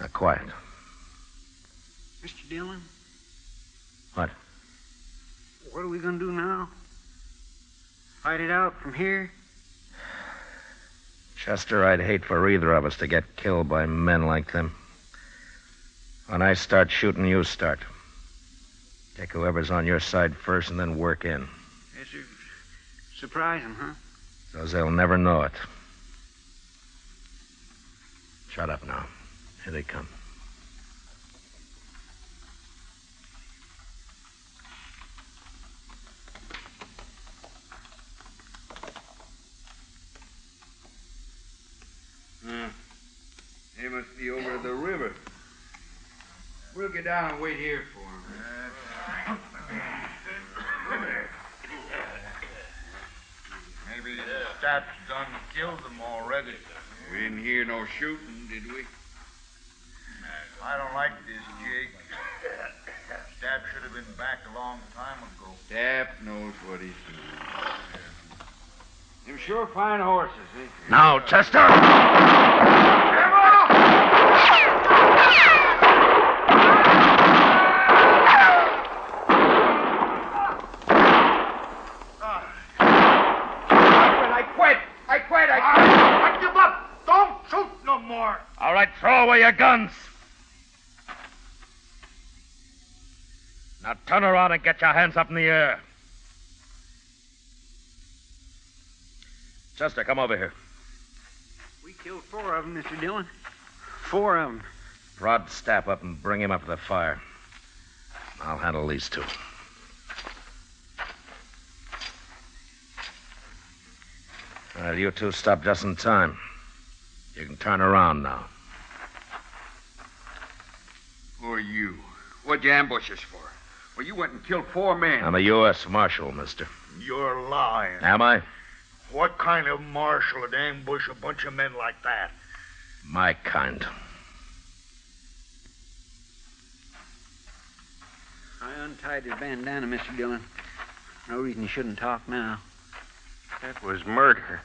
Now, quiet. Mr. Dillon? What? What are we going to do now? Fight it out from here? Chester, I'd hate for either of us to get killed by men like them. When I start shooting, you start. Take whoever's on your side first and then work in. Yes, sir. Surprise them, huh? So they'll never know it. Shut up now. Here they come. They must be over the river. We'll get down and wait here for them. Maybe Stapp's done killed them already. We didn't hear no shooting, did we? I don't like this, Jake. Stapp should have been back a long time ago. Stapp knows what he's doing. Them sure fine horses, eh? Now, Chester! I give up. Don't shoot no more. All right, throw away your guns. Now Now turn around and get your hands up in the air. Chester, come over here. We killed 4 of them, Mr. Dillon. 4 of them. Prod Stapp up and bring him up to the fire. I'll handle these 2. All right, you 2 stop just in time. You can turn around now. Who are you? What'd you ambush us for? Well, you went and killed 4 men. I'm a U.S. Marshal, mister. You're lying. Am I? What kind of marshal would ambush a bunch of men like that? My kind. I untied his bandana, Mr. Dillon. No reason he shouldn't talk now. That was murder.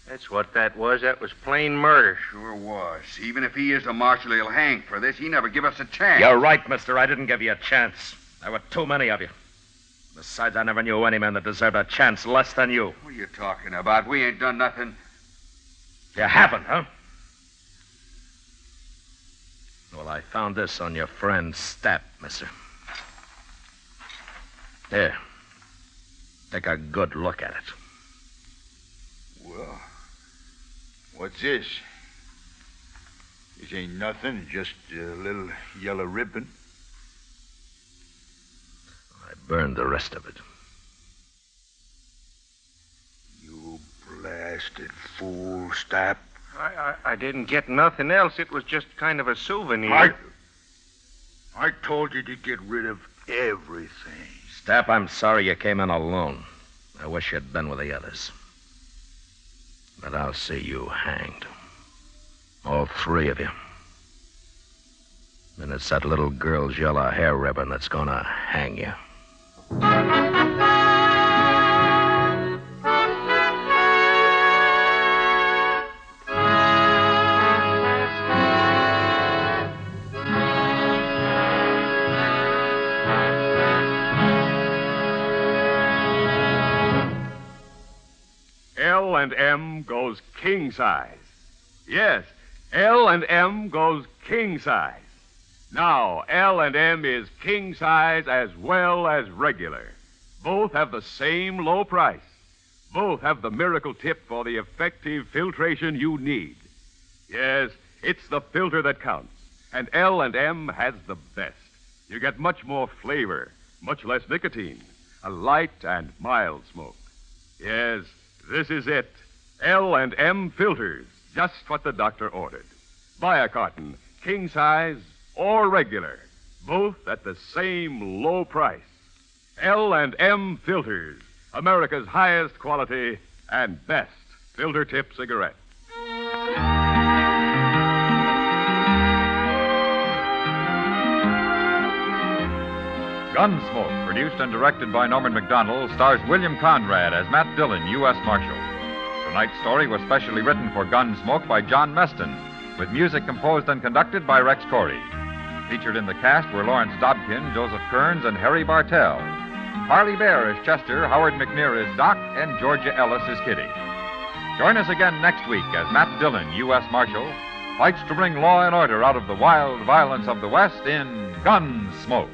That's what that was. That was plain murder. Sure was. Even if he is a marshal, he'll hang for this. He never give us a chance. You're right, mister. I didn't give you a chance. There were too many of you. Besides, I never knew any man that deserved a chance less than you. What are you talking about? We ain't done nothing. You haven't, huh? Well, I found this on your friend Stapp, mister. Here. Take a good look at it. Well, what's this? This ain't nothing, just a little yellow ribbon. I burned the rest of it. You blasted fool, Stapp. I didn't get nothing else. It was just kind of a souvenir. I told you to get rid of everything. Stapp, I'm sorry you came in alone. I wish you'd been with the others. But I'll see you hanged. All 3 of you. And it's that little girl's yellow hair ribbon that's gonna hang you. L&M goes king size. Yes, L&M goes king size. Now, L&M is king size as well as regular. Both have the same low price. Both have the miracle tip for the effective filtration you need. Yes, it's the filter that counts, and L&M has the best. You get much more flavor, much less nicotine, a light and mild smoke. Yes, this is it. L&M filters, just what the doctor ordered. Buy a carton, king size or regular, both at the same low price. L&M filters, America's highest quality and best filter tip cigarette. Gunsmoke, produced and directed by Norman Macdonald, stars William Conrad as Matt Dillon, U.S. Marshal. Tonight's story was specially written for Gunsmoke by John Meston, with music composed and conducted by Rex Corey. Featured in the cast were Lawrence Dobkin, Joseph Kearns, and Harry Bartell. Harley Bear is Chester, Howard McNear is Doc, and Georgia Ellis is Kitty. Join us again next week as Matt Dillon, U.S. Marshal, fights to bring law and order out of the wild violence of the West in Gunsmoke.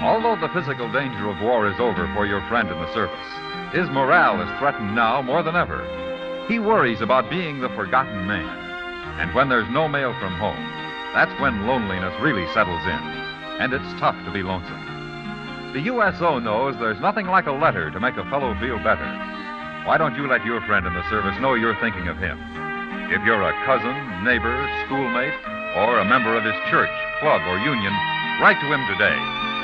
Although the physical danger of war is over for your friend in the service, his morale is threatened now more than ever. He worries about being the forgotten man. And when there's no mail from home, that's when loneliness really settles in. And it's tough to be lonesome. The USO knows there's nothing like a letter to make a fellow feel better. Why don't you let your friend in the service know you're thinking of him? If you're a cousin, neighbor, schoolmate, or a member of his church, club, or union, write to him today.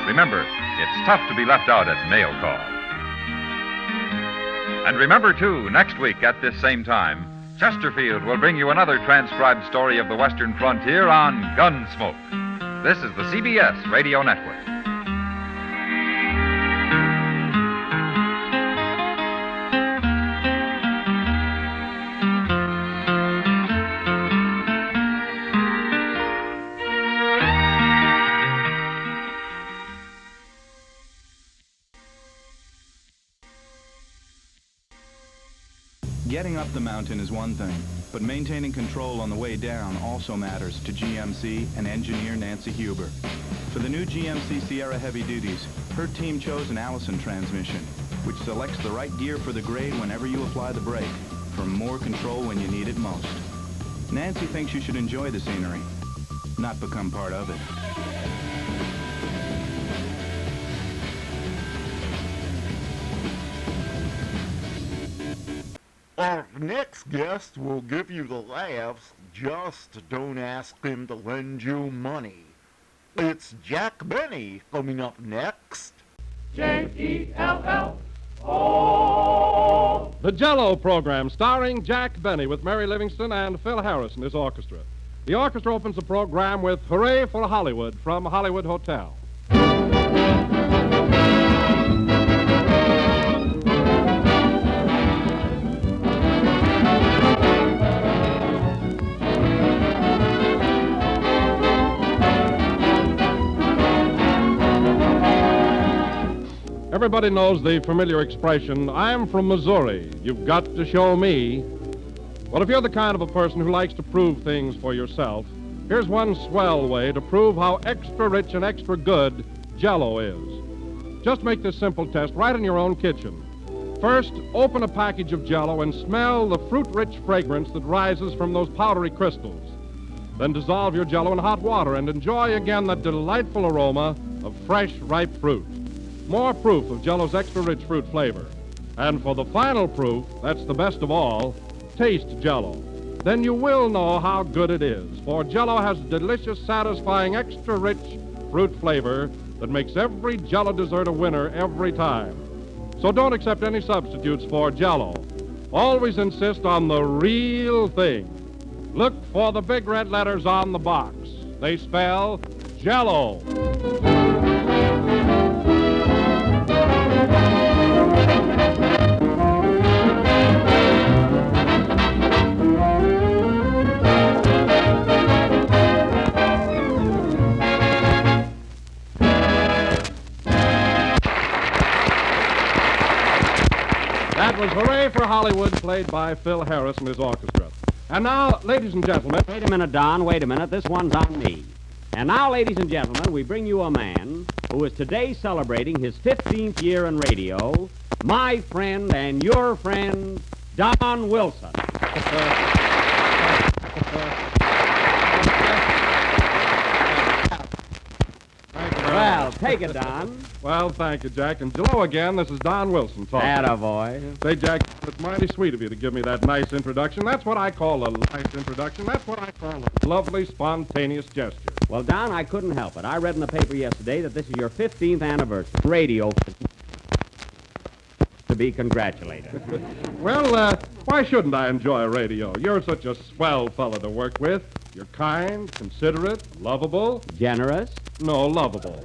Remember, it's tough to be left out at mail call. And remember, too, next week at this same time, Chesterfield will bring you another transcribed story of the Western frontier on Gunsmoke. This is the CBS Radio Network. Getting up the mountain is one thing, but maintaining control on the way down also matters to GMC and engineer Nancy Huber. For the new GMC Sierra Heavy Duties, her team chose an Allison transmission, which selects the right gear for the grade whenever you apply the brake, for more control when you need it most. Nancy thinks you should enjoy the scenery, not become part of it. Our next guest will give you the laughs, just don't ask him to lend you money. It's Jack Benny coming up next. J-E-L-L-O. The Jell-O program starring Jack Benny with Mary Livingston and Phil Harris and his orchestra. The orchestra opens the program with Hooray for Hollywood from Hollywood Hotel. Everybody knows the familiar expression, I'm from Missouri, you've got to show me. Well, if you're the kind of a person who likes to prove things for yourself, here's one swell way to prove how extra rich and extra good Jell-O is. Just make this simple test right in your own kitchen. First, open a package of Jell-O and smell the fruit-rich fragrance that rises from those powdery crystals. Then dissolve your Jell-O in hot water and enjoy again that delightful aroma of fresh, ripe fruit. More proof of Jell-O's extra-rich fruit flavor. And for the final proof, that's the best of all, taste Jell-O. Then you will know how good it is, for Jell-O has delicious, satisfying, extra-rich fruit flavor that makes every Jell-O dessert a winner every time. So don't accept any substitutes for Jell-O. Always insist on the real thing. Look for the big red letters on the box. They spell Jell-O. That was Hooray for Hollywood, played by Phil Harris and his orchestra. And now, ladies and gentlemen... Wait a minute, Don, wait a minute. This one's on me. And now, ladies and gentlemen, we bring you a man who is today celebrating his 15th year in radio, my friend and your friend, Don Wilson. Well, take it, Don. Well, thank you, Jack. And hello again, this is Don Wilson talking. Attaboy. Say, Jack, it's mighty sweet of you to give me that nice introduction. That's what I call a nice introduction. That's what I call a lovely, spontaneous gesture. Well, Don, I couldn't help it. I read in the paper yesterday that this is your 15th anniversary. Radio to be congratulated. Well, why shouldn't I enjoy radio? You're such a swell fella to work with. You're kind, considerate, lovable. Generous? No, lovable.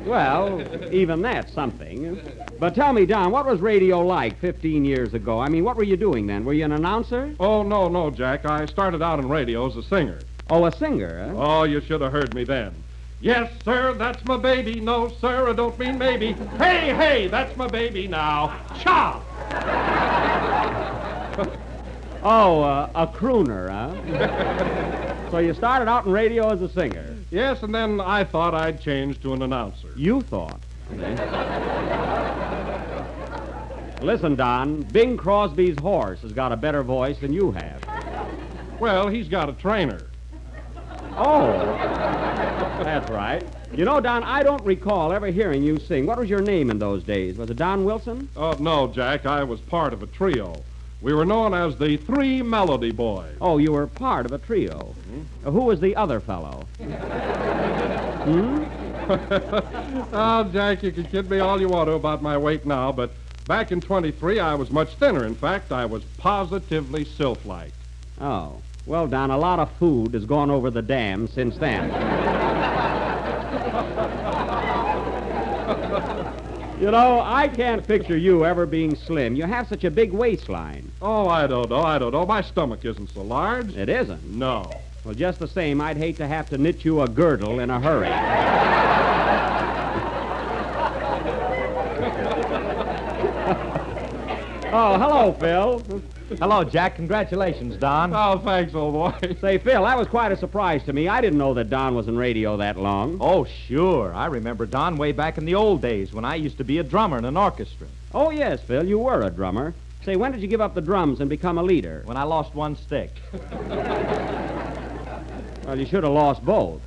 Well, even that's something. But tell me, Don, what was radio like 15 years ago? I mean, what were you doing then? Were you an announcer? Oh, no, Jack. I started out in radio as a singer. Oh, a singer, huh? Oh, you should have heard me then. Yes, sir, that's my baby. No, sir, I don't mean maybe. Hey, that's my baby now. Chop! Oh, a crooner, huh? So you started out in radio as a singer? Yes, and then I thought I'd change to an announcer. You thought? Listen, Don, Bing Crosby's horse has got a better voice than you have. Well, he's got a trainer. Oh, that's right. You know, Don, I don't recall ever hearing you sing. What was your name in those days? Was it Don Wilson? No, Jack. I was part of a trio. We were known as the Three Melody Boys. Oh, you were part of a trio. Mm-hmm. Who was the other fellow? Oh, Jack, you can kid me all you want to about my weight now, but back in 23, I was much thinner. In fact, I was positively sylph-like. Oh. Well, Don, a lot of food has gone over the dam since then. You know, I can't picture you ever being slim. You have such a big waistline. Oh, I don't know. My stomach isn't so large. It isn't? No. Well, just the same, I'd hate to have to knit you a girdle in a hurry. Oh, hello, Phil. Hello, Jack. Congratulations, Don. Oh, thanks, old boy. Say, Phil, that was quite a surprise to me. I didn't know that Don was in radio that long. Oh, sure. I remember Don way back in the old days when I used to be a drummer in an orchestra. Oh, yes, Phil, you were a drummer. Say, when did you give up the drums and become a leader? When I lost one stick. Well, you should have lost both.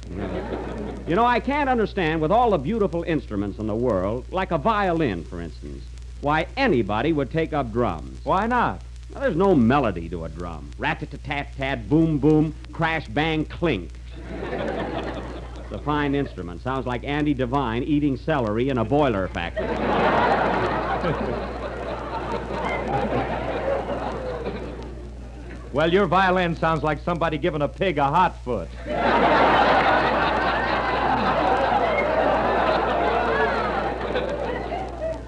You know, I can't understand, with all the beautiful instruments in the world, like a violin, for instance, why anybody would take up drums. Why not? Well, there's no melody to a drum. Rat-tat-tat-tat, boom-boom, crash-bang-clink. It's a fine instrument. Sounds like Andy Devine eating celery in a boiler factory. Well, your violin sounds like somebody giving a pig a hot foot.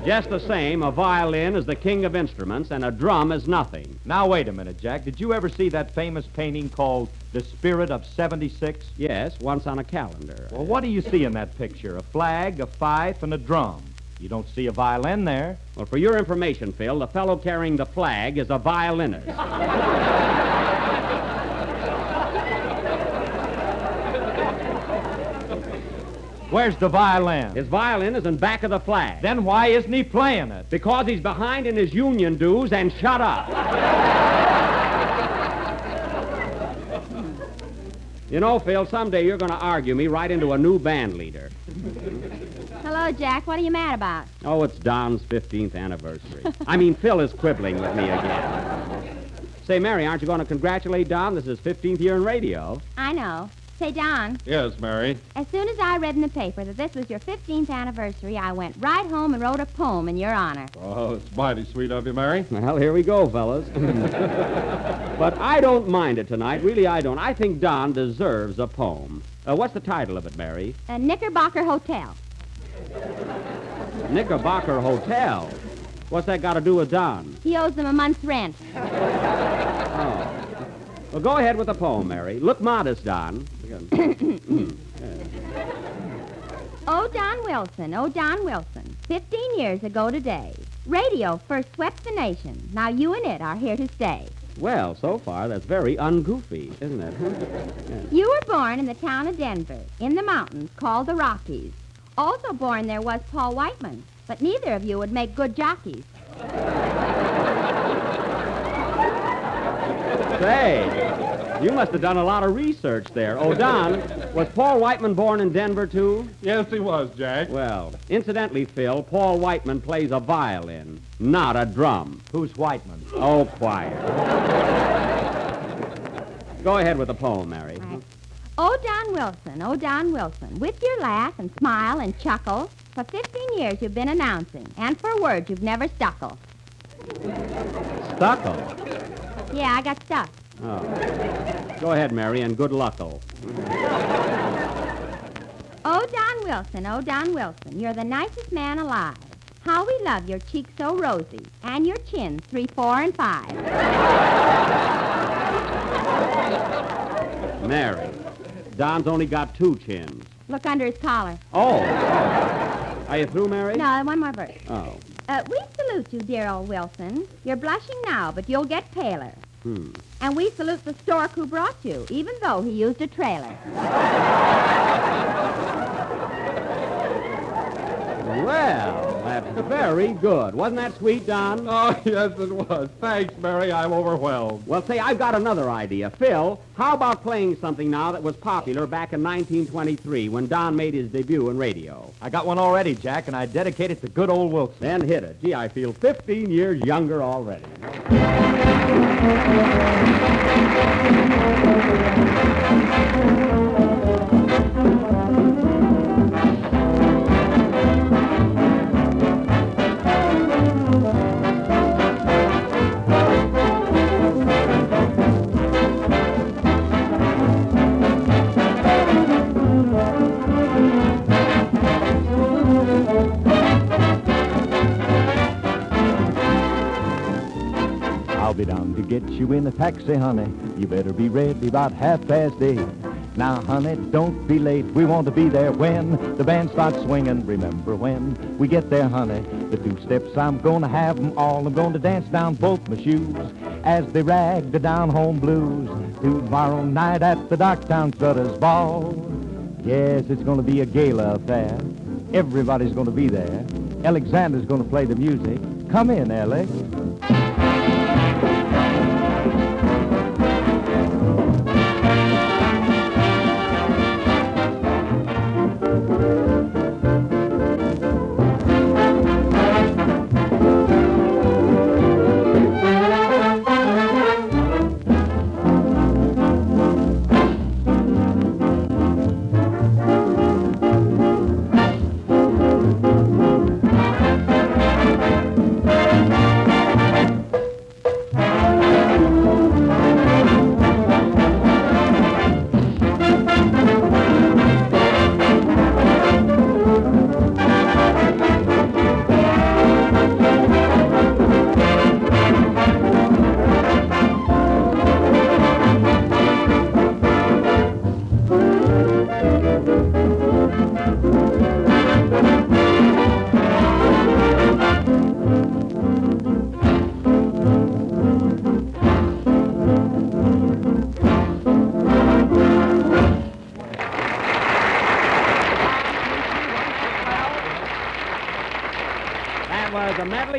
Just the same, a violin is the king of instruments, and a drum is nothing. Now, wait a minute, Jack. Did you ever see that famous painting called The Spirit of 76? Yes, once on a calendar. Well, what do you see in that picture? A flag, a fife, and a drum. You don't see a violin there. Well, for your information, Phil, the fellow carrying the flag is a violinist. Where's the violin? His violin is in back of the flag. Then why isn't he playing it? Because he's behind in his union dues, and shut up. You know, Phil, someday you're going to argue me right into a new band leader. Hello, Jack. What are you mad about? Oh, it's Don's 15th anniversary. I mean, Phil is quibbling with me again. Say, Mary, aren't you going to congratulate Don? This is his 15th year in radio. I know. Say, Don, Yes, Mary. as soon as I read in the paper that this was your 15th anniversary, I went right home and wrote a poem in your honor. Oh, it's mighty sweet of you, Mary. Well, here we go, fellas. But I don't mind it tonight. Really, I don't. I think Don deserves a poem. What's the title of it, Mary? Knickerbocker Hotel. Knickerbocker Hotel. What's that got to do with Don? He owes them a month's rent. Oh. Well, go ahead with the poem, Mary. Look modest, Don. Oh, Don Wilson, oh, Don Wilson. 15 years ago today, radio first swept the nation. Now you and it are here to stay. Well, so far, that's very ungoofy, isn't it? Yes. You were born in the town of Denver, in the mountains called the Rockies. Also born there was Paul Whiteman, but neither of you would make good jockeys. Say, you must have done a lot of research there. Oh, Don, was Paul Whiteman born in Denver, too? Yes, he was, Jack. Well, incidentally, Phil, Paul Whiteman plays a violin, not a drum. Who's Whiteman? Oh, quiet. Go ahead with the poem, Mary. Right. Oh, Don Wilson, with your laugh and smile and chuckle, for 15 years you've been announcing, and for words you've never stuckle. Stuckle? Yeah, I got stuck. Oh. Go ahead, Mary, and good luckle. Oh, Don Wilson, you're the nicest man alive. How we love your cheeks so rosy, and your chins 3, 4, and 5. Mary, Don's only got 2 chins. Look under his collar. Oh. Are you through, Mary? No, one more verse. Oh. We salute you, dear old Wilson. You're blushing now, but you'll get paler. And we salute the stork who brought you, even though he used a trailer. Well, that's very good. Wasn't that sweet, Don? Oh, yes, it was. Thanks, Mary. I'm overwhelmed. Well, say, I've got another idea. Phil, how about playing something now that was popular back in 1923 when Don made his debut in radio? I got one already, Jack, and I dedicate it to good old Wilson. Then hit it. Gee, I feel 15 years younger already. I'll be down to get you in a taxi, honey. You better be ready about 8:30. Now, honey, don't be late. We want to be there when the band starts swinging. Remember when we get there, honey. The two steps, I'm gonna have 'em all. I'm gonna dance down both my shoes as they rag the down-home blues. Tomorrow night at the Docktown Strutters Ball. Yes, it's gonna be a gala affair. Everybody's gonna be there. Alexander's gonna play the music. Come in, Alex.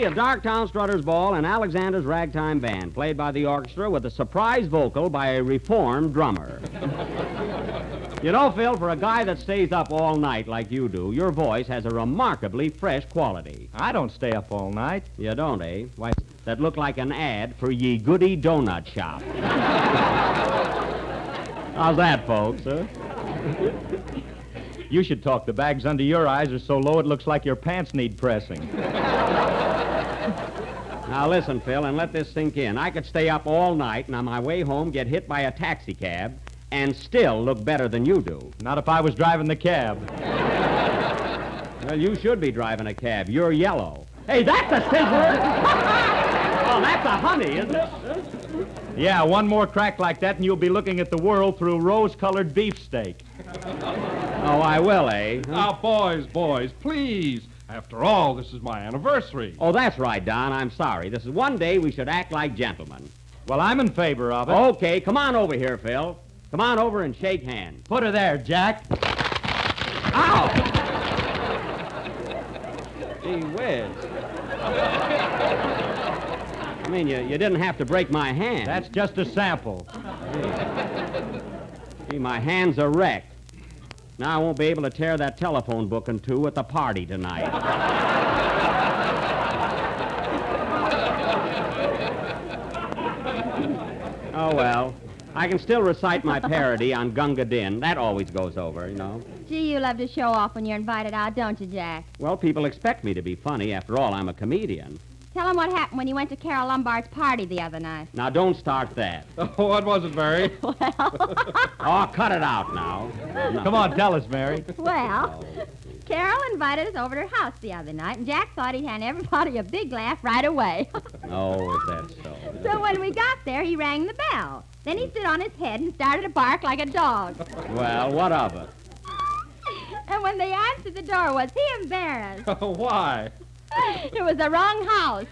Of Darktown Strutters Ball and Alexander's Ragtime Band, played by the orchestra with a surprise vocal by a reformed drummer. You know, Phil, for a guy that stays up all night like you do, your voice has a remarkably fresh quality. I don't stay up all night. You don't, eh? Why, that looked like an ad for Ye Goody Donut Shop. How's that, folks, huh? You should talk. The bags under your eyes are so low it looks like your pants need pressing. Now listen, Phil, and let this sink in. I could stay up all night and on my way home get hit by a taxi cab and still look better than you do. Not if I was driving the cab. Well, you should be driving a cab. You're yellow. Hey, that's a sizzler! Oh, that's a honey, isn't it? Yeah, one more crack like that and you'll be looking at the world through rose-colored beefsteak. Oh, I will, eh? Now, boys, please. After all, this is my anniversary. Oh, that's right, Don. I'm sorry. This is one day we should act like gentlemen. Well, I'm in favor of it. Okay, come on over here, Phil. Come on over and shake hands. Put her there, Jack. Ow! Gee whiz. I mean, you didn't have to break my hand. That's just a sample. Gee, my hand's a wreck. Now I won't be able to tear that telephone book in two at the party tonight. Oh, well. I can still recite my parody on Gunga Din. That always goes over, you know. Gee, you love to show off when you're invited out, don't you, Jack? Well, people expect me to be funny. After all, I'm a comedian. Tell them what happened when you went to Carol Lombard's party the other night. Now, don't start that. Oh, what was it, Mary? Oh, cut it out now. No. Come on, tell us, Mary. Well, Carol invited us over to her house the other night, and Jack thought he'd hand everybody a big laugh right away. Oh, is that so? So when we got there, he rang the bell. Then he stood on his head and started to bark like a dog. Well, what of it? And when they answered the door, was he embarrassed? Why? It was the wrong house.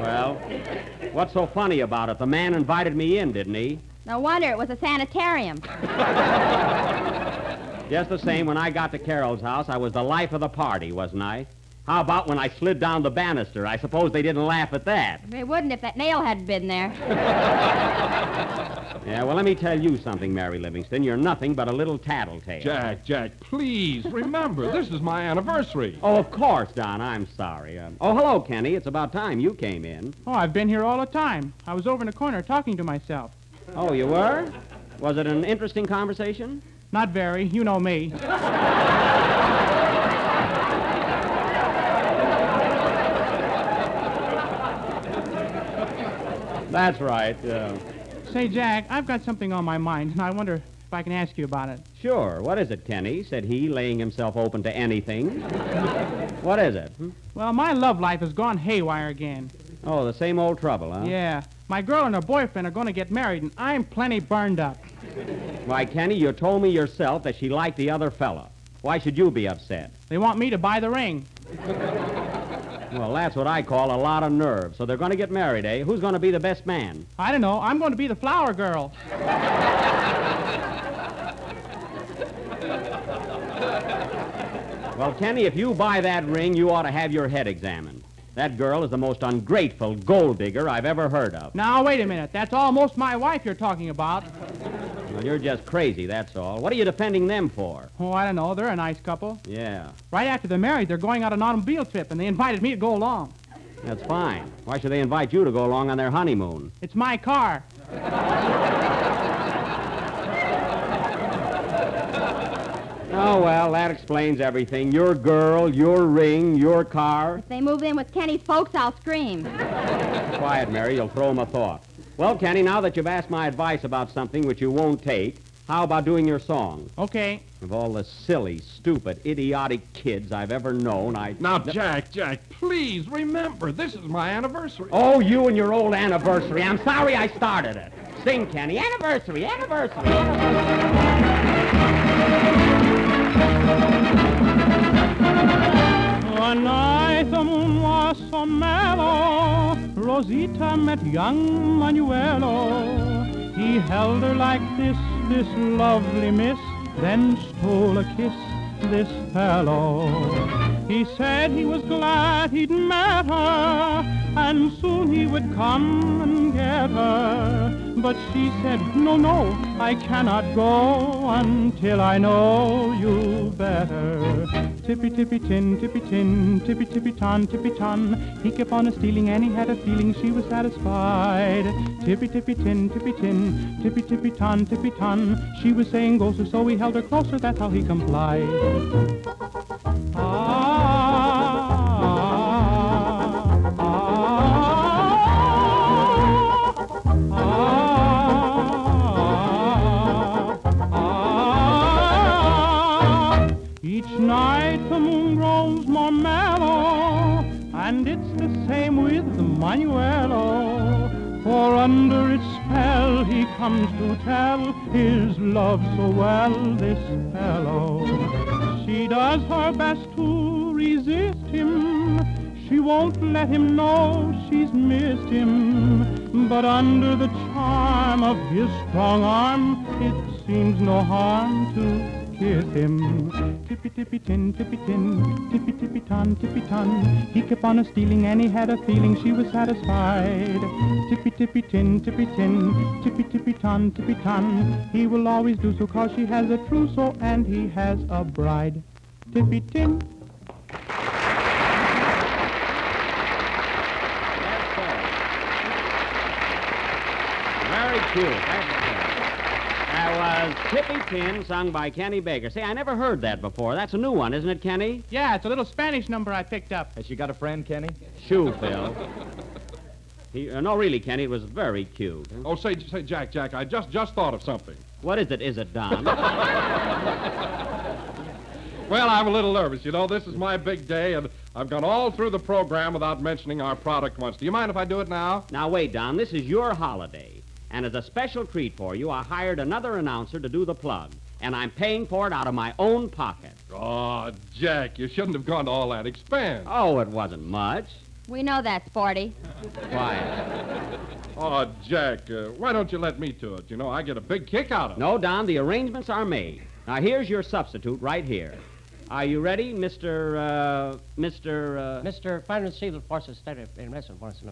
Well, what's so funny about it? The man invited me in, didn't he? No wonder it was a sanitarium. Just the same, when I got to Carol's house, I was the life of the party, wasn't I? How about when I slid down the banister? I suppose they didn't laugh at that. They wouldn't if that nail hadn't been there. Yeah, well, let me tell you something, Mary Livingston. You're nothing but a little tattletale. Jack, please, remember, this is my anniversary. Oh, of course, Don. I'm sorry. Oh, hello, Kenny. It's about time you came in. Oh, I've been here all the time. I was over in the corner talking to myself. Oh, you were? Was it an interesting conversation? Not very. You know me. That's right. Say, Jack, I've got something on my mind, and I wonder if I can ask you about it. Sure. What is it, Kenny? Said he, laying himself open to anything. What is it? Well, my love life has gone haywire again. Oh, the same old trouble, huh? Yeah. My girl and her boyfriend are going to get married, and I'm plenty burned up. Why, Kenny, you told me yourself that she liked the other fella. Why should you be upset? They want me to buy the ring. Well, that's what I call a lot of nerve. So they're going to get married, eh? Who's going to be the best man? I don't know. I'm going to be the flower girl. Well, Kenny, if you buy that ring, you ought to have your head examined. That girl is the most ungrateful gold digger I've ever heard of. Now, wait a minute. That's almost my wife you're talking about. Well, you're just crazy, that's all. What are you defending them for? Oh, I don't know. They're a nice couple. Yeah. Right after they're married, they're going on an automobile trip, and they invited me to go along. That's fine. Why should they invite you to go along on their honeymoon? It's my car. Oh, well, that explains everything. Your girl, your ring, your car. If they move in with Kenny's folks, I'll scream. Quiet, Mary. You'll throw them a thought. Well, Kenny, now that you've asked my advice about something which you won't take, how about doing your song? Okay. Of all the silly, stupid, idiotic kids I've ever known, Now, Jack, please remember, this is my anniversary. Oh, you and your old anniversary. I'm sorry I started it. Sing, Kenny. Anniversary, anniversary, anniversary. One night the moon was so mellow, Rosita met young Manuelo. He held her like this lovely miss, then stole a kiss, this fellow. He said he was glad he'd met her, and soon he would come and get her. But she said, no, I cannot go until I know you better. Tippy, tippy, tin, tippy, tin, tippy, tippy, ton, tippy, ton. He kept on stealing and he had a feeling she was satisfied. Tippy, tippy, tin, tippy, tin, tippy, tippy, ton, tippy, ton. She was saying go, so he held her closer, that's how he complied. Each night the moon grows more mellow, and it's the same with Manuelo. For under its spell he comes to tell his love so well, this fellow. She does her best to resist him. She won't let him know she's missed him. But under the charm of his strong arm, it seems no harm to kiss him. Tippy, tippy, tin, tippy, tin, tippy, tippy, ton, tippy, ton. He kept on stealing and he had a feeling she was satisfied. Tippy, tippy, tin, tippy, tin, tippy, tippy, ton, tippy, ton. He will always do so 'cause she has a trousseau and he has a bride. Tippy, tin. Very cute. That was Tippy Tin, sung by Kenny Baker. Say, I never heard that before. That's a new one, isn't it, Kenny? Yeah, it's a little Spanish number I picked up. Has she got a friend, Kenny? Shoo, Phil. No, really, Kenny, it was very cute. Oh, say, Jack, I just thought of something. What is it? Is it Don? Well, I'm a little nervous. You know, this is my big day, and I've gone all through the program without mentioning our product once. Do you mind if I do it now? Now, wait, Don. This is your holiday. And as a special treat for you, I hired another announcer to do the plug. And I'm paying for it out of my own pocket. Oh, Jack, you shouldn't have gone to all that expense. Oh, it wasn't much. We know that, Sporty. Quiet. Oh, Jack, why don't you let me do it? You know, I get a big kick out of it. No, Don, the arrangements are made. Now, here's your substitute right here. Are you ready, Mr. Final Seal Forces Starter in Wrestle Force.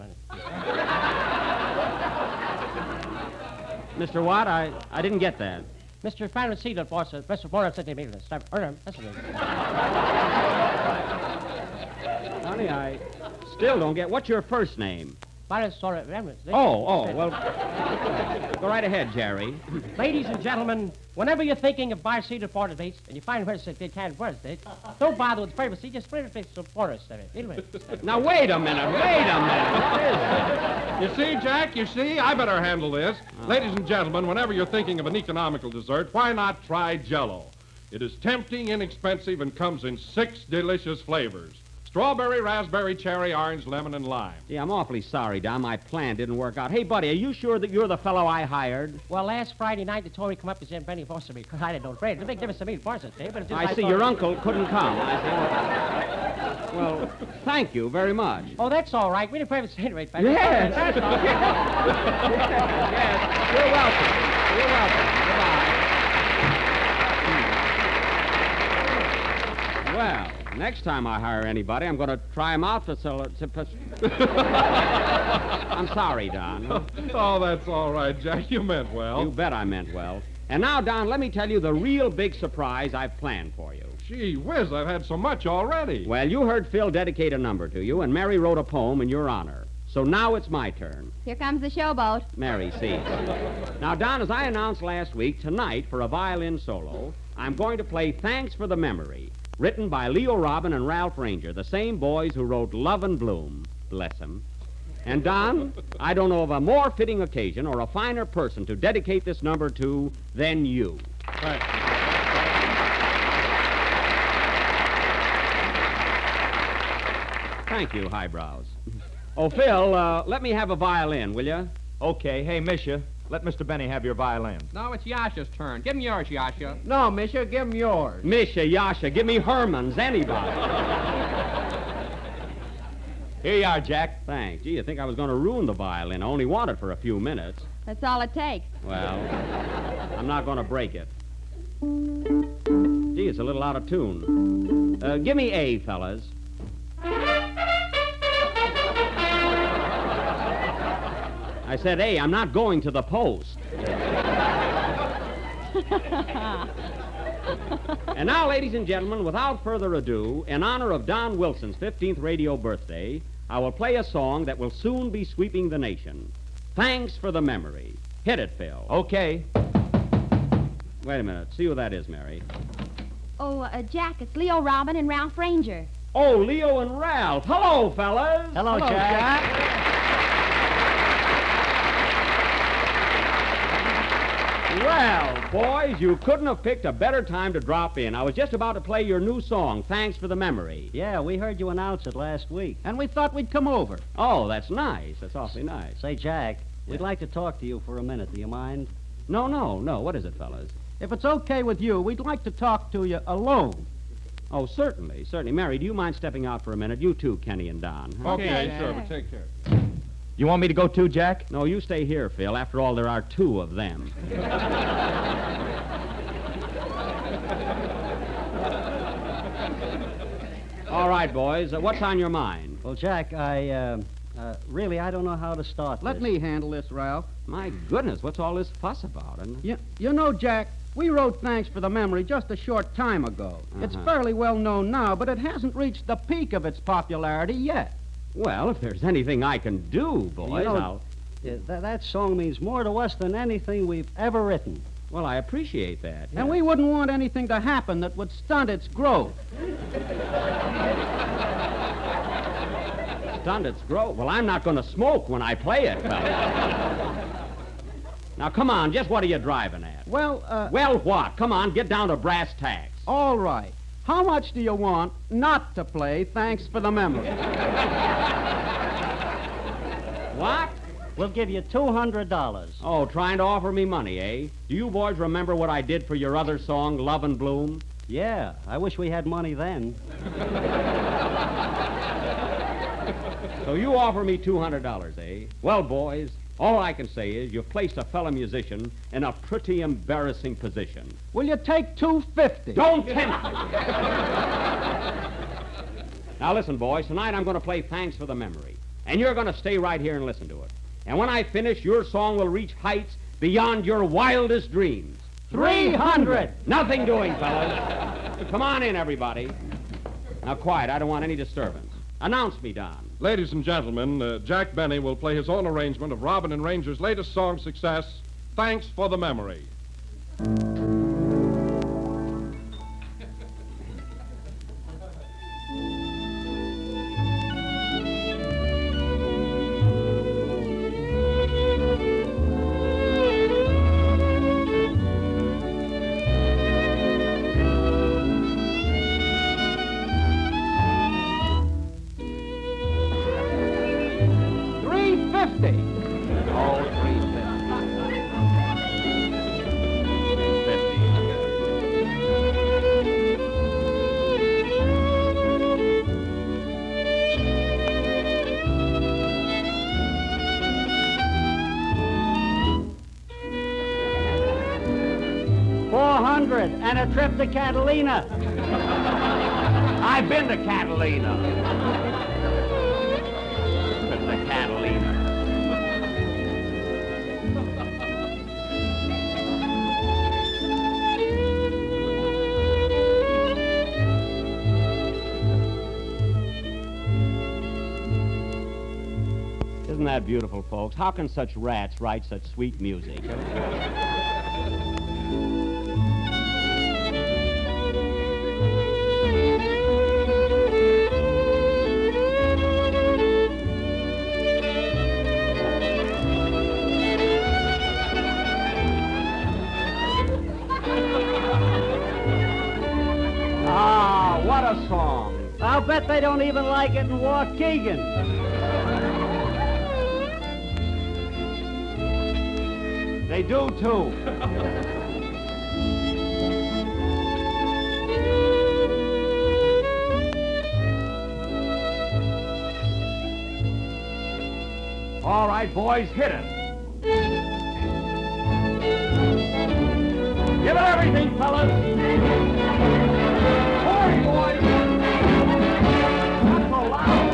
Mr. Watt, I didn't get that. Mr. Final Seal Forces, Wrestle 4cm. Honey, I still don't get. What's your first name? Oh, well, go right ahead, Jerry. Ladies and gentlemen, whenever you're thinking of bi-seated forest dates and you find where they can't forest date, don't bother with privacy, just put it to forest. Anyway. Now, wait a minute. What is it? You see, Jack, I better handle this. Oh. Ladies and gentlemen, whenever you're thinking of an economical dessert, why not try Jell-O? It is tempting, inexpensive, and comes in 6 delicious flavors. Strawberry, raspberry, cherry, orange, lemon, and lime. Yeah, I'm awfully sorry, Don. My plan didn't work out. Hey, buddy, are you sure that you're the fellow I hired? Well, last Friday night, the Tory come up and said Benny Foster me, because I didn't know the phrase. It's a big difference to me, of course, but it's just I see your uncle couldn't come. I see. Well, thank you very much. Oh, that's all right. We didn't pray for the rate, Benny. Yes. That's all right. Yes. You're welcome. You're welcome. Goodbye. Well, next time I hire anybody, I'm going to try him out for I'm sorry, Don. Oh, that's all right, Jack. You meant well. You bet I meant well. And now, Don, let me tell you the real big surprise I've planned for you. Gee whiz, I've had so much already. Well, you heard Phil dedicate a number to you, and Mary wrote a poem in your honor. So now it's my turn. Here comes the showboat. Mary sees. Now, Don, as I announced last week, tonight, for a violin solo, I'm going to play Thanks for the Memory, written by Leo Robin and Ralph Ranger, the same boys who wrote Love and Bloom. Bless them. And, Don, I don't know of a more fitting occasion or a finer person to dedicate this number to than you. Thanks. Thank you, highbrows. Oh, Phil, let me have a violin, will you? Okay. Hey, Misha, let Mr. Benny have your violin. No, it's Yasha's turn. Give him yours, Yasha. No, Misha, give him yours. Misha, Yasha, give me Herman's, anybody. Here you are, Jack. Thanks. Gee, you think I was going to ruin the violin. I only want it for a few minutes. That's all it takes. Well, I'm not going to break it. Gee, it's a little out of tune. Give me A, fellas. I said, hey, I'm not going to the post. And now, ladies and gentlemen, without further ado, in honor of Don Wilson's 15th radio birthday, I will play a song that will soon be sweeping the nation. Thanks for the Memory. Hit it, Phil. Okay. Wait a minute. See who that is, Mary. Oh, Jack, it's Leo Robin and Ralph Ranger. Oh, Leo and Ralph. Hello, fellas. Hello, Jack. Well, boys, you couldn't have picked a better time to drop in. I was just about to play your new song, Thanks for the Memory. Yeah, we heard you announce it last week, and we thought we'd come over. Oh, that's nice. That's awfully nice. Say, Jack, we'd like to talk to you for a minute. Do you mind? No. What is it, fellas? If it's okay with you, we'd like to talk to you alone. Oh, certainly. Mary, do you mind stepping out for a minute? You too, Kenny and Don. Huh? Okay, sure, but take care. You want me to go too, Jack? No, you stay here, Phil. After all, there are two of them. All right, boys. What's on your mind? Well, Jack, really, I don't know how to start Let this. me handle this, Ralph. My goodness, what's all this fuss about? You know, Jack, we wrote Thanks for the Memory just a short time ago. It's fairly well known now, but it hasn't reached the peak of its popularity yet. Well, if there's anything I can do, boys, I'll... That song means more to us than anything we've ever written. Well, I appreciate that. And we wouldn't want anything to happen that would stunt its growth. Stunt its growth? Well, I'm not going to smoke when I play it, fellas. Now, come on, just what are you driving at? Well, Well, what? Come on, get down to brass tacks. All right. How much do you want not to play Thanks for the Memory? What? We'll give you $200. Oh, trying to offer me money, eh? Do you boys remember what I did for your other song, Love and Bloom? Yeah, I wish we had money then. So you offer me $200, eh? Well, boys, all I can say is you've placed a fellow musician in a pretty embarrassing position. Will you take $250? Don't tempt me! Now listen, boys, tonight I'm going to play Thanks for the Memory. And you're going to stay right here and listen to it. And when I finish, your song will reach heights beyond your wildest dreams. 300! Nothing doing, fellas. Come on in, everybody. Now, quiet. I don't want any disturbance. Announce me, Don. Ladies and gentlemen, Jack Benny will play his own arrangement of Robin and Ranger's latest song success, Thanks for the Memory. Oh, 350. 400 and a trip to Catalina. I've been to Catalina. Trip to Catalina. Isn't that beautiful, folks? How can such rats write such sweet music? Ah, what a song. I'll bet they don't even like it in Waukegan. They do, too. All right, boys, hit it. Give it everything, fellas. Hurry, boys. Not so loud.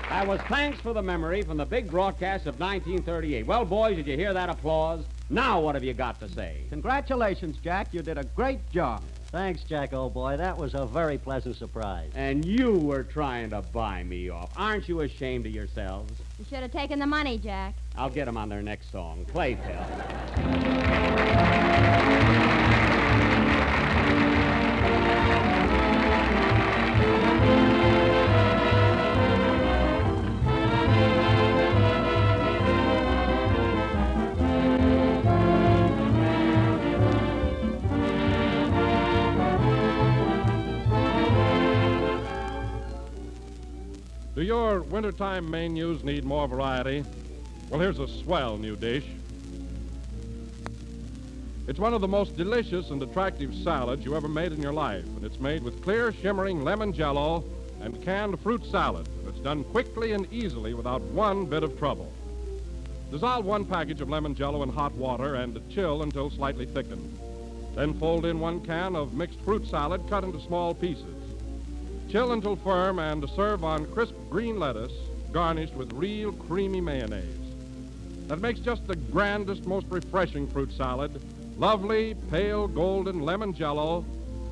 That was Thanks for the Memory from the big broadcast of 1938. Well, boys, did you hear that applause? Now what have you got to say? Congratulations, Jack. You did a great job. Thanks, Jack, old boy. That was a very pleasant surprise. And you were trying to buy me off. Aren't you ashamed of yourselves? You should have taken the money, Jack. I'll get them on their next song. Play, Phil. Do your wintertime menus need more variety? Well, here's a swell new dish. It's one of the most delicious and attractive salads you ever made in your life, and it's made with clear, shimmering lemon jello and canned fruit salad. And it's done quickly and easily without one bit of trouble. Dissolve one package of lemon jello in hot water and chill until slightly thickened. Then fold in 1 can of mixed fruit salad cut into small pieces. Chill until firm and serve on crisp green lettuce garnished with real creamy mayonnaise. That makes just the grandest, most refreshing fruit salad. Lovely, pale, golden lemon jello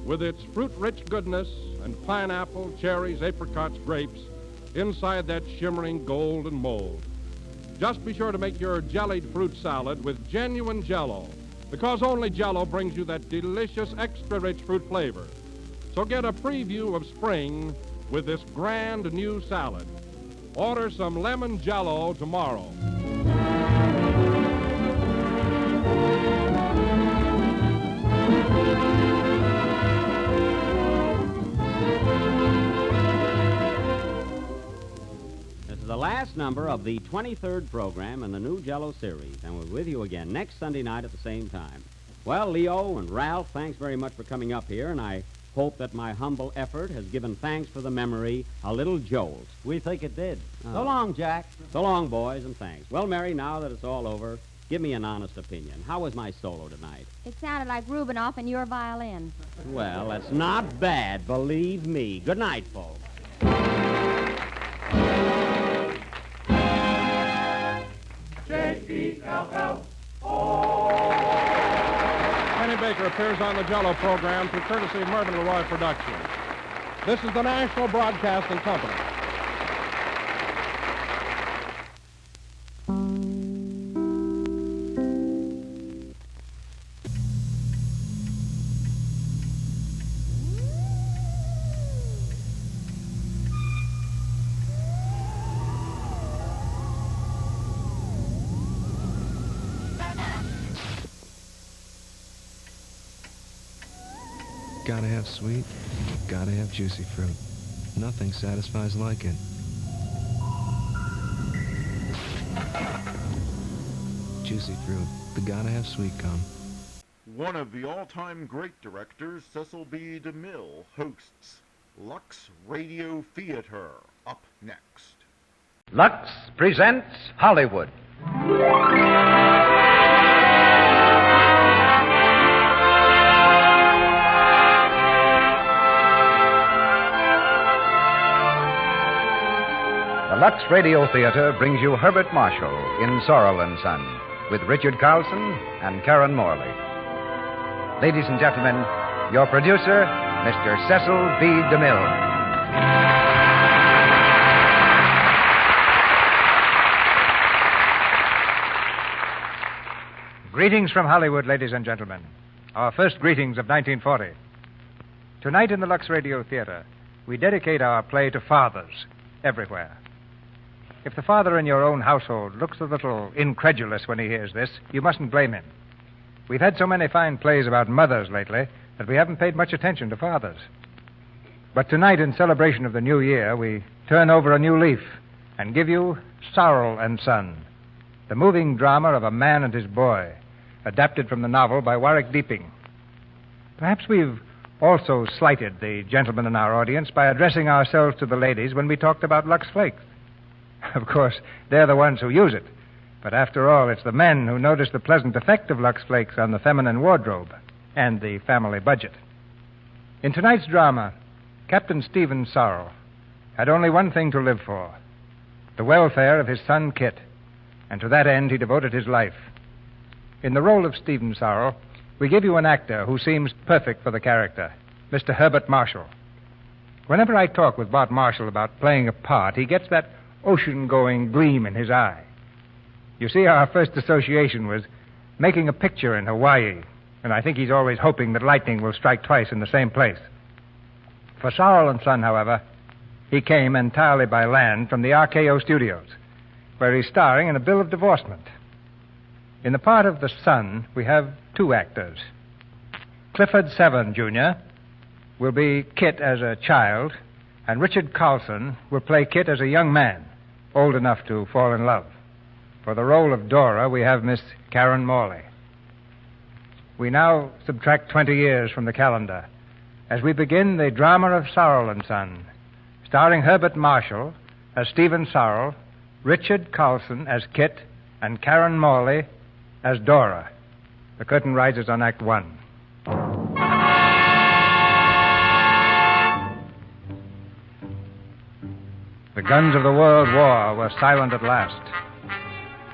with its fruit-rich goodness and pineapple, cherries, apricots, grapes inside that shimmering golden mold. Just be sure to make your jellied fruit salad with genuine jello, because only jello brings you that delicious, extra-rich fruit flavor. So get a preview of spring with this grand new salad. Order some lemon jello tomorrow. This is the last number of the 23rd program in the new Jello series, and we're with you again next Sunday night at the same time. Well, Leo and Ralph, thanks very much for coming up here, and I hope that my humble effort has given Thanks for the Memory a little jolt. We think it did. So long, Jack. So long, boys, and thanks. Well, Mary, now that it's all over, give me an honest opinion. How was my solo tonight? It sounded like Rubinoff and your violin. Well, that's not bad, believe me. Good night, folks. Kenny Baker appears on the Jell-O program through courtesy of Mervyn LeRoy Productions. This is the National Broadcasting Company. Gotta have sweet, gotta have juicy fruit. Nothing satisfies like it. Juicy fruit, the gotta have sweet gum. One of the all-time great directors, Cecil B. DeMille, hosts Lux Radio Theater. Up next. Lux presents Hollywood. The Lux Radio Theater brings you Herbert Marshall in Sorrel and Son with Richard Carlson and Karen Morley. Ladies and gentlemen, your producer, Mr. Cecil B. DeMille. Greetings from Hollywood, ladies and gentlemen. Our first greetings of 1940. Tonight in the Lux Radio Theater, we dedicate our play to fathers everywhere. If the father in your own household looks a little incredulous when he hears this, you mustn't blame him. We've had so many fine plays about mothers lately that we haven't paid much attention to fathers. But tonight, in celebration of the new year, we turn over a new leaf and give you Sorrel and Son, the moving drama of a man and his boy, adapted from the novel by Warwick Deeping. Perhaps we've also slighted the gentlemen in our audience by addressing ourselves to the ladies when we talked about Lux Flakes. Of course, they're the ones who use it. But after all, it's the men who notice the pleasant effect of Lux Flakes on the feminine wardrobe and the family budget. In tonight's drama, Captain Stephen Sorrel had only one thing to live for, the welfare of his son Kit, and to that end he devoted his life. In the role of Stephen Sorrel, we give you an actor who seems perfect for the character, Mr. Herbert Marshall. Whenever I talk with Bart Marshall about playing a part, he gets that ocean-going gleam in his eye. You see, our first association was making a picture in Hawaii, and I think he's always hoping that lightning will strike twice in the same place. For Sorrel and Son, however, he came entirely by land from the RKO studios, where he's starring in a bill of divorcement. In the part of the son, we have two actors. Clifford Severn, Jr. will be Kit as a child, and Richard Carlson will play Kit as a young man, old enough to fall in love. For the role of Dora, we have Miss Karen Morley. We now subtract 20 years from the calendar as we begin the drama of Sorrel and Son, starring Herbert Marshall as Stephen Sorrel, Richard Carlson as Kit, and Karen Morley as Dora. The curtain rises on Act One. The guns of the World War were silent at last.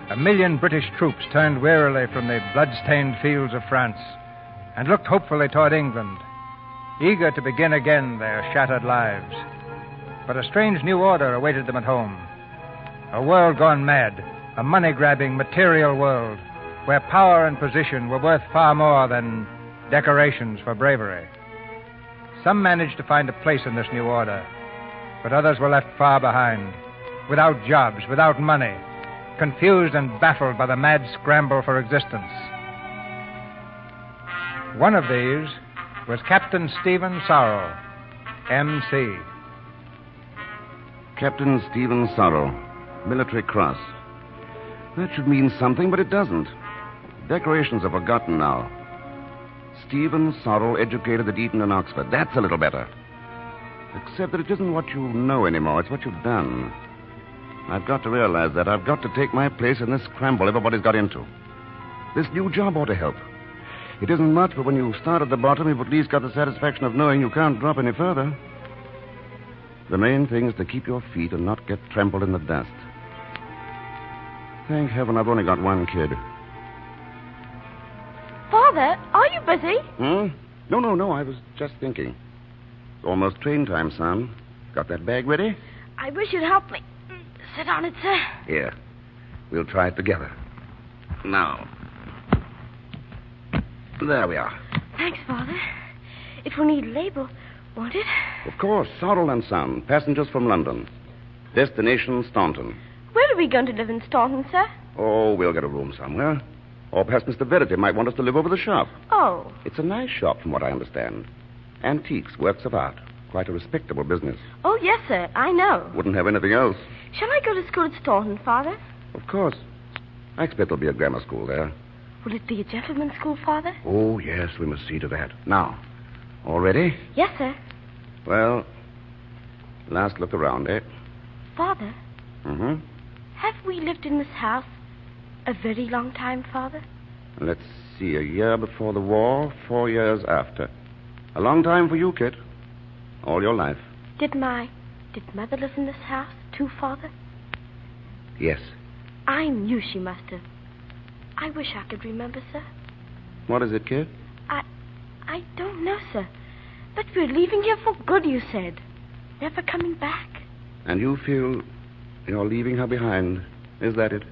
1 million British troops turned wearily from the blood-stained fields of France and looked hopefully toward England, eager to begin again their shattered lives. But a strange new order awaited them at home. A world gone mad, a money-grabbing, material world where power and position were worth far more than decorations for bravery. Some managed to find a place in this new order, but others were left far behind, without jobs, without money, confused and baffled by the mad scramble for existence. One of these was Captain Stephen Sorrel, M.C. Captain Stephen Sorrel, Military Cross. That should mean something, but it doesn't. Decorations are forgotten now. Stephen Sorrel, educated at Eton and Oxford. That's a little better. Except that it isn't what you know anymore, it's what you've done. I've got to realize that. I've got to take my place in this scramble everybody's got into. This new job ought to help. It isn't much, but when you start at the bottom, you've at least got the satisfaction of knowing you can't drop any further. The main thing is to keep your feet and not get trampled in the dust. Thank heaven I've only got one kid. Father, are you busy? No. I was just thinking. It's almost train time, son. Got that bag ready? I wish you'd help me. Sit on it, sir. Here. We'll try it together. Now. There we are. Thanks, Father. It will need a label, won't it? Of course, Sorrel and Son, passengers from London. Destination Staunton. Where are we going to live in Staunton, sir? Oh, we'll get a room somewhere. Or perhaps Mr. Verity might want us to live over the shop. Oh. It's a nice shop, from what I understand. Antiques, works of art. Quite a respectable business. Oh, yes, sir. I know. Wouldn't have anything else. Shall I go to school at Staunton, Father? Of course. I expect there'll be a grammar school there. Will it be a gentleman's school, Father? Oh, yes, we must see to that. Now, all ready? Yes, sir. Well, last look around, eh? Father, Mm-hmm. have we lived in this house a very long time, Father? Let's see, a year before the war, 4 years after. A long time for you, kid. All your life. Did Mother live in this house, too, Father? Yes. I knew she must have. I wish I could remember, sir. What is it, kid? I don't know, sir. But we're leaving here for good, you said. Never coming back. And you feel you're leaving her behind. Is that it?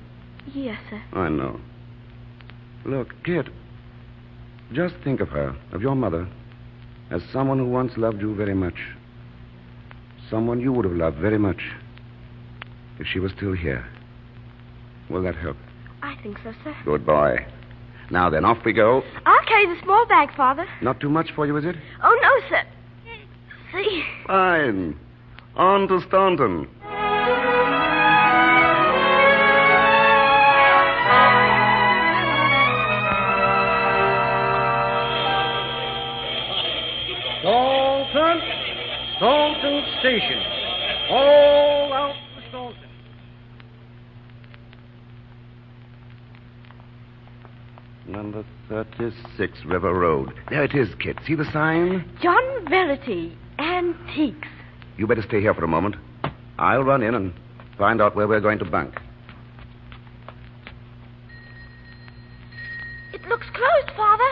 Yes, sir. I know. Look, kid, just think of her, of your mother, as someone who once loved you very much. Someone you would have loved very much if she was still here. Will that help? I think so, sir. Good boy. Now then, off we go. I'll carry the small bag, Father. Not too much for you, is it? Oh, no, sir. See? Fine. On to Staunton. Staunton Station. All out for Staunton. Number 36 River Road. There it is, kid. See the sign? John Verity, Antiques. You better stay here for a moment. I'll run in and find out where we're going to bunk. It looks closed, Father.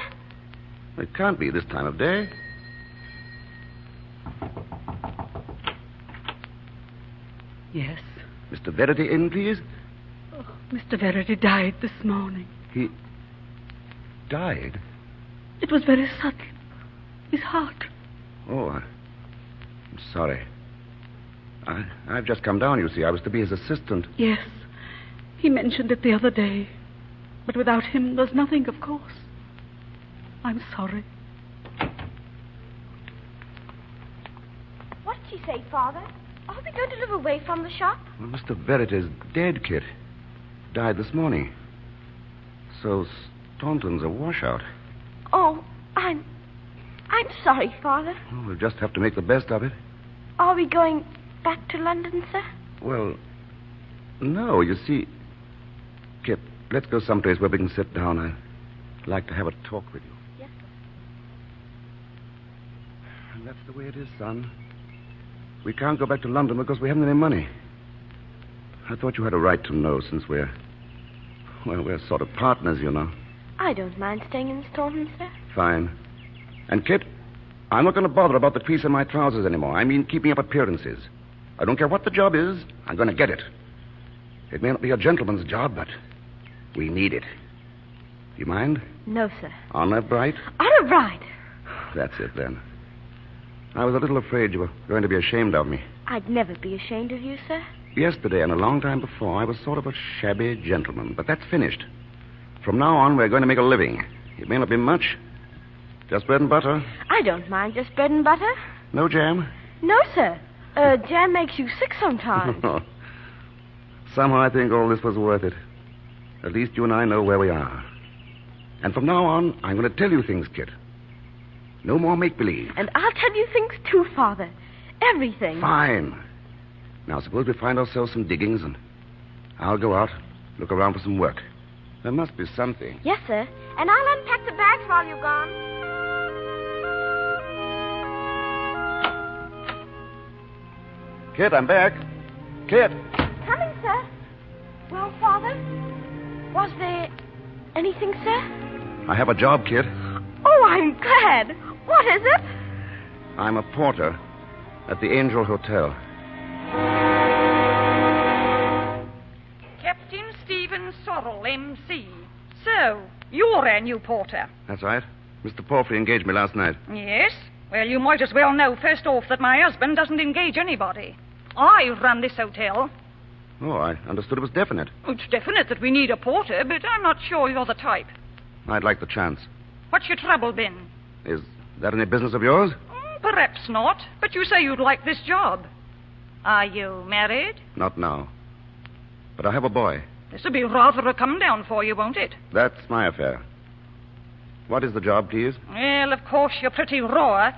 It can't be this time of day. Yes. Mr. Verity in, please? Oh, Mr. Verity died this morning. He died? It was very sudden. His heart. Oh, I'm sorry. I've just come down, you see. I was to be his assistant. Yes. He mentioned it the other day. But without him, there's nothing, of course. I'm sorry. What did she say, Father? Are we going to live away from the shop? Well, Mr. Verity's dead, kid. Died this morning. So Staunton's a washout. Oh, I'm sorry, Father. Well, we'll just have to make the best of it. Are we going back to London, sir? Well, no, you see... Kit, let's go someplace where we can sit down. I'd like to have a talk with you. Yes, sir. And that's the way it is, son. We can't go back to London because we haven't any money. I thought you had a right to know since we're sort of partners, you know. I don't mind staying in Staunton, sir. Fine. And, Kit, I'm not going to bother about the crease in my trousers anymore. I mean keeping up appearances. I don't care what the job is. I'm going to get it. It may not be a gentleman's job, but we need it. Do you mind? No, sir. Honor bright? Honor bright. That's it, then. I was a little afraid you were going to be ashamed of me. I'd never be ashamed of you, sir. Yesterday and a long time before, I was sort of a shabby gentleman, but that's finished. From now on, we're going to make a living. It may not be much. Just bread and butter. I don't mind just bread and butter. No jam? No, sir. Jam makes you sick sometimes. Somehow I think all this was worth it. At least you and I know where we are. And from now on, I'm going to tell you things, Kit. No more make-believe. And I'll tell you things, too, Father. Everything. Fine. Now, suppose we find ourselves some diggings, and I'll go out, look around for some work. There must be something. Yes, sir. And I'll unpack the bags while you're gone. Kit, I'm back. Kit. Coming, sir. Well, Father? Was there anything, sir? I have a job, kid. Oh, I'm glad. What is it? I'm a porter at the Angel Hotel. Captain Stephen Sorrell, M.C. So, you're our new porter. That's right. Mr. Palfrey engaged me last night. Yes? Well, you might as well know first off that my husband doesn't engage anybody. I run this hotel. Oh, I understood it was definite. It's definite that we need a porter, but I'm not sure you're the type. I'd like the chance. What's your trouble been? Is that any business of yours? Perhaps not, but you say you'd like this job. Are you married? Not now. But I have a boy. This'll be rather a come-down for you, won't it? That's my affair. What is the job, please? Well, of course, you're pretty raw.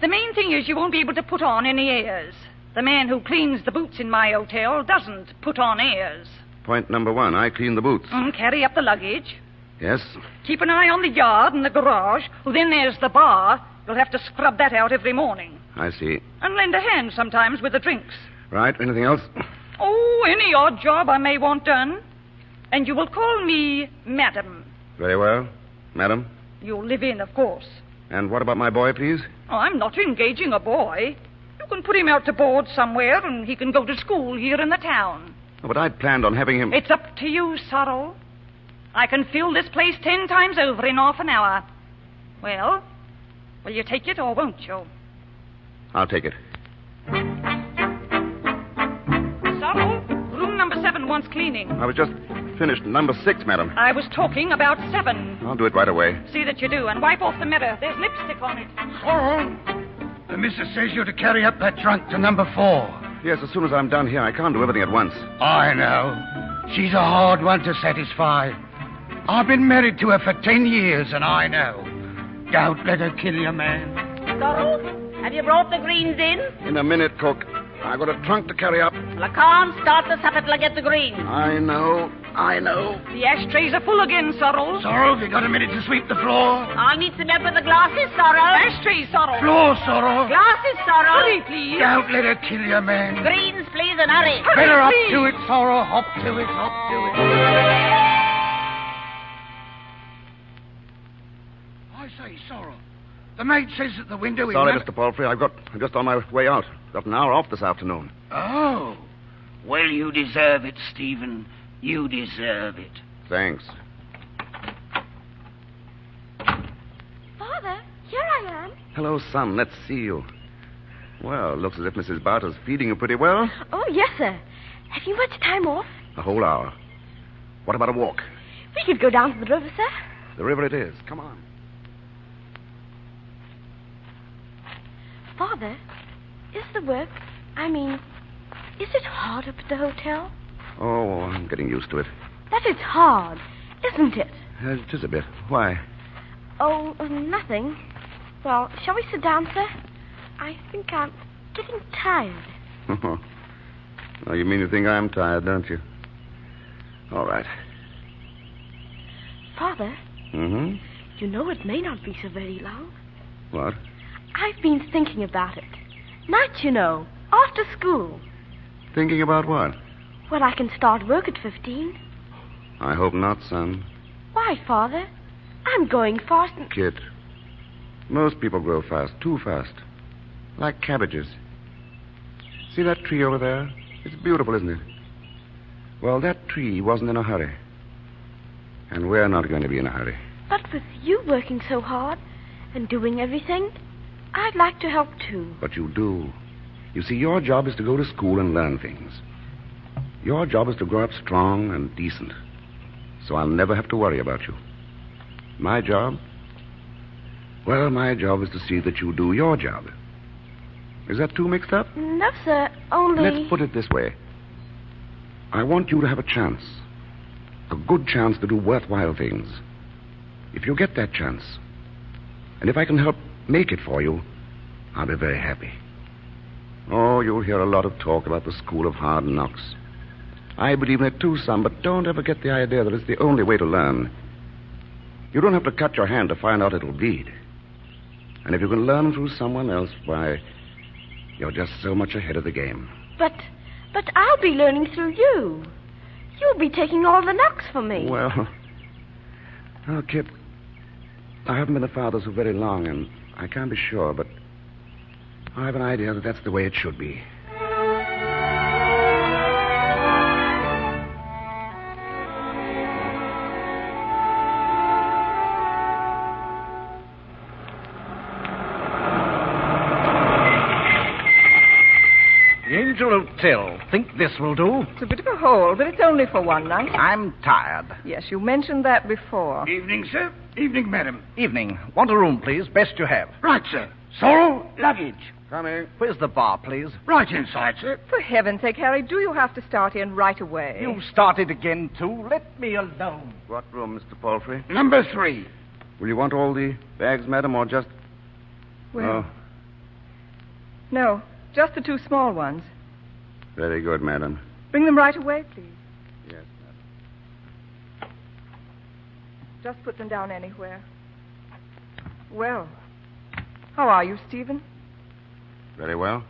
The main thing is you won't be able to put on any airs. The man who cleans the boots in my hotel doesn't put on airs. Point number one, I clean the boots. Carry up the luggage. Yes? Keep an eye on the yard and the garage. Well, then there's the bar. You'll have to scrub that out every morning. I see. And lend a hand sometimes with the drinks. Right, anything else? Oh, any odd job I may want done. And you will call me Madam. Very well. Madam? You'll live in, of course. And what about my boy, please? Oh, I'm not engaging a boy. You can put him out to board somewhere, and he can go to school here in the town. Oh, but I'd planned on having him... It's up to you, Sorrel. I can fill this place 10 times over in half an hour. Well, will you take it or won't you? I'll take it. Sorrel, room number 7 wants cleaning. I was just finished number 6, madam. I was talking about 7. I'll do it right away. See that you do, and wipe off the mirror. There's lipstick on it. Sorrel, the missus says you're to carry up that trunk to number 4. Yes, as soon as I'm done here, I can't do everything at once. I know. She's a hard one to satisfy. I've been married to her for 10 years, and I know. Don't let her kill you, man. Sorrel, have you brought the greens in? In a minute, cook. I've got a trunk to carry up. Well, I can't start the supper till I get the greens. I know. The ashtrays are full again, Sorrel. Sorrel, have you got a minute to sweep the floor? I'll need some help with the glasses, Sorrel. Ashtrays, Sorrel. Floor, Sorrel. Glasses, Sorrel. Hurry, please. Don't let her kill you, man. Greens, please, and hurry. Better up please. to it, Sorrel. Hop to it, hop to it. I say, Sorrel, the maid says at the window... Sorry, Mr. Palfrey. I'm just on my way out. Got an hour off this afternoon. Oh. Well, you deserve it, Stephen. You deserve it. Thanks. Father, here I am. Hello, son. Let's see you. Well, looks as if Mrs. Barter's feeding you pretty well. Oh, yes, sir. Have you much time off? A whole hour. What about a walk? We could go down to the river, sir. The river it is. Come on. Father, is the work, is it hard up at the hotel? Oh, I'm getting used to it. That is hard, isn't it? It is a bit. Why? Oh, nothing. Well, shall we sit down, sir? I think I'm getting tired. Oh, you mean you think I'm tired, don't you? All right. Father, Mm-hmm. you know it may not be so very long. What? I've been thinking about it. Nights, you know, after school. Thinking about what? Well, I can start work at 15. I hope not, son. Why, Father? I'm going fast and... Kid, most people grow fast, too fast. Like cabbages. See that tree over there? It's beautiful, isn't it? Well, that tree wasn't in a hurry. And we're not going to be in a hurry. But with you working so hard and doing everything, I'd like to help too. But you do. You see, your job is to go to school and learn things. Your job is to grow up strong and decent. So I'll never have to worry about you. My job? Well, my job is to see that you do your job. Is that too mixed up? No, sir, only... Let's put it this way. I want you to have a chance. A good chance to do worthwhile things. If you get that chance, and if I can help make it for you, I'll be very happy. Oh, you'll hear a lot of talk about the school of hard knocks. I believe in it too, son, but don't ever get the idea that it's the only way to learn. You don't have to cut your hand to find out it'll bleed. And if you can learn through someone else, why, you're just so much ahead of the game. But I'll be learning through you. You'll be taking all the Lux for me. Well, Kip, I haven't been a father so very long, and I can't be sure, but I have an idea that that's the way it should be. Angel Hotel. Think this will do? It's a bit of a hole, but it's only for one night. I'm tired. Yes, you mentioned that before. Evening, sir. Evening, madam. Evening. Want a room, please? Best you have. Right, sir. Sorrel, luggage. Coming. Where's the bar, please? Right inside, sir. For heaven's sake, Harry, do you have to start in right away? You started again, too. Let me alone. What room, Mr. Palfrey? Number 3. Will you want all the bags, madam, or just... Well... No, just the 2 small ones. Very good, madam. Bring them right away, please. Yes, madam. Just put them down anywhere. Well, how are you, Stephen? Very well.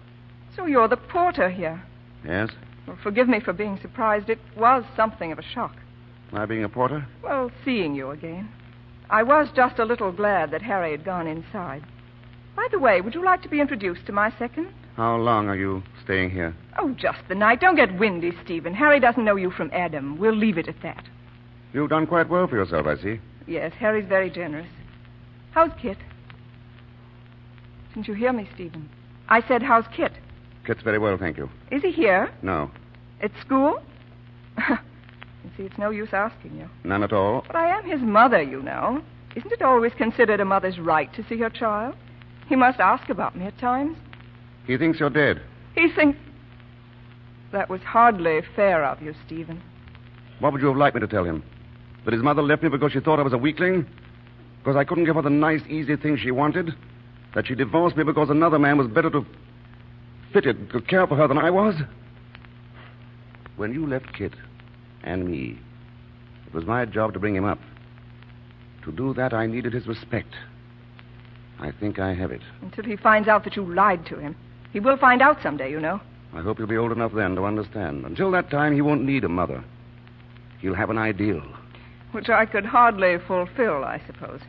So you're the porter here. Yes? Well, forgive me for being surprised. It was something of a shock. My being a porter? Well, seeing you again. I was just a little glad that Harry had gone inside. By the way, would you like to be introduced to my second? How long are you staying here? Oh, just the night. Don't get windy, Stephen. Harry doesn't know you from Adam. We'll leave it at that. You've done quite well for yourself, I see. Yes, Harry's very generous. How's Kit? Didn't you hear me, Stephen? I said, how's Kit? Kit's very well, thank you. Is he here? No. At school? You see, it's no use asking you. None at all? But I am his mother, you know. Isn't it always considered a mother's right to see her child? He must ask about me at times. He thinks you're dead. He thinks... That was hardly fair of you, Stephen. What would you have liked me to tell him? That his mother left me because she thought I was a weakling? Because I couldn't give her the nice, easy things she wanted? That she divorced me because another man was better fitted to care for her than I was? When you left Kit and me, it was my job to bring him up. To do that, I needed his respect. I think I have it. Until he finds out that you lied to him. He will find out someday, you know. I hope he'll be old enough then to understand. Until that time, he won't need a mother. He'll have an ideal. Which I could hardly fulfill, I suppose.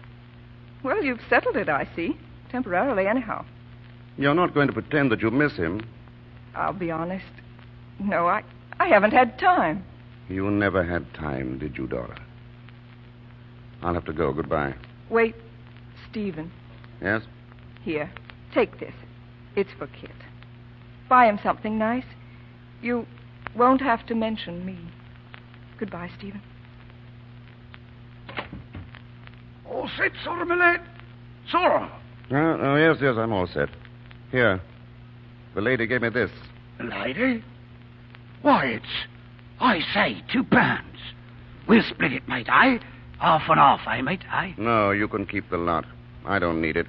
Well, you've settled it, I see. Temporarily, anyhow. You're not going to pretend that you miss him. I'll be honest. No, I haven't had time. You never had time, did you, Dora? I'll have to go. Goodbye. Wait, Stephen. Yes? Here, take this. It's for Kit. Buy him something nice. You won't have to mention me. Goodbye, Stephen. All set, Sorrel, my lad? Sorrel. Oh, yes, I'm all set. Here. The lady gave me this. The lady? Why, it's... I say, £2. We'll split it, mate, eh? Half and half, eh, mate, eh? No, you can keep the lot. I don't need it.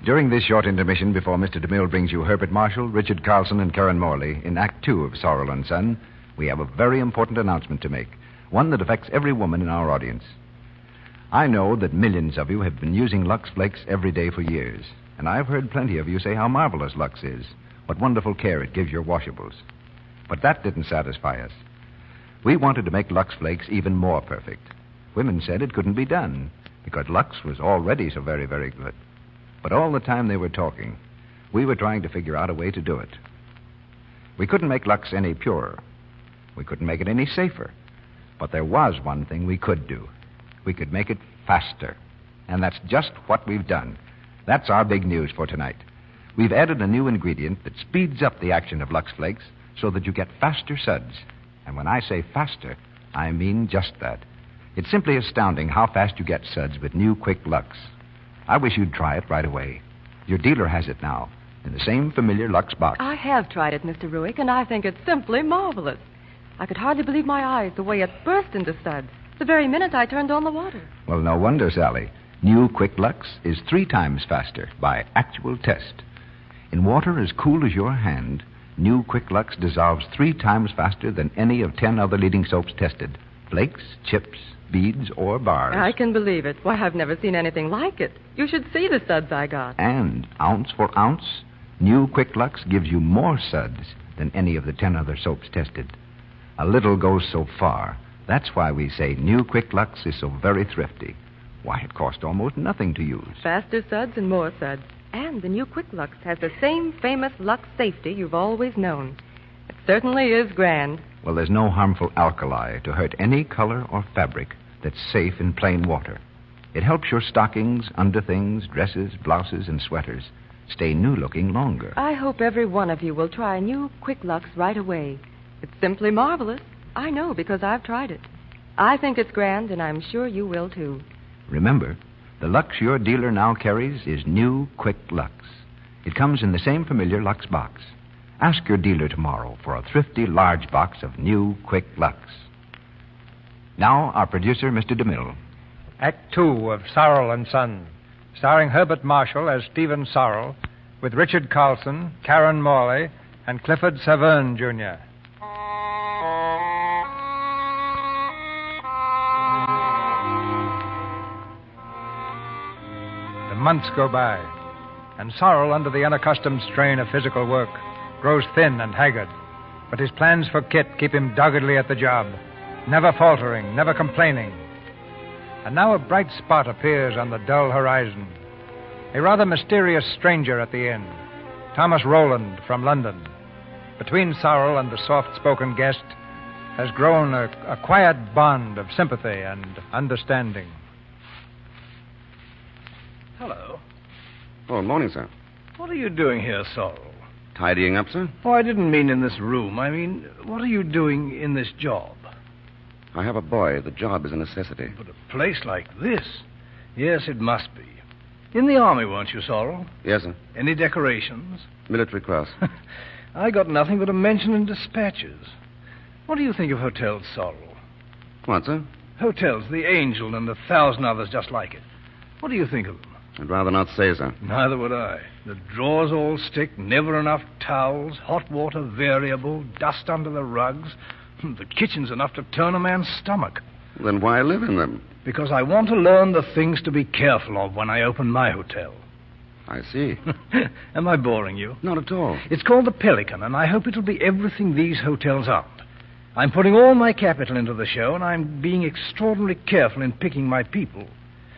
During this short intermission before Mr. DeMille brings you Herbert Marshall, Richard Carlson, and Karen Morley in Act 2 of Sorrel and Son, we have a very important announcement to make, one that affects every woman in our audience. I know that millions of you have been using Lux Flakes every day for years, and I've heard plenty of you say how marvelous Lux is, what wonderful care it gives your washables. But that didn't satisfy us. We wanted to make Lux Flakes even more perfect. Women said it couldn't be done, because Lux was already so very, very good. But all the time they were talking, we were trying to figure out a way to do it. We couldn't make Lux any purer. We couldn't make it any safer. But there was one thing we could do. We could make it faster. And that's just what we've done. That's our big news for tonight. We've added a new ingredient that speeds up the action of Lux Flakes so that you get faster suds. And when I say faster, I mean just that. It's simply astounding how fast you get suds with new Quick Lux. I wish you'd try it right away. Your dealer has it now, in the same familiar Lux box. I have tried it, Mr. Ruick, and I think it's simply marvelous. I could hardly believe my eyes the way it burst into suds the very minute I turned on the water. Well, no wonder, Sally. New Quick Lux is 3 times faster by actual test. In water as cool as your hand, New Quick Lux dissolves 3 times faster than any of 10 other leading soaps tested. Flakes, chips, beads, or bars. I can believe it. Why, I've never seen anything like it. You should see the suds I got. And, ounce for ounce, New Quick Lux gives you more suds than any of the 10 other soaps tested. A little goes so far. That's why we say New Quick Lux is so very thrifty. Why, it costs almost nothing to use. Faster suds and more suds. And the new Quick Lux has the same famous Lux safety you've always known. It certainly is grand. Well, there's no harmful alkali to hurt any color or fabric that's safe in plain water. It helps your stockings, underthings, dresses, blouses, and sweaters stay new-looking longer. I hope every one of you will try new Quick Lux right away. It's simply marvelous. I know because I've tried it. I think it's grand, and I'm sure you will, too. Remember, the Lux your dealer now carries is New Quick Lux. It comes in the same familiar Lux box. Ask your dealer tomorrow for a thrifty large box of New Quick Lux. Now, our producer, Mr. DeMille. Act 2 of Sorrel and Son, starring Herbert Marshall as Stephen Sorrel, with Richard Carlson, Karen Morley, and Clifford Tavern, Jr. The months go by, and Sorrel, under the unaccustomed strain of physical work, grows thin and haggard. But his plans for Kit keep him doggedly at the job, never faltering, never complaining. And now a bright spot appears on the dull horizon. A rather mysterious stranger at the inn, Thomas Rowland from London. Between Sorrel and the soft-spoken guest has grown a quiet bond of sympathy and understanding. Hello. Oh, morning, sir. What are you doing here, Sorrel? Tidying up, sir? Oh, I didn't mean in this room. I mean, what are you doing in this job? I have a boy. The job is a necessity. But a place like this? Yes, it must be. In the army, weren't you, Sorrel? Yes, sir. Any decorations? Military Cross. I got nothing but a mention in dispatches. What do you think of hotels, Sorrel? What, sir? Hotels, the Angel and 1,000 others just like it. What do you think of them? I'd rather not say, sir. Neither would I. The drawers all stick, never enough towels, hot water variable, dust under the rugs. The kitchen's enough to turn a man's stomach. Then why live in them? Because I want to learn the things to be careful of when I open my hotel. I see. Am I boring you? Not at all. It's called the Pelican, and I hope it'll be everything these hotels aren't. I'm putting all my capital into the show, and I'm being extraordinarily careful in picking my people.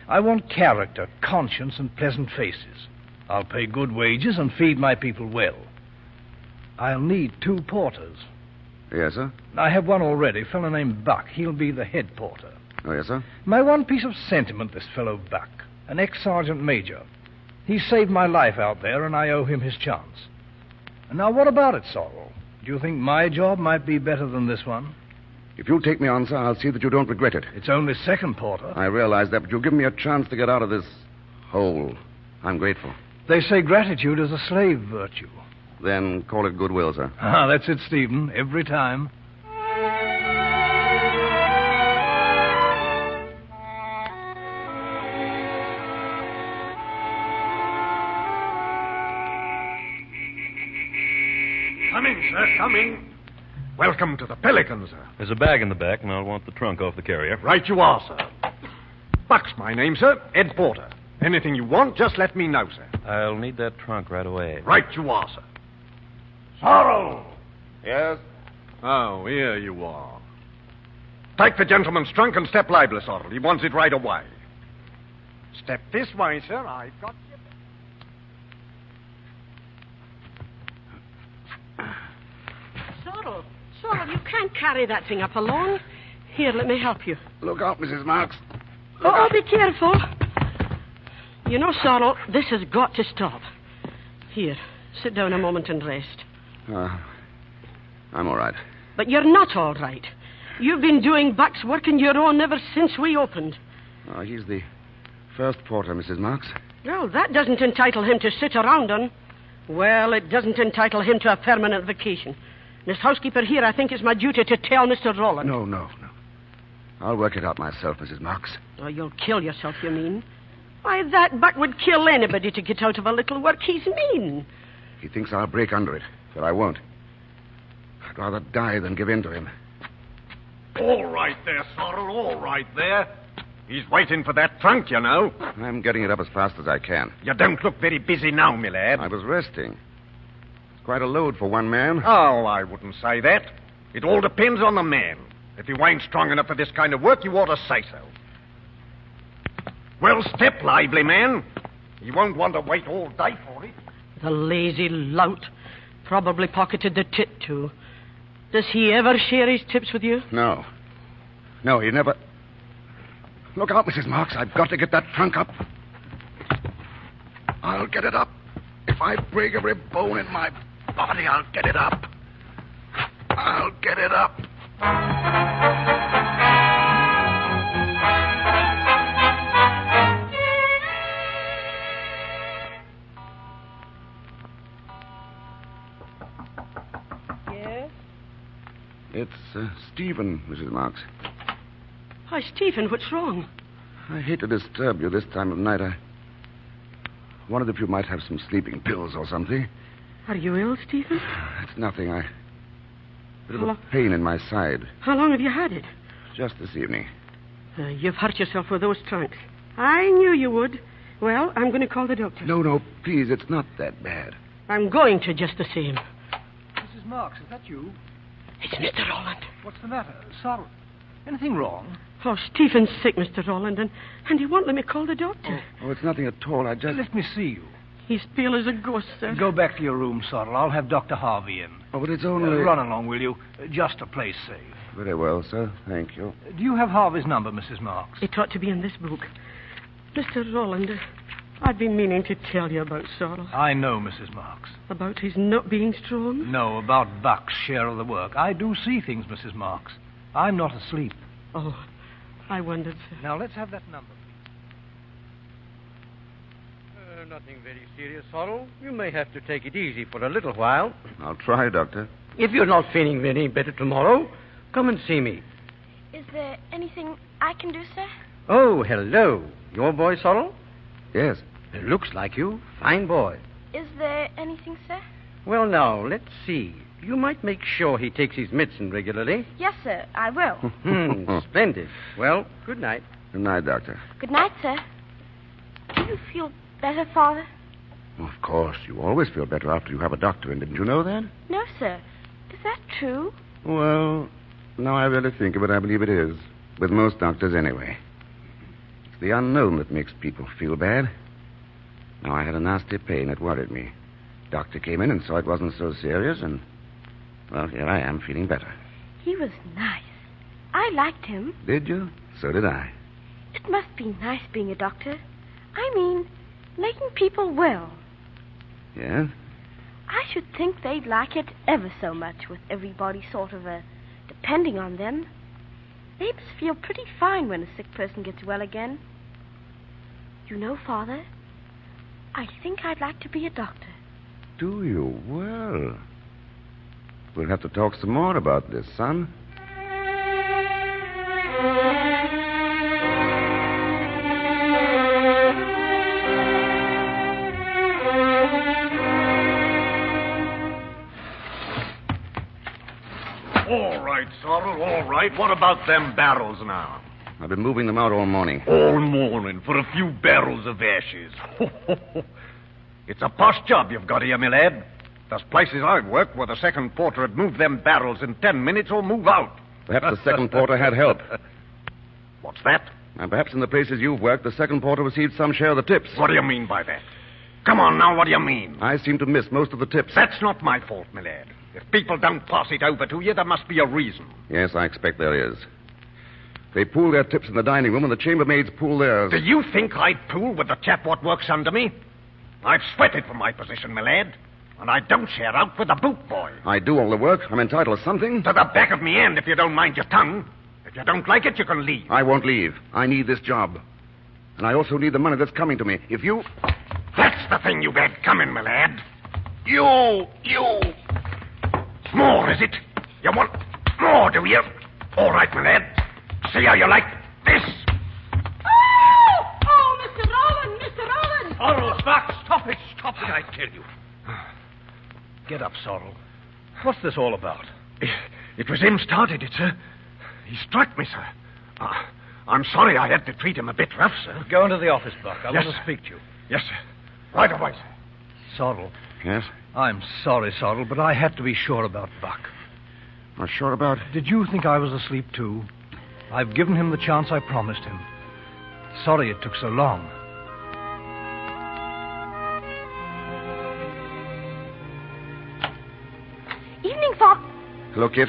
I want character, conscience, and pleasant faces. I'll pay good wages and feed my people well. I'll need 2 porters. Yes, sir? I have one already, a fellow named Buck. He'll be the head porter. Oh, yes, sir? My one piece of sentiment, this fellow Buck, an ex-sergeant major. He saved my life out there, and I owe him his chance. And now, what about it, Sorrel? Do you think my job might be better than this one? If you'll take me on, sir, I'll see that you don't regret it. It's only second porter. I realize that, but you'll give me a chance to get out of this hole. I'm grateful. They say gratitude is a slave virtue. Then call it goodwill, sir. Ah, that's it, Stephen. Every time. Come in, sir. Come in. Welcome to the Pelican, sir. There's a bag in the back, and I'll want the trunk off the carrier. Right you are, sir. Buck's my name, sir. Ed Porter. Anything you want, just let me know, sir. I'll need that trunk right away. Right you are, sir. Sorrel! Yes? Oh, here you are. Take the gentleman's trunk and step lively, Sorrel. He wants it right away. Step this way, sir. I've got you. Sorrel, you can't carry that thing up alone. Here, let me help you. Look out, Mrs. Marks. Oh, be careful. You know, Sorrel, this has got to stop. Here, sit down a moment and rest. I'm all right. But you're not all right. You've been doing Buck's work on your own ever since we opened. Oh, he's the first porter, Mrs. Marks. Well, that doesn't entitle him to sit around on. Well, it doesn't entitle him to a permanent vacation. This housekeeper here, I think, it's my duty to tell Mr. Rowland. No. I'll work it out myself, Mrs. Marks. Oh, you'll kill yourself, you mean? Why, that Buck would kill anybody to get out of a little work. He's mean. He thinks I'll break under it, but I won't. I'd rather die than give in to him. All right there, Sorrel, all right there. He's waiting for that trunk, you know. I'm getting it up as fast as I can. You don't look very busy now, my lad. I was resting. It's quite a load for one man. Oh, I wouldn't say that. It all depends on the man. If you ain't strong enough for this kind of work, you ought to say so. Well, step lively, man. You won't want to wait all day for it. The lazy lout. Probably pocketed the tip, too. Does he ever share his tips with you? No. No, he never... Look out, Mrs. Marks. I've got to get that trunk up. I'll get it up. If I break every bone in my body, I'll get it up. I'll get it up. Yes? It's Stephen, Mrs. Marks. Hi, Stephen, what's wrong? I hate to disturb you this time of night. I wondered if you might have some sleeping pills or something. Are you ill, Stephen? It's nothing. Bit of a pain in my side. How long have you had it? Just this evening. You've hurt yourself with those trunks. I knew you would. Well, I'm going to call the doctor. No, please. It's not that bad. I'm going to just the same. Mrs. Marks, is that you? It's Mr. Roland. What's the matter? Sorry. Anything wrong? Oh, Stephen's sick, Mr. Roland, and he won't let me call the doctor. Oh, it's nothing at all. I just... Let me see you. He's pale as a ghost, sir. Go back to your room, Sorrel. I'll have Dr. Harvey in. Oh, but it's only... Run along, will you? Just to play safe. Very well, sir. Thank you. Do you have Harvey's number, Mrs. Marks? It ought to be in this book. Mr. Roland, I've been meaning to tell you about Sorrel. I know, Mrs. Marks. About his not being strong? No, about Buck's share of the work. I do see things, Mrs. Marks. I'm not asleep. Oh, I wondered, sir. Now, let's have that number. Nothing very serious, Sorrel. You may have to take it easy for a little while. I'll try, Doctor. If you're not feeling any better tomorrow, come and see me. Is there anything I can do, sir? Oh, hello. Your boy, Sorrel? Yes. It looks like you. Fine boy. Is there anything, sir? Well, now, let's see. You might make sure he takes his medicine regularly. Yes, sir, I will. Splendid. Well, good night. Good night, Doctor. Good night, sir. Do you feel better, Father? Of course. You always feel better after you have a doctor in. Didn't you know that? No, sir. Is that true? Well, now I really think of it, I believe it is. With most doctors, anyway. It's the unknown that makes people feel bad. Now, I had a nasty pain. It worried me. Doctor came in and saw it wasn't so serious, and... well, here I am, feeling better. He was nice. I liked him. Did you? So did I. It must be nice being a doctor. I mean, making people well. Yes? I should think they'd like it ever so much with everybody sort of depending on them. They must feel pretty fine when a sick person gets well again. You know, Father, I think I'd like to be a doctor. Do you? Well, we'll have to talk some more about this, son. All right, Sorrel, all right. What about them barrels now? I've been moving them out all morning. All morning for a few barrels of ashes. It's a posh job you've got here, my lad. There's places I've worked where the second porter had moved them barrels in 10 minutes or move out. Perhaps the second porter had help. What's that? And perhaps in the places you've worked, the second porter received some share of the tips. What do you mean by that? Come on now, what do you mean? I seem to miss most of the tips. That's not my fault, my lad. If people don't pass it over to you, there must be a reason. Yes, I expect there is. They pool their tips in the dining room and the chambermaids pool theirs. Do you think I'd pool with the chap what works under me? I've sweated for my position, my lad. And I don't share out with the boot boy. I do all the work. I'm entitled to something. To the back of me hand, if you don't mind your tongue. If you don't like it, you can leave. I won't leave. I need this job. And I also need the money that's coming to me. If you... That's the thing you had coming, my lad. You! More, is it? You want more, do you? All right, my lad. See how you like this. Oh, Mr. Roland, Mr. Roland! Sorrel, stop it, I tell you. Get up, Sorrel. What's this all about? It was him started it, sir. He struck me, sir. I'm sorry I had to treat him a bit rough, sir. Go into the office, Buck. I Yes, want to sir. speak to you. Yes, sir. Right away, sir. Sorrel. Yes? I'm sorry, Sorrel, but I had to be sure about Buck. Not sure about? Did you think I was asleep, too? I've given him the chance I promised him. Sorry it took so long. Evening, Father. Hello, kid.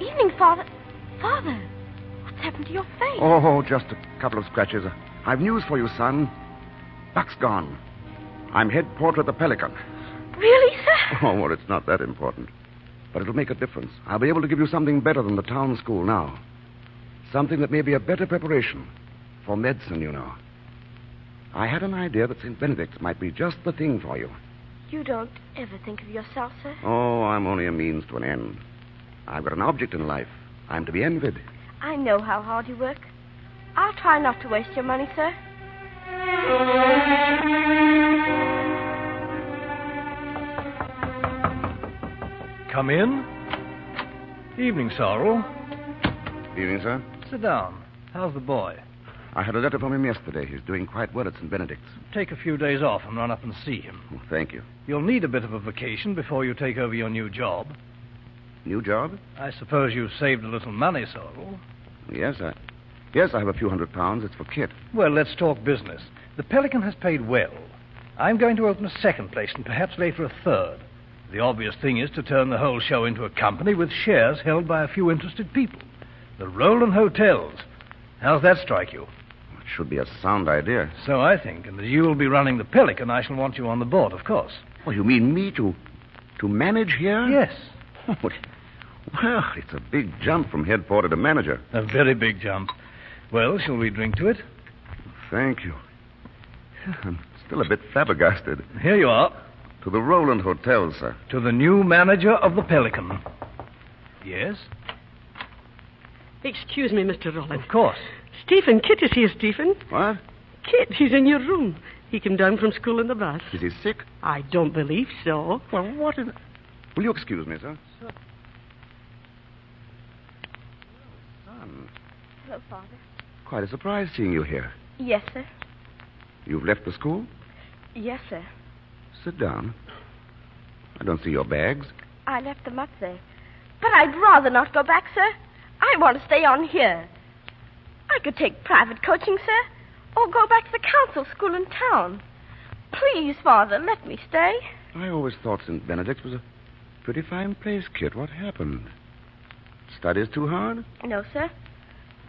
Evening, Father. Father, what's happened to your face? Oh, just a couple of scratches. I've news for you, son. Buck's gone. I'm head porter at the Pelican. Really, sir? Oh, well, it's not that important. But it'll make a difference. I'll be able to give you something better than the town school now. Something that may be a better preparation for medicine, you know. I had an idea that St. Benedict's might be just the thing for you. You don't ever think of yourself, sir? Oh, I'm only a means to an end. I've got an object in life. I'm to be envied. I know how hard you work. I'll try not to waste your money, sir. Come in. Evening, Sorrel. Evening, sir. Sit down. How's the boy? I had a letter from him yesterday. He's doing quite well at St. Benedict's. Take a few days off and run up and see him. Oh, thank you. You'll need a bit of a vacation before you take over your new job. New job? I suppose you've saved a little money, Sorrel. Yes, I have a few £100. It's for Kit. Well, let's talk business. The Pelican has paid well. I'm going to open a second place and perhaps later a third. The obvious thing is to turn the whole show into a company with shares held by a few interested people. The Roland Hotels. How's that strike you? It should be a sound idea. So I think. And as you will be running the Pelican, I shall want you on the board, of course. Oh, you mean me to manage here? Yes. Well, it's a big jump from head porter to manager. A very big jump. Well, shall we drink to it? Thank you. I'm still a bit flabbergasted. Here you are. To the Roland Hotel, sir. To the new manager of the Pelican. Yes? Excuse me, Mr. Roland. Of course. Stephen, Kit is here, Stephen. What? Kit, he's in your room. He came down from school in the bus. Is he sick? I don't believe so. Well, what in... Will you excuse me, sir? Sure. Son, Hello, Father. quite a surprise seeing you here. Yes, sir. You've left the school? Yes, sir. Sit down. I don't see your bags. I left them up there. But I'd rather not go back, sir. I want to stay on here. I could take private coaching, sir, or go back to the council school in town. Please, Father, let me stay. I always thought St. Benedict's was a pretty fine place, Kit. What happened? Studies too hard? No, sir.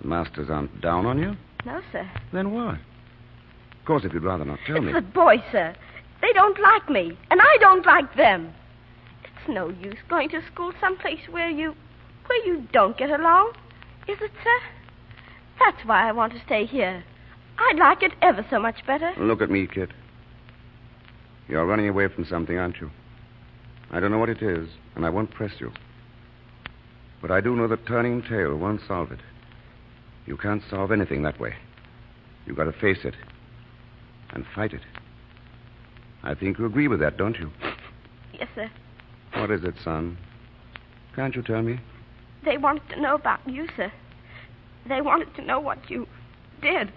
The masters aren't down on you? No, sir. Then what? Of course, if you'd rather not tell me. It's the boys, sir. They don't like me, and I don't like them. It's no use going to school someplace where you don't get along, is it, sir? That's why I want to stay here. I'd like it ever so much better. Look at me, Kit. You're running away from something, aren't you? I don't know what it is, and I won't press you. But I do know that turning tail won't solve it. You can't solve anything that way. You've got to face it and fight it. I think you agree with that, don't you? Yes, sir. What is it, son? Can't you tell me? They wanted to know about you, sir. They wanted to know what you did.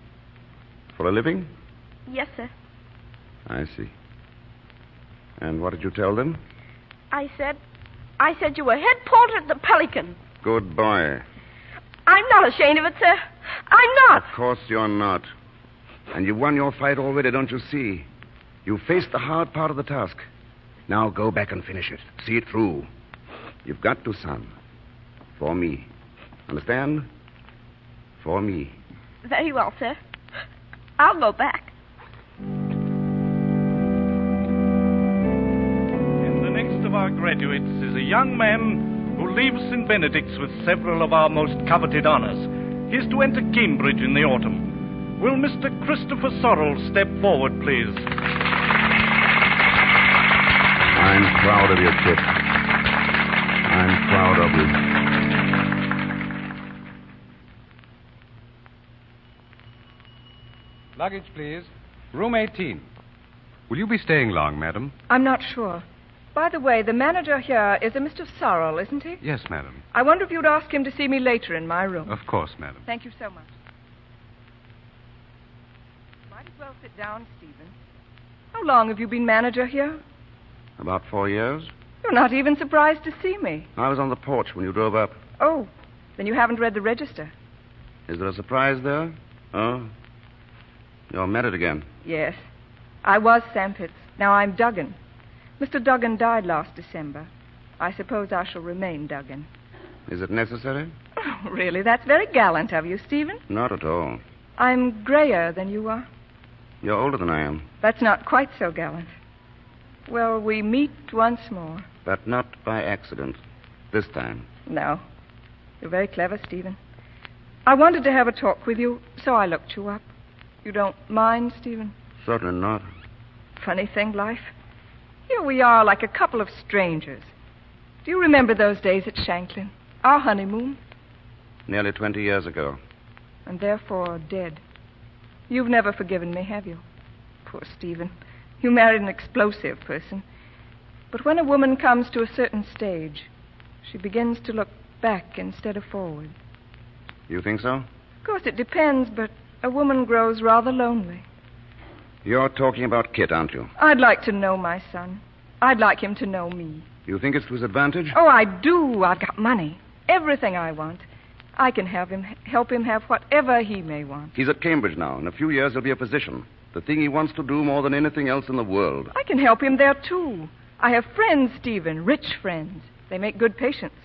For a living? Yes, sir. I see. And what did you tell them? I said you were head porter at the Pelican. Good boy. I'm not ashamed of it, sir. I'm not. Of course you're not. And you've won your fight already, don't you see? You faced the hard part of the task. Now go back and finish it. See it through. You've got to, son. For me. Understand? For me. Very well, sir. I'll go back. And the next of our graduates is a young man who leaves St. Benedict's with several of our most coveted honors. He is to enter Cambridge in the autumn. Will Mr. Christopher Sorrel step forward, please? I'm proud of you, Kit. I'm proud of you. Luggage, please. Room 18. Will you be staying long, madam? I'm not sure. By the way, the manager here is a Mr. Sorrel, isn't he? Yes, madam. I wonder if you'd ask him to see me later in my room. Of course, madam. Thank you so much. Might as well sit down, Stephen. How long have you been manager here? About 4 years. You're not even surprised to see me. I was on the porch when you drove up. Oh, then you haven't read the register. Is there a surprise there? Oh. You're married again. Yes. I was Sampits. Now I'm Duggan. Mr. Duggan died last December. I suppose I shall remain Duggan. Is it necessary? Oh, really? That's very gallant of you, Stephen. Not at all. I'm grayer than you are. You're older than I am. That's not quite so gallant. Well, we meet once more. But not by accident. This time. No. You're very clever, Stephen. I wanted to have a talk with you, so I looked you up. You don't mind, Stephen? Certainly not. Funny thing, life. Here we are like a couple of strangers. Do you remember those days at Shanklin? Our honeymoon? Nearly 20 years ago. And therefore dead. You've never forgiven me, have you? Poor Stephen. You married an explosive person. But when a woman comes to a certain stage, she begins to look back instead of forward. You think so? Of course, it depends, but a woman grows rather lonely. You're talking about Kit, aren't you? I'd like to know my son. I'd like him to know me. You think it's to his advantage? Oh, I do. I've got money. Everything I want. I can help him have whatever he may want. He's at Cambridge now. In a few years, he'll be a physician. The thing he wants to do more than anything else in the world. I can help him there, too. I have friends, Stephen, rich friends. They make good patients.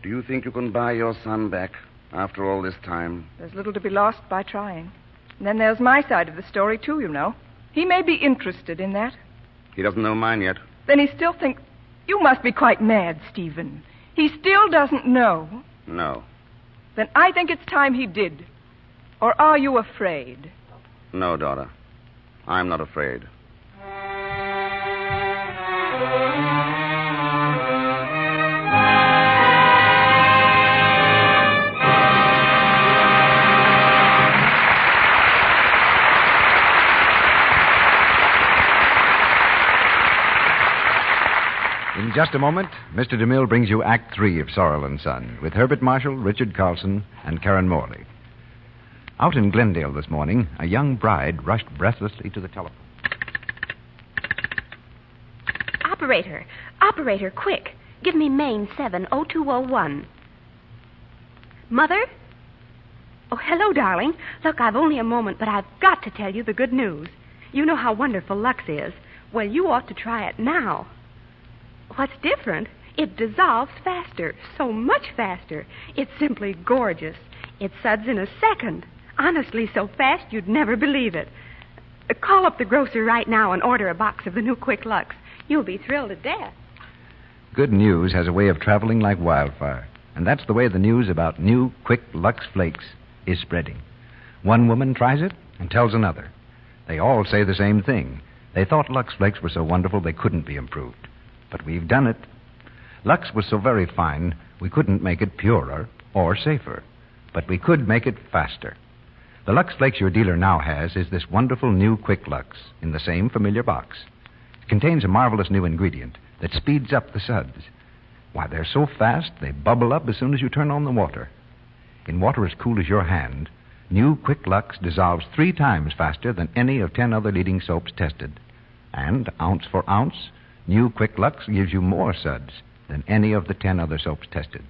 Do you think you can buy your son back after all this time? There's little to be lost by trying. And then there's my side of the story, too, you know. He may be interested in that. He doesn't know mine yet. Then he still thinks... You must be quite mad, Stephen. He still doesn't know. No. Then I think it's time he did. Or are you afraid? No, daughter. I'm not afraid. In just a moment, Mr. DeMille brings you Act 3 of Sorrel and Son with Herbert Marshall, Richard Carlson, and Karen Morley. Out in Glendale this morning, a young bride rushed breathlessly to the telephone. Operator, quick. Give me Main 70201. Mother? Oh, hello, darling. Look, I've only a moment, but I've got to tell you the good news. You know how wonderful Lux is. Well, you ought to try it now. What's different? It dissolves faster, so much faster. It's simply gorgeous. It suds in a second. Honestly, so fast you'd never believe it. Call up the grocer right now and order a box of the new Quick Lux. You'll be thrilled to death. Good news has a way of traveling like wildfire, and that's the way the news about new Quick Lux Flakes is spreading. One woman tries it and tells another. They all say the same thing. They thought Lux Flakes were so wonderful they couldn't be improved. But we've done it. Lux was so very fine, we couldn't make it purer or safer. But we could make it faster. The Lux Flakes your dealer now has is this wonderful new Quick Lux in the same familiar box. It contains a marvelous new ingredient that speeds up the suds. Why, they're so fast, they bubble up as soon as you turn on the water. In water as cool as your hand, new Quick Lux dissolves 3 times faster than any of 10 other leading soaps tested. And, ounce for ounce, new Quick Lux gives you more suds than any of the 10 other soaps tested.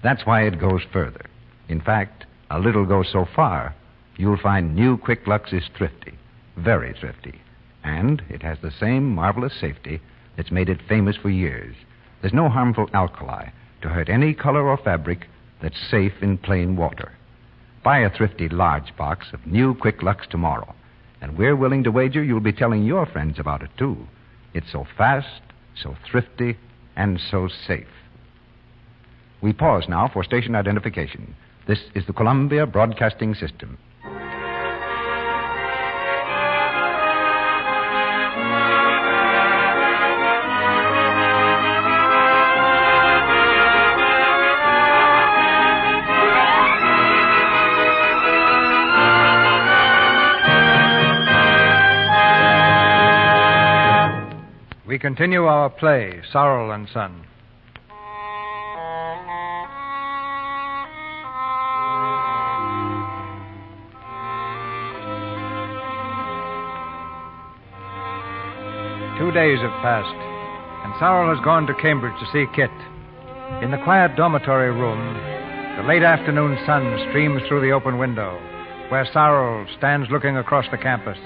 That's why it goes further. In fact, a little goes so far, you'll find new Quick Lux is thrifty, very thrifty. And it has the same marvelous safety that's made it famous for years. There's no harmful alkali to hurt any color or fabric that's safe in plain water. Buy a thrifty large box of new Quick Lux tomorrow, and we're willing to wager you'll be telling your friends about it, too. It's so fast, so thrifty, and so safe. We pause now for station identification. This is the Columbia Broadcasting System. we continue our play, Sorrel and Son. Two days have passed, and Sorrel has gone to Cambridge to see Kit. In the quiet dormitory room, the late afternoon sun streams through the open window, where Sorrel stands looking across the campus.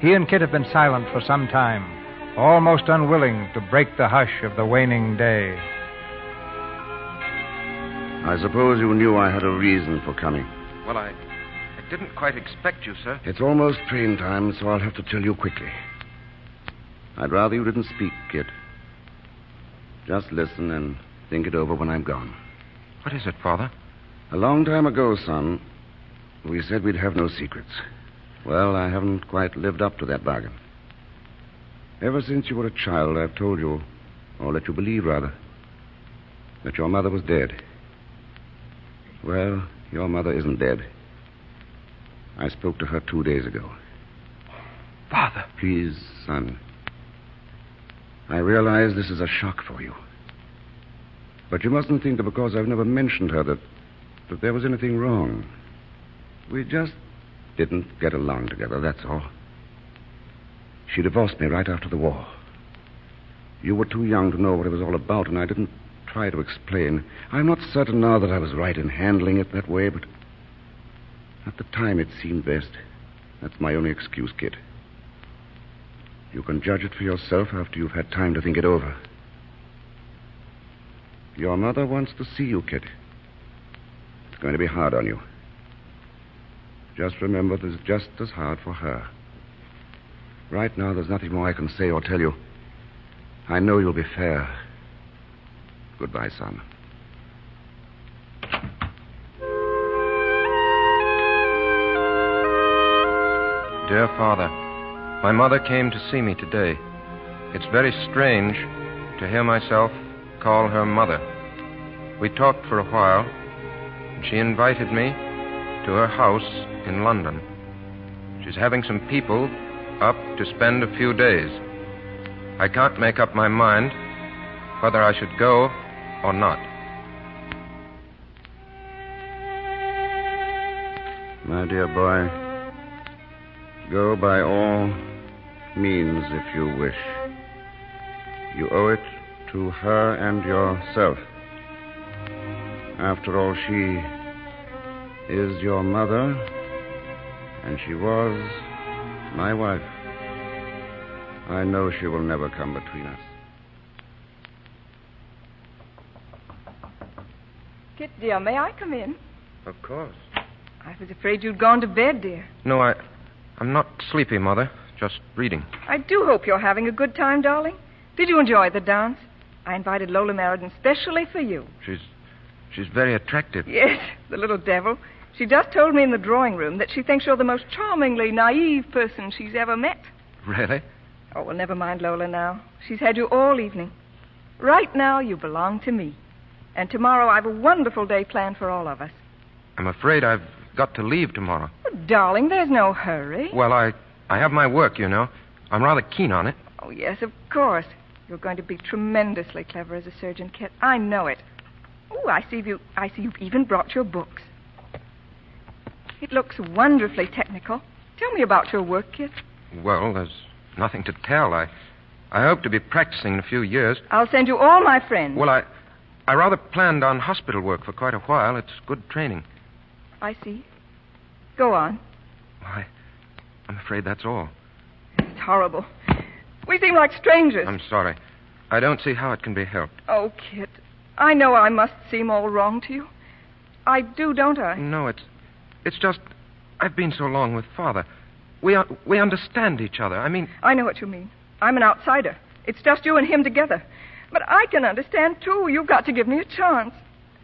He and Kit have been silent for some time, almost unwilling to break the hush of the waning day. I suppose you knew I had a reason for coming. Well, I didn't quite expect you, sir. It's almost train time, so I'll have to tell you quickly. I'd rather you didn't speak, Kit. Just listen and think it over when I'm gone. What is it, Father? A long time ago, son, we said we'd have no secrets. Well, I haven't quite lived up to that bargain. Ever since you were a child, I've told you, or let you believe, rather, that your mother was dead. Well, your mother isn't dead. I spoke to her 2 days ago. Father. Please, son. I realize this is a shock for you. But you mustn't think that because I've never mentioned her that there was anything wrong. We just didn't get along together, that's all. She divorced me right after the war. You were too young to know what it was all about, and I didn't try to explain. I'm not certain now that I was right in handling it that way, but at the time it seemed best. That's my only excuse, Kit. You can judge it for yourself after you've had time to think it over. Your mother wants to see you, Kit. It's going to be hard on you. Just remember, this is just as hard for her. Right now, there's nothing more I can say or tell you. I know you'll be fair. Goodbye, son. Dear Father, my mother came to see me today. It's very strange to hear myself call her mother. We talked for a while, and she invited me to her house in London. She's having some people up to spend a few days. I can't make up my mind whether I should go or not. My dear boy, go by all means if you wish. You owe it to her and yourself. After all, she is your mother, and she was my wife. I know she will never come between us. Kit, dear, may I come in? Of course. I was afraid you'd gone to bed, dear. No, I'm not sleepy, Mother. Just reading. I do hope you're having a good time, darling. Did you enjoy the dance? I invited Lola Meriden specially for you. She's very attractive. Yes, the little devil. She just told me in the drawing room that she thinks you're the most charmingly naive person she's ever met. Really? Oh, well, never mind Lola now. She's had you all evening. Right now, you belong to me. And tomorrow, I've a wonderful day planned for all of us. I'm afraid I've got to leave tomorrow. Oh, darling, there's no hurry. Well, I have my work, you know. I'm rather keen on it. Oh, yes, of course. You're going to be tremendously clever as a surgeon, Kit. I know it. Oh, I see you've even brought your books. It looks wonderfully technical. Tell me about your work, Kit. Well, there's nothing to tell. I hope to be practicing in a few years. I'll send you all my friends. Well, I rather planned on hospital work for quite a while. It's good training. I see. Go on. I'm afraid that's all. It's horrible. We seem like strangers. I'm sorry. I don't see how it can be helped. Oh, Kit, I know I must seem all wrong to you. I do, don't I? No, it's just I've been so long with Father. We understand each other. I mean... I know what you mean. I'm an outsider. It's just you and him together. But I can understand, too. You've got to give me a chance.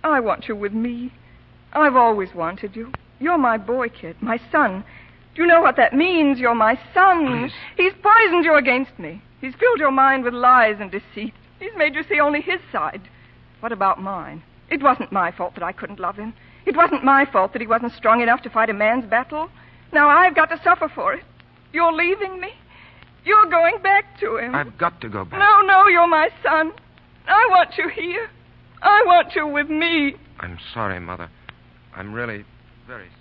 I want you with me. I've always wanted you. You're my boy, Kit, my son. Do you know what that means? You're my son. Please. He's poisoned you against me. He's filled your mind with lies and deceit. He's made you see only his side. What about mine? It wasn't my fault that I couldn't love him. It wasn't my fault that he wasn't strong enough to fight a man's battle. Now I've got to suffer for it. You're leaving me. You're going back to him. I've got to go back. No, you're my son. I want you here. I want you with me. I'm sorry, Mother. I'm really very sorry.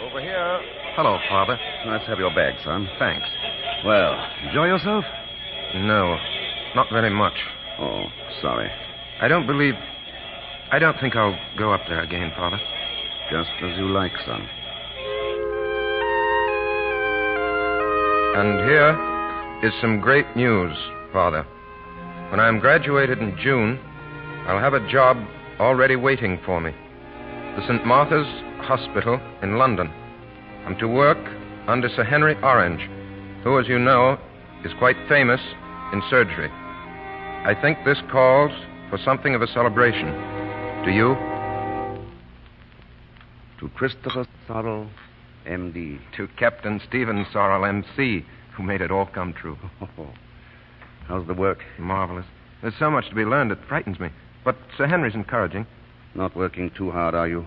Over here. Hello, Father. Nice to have your bag, son. Thanks. Well, enjoy yourself? No, not very much. Oh, sorry. I don't think I'll go up there again, Father. Just as you like, son. And here is some great news, Father. When I'm graduated in June, I'll have a job already waiting for me. The St. Martha's Hospital in London. I'm to work under Sir Henry Orange, who, as you know, is quite famous in surgery. I think this calls for something of a celebration. Do you? To Christopher Sorrell, M.D. To Captain Stephen Sorrell, M.C., who made it all come true. How's the work? Marvelous. There's so much to be learned it frightens me. But Sir Henry's encouraging. Not working too hard, are you?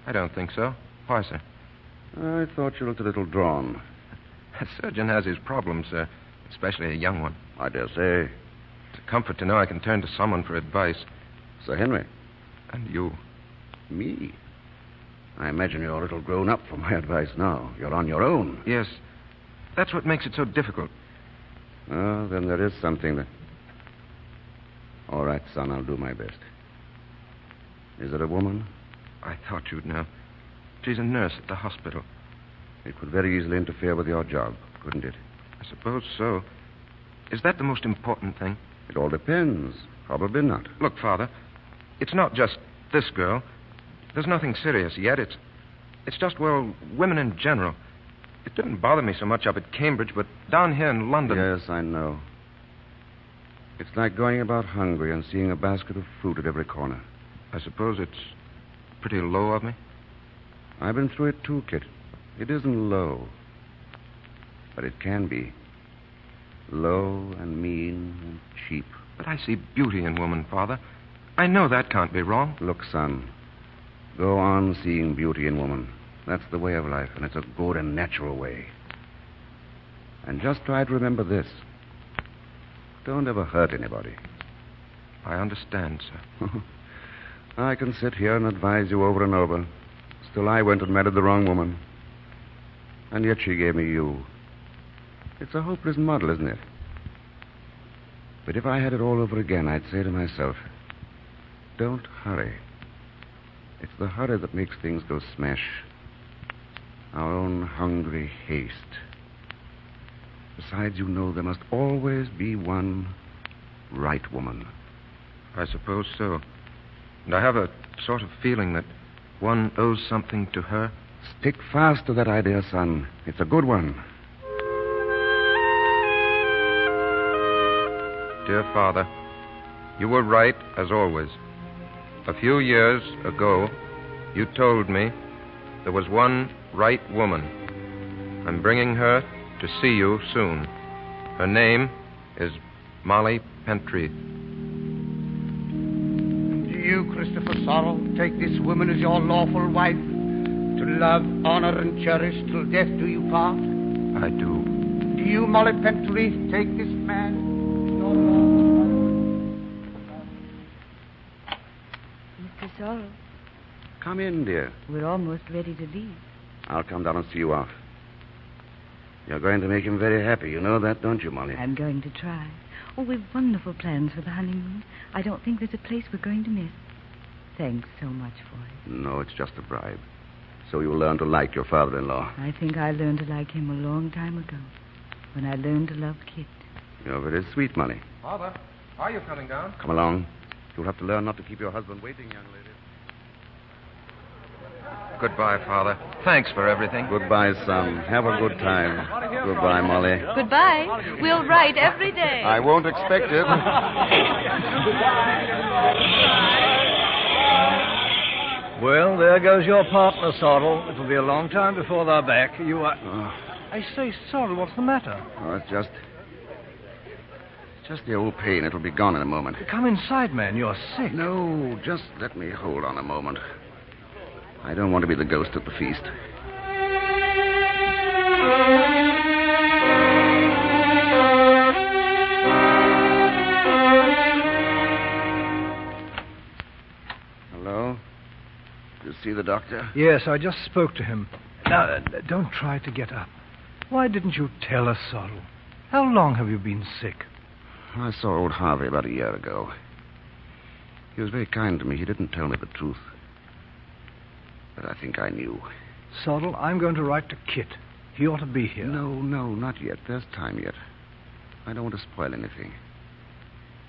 I don't think so. Why, sir? I thought you looked a little drawn. A surgeon has his problems, sir. Especially a young one. I dare say. It's a comfort to know I can turn to someone for advice. Sir Henry. And you. Me? I imagine you're a little grown up for my advice now. You're on your own. Yes. That's what makes it so difficult. Oh, then there is something that... All right, son, I'll do my best. Is it a woman? I thought you'd know. She's a nurse at the hospital. It could very easily interfere with your job, couldn't it? I suppose so. Is that the most important thing? It all depends. Probably not. Look, Father, it's not just this girl. There's nothing serious yet. It's just, well, women in general. It didn't bother me so much up at Cambridge, but down here in London... Yes, I know. It's like going about hungry and seeing a basket of fruit at every corner. I suppose it's pretty low of me. I've been through it too, Kit. It isn't low. But it can be. Low and mean and cheap. But I see beauty in woman, Father. I know that can't be wrong. Look, son. Go on seeing beauty in woman. That's the way of life, and it's a good and natural way. And just try to remember this. Don't ever hurt anybody. I understand, sir. I can sit here and advise you over and over. Still, I went and married the wrong woman. And yet she gave me you. It's a hopeless muddle, isn't it? But if I had it all over again, I'd say to myself, don't hurry. It's the hurry that makes things go smash. Our own hungry haste. Besides, you know there must always be one right woman. I suppose so. And I have a sort of feeling that one owes something to her. Stick fast to that idea, son. It's a good one. Dear Father, you were right, as always. A few years ago, you told me there was one right woman. I'm bringing her to see you soon. Her name is Molly Pentreath. Do you, Christopher Sorrell, take this woman as your lawful wife, to love, honor, and cherish till death do you part? I do. Do you, Molly Pentreath, take this man as your lawful Mr. Sorrell, Come in, dear. we're almost ready to leave. I'll come down and see you off. You're going to make him very happy. You know that, don't you, Molly? I'm going to try. Oh, we've wonderful plans for the honeymoon. I don't think there's a place we're going to miss. Thanks so much for it. No, it's just a bribe. So you'll learn to like your father-in-law. I think I learned to like him a long time ago, when I learned to love Kit. You're very sweet, Molly. Father, are you coming down? Come along. You'll have to learn not to keep your husband waiting, young lady. Goodbye, Father. Thanks for everything. Goodbye, son. Have a good time. Goodbye, Molly. Goodbye. We'll write every day. I won't expect it. Well, there goes your partner, Sorrell. It'll be a long time before they're back. You are... I say, Sorrel, what's the matter? Oh, it's just the old pain. It'll be gone in a moment. Come inside, man. You're sick. No, just let me hold on a moment. I don't want to be the ghost at the feast. Hello? You see the doctor? Yes, I just spoke to him. Now, don't try to get up. Why didn't you tell us, Sorrel? How long have you been sick? I saw old Harvey about a year ago. He was very kind to me. He didn't tell me the truth. But I think I knew. Sorrel, I'm going to write to Kit. He ought to be here. No, not yet. There's time yet. I don't want to spoil anything.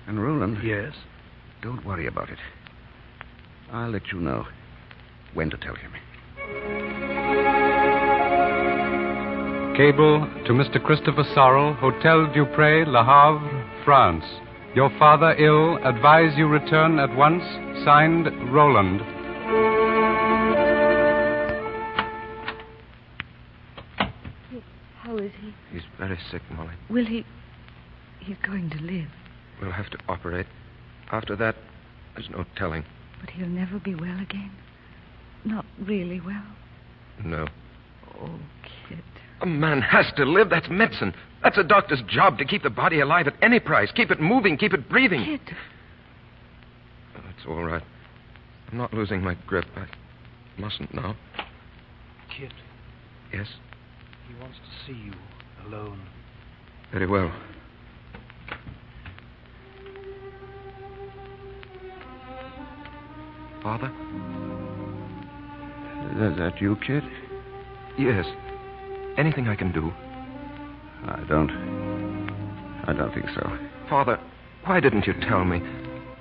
And Roland... Yes? Don't worry about it. I'll let you know when to tell him. Cable to Mr. Christopher Sorrel, Hotel Dupré, Le Havre, France. Your father ill. Advise you return at once. Signed, Roland. How is he? He's very sick, Molly. Will he... He's going to live. We'll have to operate. After that, there's no telling. But he'll never be well again. Not really well. No. Oh, Kit. A man has to live. That's medicine. That's a doctor's job, to keep the body alive at any price. Keep it moving, keep it breathing. Kit. Oh, it's all right. I'm not losing my grip. I mustn't now. Kit. Yes? He wants to see you alone. Very well. Father? Is that you, Kit? Yes. Anything I can do? I don't think so. Father, why didn't you tell me?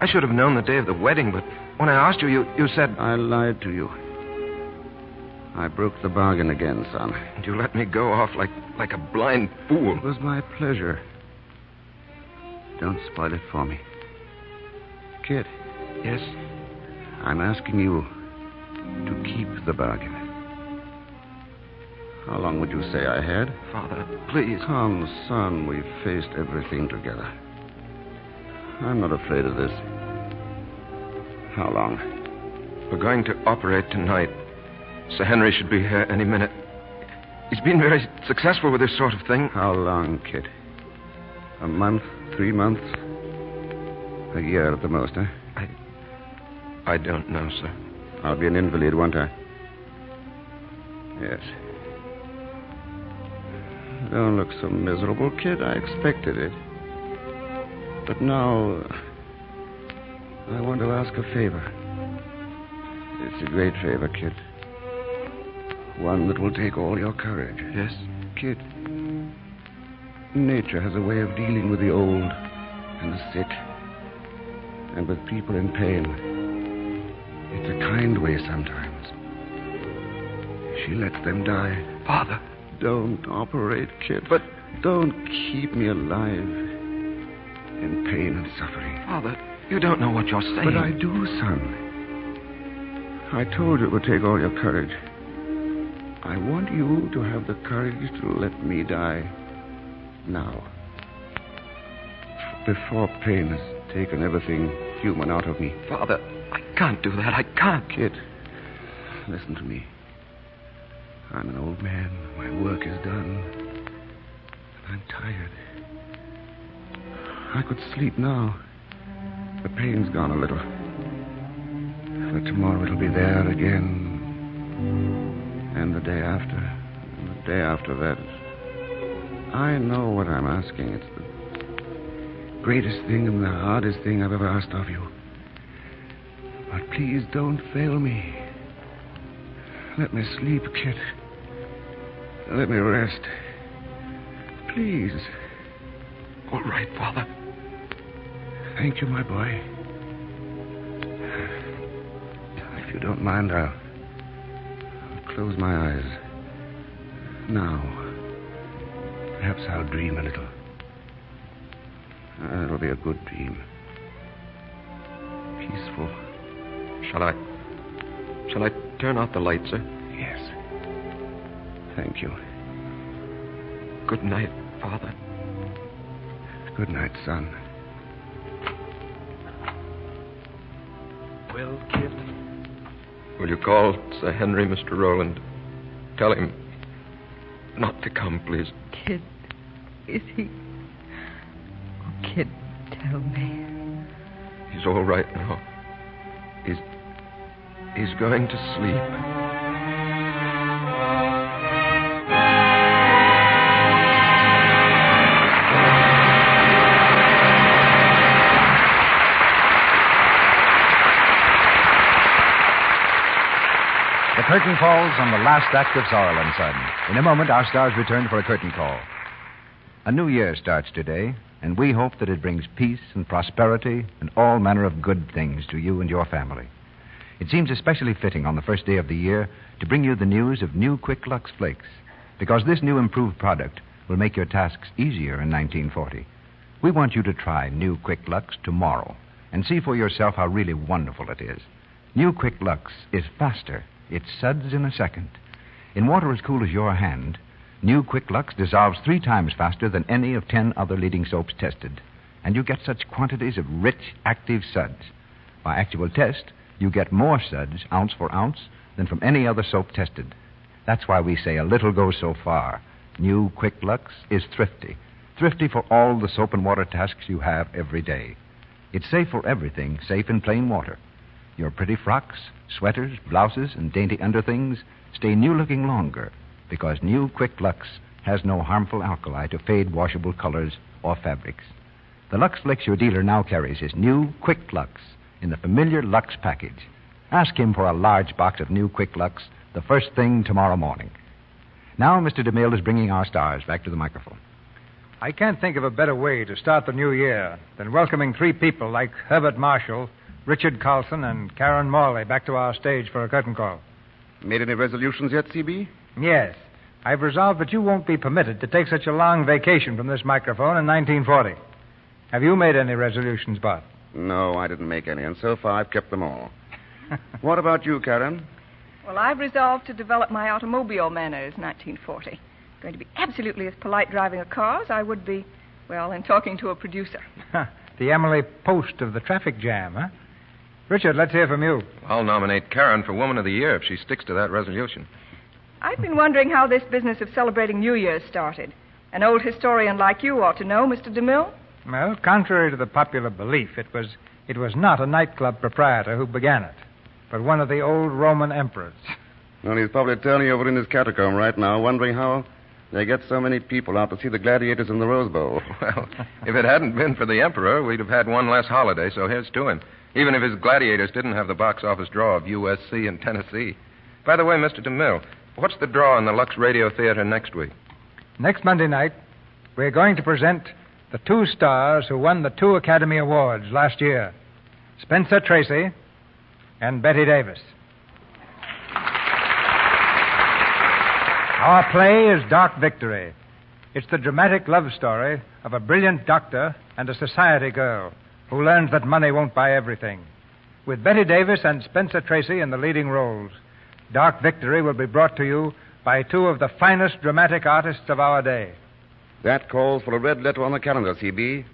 I should have known the day of the wedding, but when I asked you, you said... I lied to you. I broke the bargain again, son. And you let me go off like a blind fool. It was my pleasure. Don't spoil it for me. Kit. Yes? I'm asking you to keep the bargain. How long would you say I had? Father, please. Come, son, we've faced everything together. I'm not afraid of this. How long? We're going to operate tonight. Sir Henry should be here any minute. He's been very successful with this sort of thing. How long, Kit? A month? 3 months? A year at the most, eh? I don't know, sir. I'll be an invalid, won't I? Yes. Don't look so miserable, kid. I expected it. But now, I want to ask a favor. It's a great favor, kid. One that will take all your courage. Yes? Kid, nature has a way of dealing with the old and the sick and with people in pain. It's a kind way sometimes. She lets them die. Father. Don't operate, kid. But don't keep me alive in pain and suffering. Father, you don't know what you're saying. But I do, son. I told you it would take all your courage. I want you to have the courage to let me die now. Before pain has taken everything human out of me. Father, I can't do that. I can't. Kid, listen to me. I'm an old man. My work is done. And I'm tired. I could sleep now. The pain's gone a little. But tomorrow it'll be there again. And the day after. And the day after that. I know what I'm asking. It's the greatest thing and the hardest thing I've ever asked of you. But please don't fail me. Let me sleep, kid. Let me rest. Please. All right, Father. Thank you, my boy. If you don't mind, I'll close my eyes. Now. Perhaps I'll dream a little. It'll be a good dream. Peaceful. Shall I turn out the light, sir? Yes. Thank you. Good night, Father. Good night, son. Well, kid. Will you call Sir Henry, Mr. Rowland? Tell him not to come, please. Kid, is he... Oh, Kid, tell me. He's all right now. He's going to sleep. The curtain falls on the last act of Sorrel and Son. In a moment, our stars return for a curtain call. A new year starts today, and we hope that it brings peace and prosperity and all manner of good things to you and your family. It seems especially fitting on the first day of the year to bring you the news of new Quick Lux Flakes, because this new improved product will make your tasks easier in 1940. We want you to try new Quick Lux tomorrow and see for yourself how really wonderful it is. New Quick Lux is faster. It suds in a second. In water as cool as your hand, new Quick Lux dissolves 3 times faster than any of 10 other leading soaps tested. And you get such quantities of rich, active suds. By actual test, you get more suds, ounce for ounce, than from any other soap tested. That's why we say a little goes so far. New Quick Lux is thrifty. Thrifty for all the soap and water tasks you have every day. It's safe for everything, safe in plain water. Your pretty frocks, sweaters, blouses, and dainty underthings stay new-looking longer because new Quick Lux has no harmful alkali to fade washable colors or fabrics. The Lux Flakes your dealer now carries is new Quick Lux in the familiar Lux package. Ask him for a large box of new Quick Lux the first thing tomorrow morning. Now, Mr. DeMille is bringing our stars back to the microphone. I can't think of a better way to start the new year than welcoming 3 people like Herbert Marshall, Richard Carlson, and Karen Morley back to our stage for a curtain call. Made any resolutions yet, CB? Yes. I've resolved that you won't be permitted to take such a long vacation from this microphone in 1940. Have you made any resolutions, Bart? No, I didn't make any, and so far I've kept them all. What about you, Karen? Well, I've resolved to develop my automobile manners, 1940. Going to be absolutely as polite driving a car as I would be, well, in talking to a producer. The Emily Post of the traffic jam, huh? Richard, let's hear from you. I'll nominate Karen for Woman of the Year if she sticks to that resolution. I've been wondering how this business of celebrating New Year's started. An old historian like you ought to know, Mr. DeMille. Well, contrary to the popular belief, it was not a nightclub proprietor who began it, but one of the old Roman emperors. Well, he's probably turning over in his catacomb right now, wondering how they get so many people out to see the gladiators in the Rose Bowl. Well, if it hadn't been for the emperor, we'd have had one less holiday, so here's to him. Even if his gladiators didn't have the box office draw of USC and Tennessee. By the way, Mr. DeMille, what's the draw in the Lux Radio Theater next week? Next Monday night, we're going to present the 2 stars who won the 2 Academy Awards last year, Spencer Tracy and Betty Davis. Our play is Dark Victory. It's the dramatic love story of a brilliant doctor and a society girl who learns that money won't buy everything. With Betty Davis and Spencer Tracy in the leading roles, Dark Victory will be brought to you by 2 of the finest dramatic artists of our day. That calls for a red letter on the calendar, CB.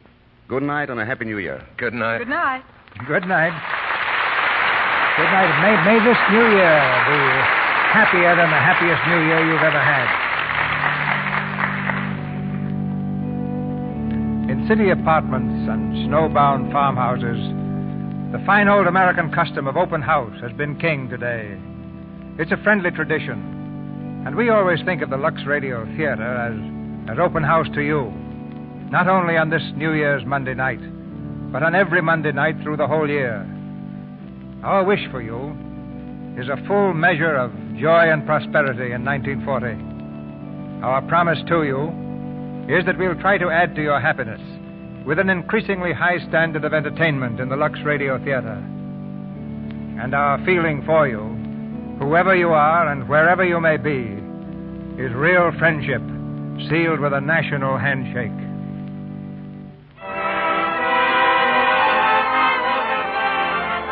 Good night and a Happy New Year. Good night. Good night. Good night. Good night. May this New Year be happier than the happiest New Year you've ever had. In city apartments and snowbound farmhouses, the fine old American custom of open house has been king today. It's a friendly tradition, and we always think of the Lux Radio Theater as open house to you, not only on this New Year's Monday night, but on every Monday night through the whole year. Our wish for you is a full measure of joy and prosperity in 1940. Our promise to you is that we'll try to add to your happiness with an increasingly high standard of entertainment in the Lux Radio Theater. And our feeling for you, whoever you are and wherever you may be, is real friendship sealed with a national handshake.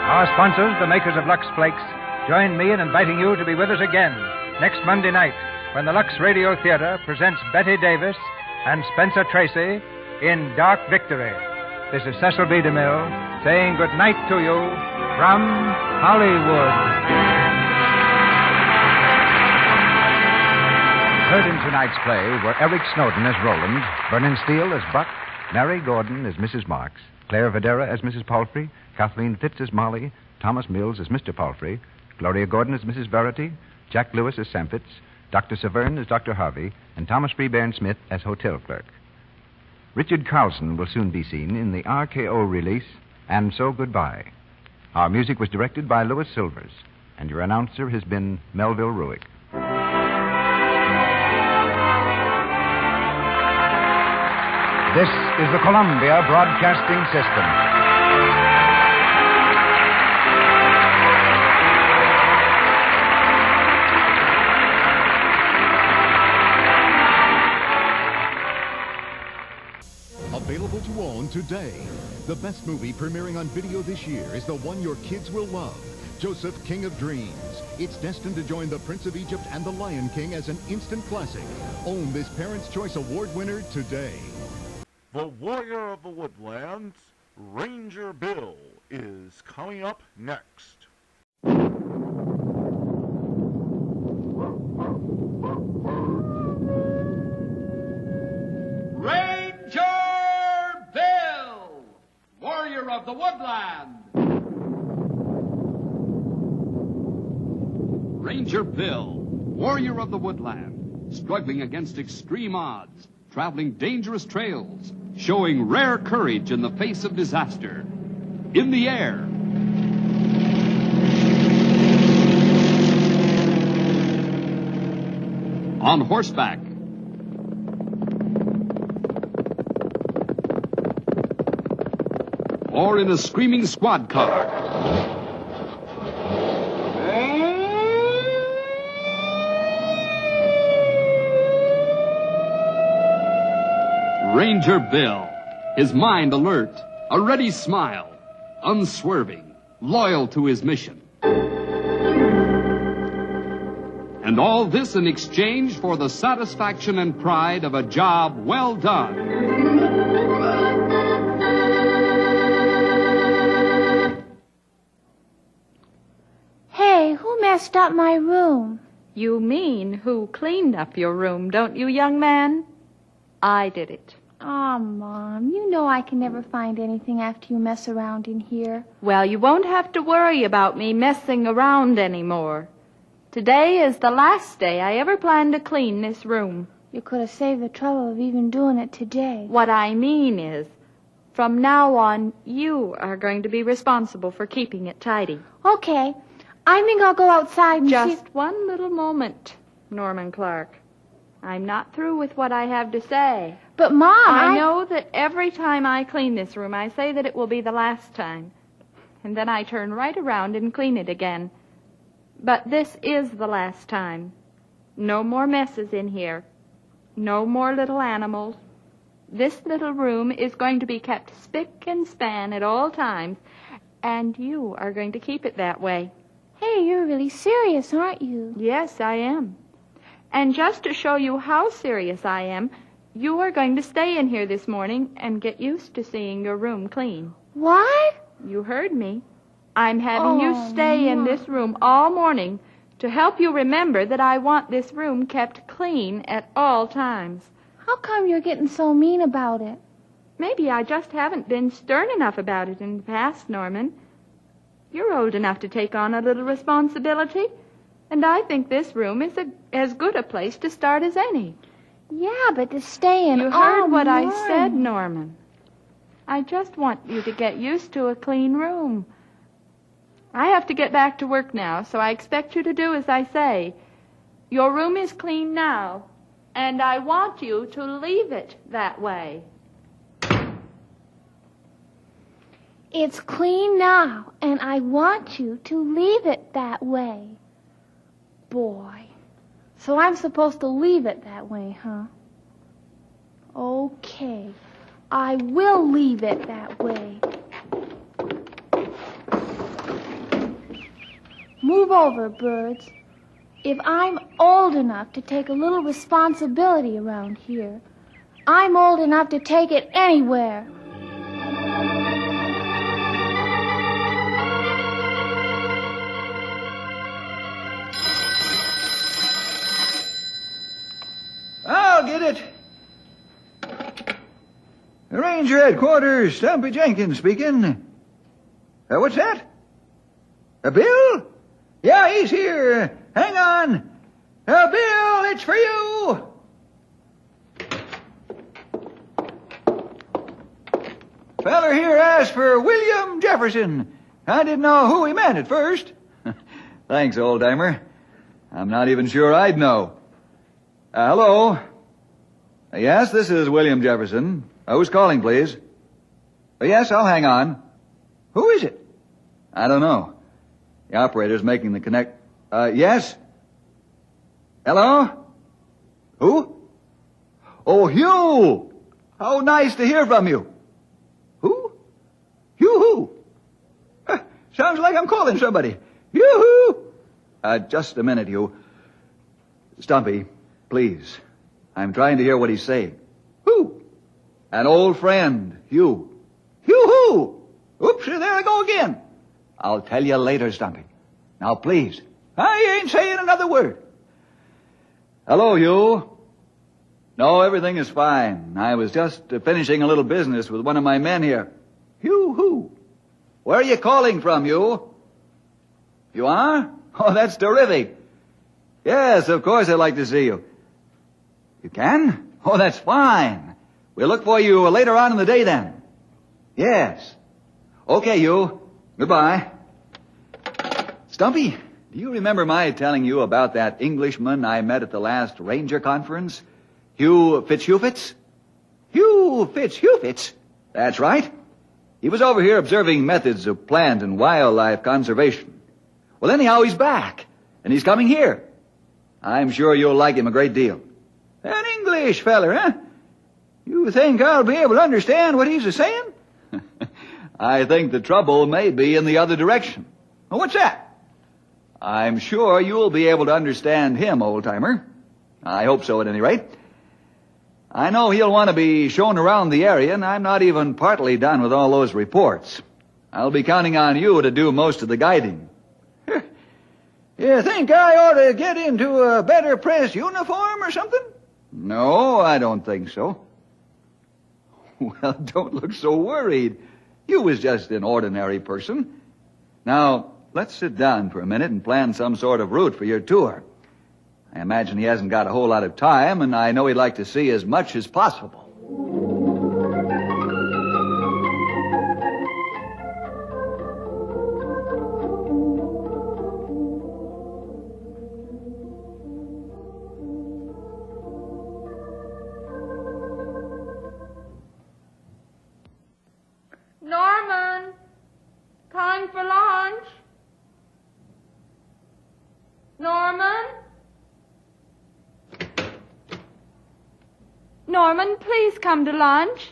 Our sponsors, the makers of Lux Flakes, join me in inviting you to be with us again next Monday night when the Lux Radio Theater presents Betty Davis and Spencer Tracy in Dark Victory. This is Cecil B. DeMille saying good night to you from Hollywood. Heard in tonight's play were Eric Snowden as Roland, Vernon Steele as Buck, Mary Gordon as Mrs. Marks, Claire Videra as Mrs. Palfrey, Kathleen Fitz as Molly, Thomas Mills as Mr. Palfrey, Gloria Gordon as Mrs. Verity, Jack Lewis as Sam Fitz, Dr. Severn as Dr. Harvey, and Thomas Freebairn Smith as hotel clerk. Richard Carlson will soon be seen in the RKO release, And So Goodbye. Our music was directed by Louis Silvers, and your announcer has been Melville Ruick. This is the Columbia Broadcasting System. Available to own today. The best movie premiering on video this year is the one your kids will love, Joseph, King of Dreams. It's destined to join The Prince of Egypt and The Lion King as an instant classic. Own this Parents' Choice Award winner today. The Warrior of the Woodlands, Ranger Bill, is coming up next. Ranger Bill, Warrior of the Woodland. Ranger Bill, Warrior of the Woodland, struggling against extreme odds, traveling dangerous trails, showing rare courage in the face of disaster. In the air, on horseback, or in a screaming squad car. Ranger Bill, his mind alert, a ready smile, unswerving, loyal to his mission. And all this in exchange for the satisfaction and pride of a job well done. Hey, who messed up my room? You mean who cleaned up your room, don't you, young man? I did it. Aw, Mom, you know I can never find anything after you mess around in here. Well, you won't have to worry about me messing around anymore. Today is the last day I ever planned to clean this room. You could have saved the trouble of even doing it today. What I mean is, from now on, you are going to be responsible for keeping it tidy. Okay. I think I'll go outside and Just one little moment, Norman Clark. I'm not through with what I have to say. But, Mom, I know that every time I clean this room, I say that it will be the last time. And then I turn right around and clean it again. But this is the last time. No more messes in here. No more little animals. This little room is going to be kept spick and span at all times, and you are going to keep it that way. Hey, you're really serious, aren't you? Yes, I am. And just to show you how serious I am, you are going to stay in here this morning and get used to seeing your room clean. What? You heard me. I'm having you stay in this room all morning to help you remember that I want this room kept clean at all times. How come you're getting so mean about it? Maybe I just haven't been stern enough about it in the past, Norman. You're old enough to take on a little responsibility, and I think this room is as good a place to start as any. Yeah, but to stay in You heard what I said, Norman. I just want you to get used to a clean room. I have to get back to work now, so I expect you to do as I say. Your room is clean now, and I want you to leave it that way. It's clean now, and I want you to leave it that way. Boy. So I'm supposed to leave it that way, huh? Okay. I will leave it that way. Move over, birds. If I'm old enough to take a little responsibility around here, I'm old enough to take it anywhere. I'll get it. Ranger Headquarters, Stumpy Jenkins speaking. What's that? Bill? Yeah, he's here. Hang on. Bill, it's for you. Feller here asked for William Jefferson. I didn't know who he meant at first. Thanks, old-timer. I'm not even sure I'd know. Hello? Yes, this is William Jefferson. Who's calling, please? Yes, I'll hang on. Who is it? I don't know. The operator's making the connect... yes? Hello? Who? Oh, Hugh! How nice to hear from you. Who? Hugh who? Sounds like I'm calling somebody. Yoo-hoo! Just a minute, Hugh. Stumpy, please. I'm trying to hear what he's saying. Who? An old friend, Hugh. Hugh who? Oops, there I go again. I'll tell you later, Stumpy. Now, please. I ain't saying another word. Hello, Hugh. No, everything is fine. I was just finishing a little business with one of my men here. Hugh who? Where are you calling from, Hugh? You are? Oh, that's terrific. Yes, of course I'd like to see you. You can? Oh, that's fine. We'll look for you later on in the day then. Yes. Okay, Hugh. Goodbye. Stumpy, do you remember my telling you about that Englishman I met at the last Ranger Conference? Hugh Fitzhugh? Hugh Fitzhugh? That's right. He was over here observing methods of plant and wildlife conservation. Well, anyhow, he's back, and he's coming here. I'm sure you'll like him a great deal. An English feller, huh? You think I'll be able to understand what he's a-saying? I think the trouble may be in the other direction. What's that? I'm sure you'll be able to understand him, old-timer. I hope so, at any rate. I know he'll want to be shown around the area, and I'm not even partly done with all those reports. I'll be counting on you to do most of the guiding. You think I ought to get into a better press uniform or something? No, I don't think so. Well, don't look so worried. You was just an ordinary person. Now, let's sit down for a minute and plan some sort of route for your tour. I imagine he hasn't got a whole lot of time, and I know he'd like to see as much as possible. Norman, time for lunch. Norman? Norman, please come to lunch.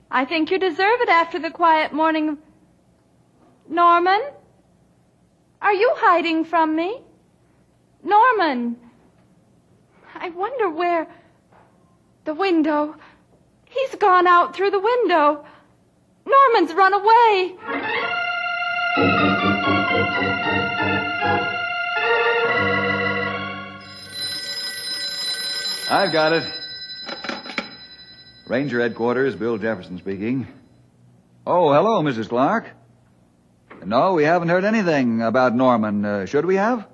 I think you deserve it after the quiet morning of... Norman? Are you hiding from me? Norman! I wonder where... The window. He's gone out through the window. Norman's run away. I've got it. Ranger Headquarters, Bill Jefferson speaking. Oh, hello, Mrs. Clark. No, we haven't heard anything about Norman. Should we have?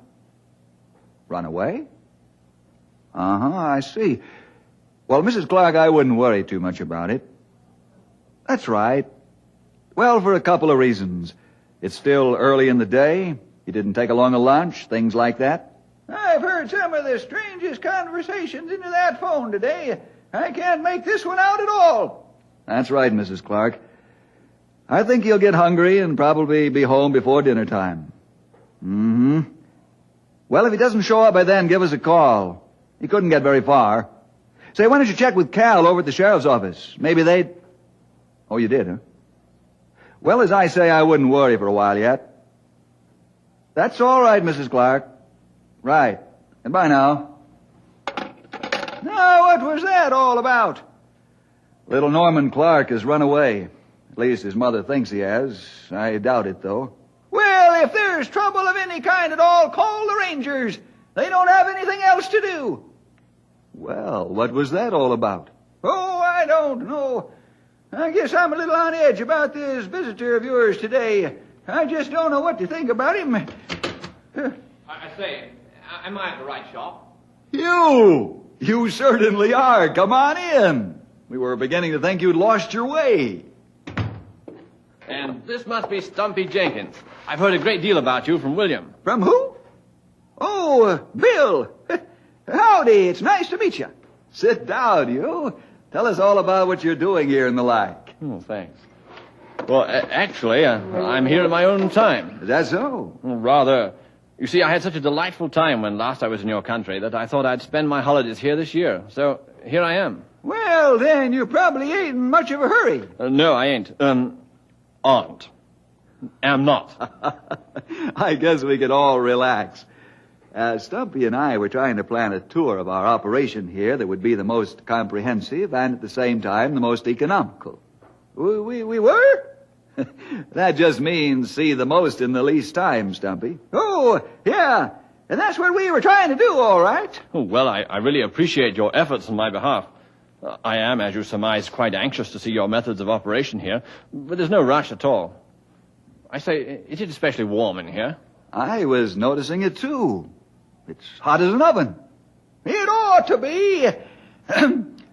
Run away? I see. Well, Mrs. Clark, I wouldn't worry too much about it. That's right. Well, for a couple of reasons. It's still early in the day. He didn't take along a lunch, things like that. I've heard some of the strangest conversations into that phone today. I can't make this one out at all. That's right, Mrs. Clark. I think he'll get hungry and probably be home before dinner time. Well, if he doesn't show up by then, give us a call. He couldn't get very far. Say, why don't you check with Cal over at the sheriff's office? Maybe they'd... Oh, you did, huh? Well, as I say, I wouldn't worry for a while yet. That's all right, Mrs. Clark. Right. Goodbye now. Now, what was that all about? Little Norman Clark has run away. At least his mother thinks he has. I doubt it, though. Well, if there's trouble of any kind at all, call the Rangers. They don't have anything else to do. Well, what was that all about? Oh, I don't know. I guess I'm a little on edge about this visitor of yours today. I just don't know what to think about him. I say, am I at the right shop? You certainly are. Come on in. We were beginning to think you'd lost your way. And this must be Stumpy Jenkins. I've heard a great deal about you from William. From who? Oh, Bill. Howdy, it's nice to meet you. Sit down, you. Tell us all about what you're doing here and the like. Oh, thanks. Well, actually, I'm here in my own time. Is that so? Well, rather. You see, I had such a delightful time when last I was in your country that I thought I'd spend my holidays here this year. So, here I am. Well, then, you probably ain't in much of a hurry. No, I ain't. Aren't. Am not. I guess we could all relax. Stumpy and I were trying to plan a tour of our operation here that would be the most comprehensive and at the same time the most economical. We were? That just means see the most in the least time, Stumpy. Oh, yeah. And that's what we were trying to do, all right. Oh, well, I really appreciate your efforts on my behalf. I am, as you surmise, quite anxious to see your methods of operation here, but there's no rush at all. I say, it is especially warm in here. I was noticing it, too. It's hot as an oven. It ought to be.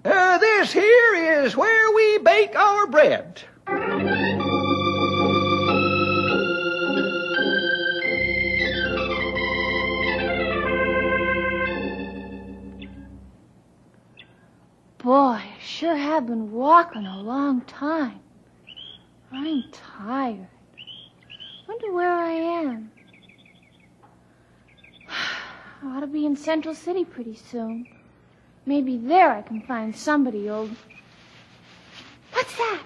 This here is where we bake our bread. Boy, I sure have been walking a long time. I'm tired. Wonder where I am. I ought to be in Central City pretty soon. Maybe there I can find somebody old. What's that?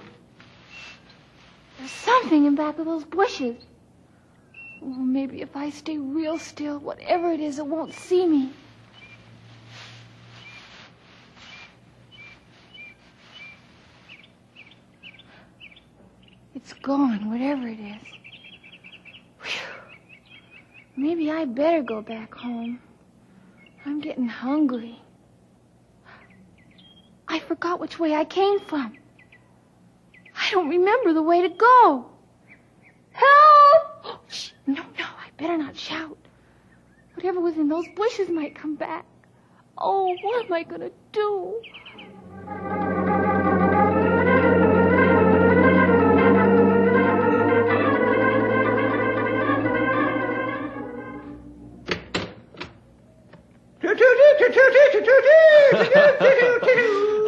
There's something in back of those bushes. Oh, maybe if I stay real still, whatever it is, it won't see me. It's gone, whatever it is. Whew. Maybe I better go back home. I'm getting hungry. I forgot which way I came from. I don't remember the way to go. Help! Oh, shh, no, I better not shout. Whatever was in those bushes might come back. Oh, what am I going to do?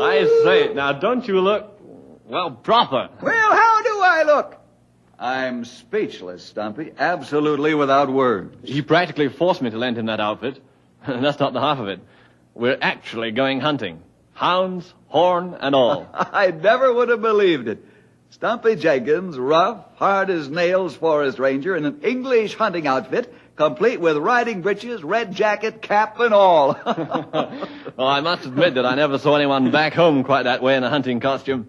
I say, now don't you look, well, proper. Well, how do I look? I'm speechless, Stumpy. Absolutely without words. He practically forced me to lend him that outfit. And that's not the half of it. We're actually going hunting. Hounds, horn, and all. I never would have believed it. Stumpy Jenkins, rough, hard as nails forest ranger in an English hunting outfit, complete with riding breeches, red jacket, cap, and all. Well, I must admit that I never saw anyone back home quite that way in a hunting costume.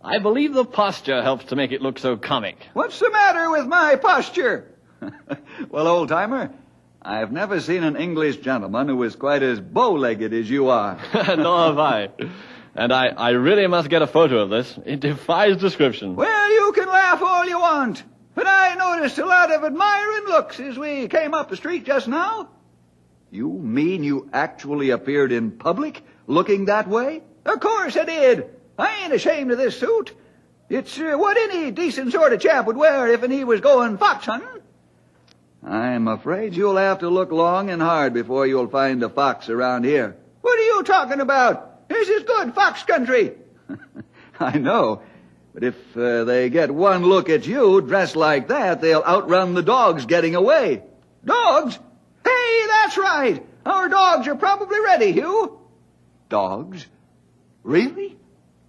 I believe the posture helps to make it look so comic. What's the matter with my posture? Well, old-timer, I've never seen an English gentleman who is quite as bow-legged as you are. Nor have I. And I really must get a photo of this. It defies description. Well, you can laugh all you want. But I noticed a lot of admiring looks as we came up the street just now. You mean you actually appeared in public looking that way? Of course I did. I ain't ashamed of this suit. It's what any decent sort of chap would wear if he was going fox hunting. I'm afraid you'll have to look long and hard before you'll find a fox around here. What are you talking about? This is good fox country. I know. But if they get one look at you dressed like that, they'll outrun the dogs getting away. Dogs? Hey, that's right. Our dogs are probably ready, Hugh. Dogs? Really?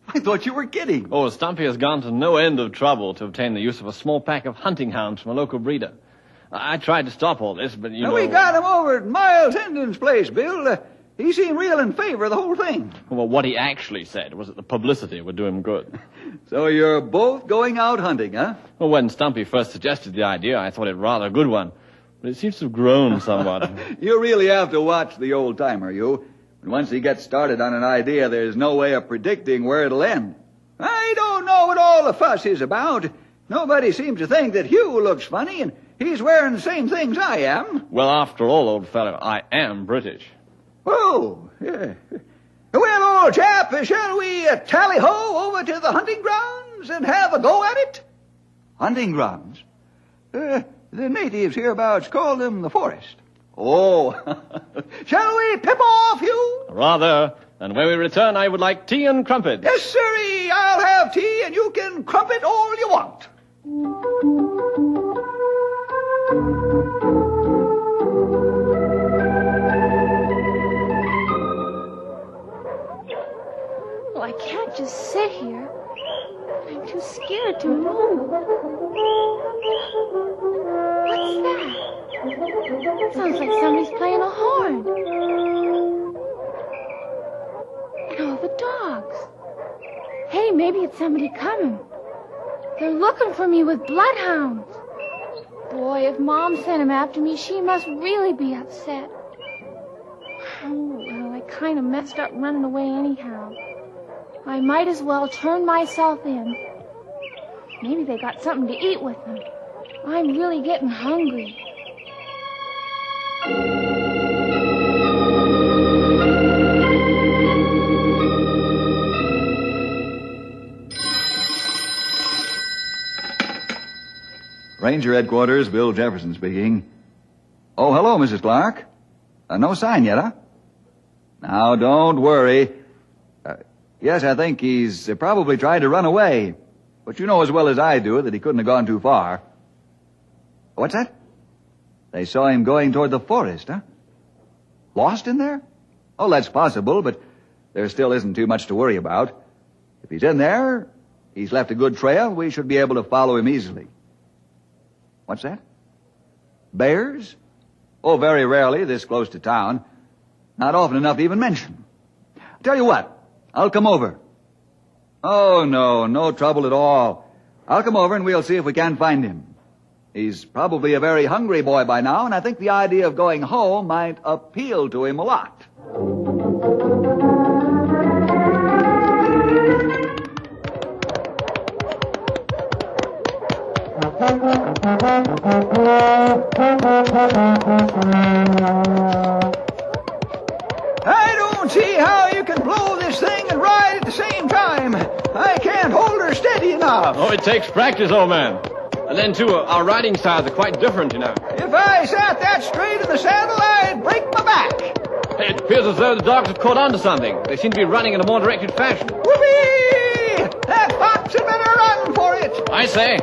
I thought you were kidding. Oh, Stumpy has gone to no end of trouble to obtain the use of a small pack of hunting hounds from a local breeder. I tried to stop all this, but you know... We got him over at Miles Hendon's place, Bill. He seemed real in favor of the whole thing. Well, what he actually said was that the publicity would do him good. So you're both going out hunting, huh? Well, when Stumpy first suggested the idea, I thought it rather a good one. But it seems to have grown somewhat. You really have to watch the old-timer, you. And once he gets started on an idea, there's no way of predicting where it'll end. I don't know what all the fuss is about. Nobody seems to think that Hugh looks funny, and he's wearing the same things I am. Well, after all, old fellow, I am British. Oh, yeah. Well, old chap, shall we tally-ho over to the hunting grounds and have a go at it? Hunting grounds? The natives hereabouts call them the forest. Oh, shall we pip off, Hugh? Rather. And when we return, I would like tea and crumpets. Yes, sirree. I'll have tea, and you can crumpet all you want. Well, I can't just sit here. I'm too scared to move. What's that? Sounds like somebody's playing a horn. And all the dogs. Hey, maybe it's somebody coming. They're looking for me with bloodhounds. Boy, if Mom sent him after me, she must really be upset. Oh, well, I kind of messed up running away anyhow. I might as well turn myself in. Maybe they got something to eat with them. I'm really getting hungry. Ranger Headquarters, Bill Jefferson speaking. Oh, hello, Mrs. Clark. No sign yet, huh? Now, don't worry. Yes, I think he's probably tried to run away. But you know as well as I do that he couldn't have gone too far. What's that? They saw him going toward the forest, huh? Lost in there? Oh, that's possible, but there still isn't too much to worry about. If he's in there, he's left a good trail, we should be able to follow him easily. What's that? Bears? Oh, very rarely this close to town. Not often enough to even mention. Tell you what, I'll come over. Oh, no trouble at all. I'll come over and we'll see if we can find him. He's probably a very hungry boy by now, and I think the idea of going home might appeal to him a lot. I don't see how you can blow this thing and ride at the same time. I can't hold her steady enough. Oh, it takes practice, old man. And then, too, our riding styles are quite different, you know. If I sat that straight in the saddle, I'd break my back. It appears as though the dogs have caught on to something. They seem to be running in a more directed fashion. Whoopee! That fox had better run for it. I say,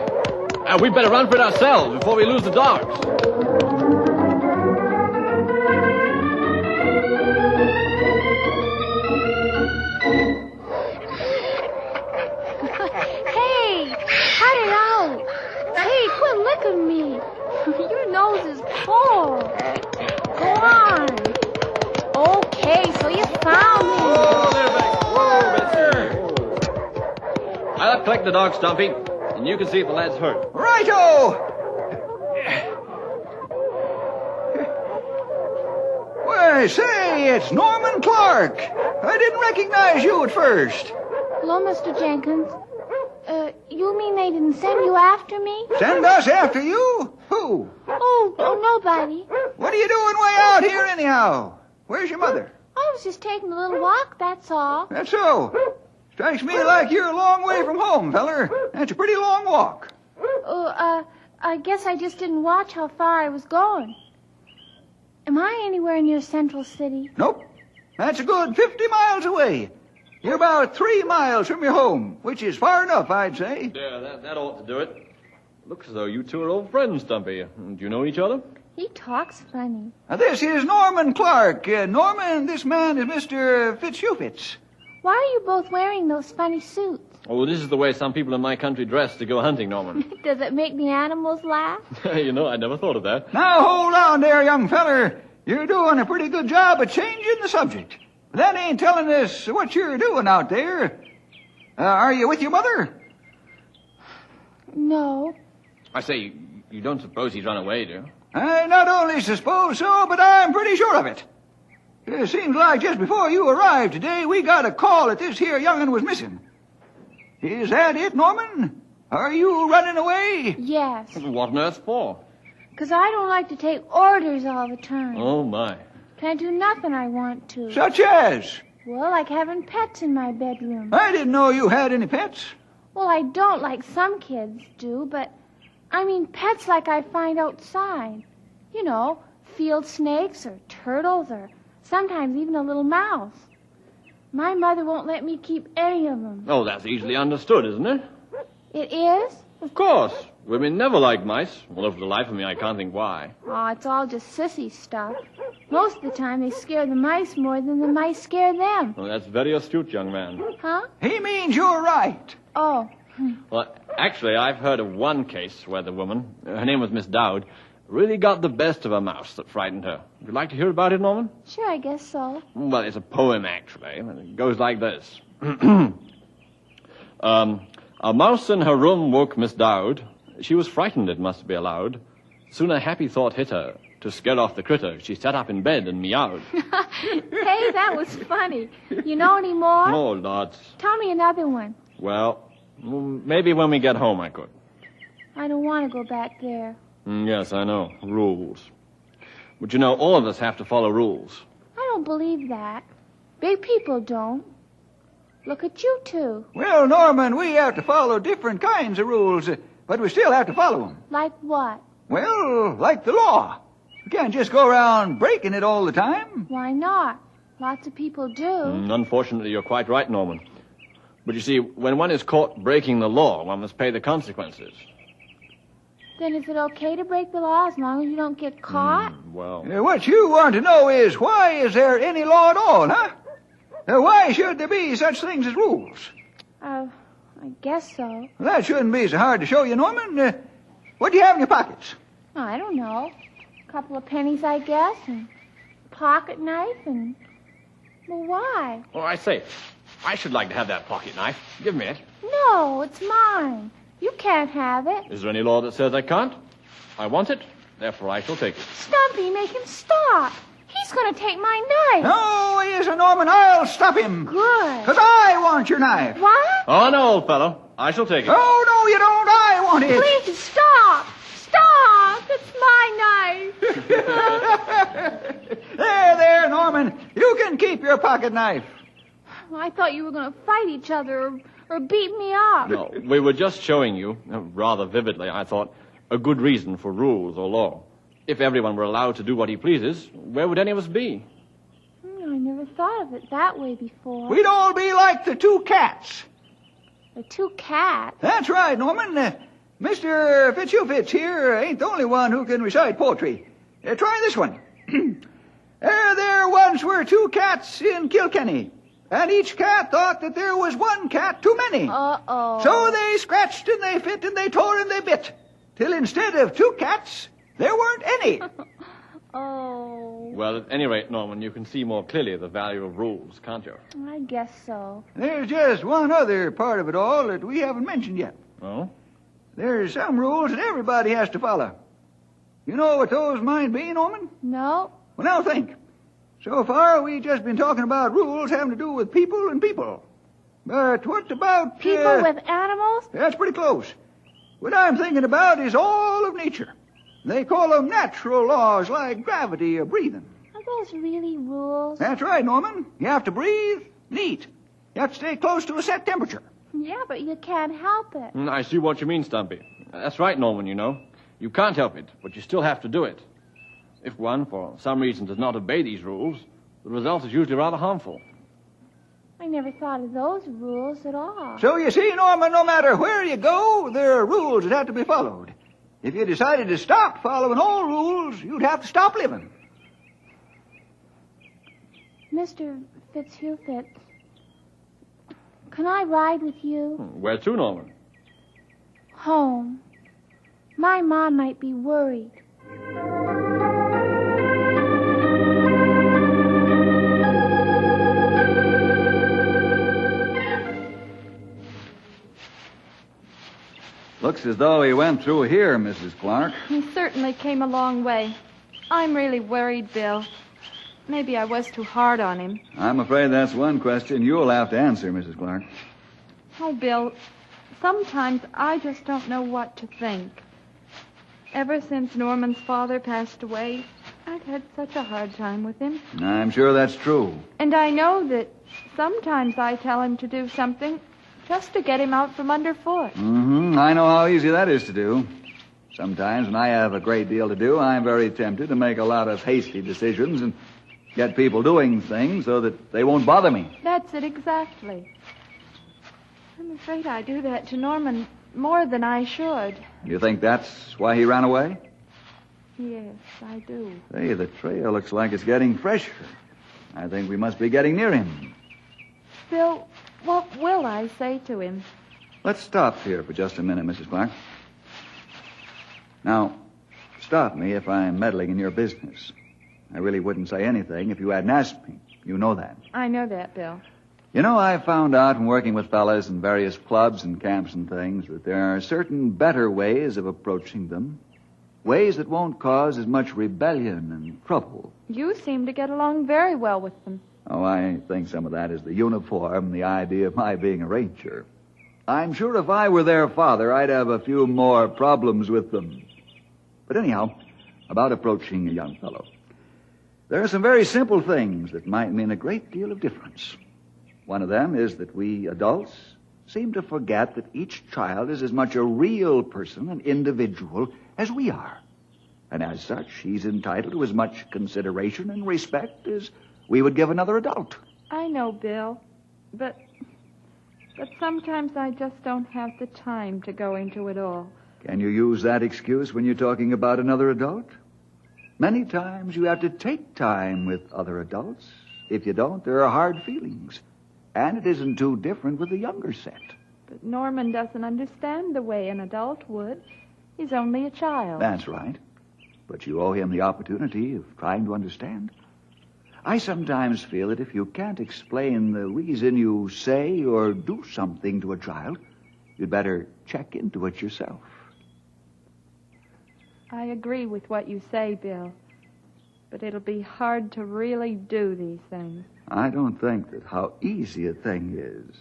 we'd better run for it ourselves before we lose the dogs. Hey, cut it out. Hey, quit licking me. Your nose is full. Go on. Okay, so you found me. I'll collect the dogs, Stumpy, and you can see if the lad's hurt. Righto! Why, say, it's Norman Clark. I didn't recognize you at first. Hello, Mr. Jenkins. You mean they didn't send you after me? Send us after you? Who? Oh, nobody. What are you doing way out here anyhow? Where's your mother? I was just taking a little walk, that's all. That's so. Strikes me like you're a long way from home, feller. That's a pretty long walk. I guess I just didn't watch how far I was going. Am I anywhere near Central City? Nope. That's a good 50 miles away. You're about 3 miles from your home, which is far enough, I'd say. Yeah, that ought to do it. Looks as though you two are old friends, Stumpy. Do you know each other? He talks funny. Now, this is Norman Clark. Norman, this man is Mr. Fitzhugh. Why are you both wearing those funny suits? Oh, this is the way some people in my country dress to go hunting, Norman. Does it make the animals laugh? You know, I never thought of that. Now, hold on there, young feller. You're doing a pretty good job of changing the subject. That ain't telling us what you're doing out there. Are you with your mother? No. I say, you don't suppose he's run away, do you? I not only suppose so, but I'm pretty sure of it. It seems like just before you arrived today, we got a call that this here young'un was missing. Is that it, Norman? Are you running away? Yes. What on earth for? 'Cause I don't like to take orders all the time. Oh, my. Can't do nothing I want to. Such as? Well, like having pets in my bedroom. I didn't know you had any pets. Well, I don't like some kids do, but I mean pets like I find outside. You know, field snakes or turtles or sometimes even a little mouse. My mother won't let me keep any of them. Oh, that's easily understood, isn't it? It is? Of course. Women never like mice. Well, for the life of me, I can't think why. Oh, it's all just sissy stuff. Most of the time they scare the mice more than the mice scare them. Well, that's very astute, young man. Huh? He means you're right. Oh. Well, actually, I've heard of one case where the woman, her name was Miss Dowd, really got the best of a mouse that frightened her. Would you like to hear about it, Norman? Sure, I guess so. Well, it's a poem, actually. It goes like this. A mouse in her room woke Miss Dowd. She was frightened, it must be allowed. Soon a happy thought hit her. To scare off the critter, she sat up in bed and meowed. Hey, that was funny. You know any more? Oh, lots. Tell me another one. Well, maybe when we get home I could. I don't want to go back there. Yes, I know. Rules. But you know, all of us have to follow rules. I don't believe that. Big people don't. Look at you two. Well, Norman, we have to follow different kinds of rules, but we still have to follow them. Like what? Well, like the law. You can't just go around breaking it all the time. Why not? Lots of people do. Unfortunately, you're quite right, Norman. But you see, when one is caught breaking the law, one must pay the consequences. Then is it okay to break the law as long as you don't get caught? Well... What you want to know is, why is there any law at all, huh? Why should there be such things as rules? I guess so. That shouldn't be so hard to show you, Norman. What do you have in your pockets? Oh, I don't know. A couple of pennies, I guess, and a pocket knife, and... Well, why? Oh, I say, I should like to have that pocket knife. Give me it. No, it's mine. You can't have it. Is there any law that says I can't? I want it, therefore I shall take it. Stumpy, make him stop. He's going to take my knife. No, he isn't, Norman. I'll stop him. Good. Because I want your knife. What? Oh, no, old fellow. I shall take it. Oh, no, you don't. I want it. Please, stop. Stop. It's my knife. There, Norman. You can keep your pocket knife. I thought you were going to fight each other or beat me up. No, we were just showing you, rather vividly, I thought, a good reason for rules or law. If everyone were allowed to do what he pleases, where would any of us be? I never thought of it that way before. We'd all be like the two cats. The two cats? That's right, Norman. Mr. Fitz here ain't the only one who can recite poetry. Try this one. There once were two cats in Kilkenny, and each cat thought that there was one cat too many. Uh-oh. So they scratched and they fit and they tore and they bit, till instead of two cats, there weren't any. Oh. Well, at any rate, Norman, you can see more clearly the value of rules, can't you? I guess so. There's just one other part of it all that we haven't mentioned yet. Oh? There's some rules that everybody has to follow. You know what those might be, Norman? No. Well, now think. So far, we've just been talking about rules having to do with people and people. But what about... People with animals? That's pretty close. What I'm thinking about is all of nature. They call them natural laws like gravity or breathing. Are those really rules? That's right, Norman. You have to breathe and eat. You have to stay close to a set temperature. Yeah, but you can't help it. I see what you mean, Stumpy. That's right, Norman, you know. You can't help it, but you still have to do it. If one, for some reason, does not obey these rules, the result is usually rather harmful. I never thought of those rules at all. So you see, Norman, no matter where you go, there are rules that have to be followed. If you decided to stop following all rules, you'd have to stop living. Mr. Fitzhugh, can I ride with you? Where to, Norman? Home. My mom might be worried. looks as though he went through here, Mrs. Clark. He certainly came a long way. I'm really worried, Bill. Maybe I was too hard on him. I'm afraid that's one question you'll have to answer, Mrs. Clark. Oh, Bill, sometimes I just don't know what to think. Ever since Norman's father passed away, I've had such a hard time with him. I'm sure that's true. And I know that sometimes I tell him to do something just to get him out from underfoot. Mm-hmm. I know how easy that is to do. Sometimes when I have a great deal to do, I'm very tempted to make a lot of hasty decisions and get people doing things so that they won't bother me. That's it exactly. I'm afraid I do that to Norman more than I should. You think that's why he ran away? Yes, I do. Hey, the trail looks like it's getting fresher. I think we must be getting near him. Bill, what will I say to him? Let's stop here for just a minute, Mrs. Clark. Now, stop me if I'm meddling in your business. I really wouldn't say anything if you hadn't asked me. You know that. I know that, Bill. You know, I found out from working with fellas in various clubs and camps and things that there are certain better ways of approaching them. Ways that won't cause as much rebellion and trouble. You seem to get along very well with them. Oh, I think some of that is the uniform, the idea of my being a ranger. I'm sure if I were their father, I'd have a few more problems with them. But anyhow, about approaching a young fellow. There are some very simple things that might mean a great deal of difference. One of them is that we adults seem to forget that each child is as much a real person, an individual, as we are. And as such, he's entitled to as much consideration and respect as we would give another adult. I know, Bill, but sometimes I just don't have the time to go into it all. Can you use that excuse when you're talking about another adult? Many times you have to take time with other adults. If you don't, there are hard feelings. And it isn't too different with the younger set. But Norman doesn't understand the way an adult would. He's only a child. That's right. But you owe him the opportunity of trying to understand. I sometimes feel that if you can't explain the reason you say or do something to a child, you'd better check into it yourself. I agree with what you say, Bill. But it'll be hard to really do these things. I don't think that how easy a thing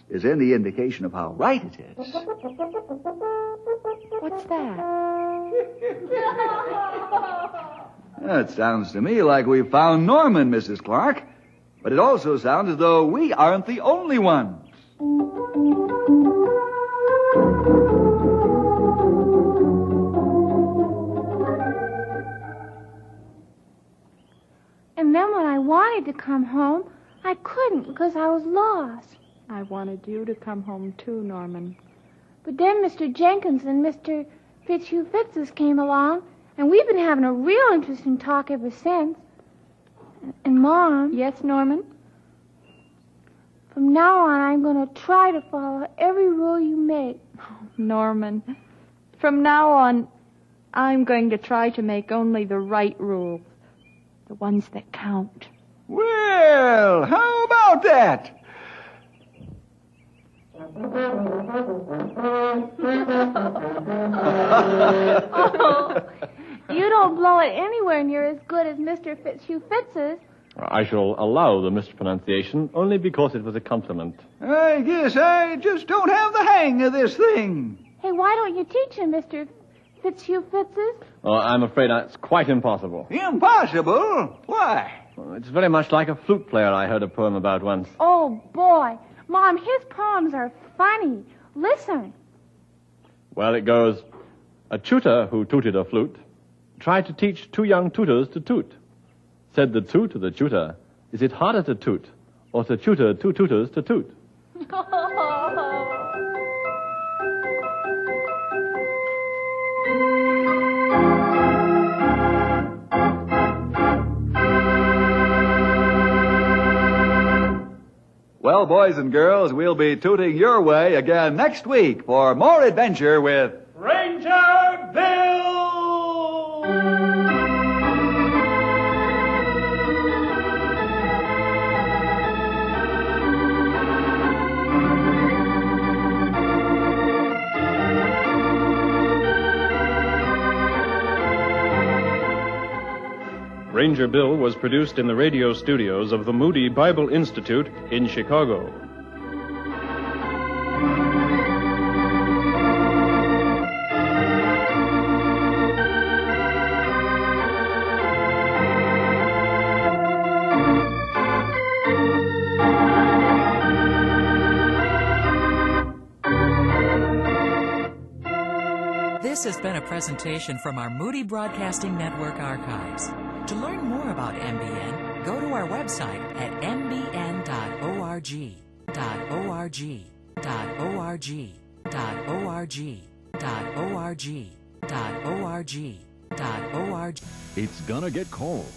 is any indication of how right it is. What's that? It sounds to me like we found Norman, Mrs. Clark. But it also sounds as though we aren't the only ones. And then when I wanted to come home, I couldn't because I was lost. I wanted you to come home too, Norman. But then Mr. Jenkins and Mr. Fitzhugh-Fitzes came along, and we've been having a real interesting talk ever since. And, Mom... Yes, Norman? From now on, I'm going to try to follow every rule you make. Oh, Norman, from now on, I'm going to try to make only the right rules. The ones that count. Well, how about that? Oh, you don't blow it anywhere near as good as Mr. Fitzhugh-Fitzes. I shall allow the mispronunciation only because it was a compliment. I guess I just don't have the hang of this thing. Hey, why don't you teach him, Mr. Fitzhugh-Fitzes? Oh, I'm afraid that's quite impossible. Impossible? Why? Well, it's very much like a flute player I heard a poem about once. Oh, boy. Mom, his poems are funny. Listen. Well, it goes, a tutor who tooted a flute tried to teach two young tutors to toot. Said the toot to the tutor, is it harder to toot or to tutor two tutors to toot? Well, boys and girls, we'll be tooting your way again next week for more adventure with Ranger Bill! Ranger Bill was produced in the radio studios of the Moody Bible Institute in Chicago. This has been a presentation from our Moody Broadcasting Network archives. To learn more about MBN, go to our website at mbn.org.org.org.org.org.org. It's gonna get cold,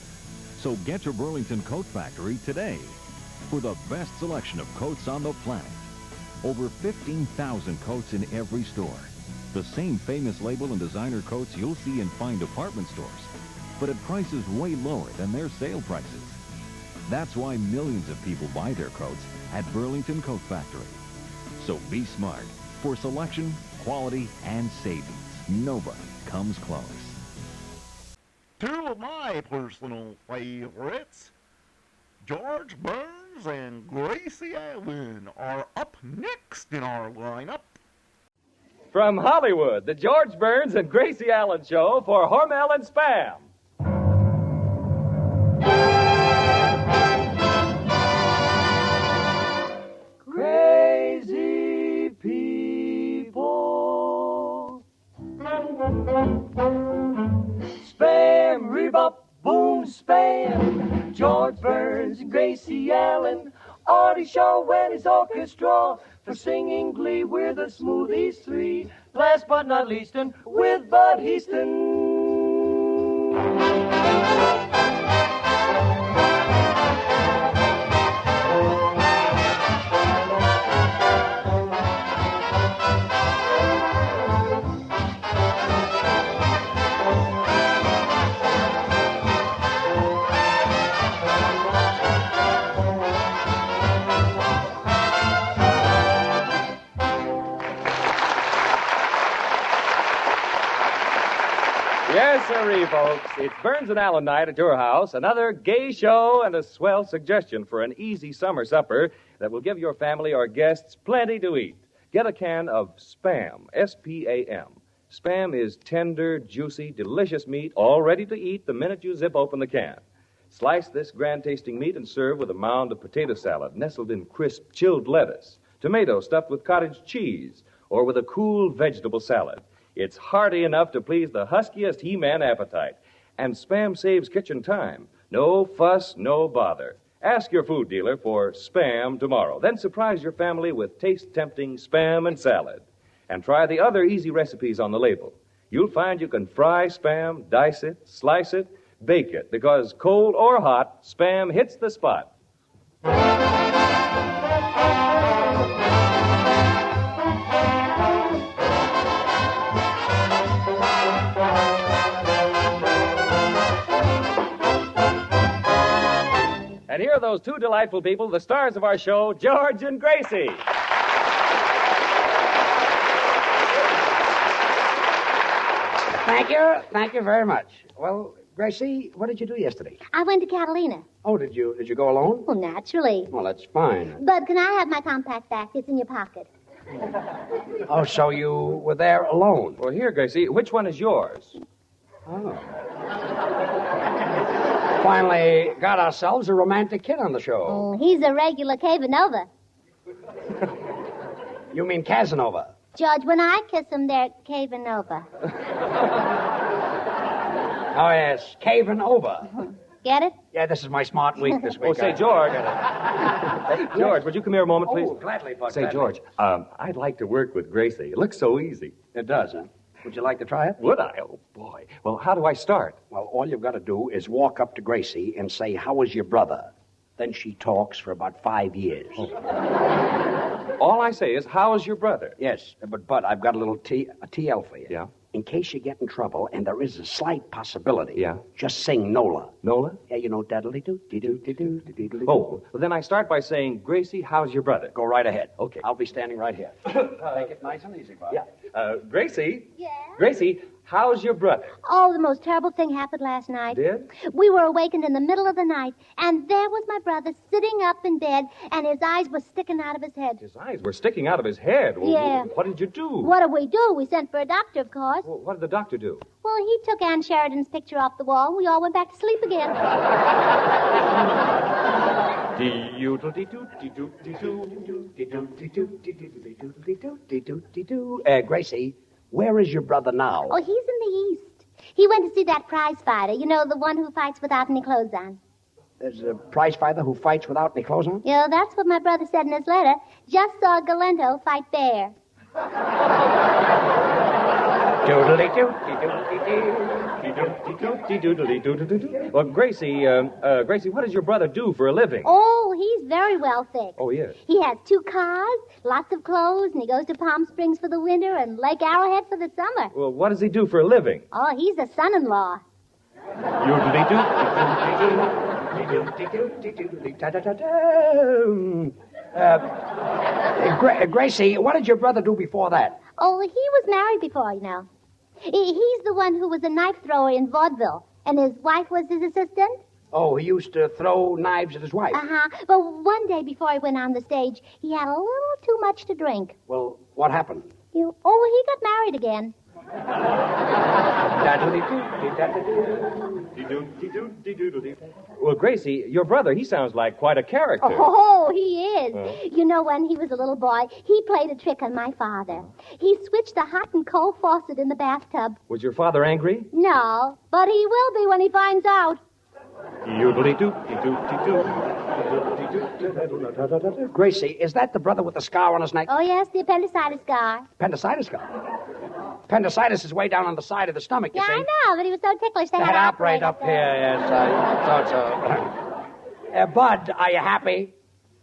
so get to Burlington Coat Factory today for the best selection of coats on the planet. Over 15,000 coats in every store. The same famous label and designer coats you'll see in fine department stores, but at prices way lower than their sale prices. That's why millions of people buy their coats at Burlington Coat Factory. So be smart. For selection, quality, and savings, nobody comes close. Two of my personal favorites, George Burns and Gracie Allen, are up next in our lineup. From Hollywood, the George Burns and Gracie Allen Show for Hormel and Spam. Crazy people. Spam, rebop, boom, spam. George Burns and Gracie Allen. Artie Shaw and his orchestra. For singing glee, we're the Smoothies Three. Last but not least, and with Bud Heaston. Yes, sirree, folks. It's Burns and Allen night at your house. Another gay show and a swell suggestion for an easy summer supper that will give your family or guests plenty to eat. Get a can of Spam, S-P-A-M. Spam is tender, juicy, delicious meat, all ready to eat the minute you zip open the can. Slice this grand-tasting meat and serve with a mound of potato salad nestled in crisp, chilled lettuce, tomato stuffed with cottage cheese, or with a cool vegetable salad. It's hearty enough to please the huskiest He-Man appetite. And Spam saves kitchen time. No fuss, no bother. Ask your food dealer for Spam tomorrow. Then surprise your family with taste-tempting Spam and salad. And try the other easy recipes on the label. You'll find you can fry Spam, dice it, slice it, bake it, because cold or hot, Spam hits the spot. And here are those two delightful people, the stars of our show, George and Gracie. Thank you. Thank you very much. Well, Gracie, what did you do yesterday? I went to Catalina. Oh, did you go alone? Well, naturally. Well, that's fine. Bud, can I have my compact back? It's in your pocket. Oh, so you were there alone? Well, here, Gracie, which one is yours? Oh. Finally got ourselves a romantic kid on the show. Oh, he's a regular Casanova. You mean Casanova? George, when I kiss him, they're caving over. Oh, yes, caving over. Get it? Yeah, this is my smart week this week. Oh, say, George. Hey, George, would you come here a moment, please? Oh, gladly, Bud. Say, gladly. George, I'd like to work with Gracie. It looks so easy. It does, huh? Would you like to try it? Would I? Oh, boy. Well, how do I start? Well, all you've got to do is walk up to Gracie and say, "How is your brother?" Then she talks for about 5 years. Oh. All I say is, "How is your brother?" Yes, but Bud, I've got a little TL for you. Yeah? In case you get in trouble, and there is a slight possibility. Yeah? Just sing Nola. Nola? Yeah, you know, daddly-doo-dee-doo-dee-doo-dee-doo. Oh, well, then I start by saying, "Gracie, how's your brother?" Go right ahead. Okay. I'll be standing right here. Take it nice and easy, Bud. Yeah. Gracie? Yeah? Gracie, How's your brother? Oh, the most terrible thing happened last night. Did? We were awakened in the middle of the night, and there was my brother sitting up in bed, and his eyes were sticking out of his head. His eyes were sticking out of his head. Well, Yeah. What did you do? What did we do? We sent for a doctor, of course. Well, what did the doctor do? Well, he took Ann Sheridan's picture off the wall, and we all went back to sleep again. Gracie, where is your brother now? Oh, he's in the East. He went to see that prize fighter, you know, the one who fights without any clothes on. There's a prize fighter who fights without any clothes on? Yeah, that's what my brother said in his letter. Just saw Galento fight Bear. Well, Gracie, what does your brother do for a living? Oh, he's very well fixed. Oh, yes. He has 2 cars, lots of clothes, and he goes to Palm Springs for the winter and Lake Arrowhead for the summer. Well, what does he do for a living? Oh, he's a son-in-law. Gracie, what did your brother do before that? Oh, he was married before, you know. He's the one who was a knife thrower in vaudeville, and his wife was his assistant. Oh, he used to throw knives at his wife. Uh-huh. But one day before he went on the stage, he had a little too much to drink. Well, what happened? He got married again. Well, Gracie, your brother, he sounds like quite a character. Oh, he is. You know, when he was a little boy, he played a trick on my father. He switched the hot and cold faucet in the bathtub. Was your father angry? No, but he will be when he finds out. Gracie, is that the brother with the scar on his neck? Oh, yes, the appendicitis scar. Appendicitis scar? Appendicitis is way down on the side of the stomach, you Yeah, see. I know, but he was so ticklish they had to operate up here, yes, I thought so. Bud, are you happy?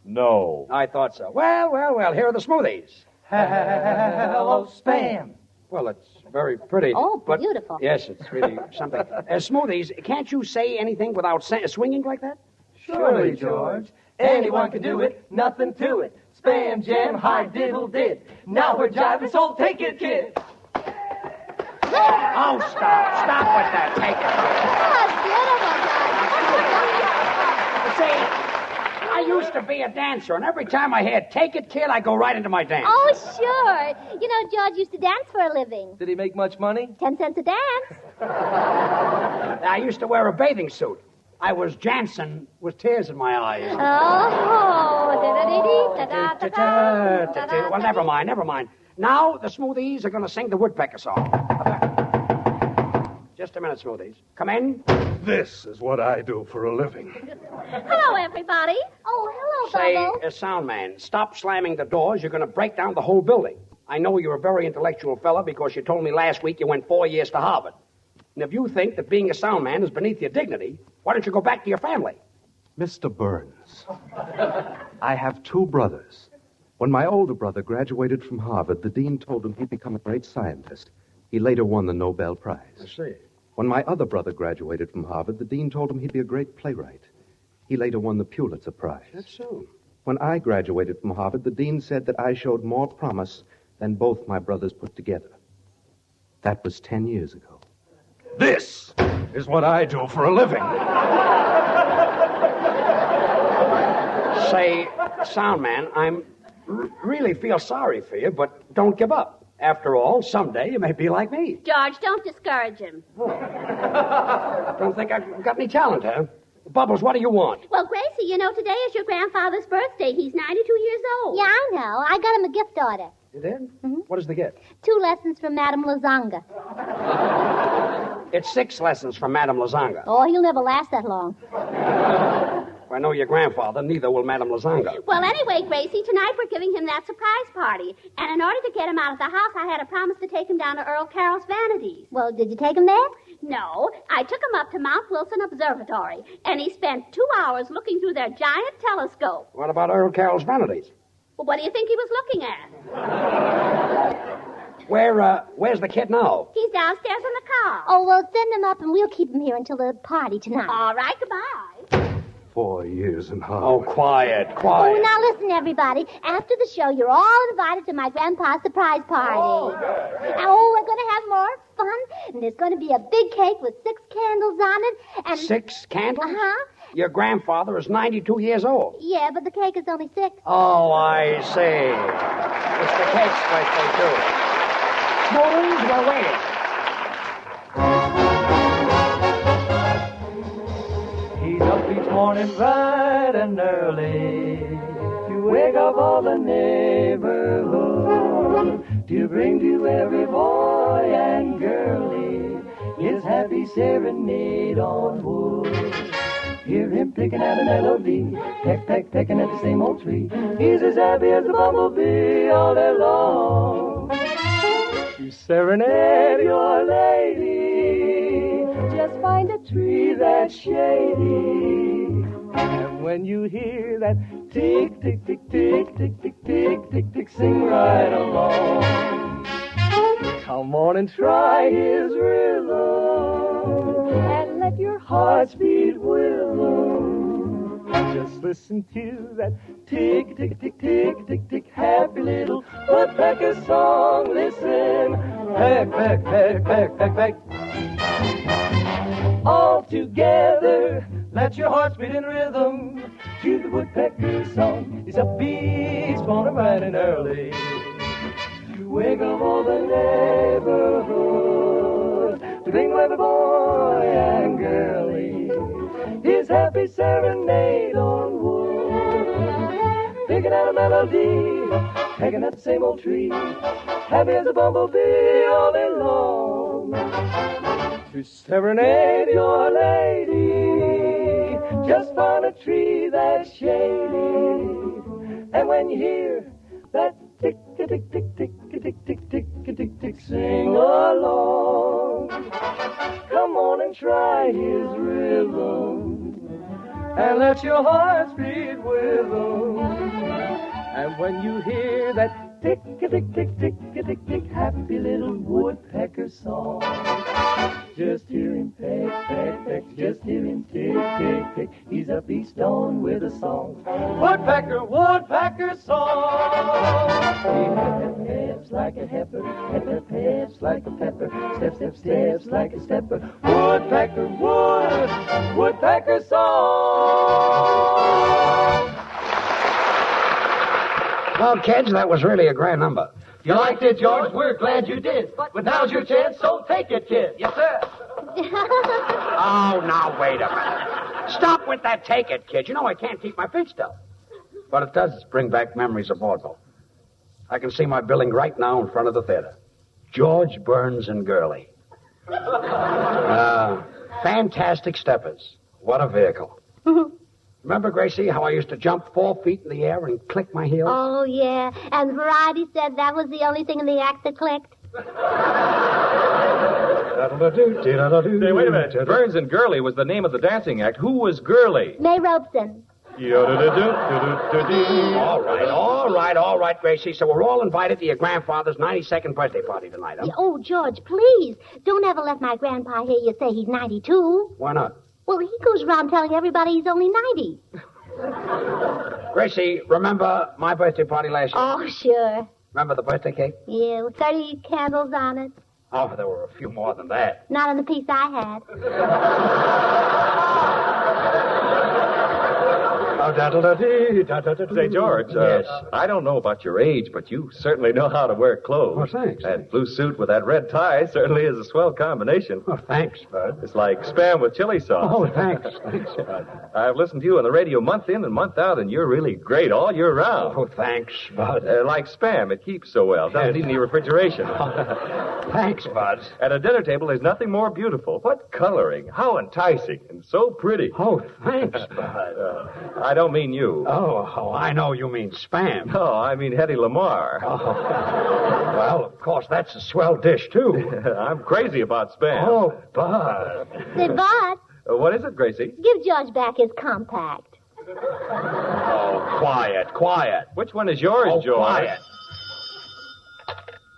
No. I thought so. Well, here are the smoothies. Hello, Spam. Well, it's very pretty. Oh, but beautiful. Yes, it's really something. Smoothies, can't you say anything without swinging like that? Surely, George. Anyone can do it, nothing to it. Spam, jam, hi, diddle, did. Now we're jiving, so take it, kid. Oh, stop with that. Take it. See, I used to be a dancer, and every time I hear "Take It, Kid," I go right into my dance. Oh, sure. You know, George used to dance for a living. Did he make much money? 10 cents a dance. I used to wear a bathing suit. I was Jansen with tears in my eyes. Well, never mind. Now the Smoothies are going to sing the Woodpecker song. Just a minute, Smoothies. Come in. This is what I do for a living. Hello, everybody. Oh, hello, Bubbles. Say, sound man, stop slamming the doors. You're going to break down the whole building. I know you're a very intellectual fella because you told me last week you went 4 years to Harvard. And if you think that being a sound man is beneath your dignity, why don't you go back to your family? Mr. Burns, I have 2 brothers. When my older brother graduated from Harvard, the dean told him he'd become a great scientist. He later won the Nobel Prize. I see. When my other brother graduated from Harvard, the dean told him he'd be a great playwright. He later won the Pulitzer Prize. That's so. When I graduated from Harvard, the dean said that I showed more promise than both my brothers put together. That was 10 years ago. This is what I do for a living. Say, sound man, I'm really feel sorry for you, but don't give up. After all, someday you may be like me. George, don't discourage him. Don't think I've got any talent, huh? Bubbles, what do you want? Well, Gracie, you know, today is your grandfather's birthday. He's 92 years old. Yeah, I know. I got him a gift order. You did? Mm-hmm. What is the gift? 2 lessons from Madame Lazanga. It's 6 lessons from Madame Lazanga. Oh, he'll never last that long. If I know your grandfather, neither will Madame Lazanga. Well, anyway, Gracie, tonight we're giving him that surprise party. And in order to get him out of the house, I had a promise to take him down to Earl Carroll's Vanities. Well, did you take him there? No. I took him up to Mount Wilson Observatory, and he spent 2 hours looking through their giant telescope. What about Earl Carroll's Vanities? Well, what do you think he was looking at? Where's the kid now? He's downstairs in the car. Oh, well, send him up, and we'll keep him here until the party tonight. All right, goodbye. 4 years in Harvard. Oh, quiet. Oh, now listen, everybody. After the show, you're all invited to my grandpa's surprise party. Oh, we're going to have more fun. And there's going to be a big cake with 6 candles on it. And 6 candles? Uh-huh. Your grandfather is 92 years old. Yeah, but the cake is only 6. Oh, I see. It's the cake's birthday, too. Spoons, we're waiting. He's up each morning bright and early to wake up all the neighborhood, to bring to every boy and girlie his happy serenade on wood. Hear him picking at a melody, peck, peck, pecking at the same old tree. He's as happy as a bumblebee all day long. To serenade your lady, just find a tree that's shady. And when you hear that tick, tick, tick, tick, tick, tick, tick, tick, tick, sing right along. Come on and try his rhythm, and let your heart beat with him. Just listen to that tick, tick, tick, tick, tick, tick, happy little woodpecker song. Listen, peck, peck, peck, peck, peck, peck. All together, let your hearts beat in rhythm to the woodpecker song. It's a bee spawning bright and early to wake up all the neighborhood, to bring every boy and girlie his happy serenade on wood. Picking out a melody, pecking at the same old tree, happy as a bumblebee all day long. To serenade your lady, just find a tree that's shady. And when you hear that tick, tick, tick, tick, tick, tick, tick, tick, tick, tick, sing along. Come on and try his rhythm, and let your heart beat with him. And when you hear that tick, tick, tick, tick, tick, tick, happy little woodpecker song, just hear him peck, peck, peck, just hear him tick, tick, tick. He's a bee stone with a song. Woodpecker, woodpecker song. He peps like a heifer, peps like a pepper, step, step, steps like a stepper. Woodpecker, woodpecker song. Well, kids, that was really a grand number. You liked it, George? We're glad you did. But now's your chance, so take it, kid. Yes, sir. Oh, now, wait a minute. Stop with that take it, kid. You know I can't keep my feet still. But it does bring back memories of vaudeville. I can see my billing right now in front of the theater. George Burns and Gurley. Fantastic steppers. What a vehicle. Remember, Gracie, how I used to jump 4 feet in the air and click my heels? Oh, yeah. And Variety said that was the only thing in the act that clicked. Hey, wait a minute. Burns and Gurley was the name of the dancing act. Who was Gurley? May Robeson. All right, Gracie. So we're all invited to your grandfather's 92nd birthday party tonight, huh? Oh, George, please. Don't ever let my grandpa hear you say he's 92. Why not? Well, he goes around telling everybody he's only 90. Gracie, remember my birthday party last year? Oh, sure. Remember the birthday cake? Yeah, with 30 candles on it. Oh, there were a few more than that. Not on the piece I had. Say, George, yes. I don't know about your age, but you certainly know how to wear clothes. Oh, thanks. That blue suit with that red tie certainly is a swell combination. Oh, thanks, Bud. It's like Spam with chili sauce. Oh, thanks. Thanks, Bud. I've listened to you on the radio month in and month out, and you're really great all year round. Oh, thanks, Bud. Like Spam, it keeps so well. Doesn't need any refrigeration. Thanks, Bud. At a dinner table, there's nothing more beautiful. What coloring. How enticing and so pretty. Oh, thanks, Bud. I don't mean you. Oh, I know you mean Spam. No, I mean Hedy Lamarr. Oh. Well, of course, that's a swell dish, too. I'm crazy about Spam. Oh, Bud. Say, Bud. What is it, Gracie? Give George back his compact. Oh, quiet. Which one is yours, George? Quiet.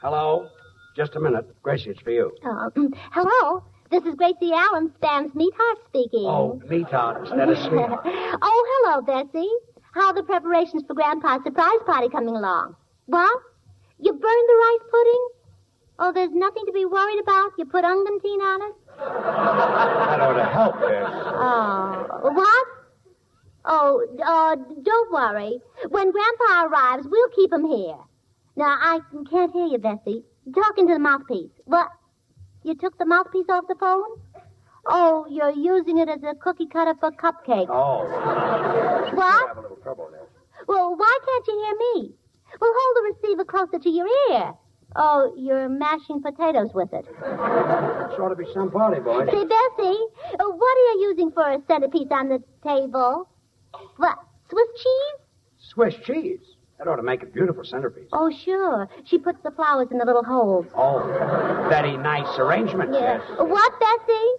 Hello? Just a minute. Gracie, it's for you. Hello? This is Gracie Allen, Spam's Meatheart speaking. Oh, Meatheart instead of sweet. Oh, hello, Bessie. How are the preparations for Grandpa's surprise party coming along? What? You burned the rice pudding? Oh, there's nothing to be worried about? You put ungantine on it? That ought to help, Bess. Oh, what? Oh, don't worry. When Grandpa arrives, we'll keep him here. Now, I can't hear you, Bessie. Talking to the mouthpiece. What? You took the mouthpiece off the phone? Oh, you're using it as a cookie cutter for cupcakes. Oh. What? Have a little trouble there. Well, why can't you hear me? Well, hold the receiver closer to your ear. Oh, you're mashing potatoes with it. Sort of be some party, boy. Say, Bessie, what are you using for a centerpiece on the table? What, Swiss cheese? Swiss cheese? That ought to make a beautiful centerpiece. Oh, sure. She puts the flowers in the little holes. Oh, very nice arrangement, Yeah. Bess. What, Bessie?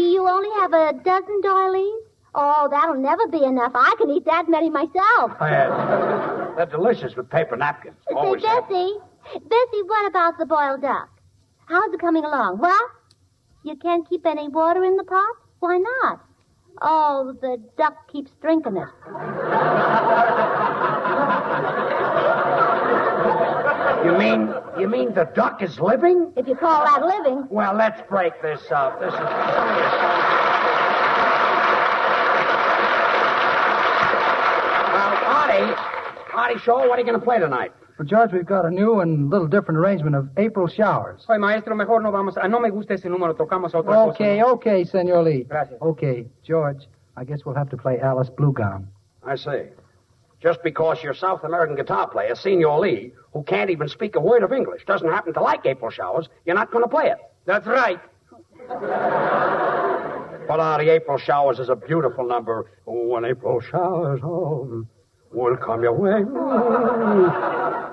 You only have a dozen doilies? Oh, that'll never be enough. I can eat that many myself. Oh, yeah. They're delicious with paper napkins. Say, Always have. Bessie, what about the boiled duck? How's it coming along? What? You can't keep any water in the pot? Why not? Oh, the duck keeps drinking it. You mean the duck is living? If you call that living. Well, let's break this up. This is... Artie Shaw, what are you going to play tonight? Well, George, we've got a new and little different arrangement of April Showers. Oye, maestro, mejor no vamos a... No me gusta ese número, tocamos otra cosa. Okay, Senor Lee. Gracias. Okay, George, I guess we'll have to play Alice Bluegown. I see. Just because your South American guitar player, Senor Lee, who can't even speak a word of English, doesn't happen to like April Showers, you're not going to play it. That's right. But Artie, April Showers is a beautiful number. Oh, when April showers will come your way.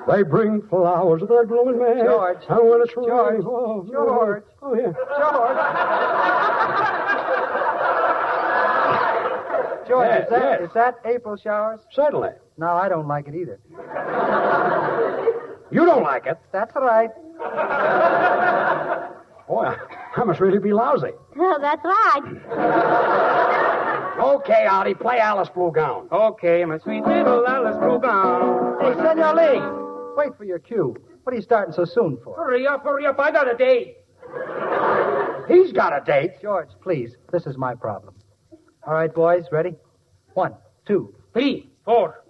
They bring flowers to their blooming May. George. And when it's raining, George. George. Oh, yeah. George, Yes, is that April Showers? Certainly. No, I don't like it either. You don't like it? That's right. Boy, I must really be lousy. Oh, that's right. Okay, Artie, play Alice Bluegown. Okay, my sweet little Alice Bluegown. Hey, Senor Lee, wait for your cue. What are you starting so soon for? Hurry up, I got a date. He's got a date. George, please, this is my problem. All right, boys, ready? 1, 2, 3, 4.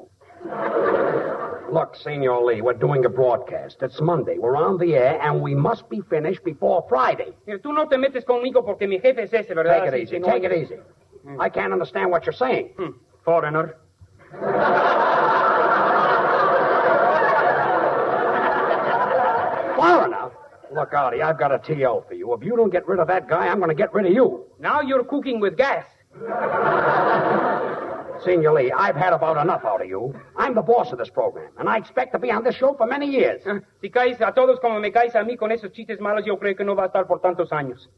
Look, Senor Lee, we're doing a broadcast. It's Monday. We're on the air, and we must be finished before Friday. Tú no te metes conmigo porque mi jefe es ese, ¿verdad? Take it easy. I can't understand what you're saying. Foreigner. Foreigner? Look, Artie, I've got a T.O. for you. If you don't get rid of that guy, I'm going to get rid of you. Now you're cooking with gas. Senor Lee, I've had about enough out of you. I'm the boss of this program, and I expect to be on this show for many years. Si caes a todos como me caes a mí con esos chistes malos, yo creo que no va a estar por tantos años.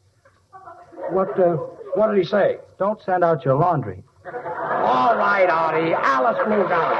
What did he say? Don't send out your laundry. All right, Artie. Alice Bluegown.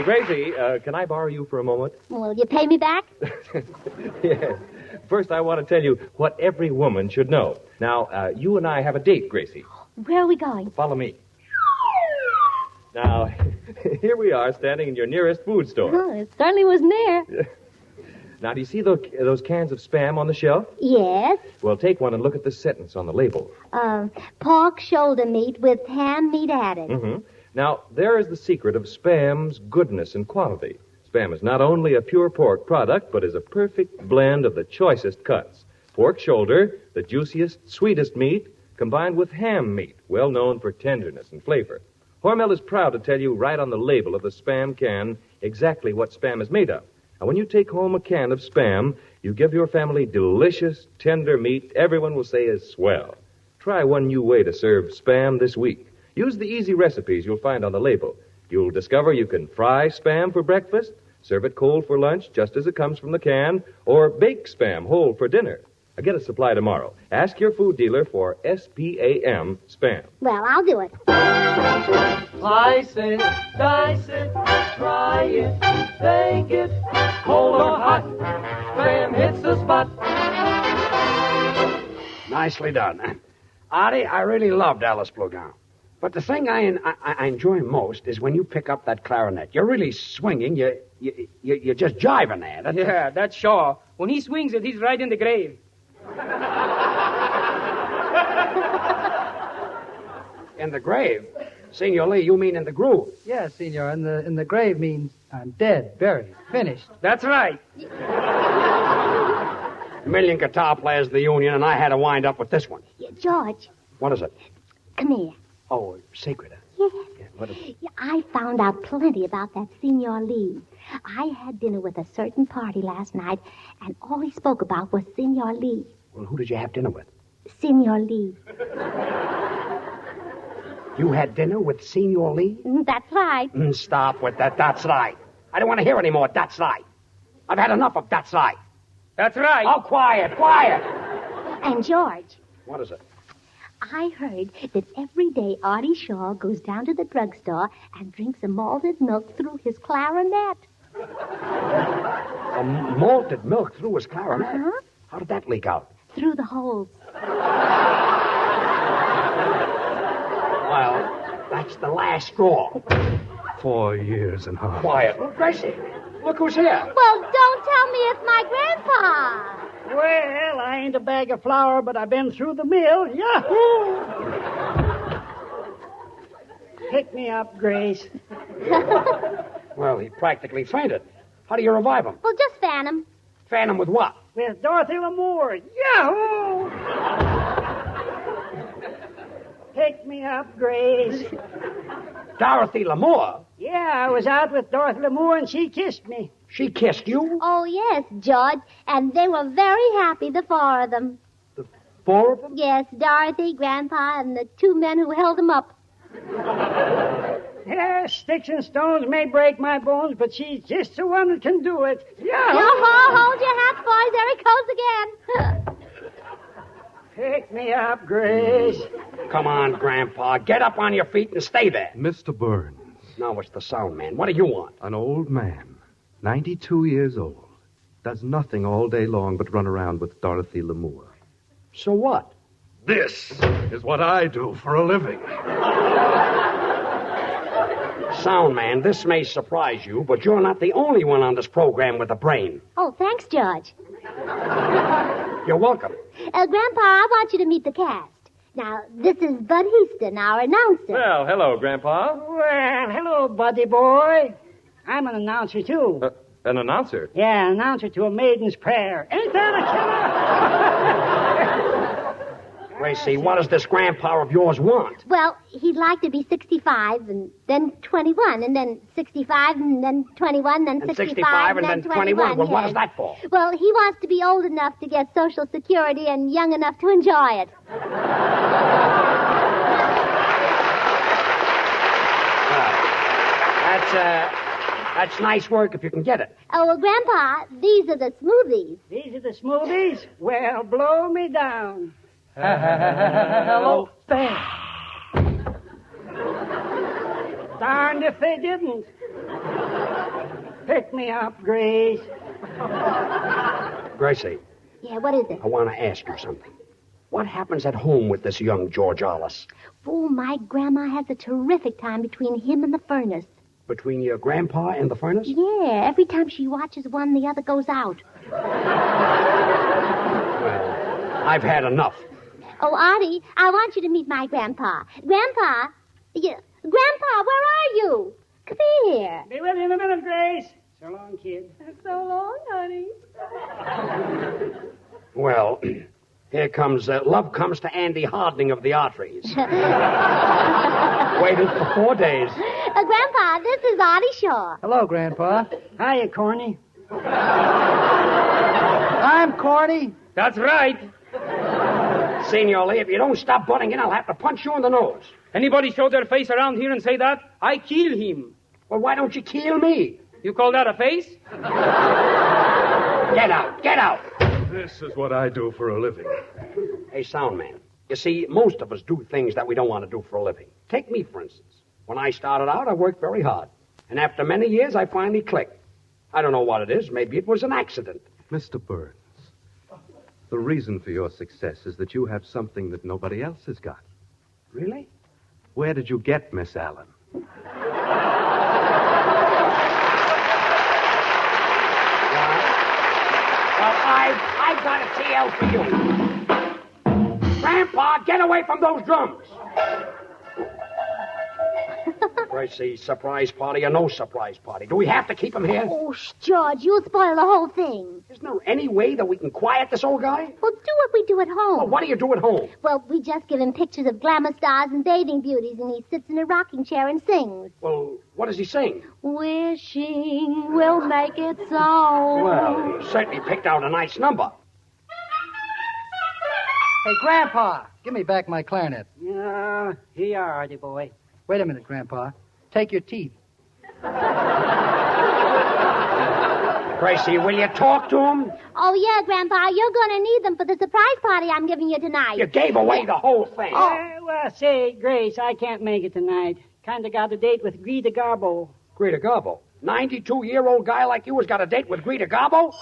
Gracie, can I borrow you for a moment? Will you pay me back? Yes. First, I want to tell you what every woman should know. Now, you and I have a date, Gracie. Where are we going? Follow me. Now, here we are standing in your nearest food store. Oh, it certainly was near. Now, do you see those cans of Spam on the shelf? Yes. Well, take one and look at this sentence on the label. Pork shoulder meat with ham meat added. Mm-hmm. Now, there is the secret of Spam's goodness and quality. Spam is not only a pure pork product, but is a perfect blend of the choicest cuts. Pork shoulder, the juiciest, sweetest meat, combined with ham meat, well known for tenderness and flavor. Hormel is proud to tell you right on the label of the Spam can exactly what Spam is made of. And when you take home a can of Spam, you give your family delicious, tender meat everyone will say is swell. Try one new way to serve Spam this week. Use the easy recipes you'll find on the label. You'll discover you can fry Spam for breakfast, serve it cold for lunch just as it comes from the can, or bake Spam whole for dinner. Get a supply tomorrow. Ask your food dealer for SPAM Spam. Well, I'll do it. Slice it, dice it, try it, bake it, cold or hot, Spam hits the spot. Nicely done. Artie, I really loved Alice Bluegown. But the thing I enjoy most is when you pick up that clarinet. You're really swinging. You're just jiving there. Yeah, that's Shaw. When he swings it, he's right in the grave. In the grave? Senor Lee, you mean in the groove? Yes, senor. In the grave means I'm dead, buried, finished. That's right. A million guitar players in the union, and I had to wind up with this one. Yeah, George. What is it? Come here. Oh, secret, huh? Yes. Yeah, what is it? Yeah, I found out plenty about that Senor Lee. I had dinner with a certain party last night, and all he spoke about was Senor Lee. Well, who did you have dinner with? Senor Lee. You had dinner with Senor Lee? That's right. Stop with that. That's right. I don't want to hear any more. That's right. I've had enough of that's right. That's right. Oh, quiet, quiet. And George. What is it? I heard that every day Artie Shaw goes down to the drugstore and drinks a malted milk through his clarinet. A malted milk through his clarinet? Uh-huh. How did that leak out? Through the holes. Well, that's the last straw. 4 years and a half. Quiet. Well, Gracie, look who's here. Well, don't tell me it's my grandpa. Well, I ain't a bag of flour, but I've been through the mill. Yahoo! Pick me up, Grace. Well, he practically fainted. How do you revive him? Well, just fan him. Fan him with what? With Dorothy Lamour. Yahoo! Pick me up, Grace. Dorothy Lamour? Yeah, I was out with Dorothy Lamour, and she kissed me. She kissed you? Oh, yes, George. And they were very happy, the four of them. The four of them? Yes, Dorothy, Grandpa, and the two men who held them up. Yeah, sticks and stones may break my bones, but she's just the one that can do it. Yahoo! Yo-ho, hold your hats, boys. There he goes again. Pick me up, Grace. Come on, Grandpa. Get up on your feet and stay there. Mr. Burns. Now it's the sound man. What do you want? An old man, 92 years old, does nothing all day long but run around with Dorothy Lamour. So what? This is what I do for a living. Sound man, this may surprise you, but you're not the only one on this program with a brain. Oh, thanks, George. You're welcome. Grandpa, I want you to meet the cast. Now, this is Bud Heaston, our announcer. Well, hello, Grandpa. Well, hello, buddy boy. I'm an announcer, too. An announcer? Yeah, an announcer to a maiden's prayer. Ain't that a killer? Gracie, what does this grandpa of yours want? Well, he'd like to be 65 and then 21, and then 65 and then 21, then 65 and then 21. Well, yes. what is that for? Well, he wants to be old enough to get Social Security and young enough to enjoy it. That's nice work if you can get it. Oh, well, Grandpa, these are the smoothies. These are the smoothies? Well, blow me down. Hello, Spam. Darned if they didn't. Pick me up, Grace. Gracie, Yeah, what is it? I want to ask you something. What happens at home with this young George Arliss? Oh, my grandma has a terrific time between him and the furnace. Between your grandpa and the furnace? Yeah, every time she watches one, the other goes out. Well, I've had enough. Oh, Artie, I want you to meet my grandpa. Grandpa? Grandpa, where are you? Come here. Be with you in a minute, Grace. So long, kid. So long, honey. Well, here comes, love comes to Andy hardening of the arteries. Waited for 4 days. Grandpa, this is Artie Shaw. Hello, Grandpa. Hiya, Corny. I'm Corny. That's right. Senor Lee, if you don't stop butting in, I'll have to punch you in the nose. Anybody show their face around here and say that, I kill him. Well, why don't you kill me? You call that a face? Get out, get out. This is what I do for a living. Hey, sound man, you see, most of us do things that we don't want to do for a living. Take me, for instance. When I started out, I worked very hard. And after many years, I finally clicked. I don't know what it is. Maybe it was an accident. Mr. Burns, the reason for your success is that you have something that nobody else has got. Really? Where did you get Miss Allen? Well, I've got a TL for you. Grandpa, get away from those drums. Gracie, surprise party or no surprise party? Do we have to keep him here? Oh, George, you'll spoil the whole thing. Isn't there any way that we can quiet this old guy? Well, do what we do at home. Well, what do you do at home? Well, we just give him pictures of glamour stars and bathing beauties, and he sits in a rocking chair and sings. Well, what does he sing? Wishing will make it so. Well, he certainly picked out a nice number. Hey, Grandpa, give me back my clarinet. Here you are, Artie boy. Wait a minute, Grandpa. Take your teeth. Gracie, will you talk to him? Oh, yeah, Grandpa, you're going to need them for the surprise party I'm giving you tonight. You gave away the whole thing. Well, say, Grace, I can't make it tonight. Kind of got a date with Greta Garbo. Greta Garbo? 92-year-old guy like you has got a date with Greta Garbo?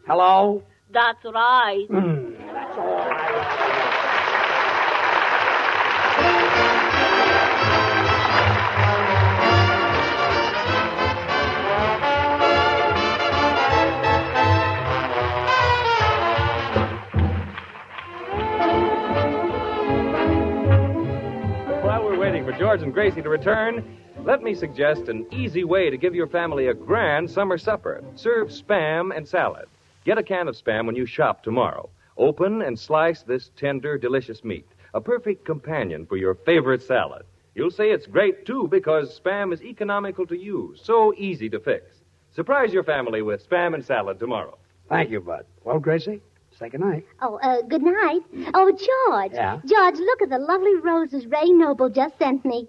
Hello? That's right. That's all right. For George and Gracie to return, let me suggest an easy way to give your family a grand summer supper. Serve Spam and salad. Get a can of Spam when you shop tomorrow. Open and slice this tender, delicious meat, a perfect companion for your favorite salad. You'll say it's great, too, because Spam is economical to use, so easy to fix. Surprise your family with Spam and salad tomorrow. Thank you, Bud. Well, Gracie, say goodnight. Oh, good night. Oh, George. Yeah? George, look at the lovely roses Ray Noble just sent me.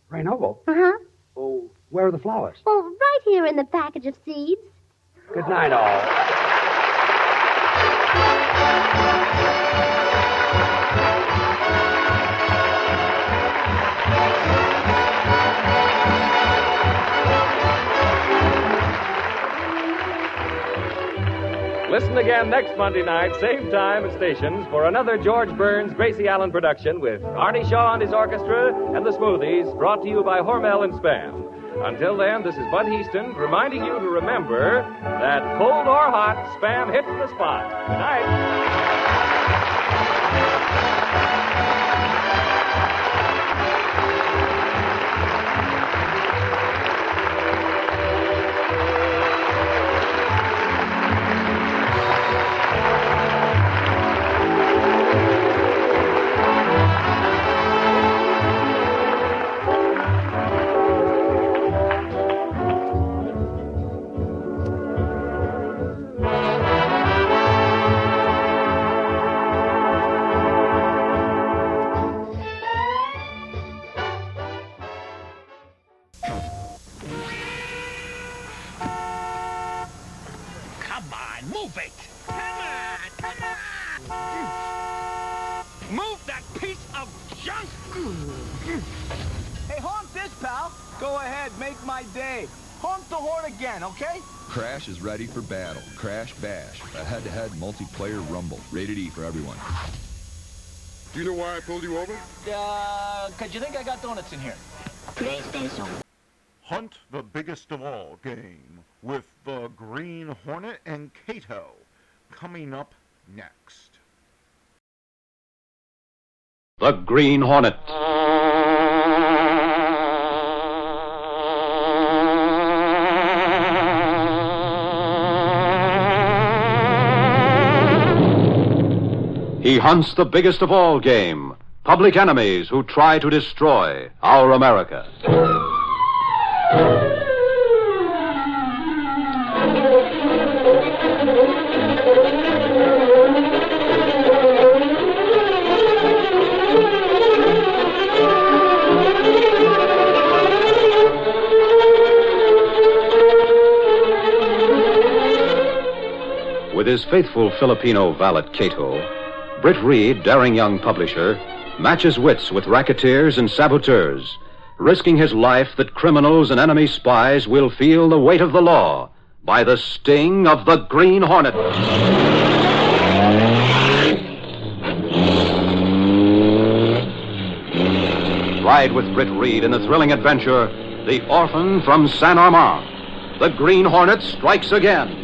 Ray Noble? Uh-huh. Oh, where are the flowers? Oh, right here in the package of seeds. Good night, all. Listen again next Monday night, same time and stations, for another George Burns, Gracie Allen production with Artie Shaw and his orchestra and the Smoothies, brought to you by Hormel and Spam. Until then, this is Bud Heaston reminding you to remember that cold or hot, Spam hits the spot. Good night. Move it! Come on! Move that piece of junk! Hey, honk this, pal. Go ahead, make my day. Honk the horn again, okay? Crash is ready for battle. Crash Bash, a head-to-head multiplayer rumble. Rated E for everyone. Do you know why I pulled you over? 'Cause you think I got donuts in here. PlayStation. Hunt the biggest of all game with the Green Hornet and Cato coming up next. The Green Hornet. He hunts the biggest of all game, public enemies who try to destroy our America. With his faithful Filipino valet Cato, Britt Reed, daring young publisher, matches wits with racketeers and saboteurs, risking his life that criminals and enemy spies will feel the weight of the law by the sting of the Green Hornet. Ride with Britt Reed in the thrilling adventure, The Orphan from San Armand. The Green Hornet strikes again.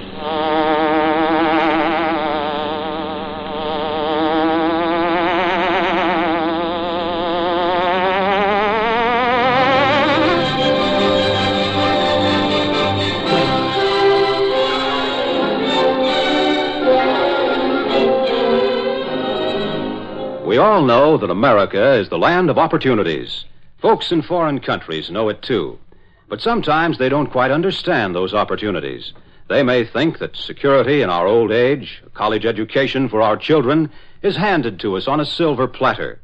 We all know that America is the land of opportunities. Folks in foreign countries know it too. But sometimes they don't quite understand those opportunities. They may think that security in our old age, a college education for our children, is handed to us on a silver platter.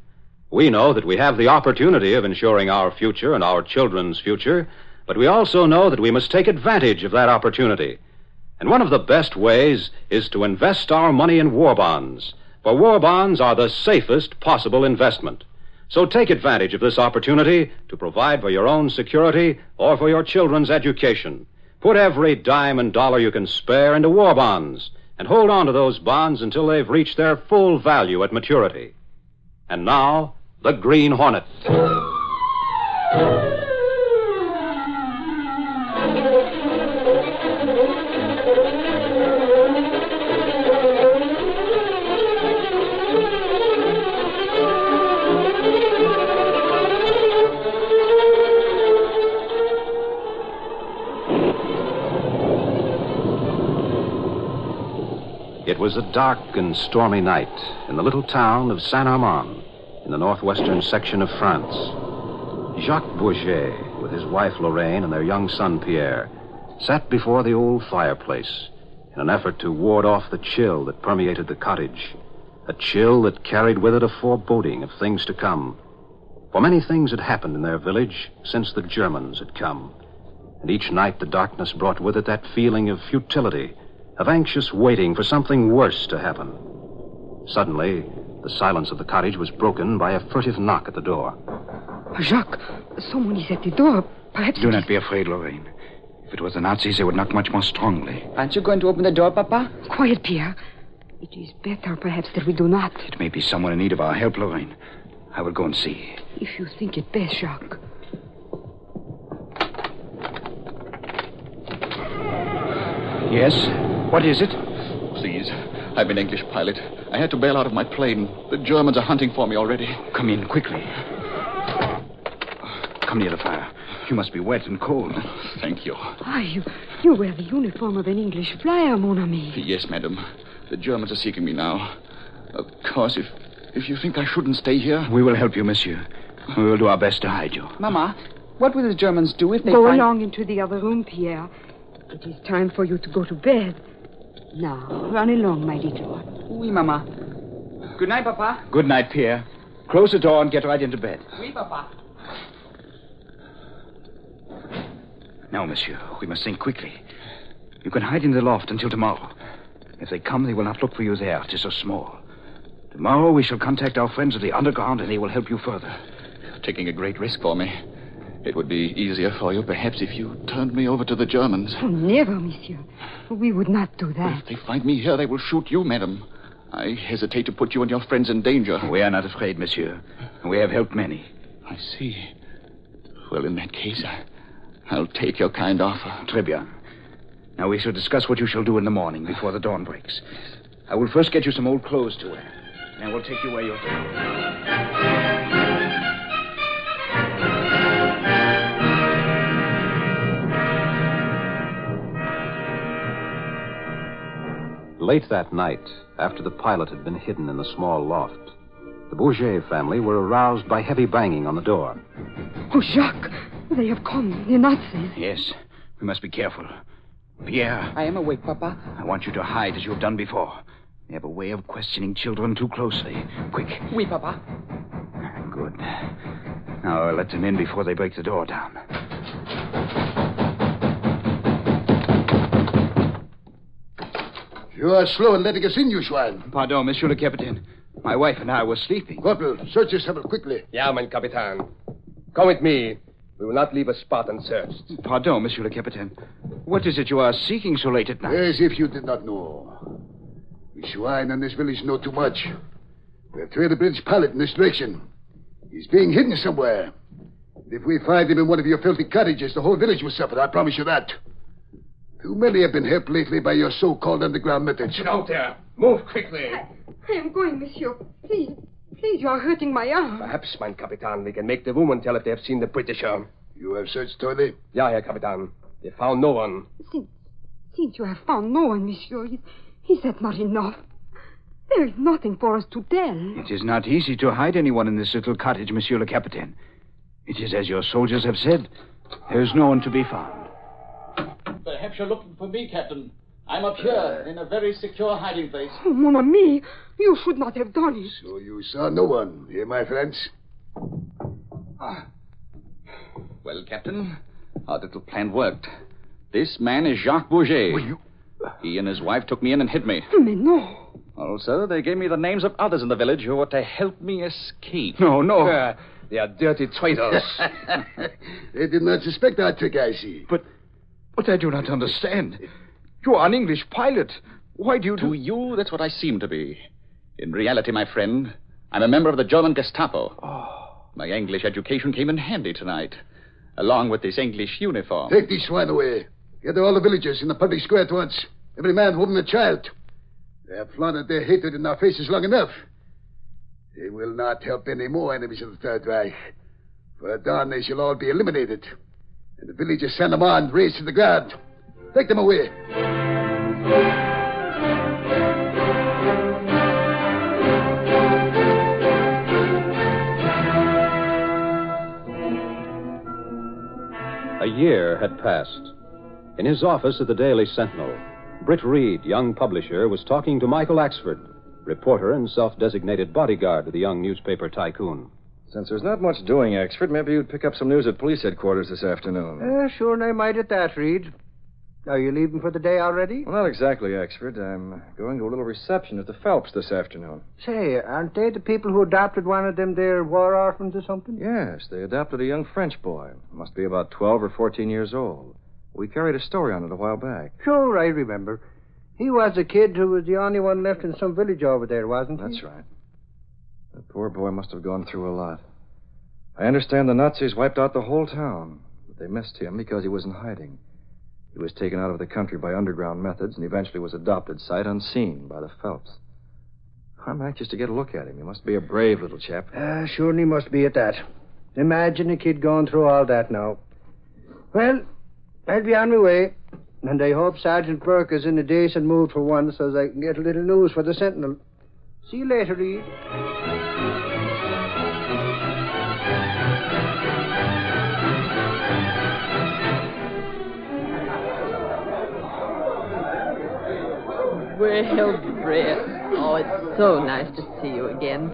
We know that we have the opportunity of ensuring our future and our children's future, but we also know that we must take advantage of that opportunity. And one of the best ways is to invest our money in war bonds. For war bonds are the safest possible investment. So take advantage of this opportunity to provide for your own security or for your children's education. Put every dime and dollar you can spare into war bonds and hold on to those bonds until they've reached their full value at maturity. And now, the Green Hornet. It was a dark and stormy night in the little town of San Armand, in the northwestern section of France. Jacques Bourget, with his wife Lorraine and their young son Pierre, sat before the old fireplace in an effort to ward off the chill that permeated the cottage, a chill that carried with it a foreboding of things to come. For many things had happened in their village since the Germans had come, and each night the darkness brought with it that feeling of futility, of anxious waiting for something worse to happen. Suddenly, the silence of the cottage was broken by a furtive knock at the door. Jacques, someone is at the door. Perhaps... Do not be afraid, Lorraine. If it was the Nazis, they would knock much more strongly. Aren't you going to open the door, Papa? Quiet, Pierre. It is better, perhaps, that we do not. It may be someone in need of our help, Lorraine. I will go and see. If you think it best, Jacques. Yes? What is it? Please. I'm an English pilot. I had to bail out of my plane. The Germans are hunting for me already. Come in, quickly. Come near the fire. You must be wet and cold. Thank you. Ah, you wear the uniform of an English flyer, mon ami. Yes, madam. The Germans are seeking me now. Of course, if you think I shouldn't stay here... We will help you, monsieur. We will do our best to hide you. Mama, what will the Germans do if they Go find... along into the other room, Pierre. It is time for you to go to bed. Now, run along, my little one. Oui, Mama. Good night, Papa. Good night, Pierre. Close the door and get right into bed. Oui, Papa. Now, monsieur, we must think quickly. You can hide in the loft until tomorrow. If they come, they will not look for you there. It is so small. Tomorrow we shall contact our friends of the underground, and they will help you further. Taking a great risk for me. It would be easier for you, perhaps, if you turned me over to the Germans. Oh, never, monsieur. We would not do that. If they find me here, they will shoot you, madam. I hesitate to put you and your friends in danger. We are not afraid, monsieur. We have helped many. I see. Well, in that case, I'll take your kind offer. Très bien. Now we shall discuss what you shall do in the morning before the dawn breaks. I will first get you some old clothes to wear. And we'll take you where you're going. Late that night, after the pilot had been hidden in the small loft, the Bourget family were aroused by heavy banging on the door. Oh, Jacques, they have come, the Nazis. Yes, we must be careful. Pierre. I am awake, Papa. I want you to hide as you have done before. They have a way of questioning children too closely. Quick. Oui, Papa. Good. Now let them in before they break the door down. You are slow in letting us in, you swine. Pardon, Monsieur le Capitaine. My wife and I were sleeping. Corporal, search this hovel quickly. Yeah, mein Capitan. Come with me. We will not leave a spot unsearched. Pardon, Monsieur le Capitaine. What is it you are seeking so late at night? As if you did not know. The swine in this village know too much. We have trailed a British pilot in this direction. He's being hidden somewhere. And if we find him in one of your filthy cottages, the whole village will suffer. I promise you that. Too many have been helped lately by your so-called underground methods. Get out there. Move quickly. I am going, monsieur. Please, you are hurting my arm. Perhaps, mein Capitan, we can make the woman tell if they have seen the Britisher. You have searched thoroughly? Yeah, Herr Capitan. They found no one. Since you have found no one, monsieur, is that not enough? There is nothing for us to tell. It is not easy to hide anyone in this little cottage, Monsieur le Capitaine. It is as your soldiers have said. There is no one to be found. Perhaps you're looking for me, Captain. I'm up here in a very secure hiding place. Oh, mon ami, you should not have done it. So you saw no one, here, my friends? Well, Captain, our little plan worked. This man is Jacques Bourget. He and his wife took me in and hid me. Mais non. Also, they gave me the names of others in the village who were to help me escape. No. They are dirty traitors. They did not suspect our trick, I see. But I do not understand. You are an English pilot. Why do you... To you, that's what I seem to be. In reality, my friend, I'm a member of the German Gestapo. My English education came in handy tonight, along with this English uniform. Take these swine away. Gather all the villagers in the public square at once. Every man, woman, and child. They have flaunted their hatred in our faces long enough. They will not help any more enemies of the Third Reich. For at dawn, they shall all be eliminated. And the villagers Saint-Amand razed to the ground. Take them away. A year had passed. In his office at the Daily Sentinel, Britt Reed, young publisher, was talking to Michael Axford, reporter and self-designated bodyguard to the young newspaper tycoon. Since there's not much doing, Axford, maybe you'd pick up some news at police headquarters this afternoon. Sure they might at that, Reed. Are you leaving for the day already? Well, not exactly, Axford. I'm going to a little reception at the Phelps this afternoon. Say, aren't they the people who adopted one of them there war orphans or something? Yes, they adopted a young French boy. Must be about 12 or 14 years old. We carried a story on it a while back. Sure, I remember. He was a kid who was the only one left in some village over there, wasn't he? That's right. That poor boy must have gone through a lot. I understand the Nazis wiped out the whole town, but they missed him because he was in hiding. He was taken out of the country by underground methods and eventually was adopted sight unseen by the Phelps. I'm anxious to get a look at him. He must be a brave little chap. Surely must be at that. Imagine a kid going through all that now. Well, I'll be on my way. And I hope Sergeant Burke is in a decent mood for once so I can get a little news for the Sentinel. See you later, Reed. Well, Brett. Oh, it's so nice to see you again.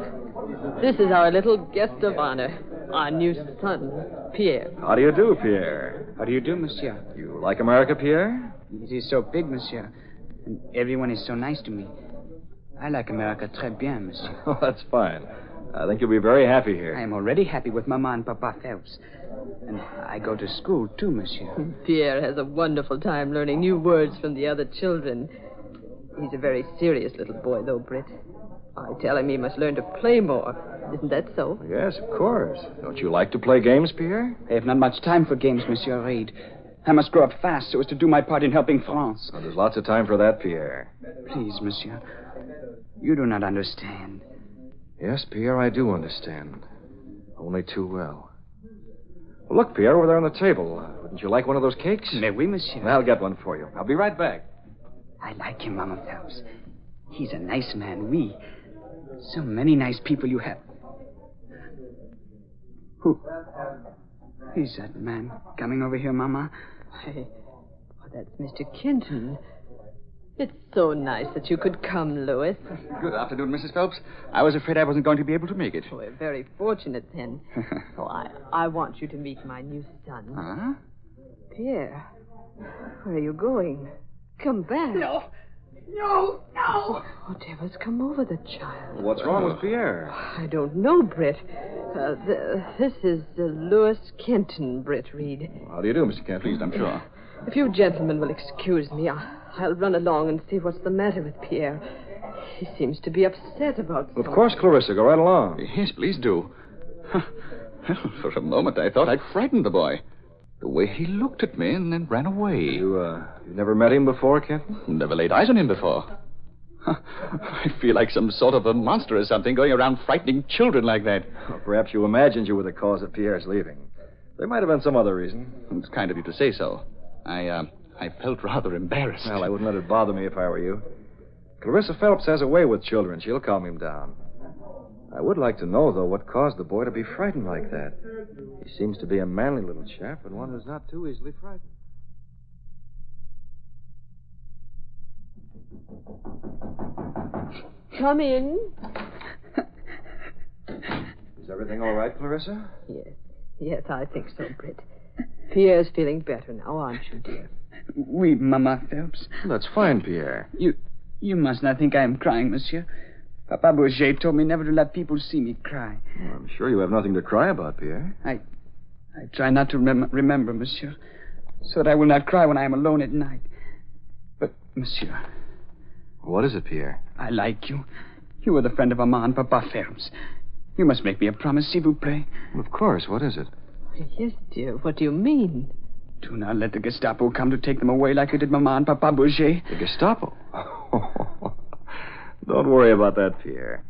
This is our little guest of honor, our new son, Pierre. How do you do, Pierre? How do you do, monsieur? You like America, Pierre? It is so big, monsieur. And everyone is so nice to me. I like America très bien, monsieur. Oh, that's fine. I think you'll be very happy here. I am already happy with Mama and Papa Phelps. And I go to school, too, monsieur. Pierre has a wonderful time learning new words from the other children. He's a very serious little boy, though, Britt. I tell him he must learn to play more. Isn't that so? Yes, of course. Don't you like to play games, Pierre? I have not much time for games, Monsieur Reed. I must grow up fast so as to do my part in helping France. Well, there's lots of time for that, Pierre. Please, monsieur. You do not understand. Yes, Pierre, I do understand. Only too well. Well, look, Pierre, over there on the table. Wouldn't you like one of those cakes? Mais oui, monsieur. I'll get one for you. I'll be right back. I like him, Mama Phelps. He's a nice man, oui. So many nice people you have. Who? Who's that man coming over here, Mama? Hey, oh, that's Mr. Kenton. It's so nice that you could come, Louis. Good afternoon, Mrs. Phelps. I was afraid I wasn't going to be able to make it. We're very fortunate, then. Oh, I want you to meet my new son. Huh? Pierre, where are you going? Come back. No. No. Whatever's come over the child? What's wrong with Pierre? I don't know, Britt. This is Louis Kenton, Britt Reed. How do you do, Mr. Kent? Pleased, I'm sure. If you gentlemen will excuse me, I'll run along and see what's the matter with Pierre. He seems to be upset about something. Of course, Clarissa. Go right along. Yes, please do. For a moment, I thought I'd frightened the boy. The way he looked at me and then ran away. You never met him before, Kenton? Never laid eyes on him before. I feel like some sort of a monster or something going around frightening children like that. Well, perhaps you imagined you were the cause of Pierre's leaving. There might have been some other reason. It's kind of you to say so. I felt rather embarrassed. Well, I wouldn't let it bother me if I were you. Clarissa Phelps has a way with children. She'll calm him down. I would like to know, though, what caused the boy to be frightened like that. He seems to be a manly little chap and one who's not too easily frightened. Come in. Is everything all right, Clarissa? Yes, I think so, Britt. Pierre's feeling better now, aren't you, dear? Oui, Mama Phelps. That's fine, Pierre. You must not think I am crying, monsieur. Papa Bourget told me never to let people see me cry. Well, I'm sure you have nothing to cry about, Pierre. I try not to remember, monsieur, so that I will not cry when I am alone at night. But, monsieur... What is it, Pierre? I like you. You are the friend of Mama and Papa Phelps. You must make me a promise, s'il vous plaît. Of course. What is it? Yes, dear. What do you mean? Do not let the Gestapo come to take them away like you did Mama and Papa Bourget. The Gestapo? Don't worry about that, Pierre.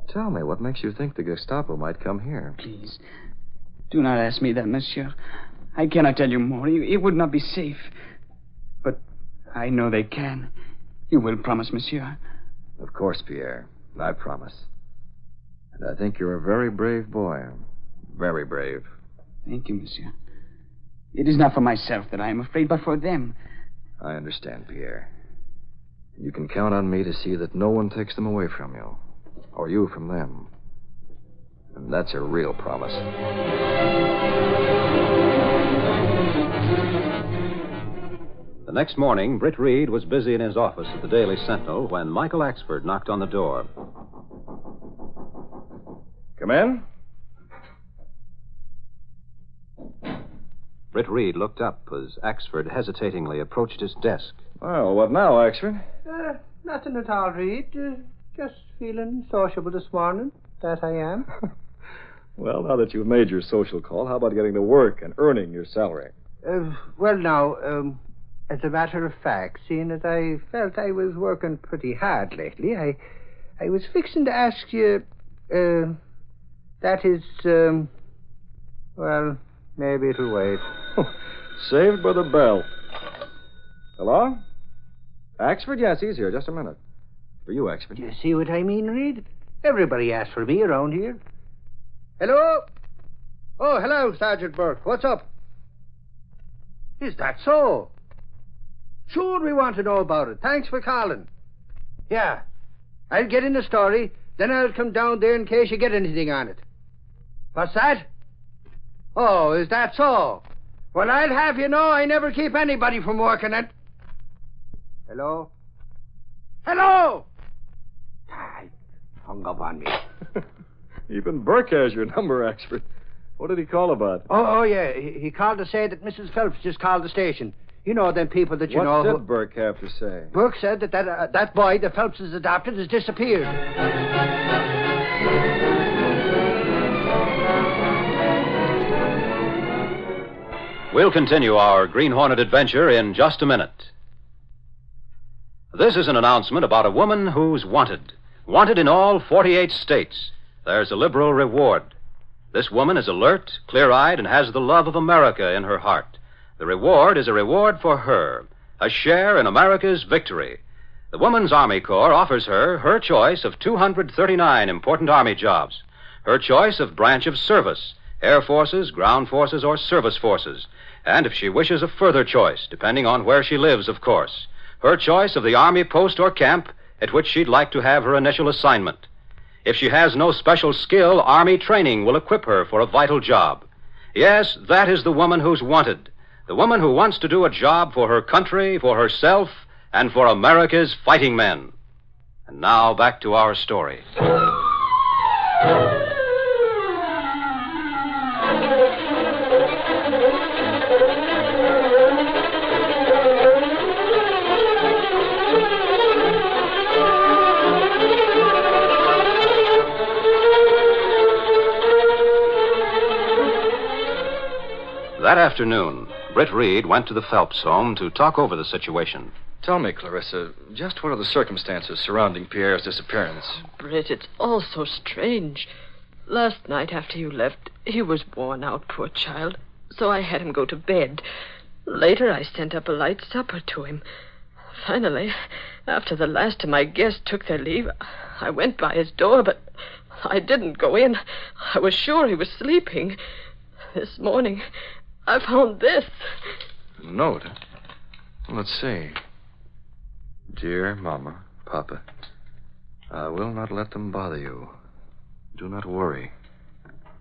Tell me, what makes you think the Gestapo might come here? Please, do not ask me that, monsieur. I cannot tell you more. It would not be safe. But I know they can. You will promise, monsieur? Of course, Pierre. I promise. And I think you're a very brave boy. Very brave. Thank you, monsieur. It is not for myself that I am afraid, but for them. I understand, Pierre. You can count on me to see that no one takes them away from you. Or you from them. And that's a real promise. The next morning, Britt Reed was busy in his office at the Daily Sentinel when Michael Axford knocked on the door. Come in. Britt Reed looked up as Axford hesitatingly approached his desk. Well, what now, Axford? Nothing at all, Reed. Just feeling sociable this morning. That I am. Well, now that you've made your social call, how about getting to work and earning your salary? As a matter of fact, seeing that I felt I was working pretty hard lately, I was fixing to ask you, that is, well, maybe it'll wait. Saved by the bell. Hello? Axford? Yes, he's here. Just a minute. For you, Axford. You see what I mean, Reed? Everybody asks for me around here. Hello? Oh, hello, Sergeant Burke. What's up? Is that so? Sure, we want to know about it. Thanks for calling. Yeah. I'll get in the story, then I'll come down there in case you get anything on it. What's that? Oh, is that so? Well, I'll have you know I never keep anybody from working it. Hello? Hello! I hung up on me. Even Burke has your number, expert. What did he call about? Oh, yeah. He called to say that Mrs. Phelps just called the station. You know them people that you know. What did Burke have to say? Burke said that boy the Phelpses adopted has disappeared. We'll continue our Green Hornet adventure in just a minute. This is an announcement about a woman who's wanted. Wanted in all 48 states. There's a liberal reward. This woman is alert, clear-eyed, and has the love of America in her heart. The reward is a reward for her, a share in America's victory. The Woman's Army Corps offers her choice of 239 important Army jobs, her choice of branch of service, Air Forces, Ground Forces, or Service Forces, and if she wishes a further choice, depending on where she lives, of course, her choice of the Army post or camp at which she'd like to have her initial assignment. If she has no special skill, Army training will equip her for a vital job. Yes, that is the woman who's wanted. The woman who wants to do a job for her country, for herself, and for America's fighting men. And now back to our story. That afternoon, Britt Reed went to the Phelps home to talk over the situation. Tell me, Clarissa, just what are the circumstances surrounding Pierre's disappearance? Britt, it's all so strange. Last night after you left, he was worn out, poor child, so I had him go to bed. Later, I sent up a light supper to him. Finally, after the last of my guests took their leave, I went by his door, but I didn't go in. I was sure he was sleeping. This morning, I found this. A note? Let's see. Dear Mama, Papa, I will not let them bother you. Do not worry.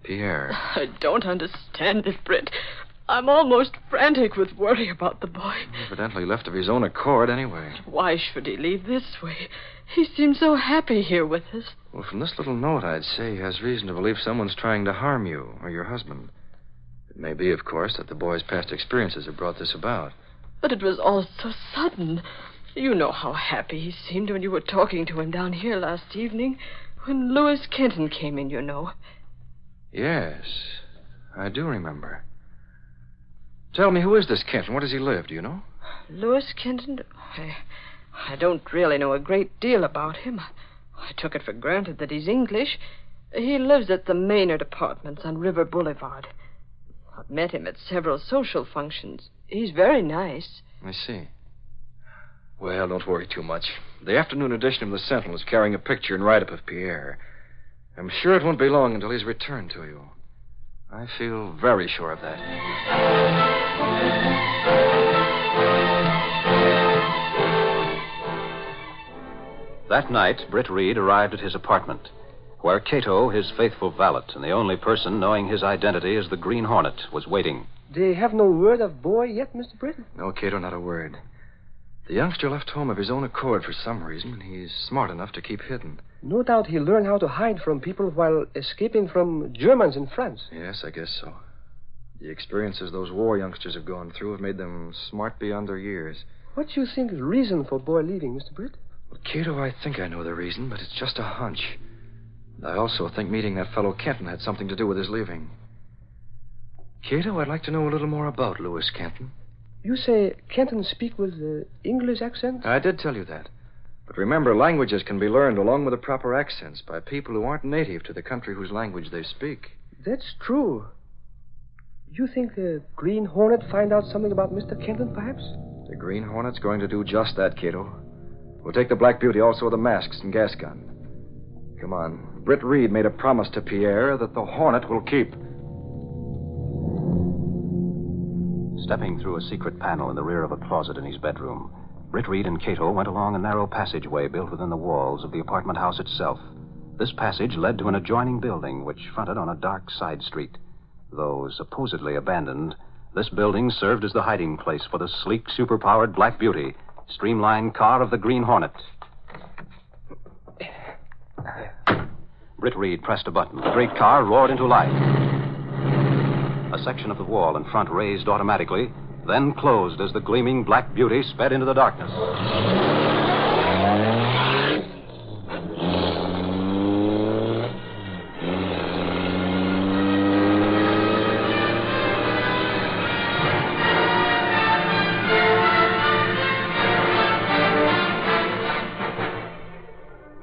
Pierre. I don't understand it, Britt. I'm almost frantic with worry about the boy. He evidently left of his own accord anyway. Why should he leave this way? He seems so happy here with us. Well, from this little note, I'd say he has reason to believe someone's trying to harm you or your husband. It may be, of course, that the boy's past experiences have brought this about. But it was all so sudden. You know how happy he seemed when you were talking to him down here last evening. When Louis Kenton came in, you know. Yes, I do remember. Tell me, who is this Kenton? Where does he live? Do you know? Louis Kenton? I don't really know a great deal about him. I took it for granted that he's English. He lives at the Maynard Apartments on River Boulevard. I've met him at several social functions. He's very nice. I see. Well, don't worry too much. The afternoon edition of the Sentinel is carrying a picture and write-up of Pierre. I'm sure it won't be long until he's returned to you. I feel very sure of that. That night, Britt Reed arrived at his apartment, where Cato, his faithful valet, and the only person knowing his identity as the Green Hornet, was waiting. They have no word of boy yet, Mr. Britt? No, Cato, not a word. The youngster left home of his own accord for some reason, and he's smart enough to keep hidden. No doubt he learned how to hide from people while escaping from Germans in France. Yes, I guess so. The experiences those war youngsters have gone through have made them smart beyond their years. What do you think is the reason for boy leaving, Mr. Britt? Well, Cato, I think I know the reason, but it's just a hunch. I also think meeting that fellow Kenton had something to do with his leaving. Cato, I'd like to know a little more about Louis Kenton. You say Kenton speak with English accent? I did tell you that. But remember, languages can be learned along with the proper accents by people who aren't native to the country whose language they speak. That's true. You think the Green Hornet find out something about Mr. Kenton, perhaps? The Green Hornet's going to do just that, Cato. We'll take the Black Beauty, also the masks and gas gun. Come on. Britt Reed made a promise to Pierre that the Hornet will keep. Stepping through a secret panel in the rear of a closet in his bedroom, Britt Reed and Cato went along a narrow passageway built within the walls of the apartment house itself. This passage led to an adjoining building which fronted on a dark side street. Though supposedly abandoned, this building served as the hiding place for the sleek, superpowered Black Beauty, streamlined car of the Green Hornet. Britt Reed pressed a button. The great car roared into life. A section of the wall in front raised automatically, then closed as the gleaming black beauty sped into the darkness.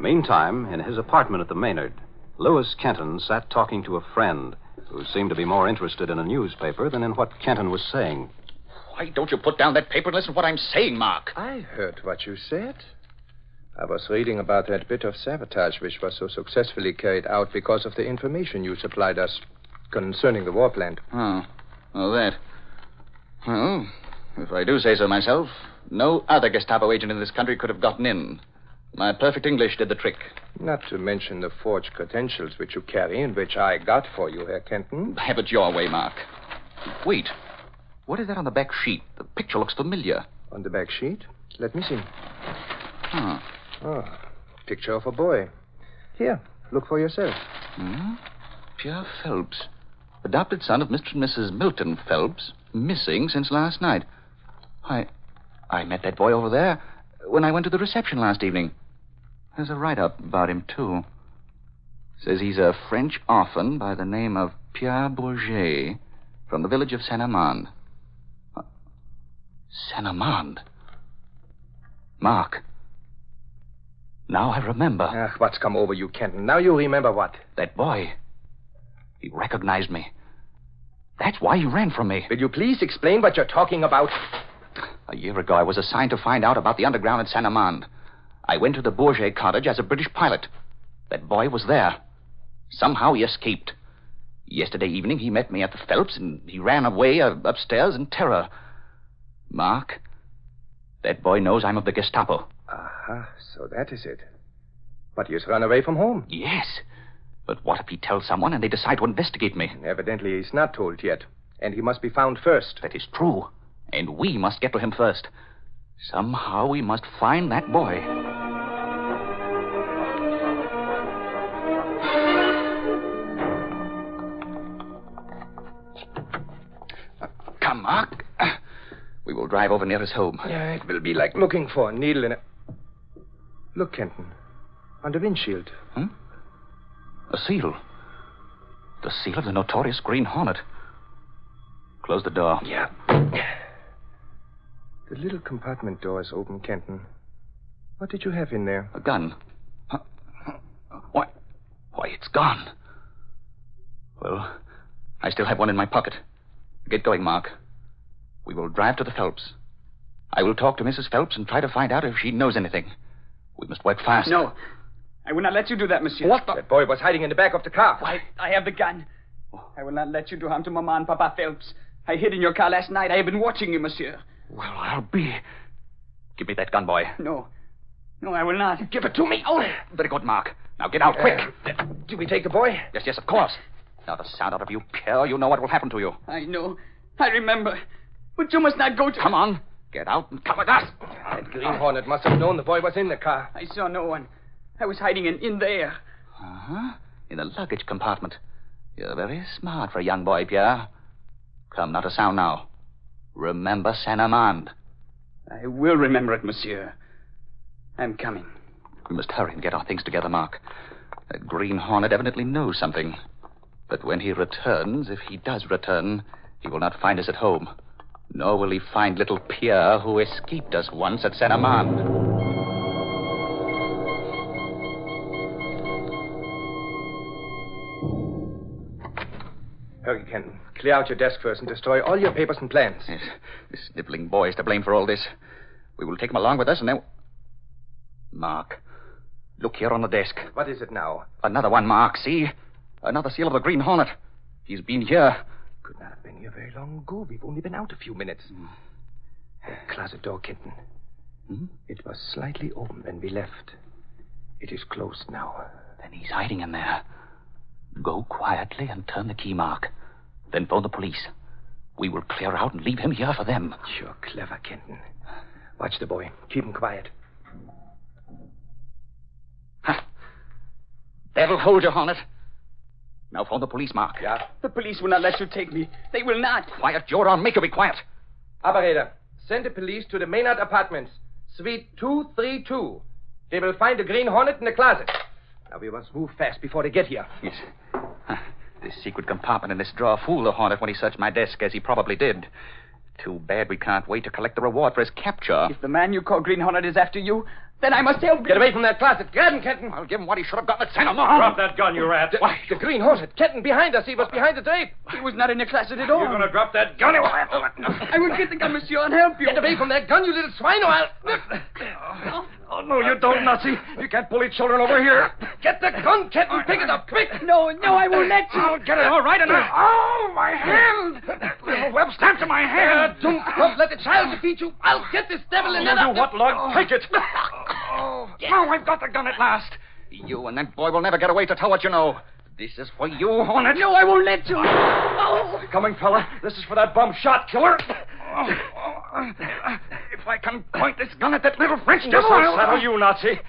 Meantime, in his apartment at the Maynard, Lewis Kenton sat talking to a friend who seemed to be more interested in a newspaper than in what Kenton was saying. Why don't you put down that paper and listen to what I'm saying, Mark? I heard what you said. I was reading about that bit of sabotage which was so successfully carried out because of the information you supplied us concerning the war plant. Oh, that. Well, if I do say so myself, no other Gestapo agent in this country could have gotten in. My perfect English did the trick. Not to mention the forged credentials which you carry and which I got for you, Herr Kenton. Have it your way, Mark. Wait. What is that on the back sheet? The picture looks familiar. On the back sheet? Let me see. Huh. Oh, picture of a boy. Here, look for yourself. Pierre Phelps. Adopted son of Mr. and Mrs. Milton Phelps. Missing since last night. I met that boy over there when I went to the reception last evening. There's a write-up about him, too. Says he's a French orphan by the name of Pierre Bourget from the village of Saint-Amand. Saint-Amand? Mark. Now I remember. What's come over you, Kenton? Now you remember what? That boy. He recognized me. That's why he ran from me. Will you please explain what you're talking about? A year ago, I was assigned to find out about the underground at Saint-Amand. I went to the Bourget cottage as a British pilot. That boy was there. Somehow he escaped. Yesterday evening, he met me at the Phelps, and he ran away upstairs in terror. Mark, that boy knows I'm of the Gestapo. Aha, so that is it. But he's run away from home. Yes. But what if he tells someone and they decide to investigate me? Evidently, he's not told yet. And he must be found first. That is true. And we must get to him first. Somehow we must find that boy. Come, Mark. We will drive over near his home. Yeah, it will be like looking for a needle in a... Look, Kenton. On the windshield. A seal. The seal of the notorious Green Hornet. Close the door. Yeah. The little compartment door is open, Kenton. What did you have in there? A gun. Why, it's gone. Well, I still have one in my pocket. Get going, Mark. We will drive to the Phelps. I will talk to Mrs. Phelps and try to find out if she knows anything. We must work fast. No. I will not let you do that, monsieur. What the... That boy was hiding in the back of the car. Why, I have the gun. I will not let you do harm to Mama and Papa Phelps. I hid in your car last night. I have been watching you, monsieur. Well, I'll be... Give me that gun, boy. No. No, I will not. Give it to me. Oh, very good, Mark. Now get out, quick. Do we take the boy? Yes, of course. Now the sound out of you, Pierre, you know what will happen to you. I know. I remember. But you must not go to... Come on. Get out and come with us. That Green Hornet must have known the boy was in the car. I saw no one. I was hiding in there. Uh-huh. In the luggage compartment. You're very smart for a young boy, Pierre. Come, not a sound now. Remember Saint-Amand. I will remember it, monsieur. I'm coming. We must hurry and get our things together, Mark. That Green Hornet evidently knows something. But when he returns, if he does return, he will not find us at home. Nor will he find little Pierre, who escaped us once at Saint-Amand. Hurry, Kenton. Clear out your desk first and destroy all your papers and plans. Yes. This nibbling boy is to blame for all this. We will take him along with us and then... Mark, look here on the desk. What is it now? Another one, Mark. See? Another seal of the Green Hornet. He's been here. Could not have been here very long ago. We've only been out a few minutes. The closet door, Kenton. It was slightly open when we left. It is closed now. Then he's hiding in there. Go quietly and turn the key, Mark. Then phone the police. We will clear out and leave him here for them. You're clever, Kenton. Watch the boy. Keep him quiet. There That'll hold you, Hornet. Now phone the police, Mark. Yeah? The police will not let you take me. They will not. Quiet, Joe, or I'll make you be quiet. Operator, send the police to the Maynard Apartments, Suite 232. They will find the Green Hornet in the closet. Now, we must move fast before they get here. Yes. This secret compartment in this drawer fooled the Hornet when he searched my desk, as he probably did. Too bad we can't wait to collect the reward for his capture. If the man you call Green Hornet is after you, then I must help him. Get away from that closet. Grab him, Kenton. I'll give him what he should have gotten at Santa Monica. Drop that gun, you rat. Why, the Green Hornet. Kenton, behind us. He was behind the drape. He was not in the closet at all. You're going to drop that gun? I will get the gun, monsieur, and help you. Get away from that gun, you little swine, or I'll... Oh, no, you don't, Nazi. You can't bully children over here. Get the gun, Kenton. Pick it up, quick. No, I won't let you. I'll get it all right, and Oh, my hand! That little web stabbed to my hand. Don't let the child defeat you. I'll get this devil in there. You do what, Lug? Take it. Now I've got the gun at last. You and that boy will never get away to tell what you know. This is for you, Hornet. No, I won't let you. Oh. Coming, fella. This is for that bum shot killer. If I can point this gun at that little French This devil, will settle you, Nazi.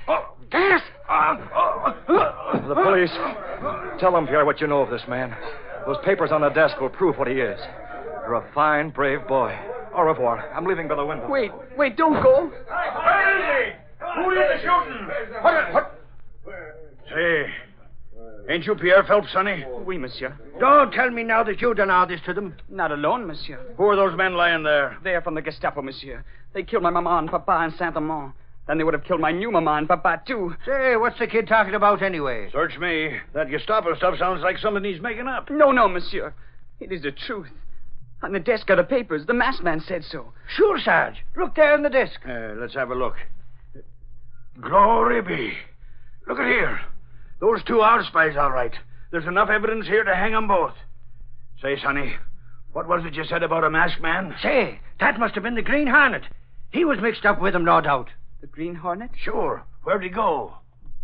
Gas! The police. Tell them, Pierre, what you know of this man. Those papers on the desk will prove what he is. You're a fine, brave boy. Au revoir. I'm leaving by the window. Wait, don't go. Who did the shooting? What? Say, ain't you Pierre Phelps, sonny? Oui, monsieur. Don't tell me now that you've done all this to them. Not alone, monsieur. Who are those men lying there? They are from the Gestapo, monsieur. They killed my mama and papa in Saint-Amand. Then they would have killed my new mama and papa, too. Say, what's the kid talking about anyway? Search me. That Gestapo stuff sounds like something he's making up. No, monsieur. It is the truth. On the desk are the papers. The masked man said so. Sure, Sarge. Look there on the desk. Let's have a look. Glory be. Look at here. Those two are spies, all right. There's enough evidence here to hang them both. Say, sonny, what was it you said about a masked man? Say, that must have been the Green Hornet. He was mixed up with them, no doubt. The Green Hornet? Sure. Where'd he go?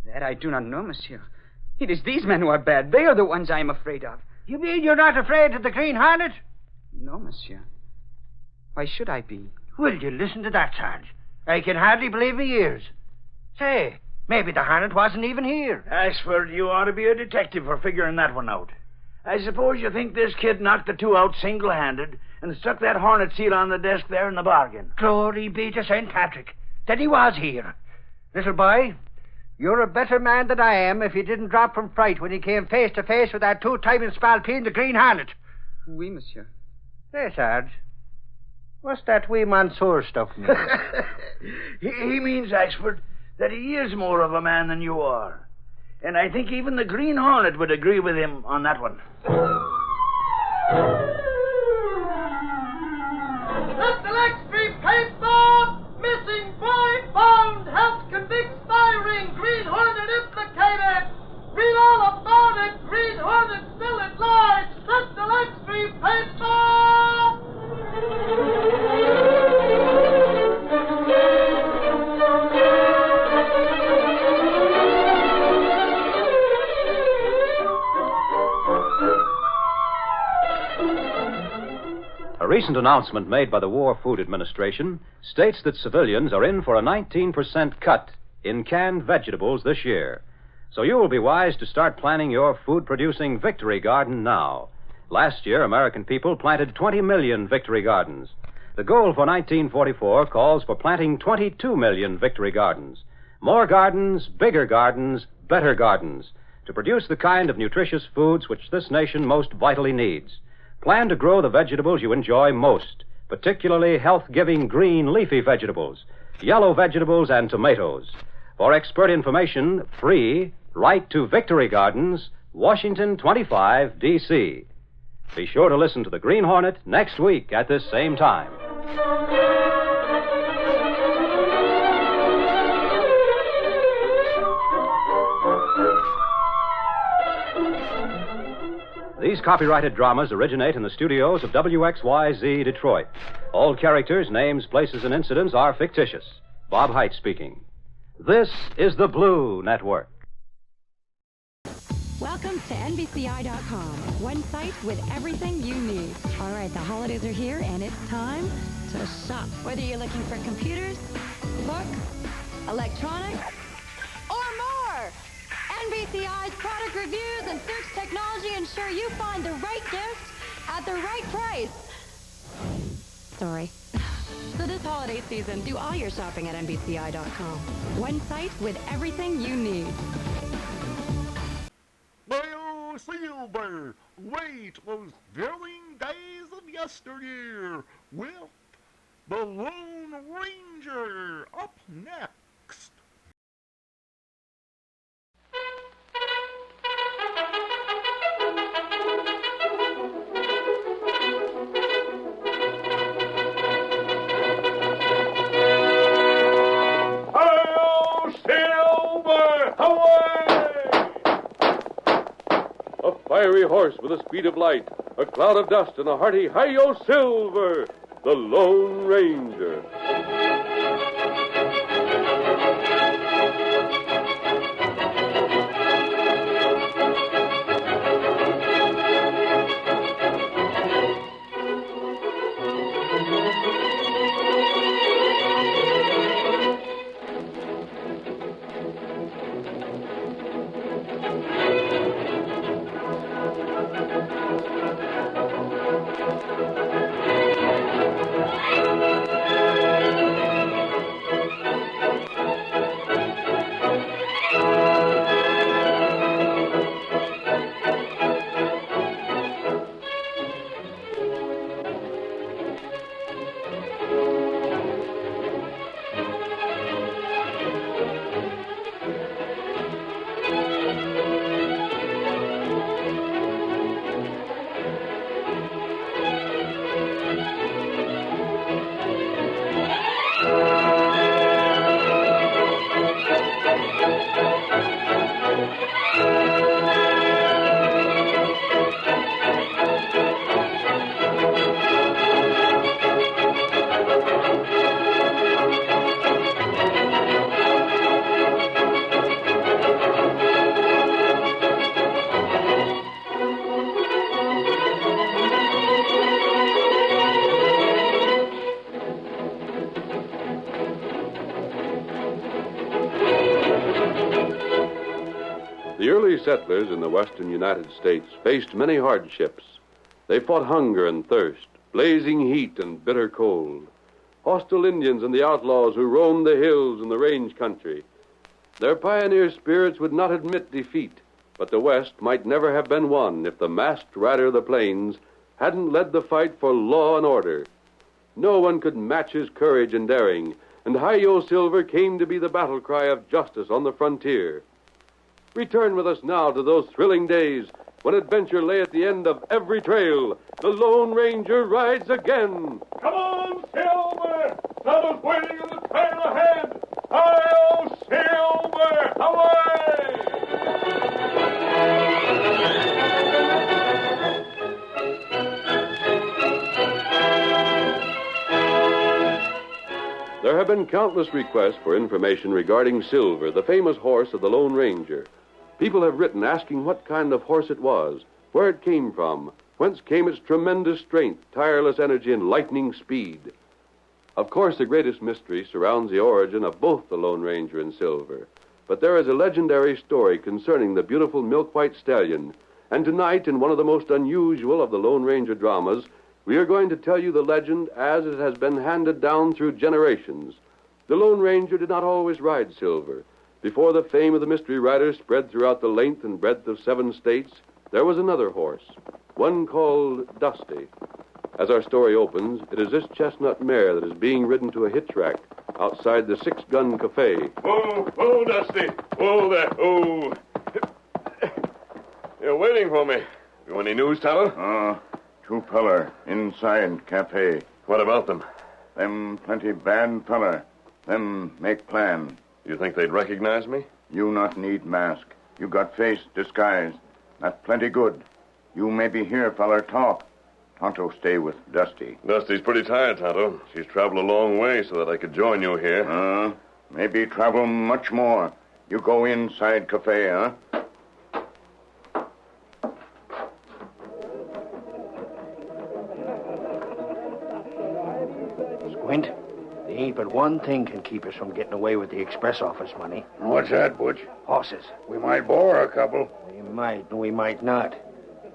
That I do not know, monsieur. It is these men who are bad. They are the ones I am afraid of. You mean you're not afraid of the Green Hornet? No, monsieur. Why should I be? Will you listen to that, Sarge? I can hardly believe my ears. Say, maybe the Hornet wasn't even here. Ashford, you ought to be a detective for figuring that one out. I suppose you think this kid knocked the two out single-handed and stuck that Hornet seal on the desk there in the bargain. Glory be to St. Patrick that he was here. Little boy, you're a better man than I am if you didn't drop from fright when he came face to face with that two-timing spalpeen, the Green Hornet. Oui, monsieur. Hey, Sarge. What's that wee Mansour stuff mean? he means, Ashford, that he is more of a man than you are. And I think even the Green Hornet would agree with him on that one. Mr. Lextree paper! Missing boy found! Health convict spy ring! Green Hornet implicated! Read all about it! Green Hornet still at large! Mr. Lextree paper! A recent announcement made by the War Food Administration states that civilians are in for a 19% cut in canned vegetables this year. So you will be wise to start planning your food-producing victory garden now. Last year, American people planted 20 million victory gardens. The goal for 1944 calls for planting 22 million victory gardens. More gardens, bigger gardens, better gardens, to produce the kind of nutritious foods which this nation most vitally needs. Plan to grow the vegetables you enjoy most, particularly health-giving green leafy vegetables, yellow vegetables, and tomatoes. For expert information, free, write to Victory Gardens, Washington 25, D.C. Be sure to listen to the Green Hornet next week at this same time. These copyrighted dramas originate in the studios of WXYZ Detroit. All characters, names, places, and incidents are fictitious. Bob Height speaking. This is the Blue Network. Welcome to NBCI.com, one site with everything you need. All right, the holidays are here, and it's time to shop. Whether you're looking for computers, books, electronics, or more, NBCI's product quick reviews and search technology ensure you find the right gift at the right price. Sorry. So this holiday season, do all your shopping at NBCI.com. One site with everything you need. Well, Silver, wait those thrilling days of yesteryear with the Lone Ranger up next. A fiery horse with the speed of light, a cloud of dust, and a hearty Hi-Yo Silver, the Lone Ranger. The early settlers in the western United States faced many hardships. They fought hunger and thirst, blazing heat and bitter cold, hostile Indians and the outlaws who roamed the hills and the range country. Their pioneer spirits would not admit defeat, but the West might never have been won if the masked rider of the plains hadn't led the fight for law and order. No one could match his courage and daring, and Hi-Yo Silver came to be the battle cry of justice on the frontier. Return with us now to those thrilling days when adventure lay at the end of every trail. The Lone Ranger rides again. Come on, Silver! Someone's waiting in the trail ahead! Hi-Yo Silver! Away! There have been countless requests for information regarding Silver, the famous horse of the Lone Ranger. People have written asking what kind of horse it was, where it came from, whence came its tremendous strength, tireless energy, and lightning speed. Of course, the greatest mystery surrounds the origin of both the Lone Ranger and Silver. But there is a legendary story concerning the beautiful milk-white stallion. And tonight, in one of the most unusual of the Lone Ranger dramas, we are going to tell you the legend as it has been handed down through generations. The Lone Ranger did not always ride Silver. Before the fame of the mystery rider spread throughout the length and breadth of 7 states, there was another horse, one called Dusty. As our story opens, it is this chestnut mare that is being ridden to a hitch rack outside the 6 Gun Cafe. Oh, Dusty. Oh, there. Oh. You're waiting for me. You any news, Tyler? 2 feller inside cafe. What about them? Them plenty bad feller. Them make plan. You think they'd recognize me? You not need mask. You got face, disguise. That plenty good. You maybe hear feller talk. Tonto stay with Dusty. Dusty's pretty tired, Tonto. She's traveled a long way so that I could join you here. Maybe travel much more. You go inside cafe, huh? Squint, they ain't but one thing can keep us from getting away with the express office money. What's that, Butch? Horses. We might borrow a couple. We might, and we might not.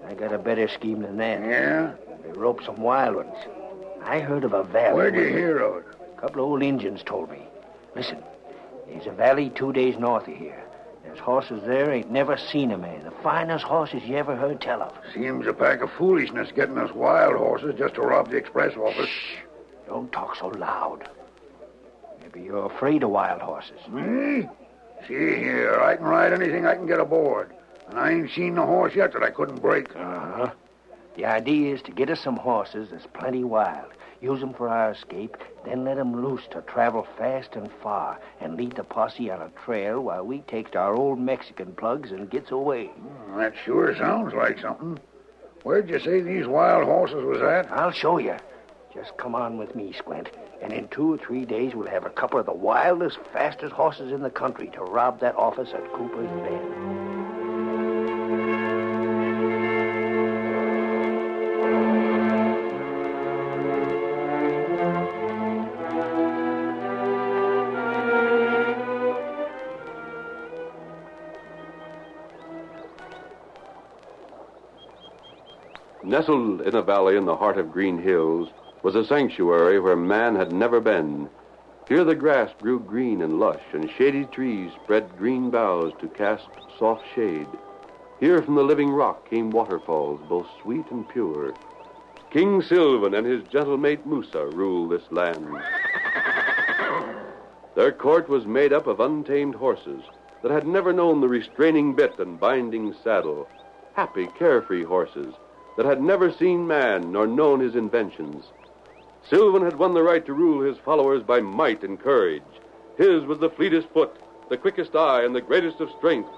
I got a better scheme than that. Yeah? We rope some wild ones. I heard of a valley. Where'd you hear of it? A couple of old Indians told me. Listen, there's a valley 2 days north of here. There's horses there ain't never seen a man. The finest horses you ever heard tell of. Seems a pack of foolishness getting us wild horses just to rob the express office. Shh. Don't talk so loud. Maybe you're afraid of wild horses. Me? See here, I can ride anything I can get aboard. And I ain't seen no horse yet that I couldn't break. Uh-huh. The idea is to get us some horses that's plenty wild. Use them for our escape, then let them loose to travel fast and far and lead the posse on a trail while we takes our old Mexican plugs and gets away. That sure sounds like something. Where'd you say these wild horses was at? I'll show you. Just come on with me, Squint, and in 2 or 3 days we'll have a couple of the wildest, fastest horses in the country to rob that office at Cooper's Bend. Nestled in a valley in the heart of Green Hills was a sanctuary where man had never been. Here the grass grew green and lush, and shady trees spread green boughs to cast soft shade. Here from the living rock came waterfalls, both sweet and pure. King Sylvan and his gentle mate Musa ruled this land. Their court was made up of untamed horses that had never known the restraining bit and binding saddle. Happy, carefree horses that had never seen man nor known his inventions. Sylvan had won the right to rule his followers by might and courage. His was the fleetest foot, the quickest eye, and the greatest of strength.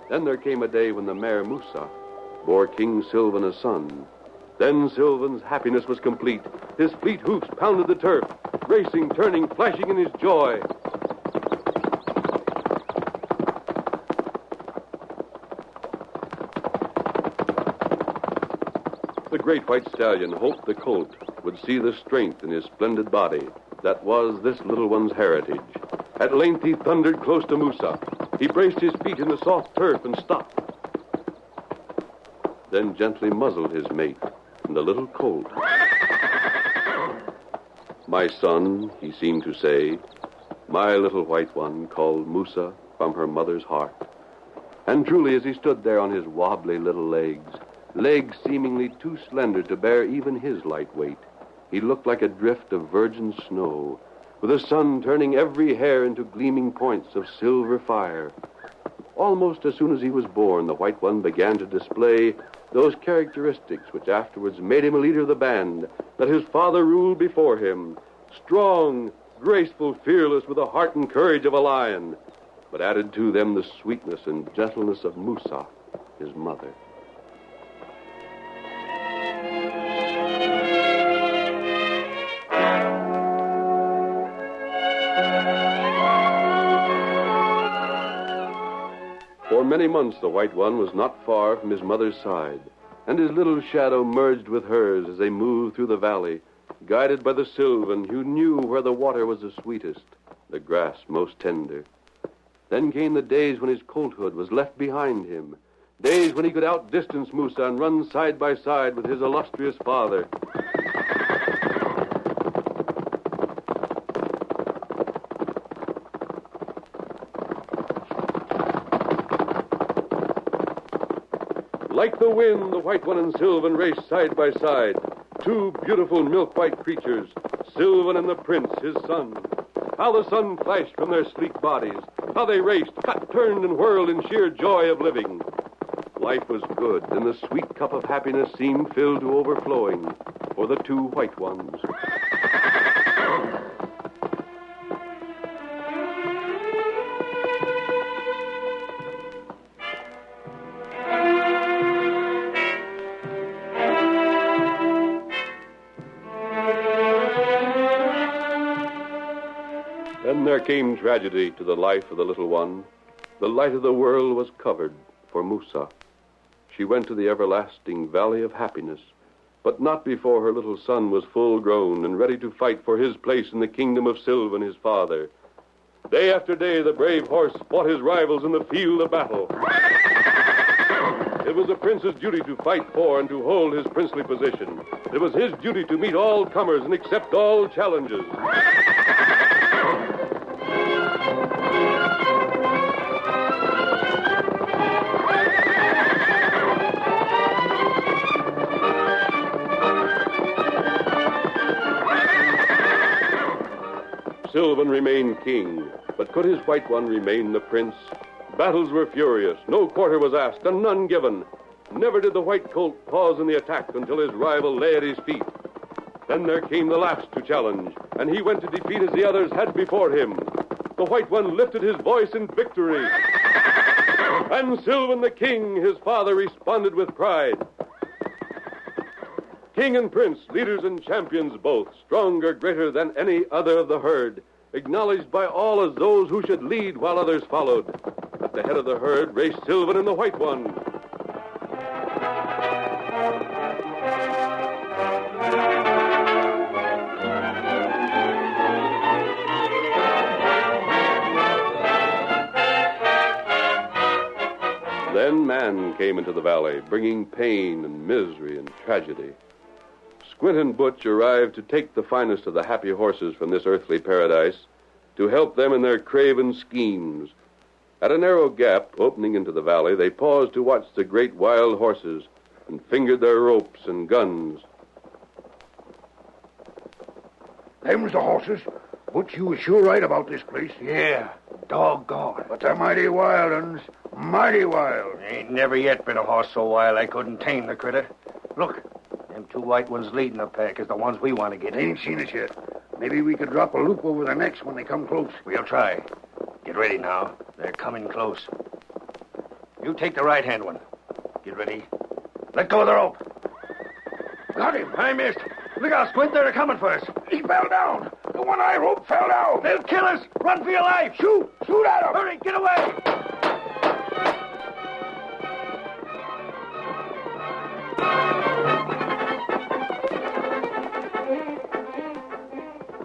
Then there came a day when the mare Musa bore King Sylvan a son. Then Sylvan's happiness was complete. His fleet hoofs pounded the turf, racing, turning, flashing in his joy. The great white stallion hoped the colt would see the strength in his splendid body. That was this little one's heritage. At length he thundered close to Musa. He braced his feet in the soft turf and stopped. Then gently muzzled his mate and the little colt. My son, he seemed to say, my little white one called Musa from her mother's heart. And truly, as he stood there on his wobbly little legs seemingly too slender to bear even his light weight, he looked like a drift of virgin snow, with the sun turning every hair into gleaming points of silver fire. Almost as soon as he was born, the white one began to display those characteristics which afterwards made him a leader of the band that his father ruled before him. Strong, graceful, fearless, with the heart and courage of a lion, but added to them the sweetness and gentleness of Musa, his mother. For many months the white one was not far from his mother's side, and his little shadow merged with hers as they moved through the valley, guided by the Sylvan who knew where the water was the sweetest, the grass most tender. Then came the days when his colthood was left behind him, days when he could outdistance Musa and run side by side with his illustrious father. Like the wind, the white one and Sylvan raced side by side. Two beautiful milk-white creatures, Sylvan and the prince, his son. How the sun flashed from their sleek bodies. How they raced, cut, turned, and whirled in sheer joy of living. Life was good, and the sweet cup of happiness seemed filled to overflowing for the two white ones. Then there came tragedy to the life of the little one. The light of the world was covered for Musa. She went to the everlasting valley of happiness, but not before her little son was full grown and ready to fight for his place in the kingdom of Sylvan, his father. Day after day, the brave horse fought his rivals in the field of battle. It was the prince's duty to fight for and to hold his princely position. It was his duty to meet all comers and accept all challenges. Sylvan remained king, but could his white one remain the prince? Battles were furious, no quarter was asked, and none given. Never did the white colt pause in the attack until his rival lay at his feet. Then there came the last to challenge, and he went to defeat as the others had before him. The white one lifted his voice in victory. And Sylvan the king, his father, responded with pride. King and prince, leaders and champions both, stronger, greater than any other of the herd, acknowledged by all as those who should lead while others followed. At the head of the herd raced Sylvan and the white one. Then man came into the valley, bringing pain and misery and tragedy. Squint and Butch arrived to take the finest of the happy horses from this earthly paradise, to help them in their craven schemes. At a narrow gap opening into the valley, they paused to watch the great wild horses and fingered their ropes and guns. Them's the horses. Butch, you was sure right about this place. Yeah, doggone. But they're mighty wild uns. Mighty wild. Ain't never yet been a horse so wild I couldn't tame the critter. Look, them two white ones leading the pack is the ones we want to get. They ain't seen us yet. Maybe we could drop a loop over their necks when they come close. We'll try. Get ready now. They're coming close. You take the right-hand one. Get ready. Let go of the rope. Got him. I missed. Look out, Squint. They're coming for us. He fell down. The one I rope fell down. They'll kill us. Run for your life. Shoot. Shoot at him. Hurry, get away.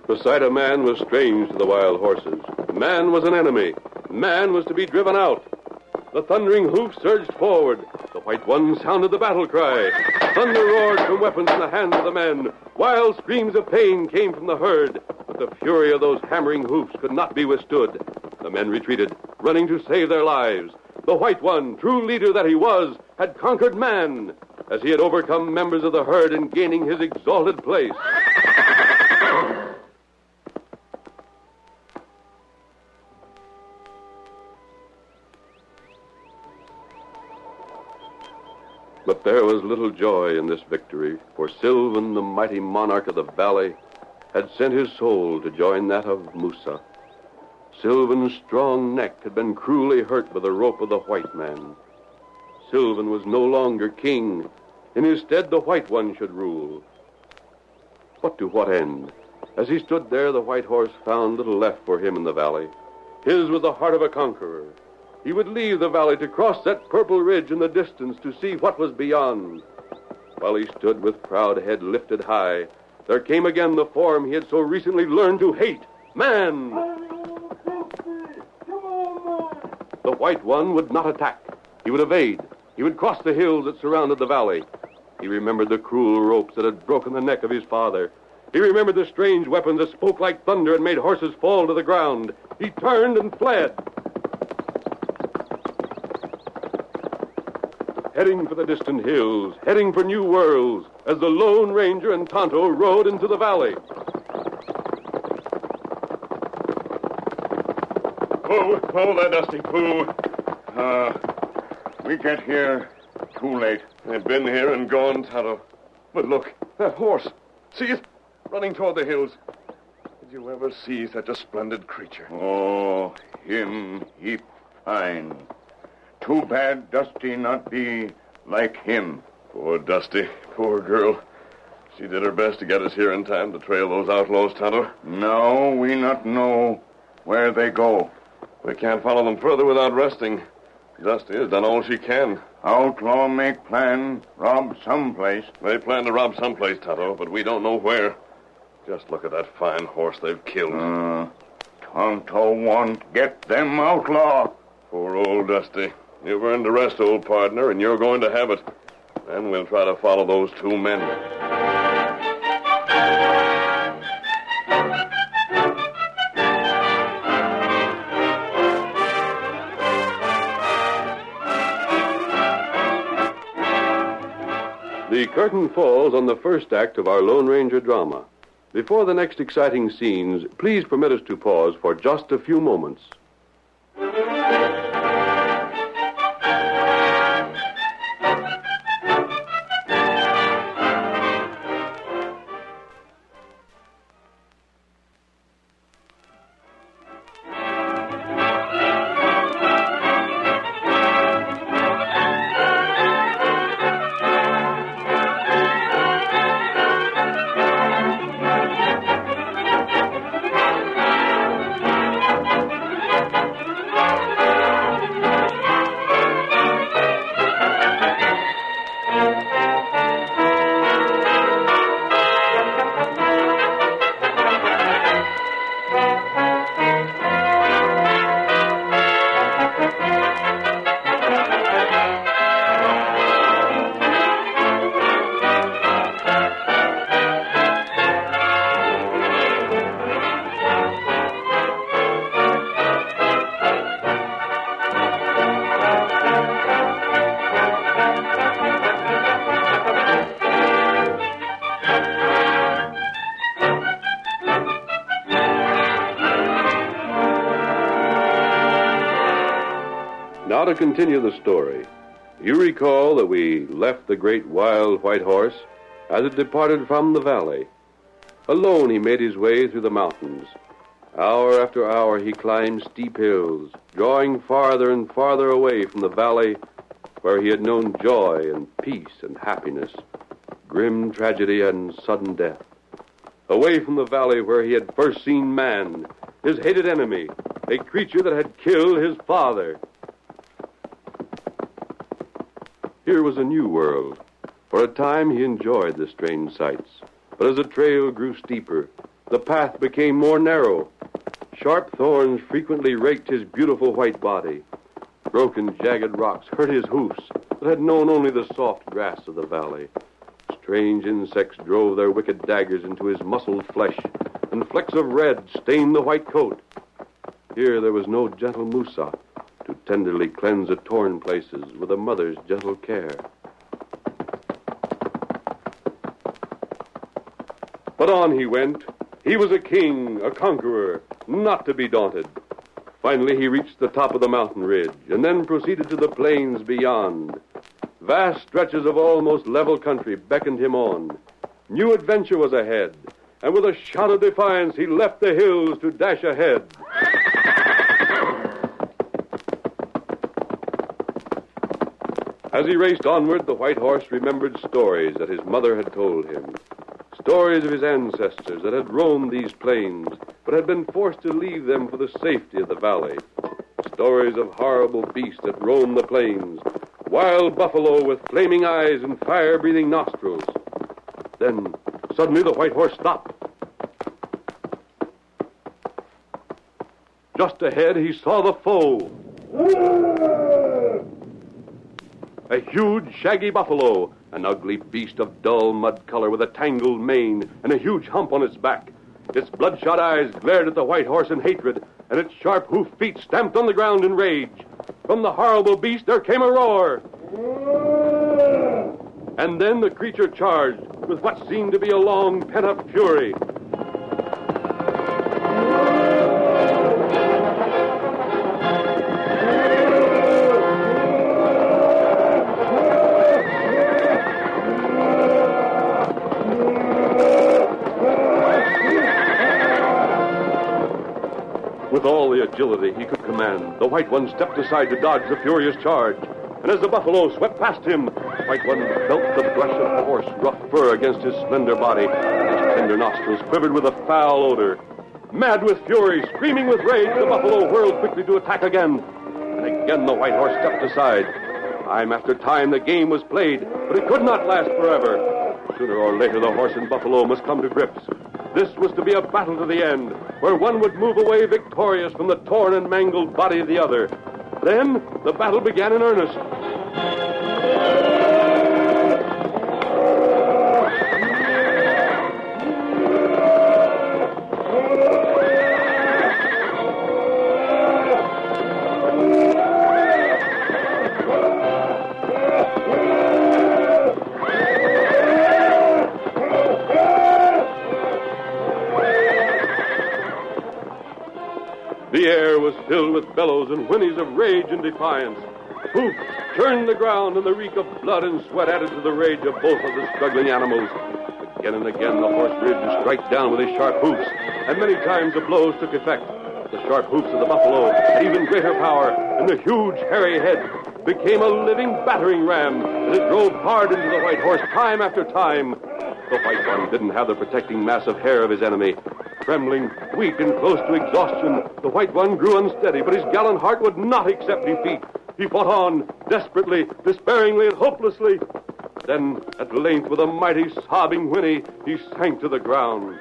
The sight of man was strange to the wild horses. Man was an enemy. Man was to be driven out. The thundering hoofs surged forward. The white one sounded the battle cry. Thunder roared from weapons in the hands of the men. Wild screams of pain came from the herd. But the fury of those hammering hoofs could not be withstood. The men retreated, running to save their lives. The white one, true leader that he was, had conquered man, as he had overcome members of the herd in gaining his exalted place. But there was little joy in this victory, for Sylvan, the mighty monarch of the valley, had sent his soul to join that of Musa. Sylvan's strong neck had been cruelly hurt by the rope of the white man. Sylvan was no longer king. In his stead, the white one should rule. But to what end? As he stood there, the white horse found little left for him in the valley. His was the heart of a conqueror. He would leave the valley to cross that purple ridge in the distance to see what was beyond. While he stood with proud head lifted high, there came again the form he had so recently learned to hate, man. The white one would not attack. He would evade. He would cross the hills that surrounded the valley. He remembered the cruel ropes that had broken the neck of his father. He remembered the strange weapons that spoke like thunder and made horses fall to the ground. He turned and fled. Heading for the distant hills, heading for new worlds, as the Lone Ranger and Tonto rode into the valley. Oh, there, Dusty, pooh. We get here too late. They've been here and gone, Tonto. But look, that horse. See it? Running toward the hills. Did you ever see such a splendid creature? Oh, him, he fine. Too bad Dusty not be like him. Poor Dusty. Poor girl. She did her best to get us here in time to trail those outlaws, Tonto. No, we not know where they go. We can't follow them further without resting. Dusty has done all she can. Outlaw make plan, rob someplace. They plan to rob someplace, Tonto, but we don't know where. Just look at that fine horse they've killed. Tonto won't get them outlaw. Poor old Dusty. You've earned the rest, old partner, and you're going to have it. Then we'll try to follow those two men. The curtain falls on the first act of our Lone Ranger drama. Before the next exciting scenes, please permit us to pause for just a few moments. Now to continue the story. You recall that we left the great wild white horse as it departed from the valley. Alone he made his way through the mountains. Hour after hour he climbed steep hills, drawing farther and farther away from the valley where he had known joy and peace and happiness, grim tragedy and sudden death. Away from the valley where he had first seen man, his hated enemy, a creature that had killed his father. Here was a new world. For a time he enjoyed the strange sights. But as the trail grew steeper, the path became more narrow. Sharp thorns frequently raked his beautiful white body. Broken, jagged rocks hurt his hoofs that had known only the soft grass of the valley. Strange insects drove their wicked daggers into his muscled flesh, and flecks of red stained the white coat. Here there was no gentle Musa to tenderly cleanse the torn places with a mother's gentle care. But on he went. He was a king, a conqueror, not to be daunted. Finally, he reached the top of the mountain ridge, and then proceeded to the plains beyond. Vast stretches of almost level country beckoned him on. New adventure was ahead, and with a shout of defiance, he left the hills to dash ahead. As he raced onward, the white horse remembered stories that his mother had told him. Stories of his ancestors that had roamed these plains, but had been forced to leave them for the safety of the valley. Stories of horrible beasts that roamed the plains, wild buffalo with flaming eyes and fire-breathing nostrils. Then, suddenly, the white horse stopped. Just ahead, he saw the foe. A huge, shaggy buffalo, an ugly beast of dull mud color with a tangled mane and a huge hump on its back. Its bloodshot eyes glared at the white horse in hatred, and its sharp hoof feet stamped on the ground in rage. From the horrible beast there came a roar. And then the creature charged with what seemed to be a long pent-up fury. With all the agility he could command, the White One stepped aside to dodge the furious charge. And as the buffalo swept past him, the White One felt the brush of coarse, rough fur against his slender body. His tender nostrils quivered with a foul odor. Mad with fury, screaming with rage, the buffalo whirled quickly to attack again. And again the white horse stepped aside. Time after time the game was played, but it could not last forever. Sooner or later the horse and buffalo must come to grips. This was to be a battle to the end, where one would move away victorious from the torn and mangled body of the other. Then the battle began in earnest. The air was filled with bellows and whinnies of rage and defiance. Hoofs churned the ground, and the reek of blood and sweat added to the rage of both of the struggling animals. Again and again the horse reared to strike down with his sharp hoofs, and many times the blows took effect. The sharp hoofs of the buffalo had even greater power, and the huge, hairy head became a living battering ram as it drove hard into the white horse time after time. The white one didn't have the protecting mass of hair of his enemy. Trembling, weak, and close to exhaustion, the white one grew unsteady, but his gallant heart would not accept defeat. He fought on, desperately, despairingly, and hopelessly. Then, at length, with a mighty sobbing whinny, he sank to the ground.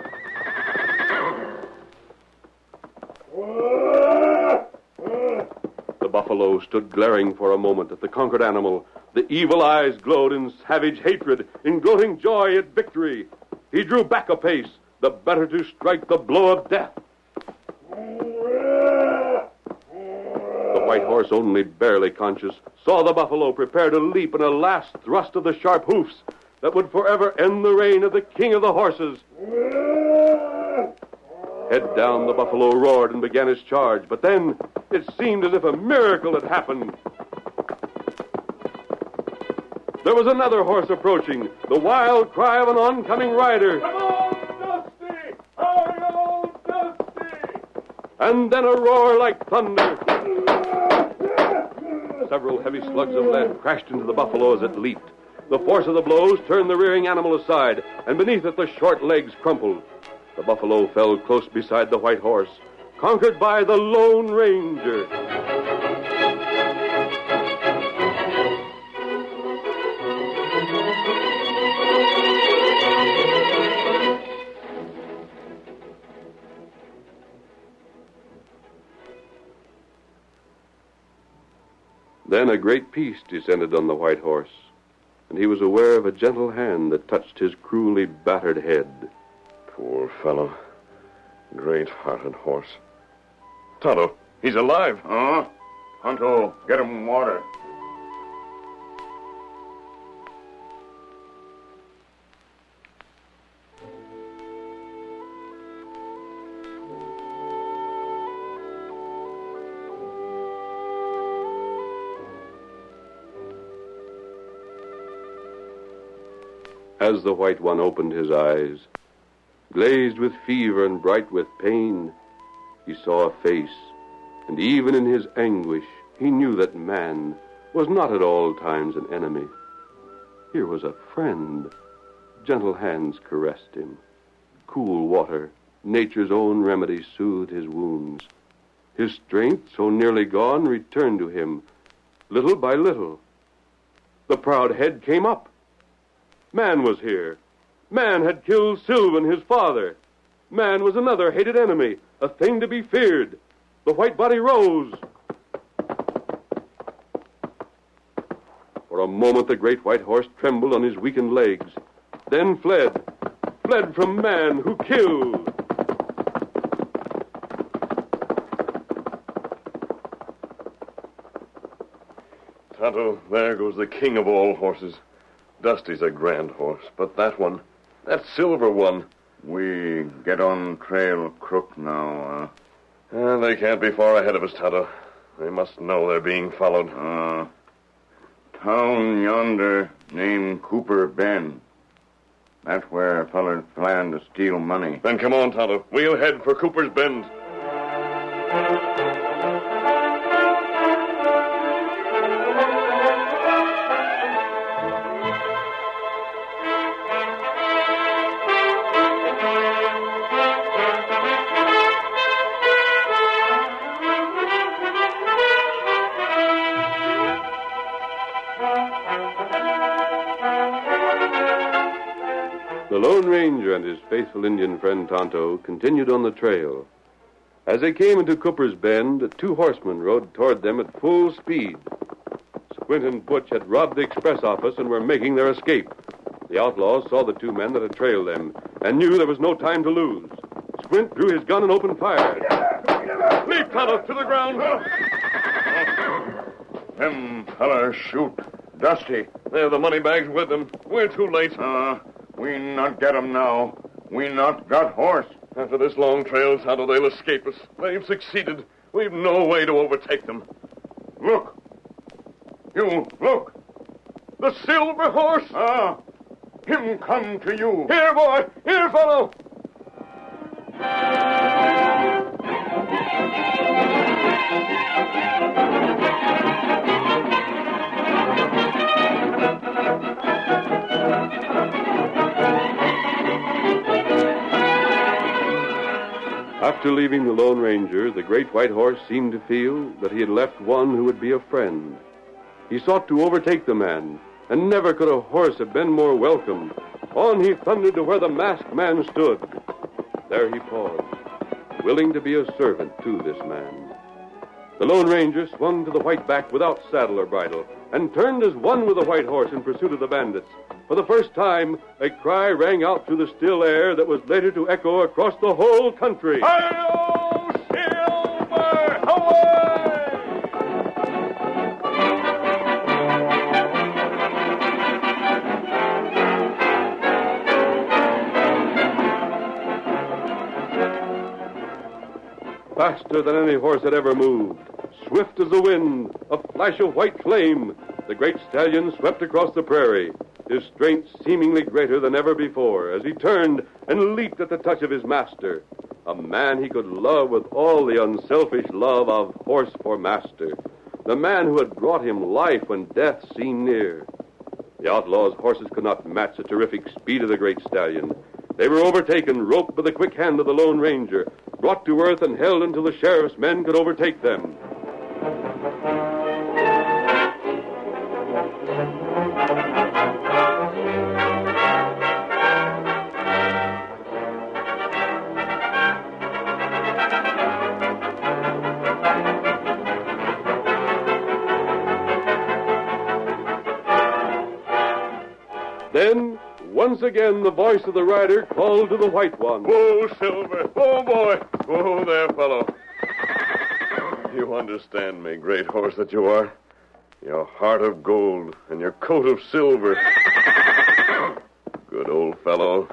The buffalo stood glaring for a moment at the conquered animal. The evil eyes glowed in savage hatred, in gloating joy at victory. He drew back a pace, the better to strike the blow of death. The white horse, only barely conscious, saw the buffalo prepare to leap in a last thrust of the sharp hoofs that would forever end the reign of the king of the horses. Head down, the buffalo roared and began his charge, but then it seemed as if a miracle had happened. There was another horse approaching, the wild cry of an oncoming rider. Come on, Dusty! Hurry on, Dusty! And then a roar like thunder. Several heavy slugs of lead crashed into the buffalo as it leaped. The force of the blows turned the rearing animal aside, and beneath it the short legs crumpled. The buffalo fell close beside the white horse, conquered by the Lone Ranger. Then a great peace descended on the white horse, and he was aware of a gentle hand that touched his cruelly battered head. Poor fellow. Great-hearted horse. Tonto, he's alive. Huh? Tonto, get him water. As the white one opened his eyes, glazed with fever and bright with pain, he saw a face, and even in his anguish, he knew that man was not at all times an enemy. Here was a friend. Gentle hands caressed him. Cool water, nature's own remedy, soothed his wounds. His strength, so nearly gone, returned to him, little by little. The proud head came up. Man was here. Man had killed Sylvan, his father. Man was another hated enemy, a thing to be feared. The white body rose. For a moment, the great white horse trembled on his weakened legs, then fled from man who killed. Tonto, there goes the king of all horses. Dusty's a grand horse, but that one, that silver one. We get on trail crook now, They can't be far ahead of us, Tonto. They must know they're being followed. Town yonder named Cooper Bend. That's where fellers plan to steal money. Then come on, Tonto. We'll head for Cooper's Bend. The Lone Ranger and his faithful Indian friend Tonto continued on the trail. As they came into Cooper's Bend, 2 horsemen rode toward them at full speed. Squint and Butch had robbed the express office and were making their escape. The outlaws saw the 2 men that had trailed them and knew there was no time to lose. Squint drew his gun and opened fire. Leap, Tonto, to the ground. Them fellers shoot Dusty. They have the money bags with them. We're too late. We not get 'em now. We not got horse. After this long trail, Tonto, they'll escape us. They've succeeded. We've no way to overtake them. Look. You, look. The silver horse? Him come to you. Here, boy. Here, fellow. After leaving the Lone Ranger, the great white horse seemed to feel that he had left one who would be a friend. He sought to overtake the man, and never could a horse have been more welcome. On he thundered to where the masked man stood. There he paused, willing to be a servant to this man. The Lone Ranger swung to the white back without saddle or bridle, and turned as one with the white horse in pursuit of the bandits. For the first time, a cry rang out through the still air that was later to echo across the whole country. Hi-yo, Silver! Away! Faster than any horse had ever moved, swift as the wind, a flash of white flame, the great stallion swept across the prairie, his strength seemingly greater than ever before, as he turned and leaped at the touch of his master, a man he could love with all the unselfish love of horse for master, the man who had brought him life when death seemed near. The outlaws' horses could not match the terrific speed of the great stallion. They were overtaken, roped by the quick hand of the Lone Ranger, brought to earth and held until the sheriff's men could overtake them. Then, once again, the voice of the rider called to the white one. Whoa, Silver. Oh, boy. Whoa there, fellow. You understand me, great horse that you are. Your heart of gold and your coat of silver. Good old fellow.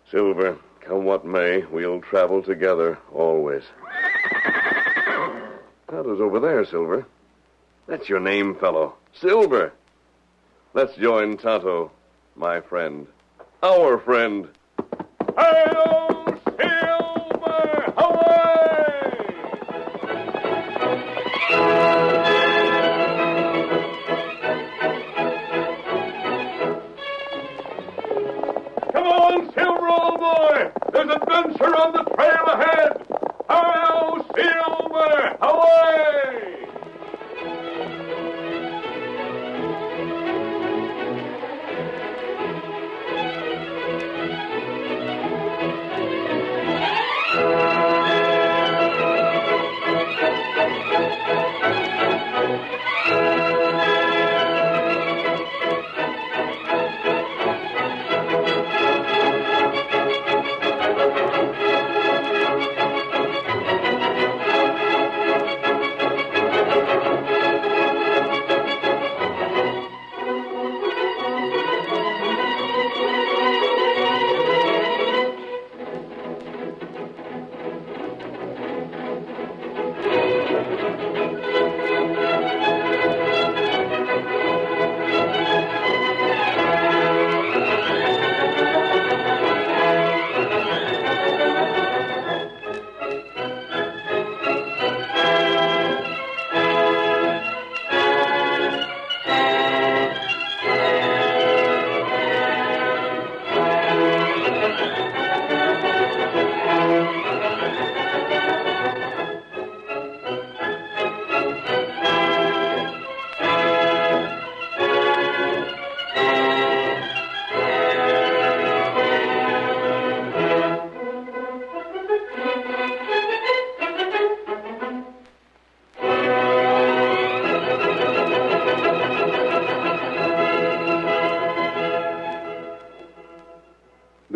Silver, come what may, we'll travel together always. Tonto's over there, Silver. That's your name, fellow. Silver. Let's join Tonto, my friend. Our friend. Hi-yo, Silver! Away! Come on, Silver, old boy! There's adventure on the trail ahead! Hi-yo, Silver! Away!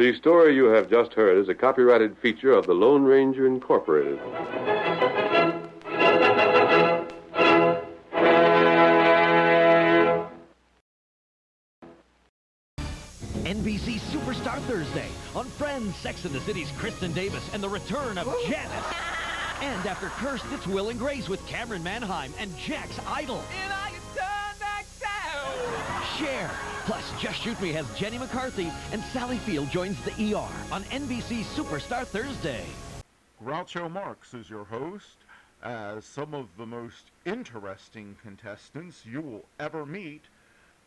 The story you have just heard is a copyrighted feature of the Lone Ranger Incorporated. NBC Superstar Thursday on Friends, Sex and the City's Kristen Davis and the return of Janet. And after Cursed, it's Will and Grace with Cameron Manheim and Jack's Idol. And I can turn back down. Cher. Plus, Just Shoot Me has Jenny McCarthy and Sally Field joins the ER on NBC Superstar Thursday. Groucho Marx is your host, as some of the most interesting contestants you will ever meet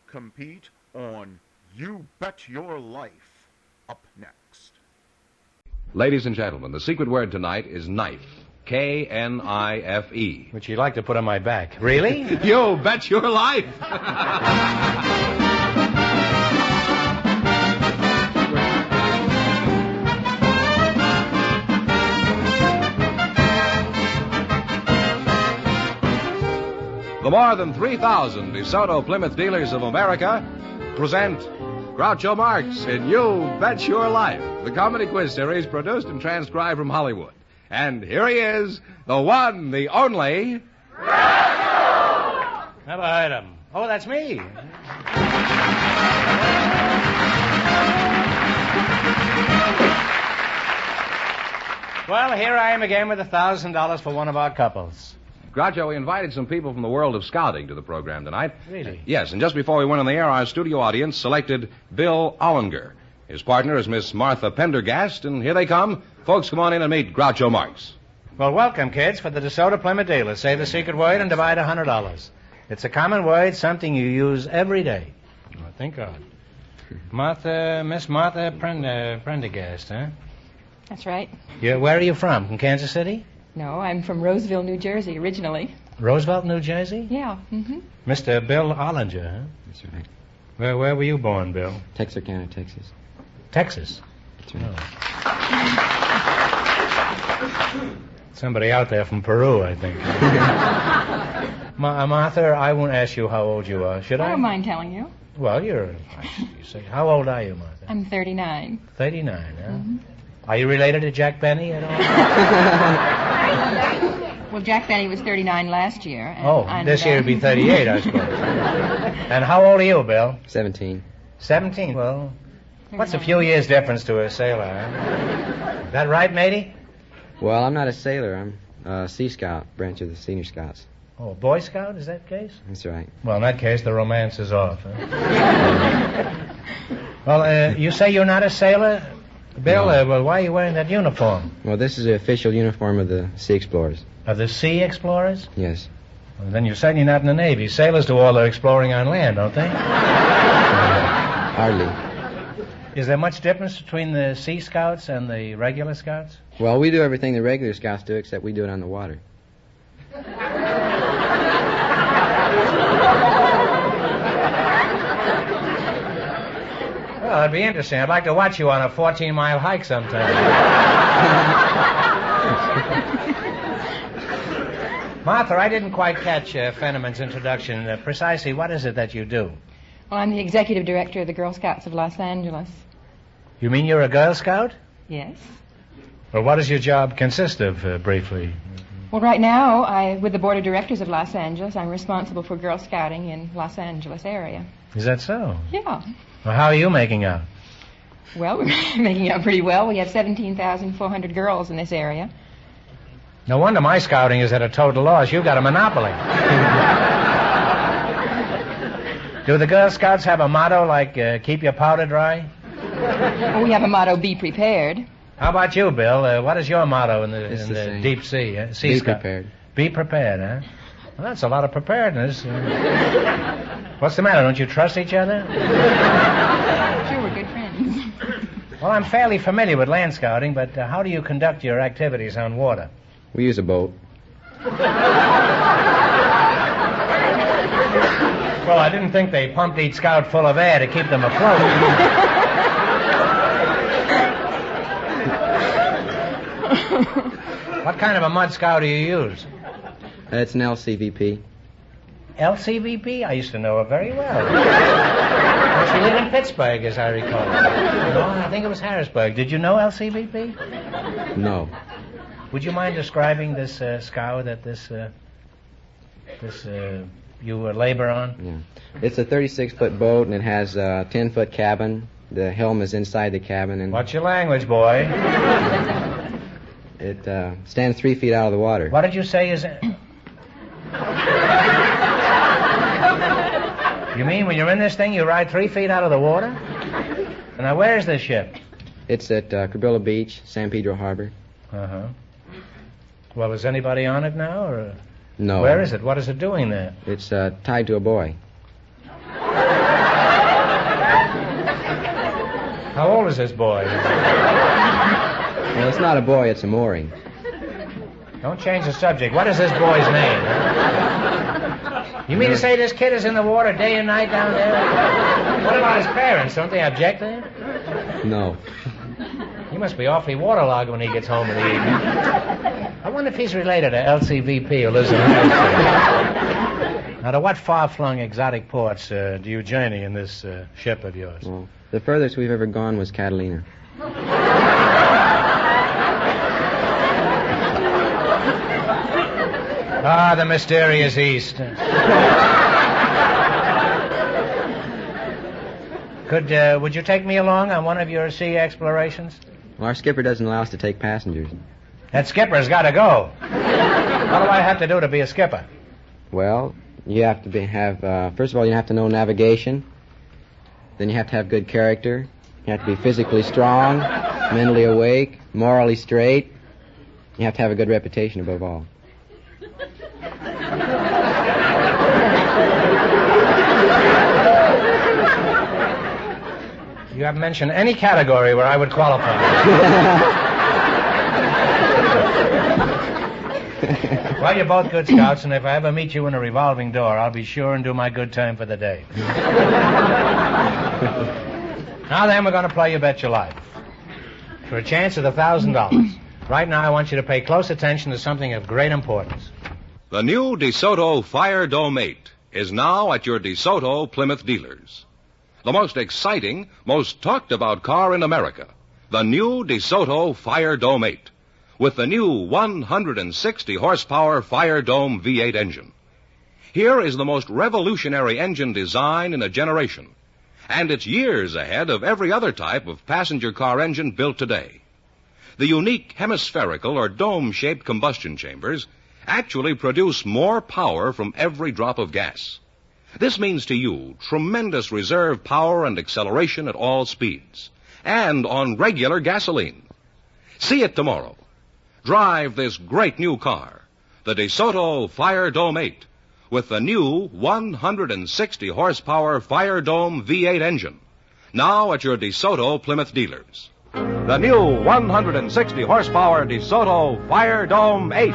compete on You Bet Your Life. Up next. Ladies and gentlemen, the secret word tonight is knife. K-N-I-F-E. Which you'd like to put on my back. Really? You bet your life. The more than 3,000 DeSoto Plymouth dealers of America present Groucho Marx in You Bet Your Life, the comedy quiz series produced and transcribed from Hollywood. And here he is, the one, the only... Groucho! Never heard him. Oh, that's me. Well, here I am again with $1,000 for one of our couples. Groucho, we invited some people from the world of scouting to the program tonight. Really? Yes, and just before we went on the air, our studio audience selected Bill Ollinger. His partner is Miss Martha Pendergast, and here they come. Folks, come on in and meet Groucho Marx. Well, welcome, kids, for the DeSoto Plymouth dealers. Say the secret word and divide $100. It's a common word, something you use every day. Oh, thank God. Miss Martha Prendergast, huh? That's right. Where are you from? From Kansas City? No, I'm from Roseville, New Jersey, originally. Roosevelt, New Jersey? Yeah. Mm-hmm. Mr. Bill Ollinger, huh? That's right. Where were you born, Bill? Texarkana, Texas. Texas? That's right. Oh. Somebody out there from Peru, I think. Martha, I won't ask you how old you are, should I? I don't mind telling you. Well, you say, how old are you, Martha? I'm 39. 39, huh? Mm-hmm. Are you related to Jack Benny at all? Well, Jack Benny was 39 last year. And this year would be 38, I suppose. And how old are you, Bill? 17. 17? Well, what's a few years difference to a sailor, huh? Is that right, matey? Well, I'm not a sailor. I'm a Sea Scout, branch of the Senior Scouts. Oh, Boy Scout, is that the case? That's right. Well, in that case, the romance is off, huh? Well, you say you're not a sailor? Bill, No. Well, why are you wearing that uniform? Well, this is the official uniform of the Sea Explorers. Of the Sea Explorers? Yes. Well, then you're certainly not in the Navy. Sailors do all their exploring on land, don't they? Hardly. Is there much difference between the Sea Scouts and the regular Scouts? Well, we do everything the regular Scouts do, except we do it on the water. Well, it'd be interesting. I'd like to watch you on a 14-mile hike sometime. Martha, I didn't quite catch Fenneman's introduction. Precisely, what is it that you do? Well, I'm the executive director of the Girl Scouts of Los Angeles. You mean you're a Girl Scout? Yes. Well, what does your job consist of, briefly? Well, right now, with the board of directors of Los Angeles, I'm responsible for Girl Scouting in Los Angeles area. Is that so? Yeah. Well, how are you making out? Well, we're making out pretty well. We have 17,400 girls in this area. No wonder my scouting is at a total loss. You've got a monopoly. Do the Girl Scouts have a motto like, keep your powder dry? Well, we have a motto, be prepared. How about you, Bill? What is your motto in the deep sea? Sea Be Scout? prepared. Be prepared, huh? Well, that's a lot of preparedness. What's the matter? Don't you trust each other? Sure, we're good friends. Well, I'm fairly familiar with land scouting, but how do you conduct your activities on water? We use a boat. Well, I didn't think they pumped each scout full of air to keep them afloat. What kind of a mud scout do you use? It's an LCVP. LCVP? I used to know her very well. Well, she lived in Pittsburgh, as I recall. No, I think it was Harrisburg. Did you know LCVP? No. Would you mind describing this scow that you labor on? Yeah. It's a 36-foot boat, and it has a 10-foot cabin. The helm is inside the cabin. And what's your language, boy? It stands 3 feet out of the water. What did you say is... You mean when you're in this thing, you ride 3 feet out of the water? Now, where is this ship? It's at Cabrillo Beach, San Pedro Harbor. Uh-huh. Well, is anybody on it now, or... No. Where is it? What is it doing there? It's tied to a buoy. How old is this boy? Well, it's not a buoy, it's a mooring. Don't change the subject. What is this boy's name? You mean to say this kid is in the water day and night down there? What about his parents? Don't they object there? No. He must be awfully waterlogged when he gets home in the evening. I wonder if he's related to LCVP or lives in Harrisburg. Now, to what far-flung exotic ports do you journey in this ship of yours? Well, the furthest we've ever gone was Catalina. Ah, the mysterious East. Would you take me along on one of your sea explorations? Well, our skipper doesn't allow us to take passengers. That skipper's got to go. What do I have to do to be a skipper? Well, you have to first of all, you have to know navigation. Then you have to have good character. You have to be physically strong, mentally awake, morally straight. You have to have a good reputation above all. You haven't mentioned any category where I would qualify. Well, you're both good scouts, and if I ever meet you in a revolving door, I'll be sure and do my good time for the day. Now then, we're going to play You Bet Your Life. For a chance at $1,000. Right now, I want you to pay close attention to something of great importance. The new DeSoto Fire Dome 8 is now at your DeSoto Plymouth dealers. The most exciting, most talked about car in America. The new DeSoto Fire Dome 8. With the new 160 horsepower Fire Dome V8 engine. Here is the most revolutionary engine design in a generation. And it's years ahead of every other type of passenger car engine built today. The unique hemispherical or dome-shaped combustion chambers actually produce more power from every drop of gas. This means to you tremendous reserve power and acceleration at all speeds, and on regular gasoline. See it tomorrow. Drive this great new car, the DeSoto Fire Dome 8, with the new 160 horsepower Fire Dome V8 engine, now at your DeSoto Plymouth dealers. The new 160 horsepower DeSoto Fire Dome 8.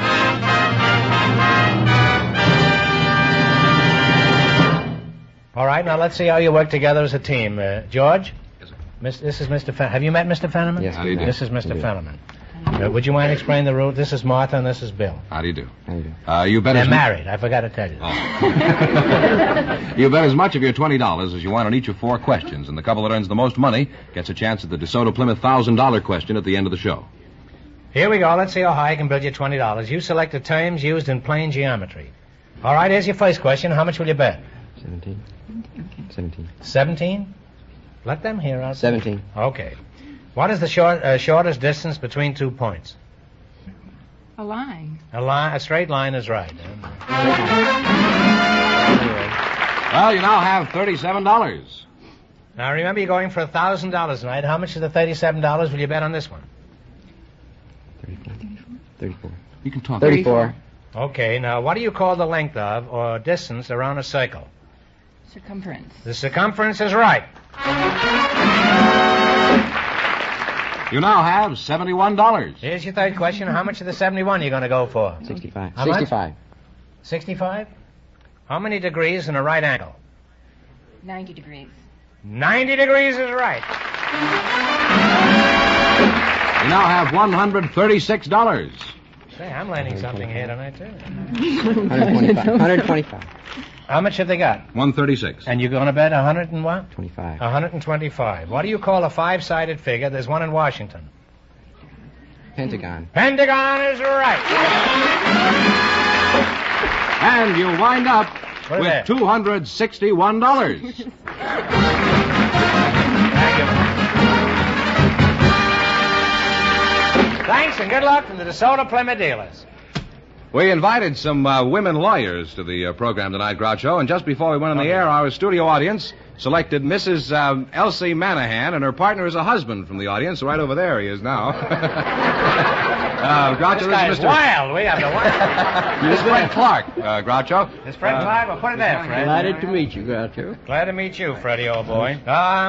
All right, now let's see how you work together as a team. George? Yes, sir. This is Mr. Have you met Mr. Fenneman? Yes, How do you do? This is Mr. Fenneman. Would you mind explaining the rule? This is Martha and this is Bill. How do you do? How do you do? You bet They're as married. I forgot to tell you. Oh. You bet as much of your $20 as you want on each of 4 questions, and the couple that earns the most money gets a chance at the DeSoto Plymouth $1,000 question at the end of the show. Here we go. Let's see how high I can build you $20. You select the terms used in plane geometry. All right, here's your first question. How much will you bet? 17. 17. 17? Let them hear out. 17. Okay. What is the shortest distance between 2 points? A line. A straight line is right. Well, you now have $37. Now, remember, you're going for $1,000 tonight. How much of the $37 will you bet on this one? 34. You can talk. 34. Okay, now, what do you call the length of or distance around a circle? Circumference. The circumference is right. You now have $71. Here's your third question. How much of the 71 are you going to go for? 65. How 65. Much? 65? How many degrees in a right angle? 90 degrees. 90 degrees is right. You now have $136. Say, I'm learning something here tonight, too. 125. 125. How much have they got? 136. And you're going to bet 100 and what? 25. 125. What do you call a five-sided figure? There's one in Washington. Pentagon. Pentagon is right. And you wind up What is with that? $261. Thanks and good luck from the DeSoto Plymouth dealers. We invited some women lawyers to the program tonight, Groucho, and just before we went on the air, our studio audience selected Mrs. Elsie Manahan, and her partner is a husband from the audience. Right over there he is now. Groucho, This guy's is Mr. wild. We have the wild. This is Fred Clark, Groucho. It's Fred Clark. Well, put it there, Fred. Delighted to meet you, Groucho. Glad to meet you, Freddie, old boy.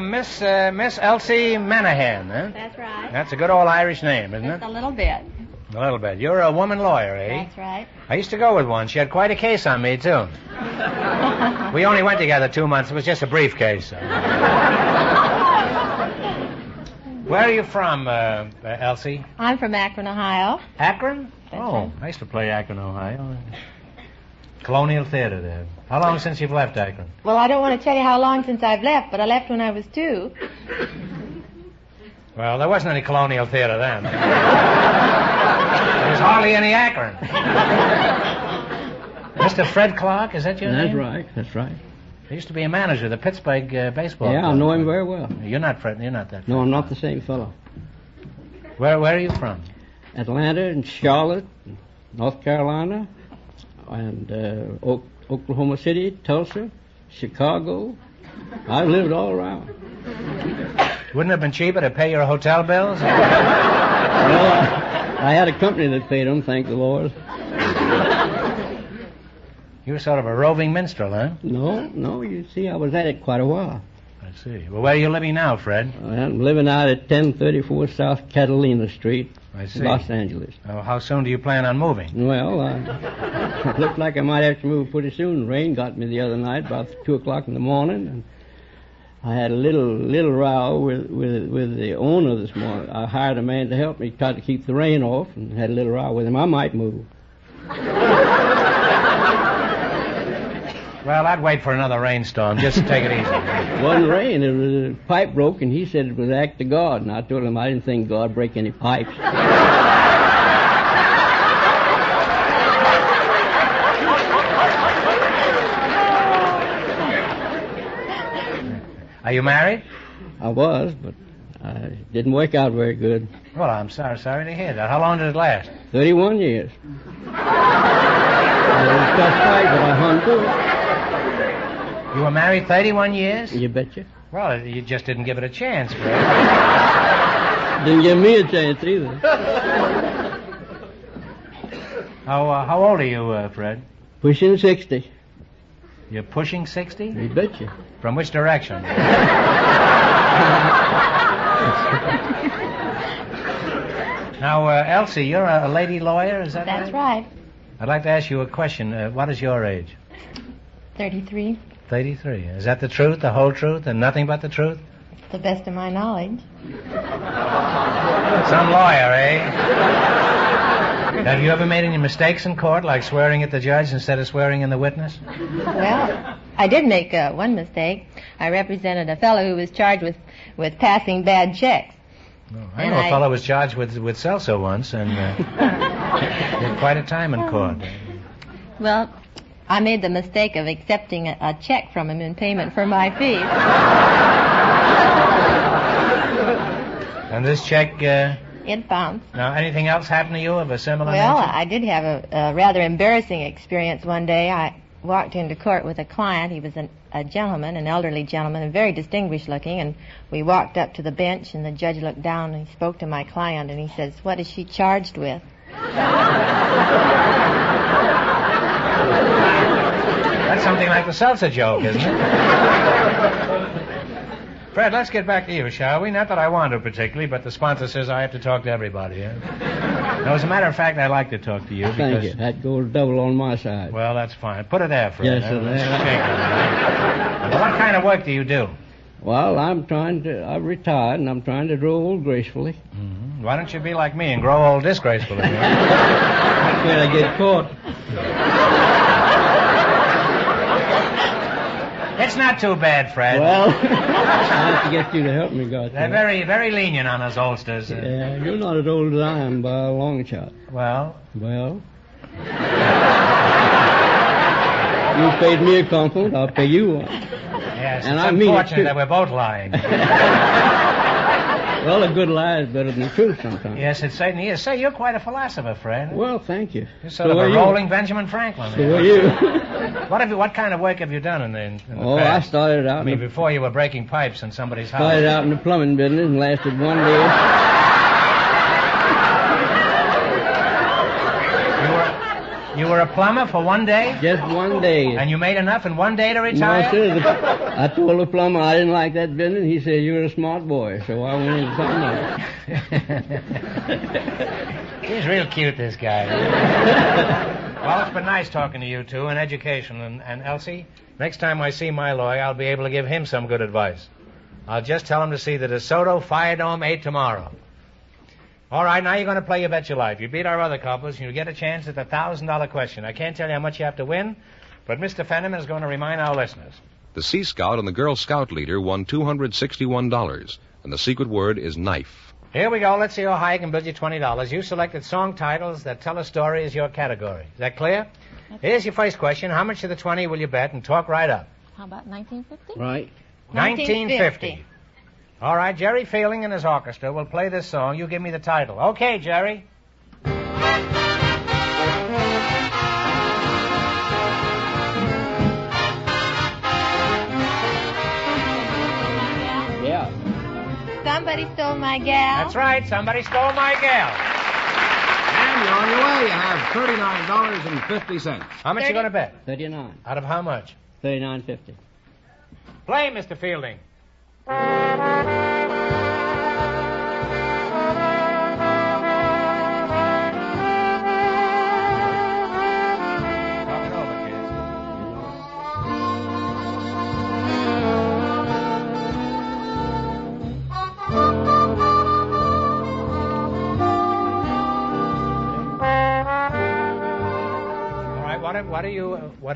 Miss Elsie Manahan, huh? That's right. That's a good old Irish name, isn't Just it? a little bit. A little bit. You're a woman lawyer, eh? That's right. I used to go with one. She had quite a case on me, too. We only went together 2 months. It was just a briefcase. Where are you from, Elsie? I'm from Akron, Ohio. Akron? That's Oh, right. I used to play Akron, Ohio. Colonial Theater there. How long since you've left Akron? Well, I don't want to tell you how long since I've left, but I left when I was 2. Well, there wasn't any Colonial Theater then. There was hardly any Akron. Mr. Fred Clark, is that your name? That's right. He used to be a manager of the Pittsburgh baseball Yeah, club. I know him very well. You're not Fred. You're not that. No, I'm not the same fellow. Where are you from? Atlanta and Charlotte, North Carolina, and Oklahoma City, Tulsa, Chicago. I've lived all around. Wouldn't it have been cheaper to pay your hotel bills? Well, I had a company that paid them, thank the Lord. You were sort of a roving minstrel, huh? No, you see, I was at it quite a while. I see. Well, where are you living now, Fred? I'm living out at 1034 South Catalina Street, I see. Los Angeles. Oh, how soon do you plan on moving? Well, it looked like I might have to move pretty soon. Rain got me the other night about 2 o'clock in the morning, and I had a little row with the owner this morning. I hired a man to help me, tried to keep the rain off, and had a little row with him. I might move. Well, I'd wait for another rainstorm. Just take it easy. It wasn't rain. It was a pipe broke, and he said it was an act of God. And I told him I didn't think God break any pipes. Are you married? I was, but it didn't work out very good. Well, I'm sorry to hear that. How long did it last? 31 years. I was tough fight, but I hung through it. You were married 31 years? You betcha. Well, you just didn't give it a chance, Fred. Didn't give me a chance either. How old are you, Fred? Pushing 60. You're pushing 60? You betcha. From which direction? Now, Elsie, you're a lady lawyer, is that right? That's right. I'd like to ask you a question. What is your age? 33. 33. Is that the truth, the whole truth, and nothing but the truth? To the best of my knowledge. Some lawyer, eh? Have you ever made any mistakes in court, like swearing at the judge instead of swearing in the witness? Well, I did make one mistake. I represented a fellow who was charged with passing bad checks. I know a fellow was charged with Celso once, and had quite a time in court. Well, I made the mistake of accepting a check from him in payment for my fees. And this check, It bounced. now, anything else happen to you of a similar Well, nature? I did have a rather embarrassing experience one day. I walked into court with a client. He was a gentleman, an elderly gentleman, and very distinguished looking, and we walked up to the bench, and the judge looked down and he spoke to my client, and he says, "What is she charged with?" That's something like the salsa joke, isn't it? Fred, let's get back to you, shall we? Not that I want to particularly, but the sponsor says I have to talk to everybody. Now, as a matter of fact, I'd like to talk to you because... Thank you. That goes double on my side. Well, that's fine. Put it there, Fred. Yes, sir. What kind of work do you do? Well, I'm retired, and I'm trying to grow old gracefully. Mm-hmm. Why don't you be like me and grow old disgracefully? That's where I get caught. That's not too bad, Fred. Well, I have to get you to help me, God. They're very, very lenient on us oldsters. Yeah, you're not as old as I am by a long shot. Well? Well? You paid me a compliment, I'll pay you one. Yes, and it's I mean unfortunate that we're both lying. Well, a good lie is better than the truth sometimes. Yes, it certainly is. Say, you're quite a philosopher, Fred. Well, thank you. You're sort of a rolling Benjamin Franklin. So are you. What kind of work have you done in the Oh, past? I started out... I mean, before you were breaking pipes in somebody's house. Started out in the plumbing business and lasted one day. You were a plumber for one day? Just one day. And you made enough in one day to retire? No, sir. I told the plumber I didn't like that business. He said, you're a smart boy. So I went into something else. He's real cute, this guy. Well, it's been nice talking to you two and education. And Elsie, next time I see my lawyer, I'll be able to give him some good advice. I'll just tell him to see the DeSoto Fire Dome 8 tomorrow. All right, now you're going to play You Bet Your Life. You beat our other couples, and you get a chance at the $1,000 question. I can't tell you how much you have to win, but Mr. Fenneman is going to remind our listeners. The Sea Scout and the Girl Scout leader won $261, and the secret word is knife. Here we go. Let's see how high I can build you $20. You selected song titles that tell a story as your category. Is that clear? Here's your first question. How much of the 20 will you bet? And talk right up. How about 1950? Right. 1950. All right, Jerry Fielding and his orchestra will play this song. You give me the title. Okay, Jerry. Yeah. Somebody stole my gal. That's right. Somebody stole my gal. And you're on your way. You have $39.50. How much you going to bet? 39. Out of how much? $39.50. Play, Mr. Fielding.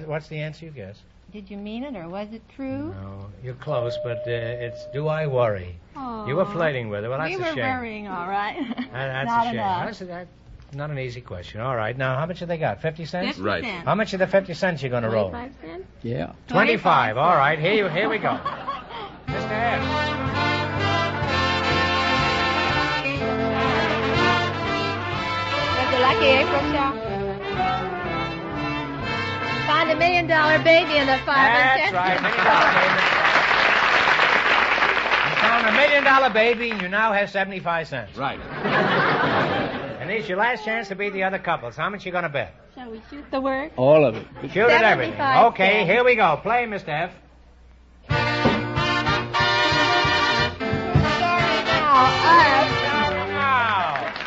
What's the answer you guess? Did you mean it, or was it true? No, you're close, but it's Do I Worry. Oh. You were flirting with her. Well, that's we a were shame. worrying, all right. That's Not a shame. enough. That's not an easy question. All right, now, how much have they got? 50 cents? 50 Right. cents. How much of the 50 cents you going to roll? 25 cents? Yeah. 25. All right, here we go. Mr. F. Was the lucky April show? Find $1 million baby in the 5 and 10. That's right, $1 million baby. You found $1 million baby, and you now have 75 cents. Right. And it's your last chance to beat the other couples. How much you going to bet? Shall we shoot the word? All of it. Shoot at everything. 75 Okay, cents. here we go. Play, Mr. F.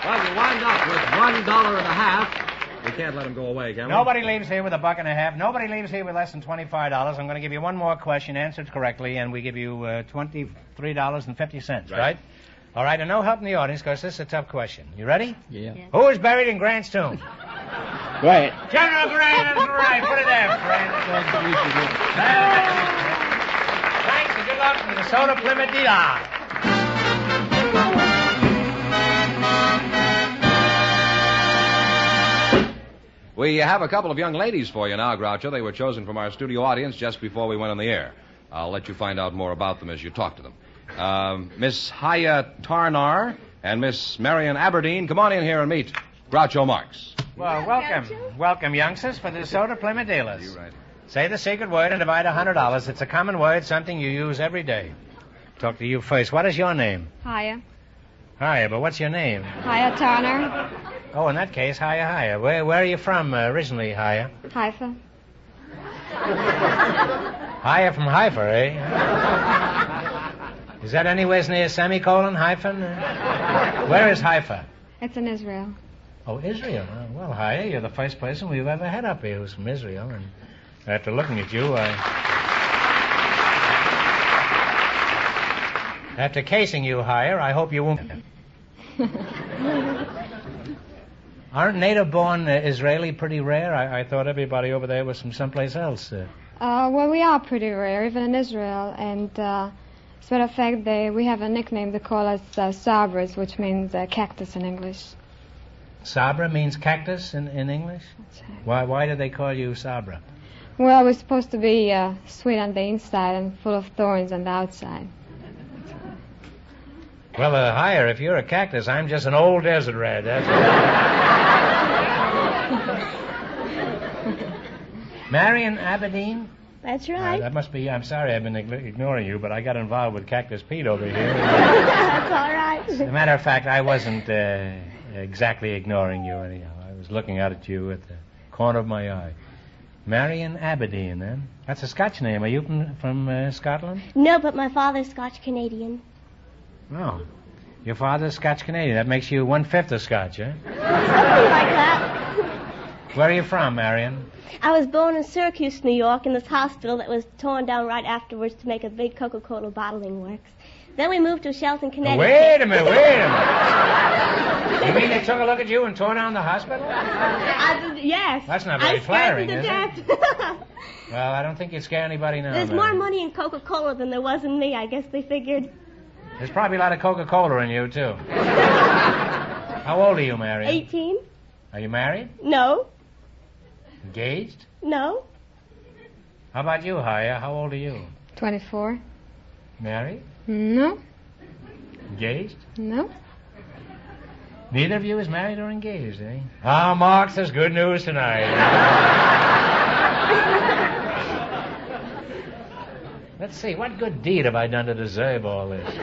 Well, you wind up with $1.50. We can't let him go away, can we? Nobody leaves here with $1.50. Nobody leaves here with less than $25. I'm going to give you one more question, answered correctly, and we give you $23.50, right? All right, and no help in the audience, because this is a tough question. You ready? Yeah. Who is buried in Grant's tomb? Right. General Grant is right. Put it there, Grant. Thanks, and good luck from the DeSoto Plymouth Dealer. We have a couple of young ladies for you now, Groucho. They were chosen from our studio audience just before we went on the air. I'll let you find out more about them as you talk to them. Miss Haya Tarnar and Miss Marion Aberdeen, come on in here and meet Groucho Marx. Well, welcome. Welcome, youngsters, for the DeSoto Plymouth Dealers. You right. Say the secret word and divide $100. It's a common word, something you use every day. Talk to you first. What is your name? Hiya. Hiya, but what's your name? Hiya Turner. Oh, in that case, Hiya, Hiya. Where are you from originally, Hiya? Haifa. Hiya from Haifa, eh? Is that anywhere near semicolon, hyphen? Where is Haifa? It's in Israel. Oh, Israel. Well, Hiya, you're the first person we've ever had up here who's from Israel. And after looking at you, after casing you, Hiya, I hope you won't... Aren't native-born Israeli pretty rare? I thought everybody over there was from someplace else. Well, we are pretty rare, even in Israel. And as a matter of fact, we have a nickname. They call us sabras, which means cactus in English. Sabra means cactus in English? That's right. Why do they call you Sabra? Well, we're supposed to be sweet on the inside and full of thorns on the outside. Well, higher, if you're a cactus, I'm just an old desert rat. That's Marion Aberdeen? That's right. That must be, I'm sorry I've been ignoring you, but I got involved with Cactus Pete over here. That's all right. As a matter of fact, I wasn't exactly ignoring you anyhow. I was looking out at you at the corner of my eye. Marion Aberdeen, then? That's a Scotch name. Are you from Scotland? No, but my father's Scotch-Canadian. Oh. Your father's Scotch-Canadian. That makes you 1/5 of Scotch, eh? Something like that. Where are you from, Marion? I was born in Syracuse, New York, in this hospital that was torn down right afterwards to make a big Coca-Cola bottling works. Then we moved to Shelton, Connecticut. Wait a minute. You mean they took a look at you and tore down the hospital? Yes. That's not very flattering, is it? it? Well, I don't think you'd scare anybody now. There's Marion. more money in Coca-Cola than there was in me. I guess they figured. There's probably a lot of Coca-Cola in you, too. How old are you, Marion? 18. Are you married? No. Engaged? No. How about you, Haya? How old are you? 24. Married? No. Engaged? No. Neither of you is married or engaged, eh? Ah, Mark, there's good news tonight. Let's see, what good deed have I done to deserve all this?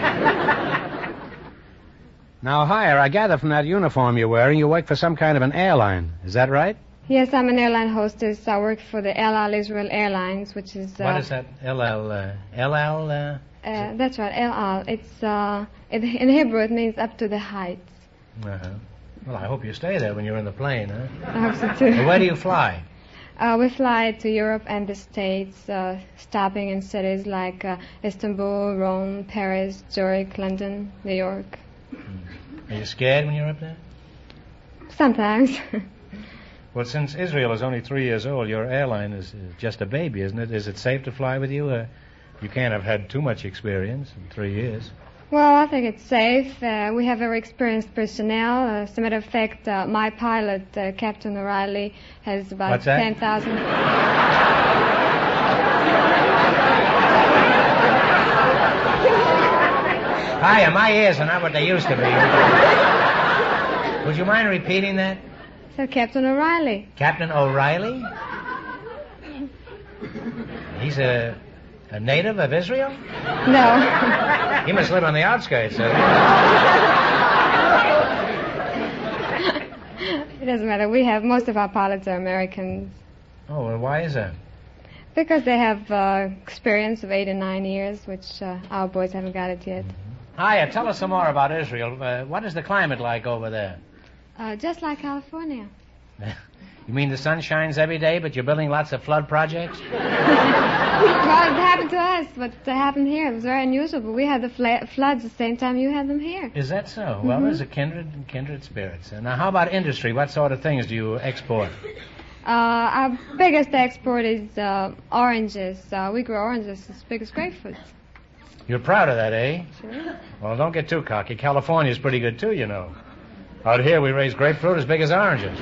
Now, Hire, I gather from that uniform you're wearing, you work for some kind of an airline. Is that right? Yes, I'm an airline hostess. I work for the El Al Israel Airlines, which is... what is that? El Al? That's right, El Al. It's, in Hebrew, it means up to the heights. Uh-huh. Well, I hope you stay there when you're in the plane, huh? I hope so, too. Well, where do you fly? We fly to Europe and the States, stopping in cities like Istanbul, Rome, Paris, Zurich, London, New York. Are you scared when you're up there? Sometimes. Well, since Israel is only 3 years old, your airline is just a baby, isn't it? Is it safe to fly with you? You can't have had too much experience in 3 years. Well, I think it's safe. We have very experienced personnel. As a matter of fact, my pilot, Captain O'Reilly, has about 10,000... Hiya, my ears are not what they used to be. Would you mind repeating that? So, Captain O'Reilly. Captain O'Reilly? He's a native of Israel? No. He must live on the outskirts. It doesn't matter. Most of our pilots are Americans. Oh, well, why is that? Because they have experience of 8 and 9 years, which our boys haven't got it yet. Hiya, tell us some more about Israel. What is the climate like over there? Just like California. You mean the sun shines every day, but you're building lots of flood projects? Well, it happened to us, but it happened here. It was very unusual, but we had the floods the same time you had them here. Is that so? Well, there's a kindred spirits. Now, how about industry? What sort of things do you export? Our biggest export is oranges. We grow oranges as big as grapefruits. You're proud of that, eh? Sure. Well, don't get too cocky. California's pretty good, too, you know. Out here, we raise grapefruit as big as oranges.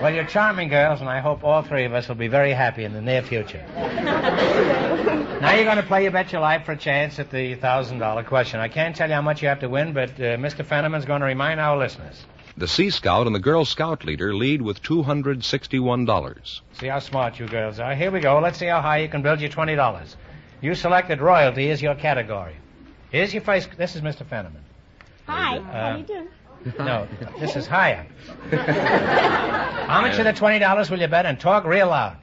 Well, you're charming girls, and I hope all three of us will be very happy in the near future. Now you're going to play You Bet Your Life for a chance at the $1,000 question. I can't tell you how much you have to win, but Mr. Fenneman's going to remind our listeners. The Sea Scout and the Girl Scout leader lead with $261. See how smart you girls are. Here we go. Let's see how high you can build your $20. You selected royalty as your category. Here's your first... This is Mr. Fenneman. Hi. How do you do? No, this is higher. How much of the $20 will you bet? And talk real loud.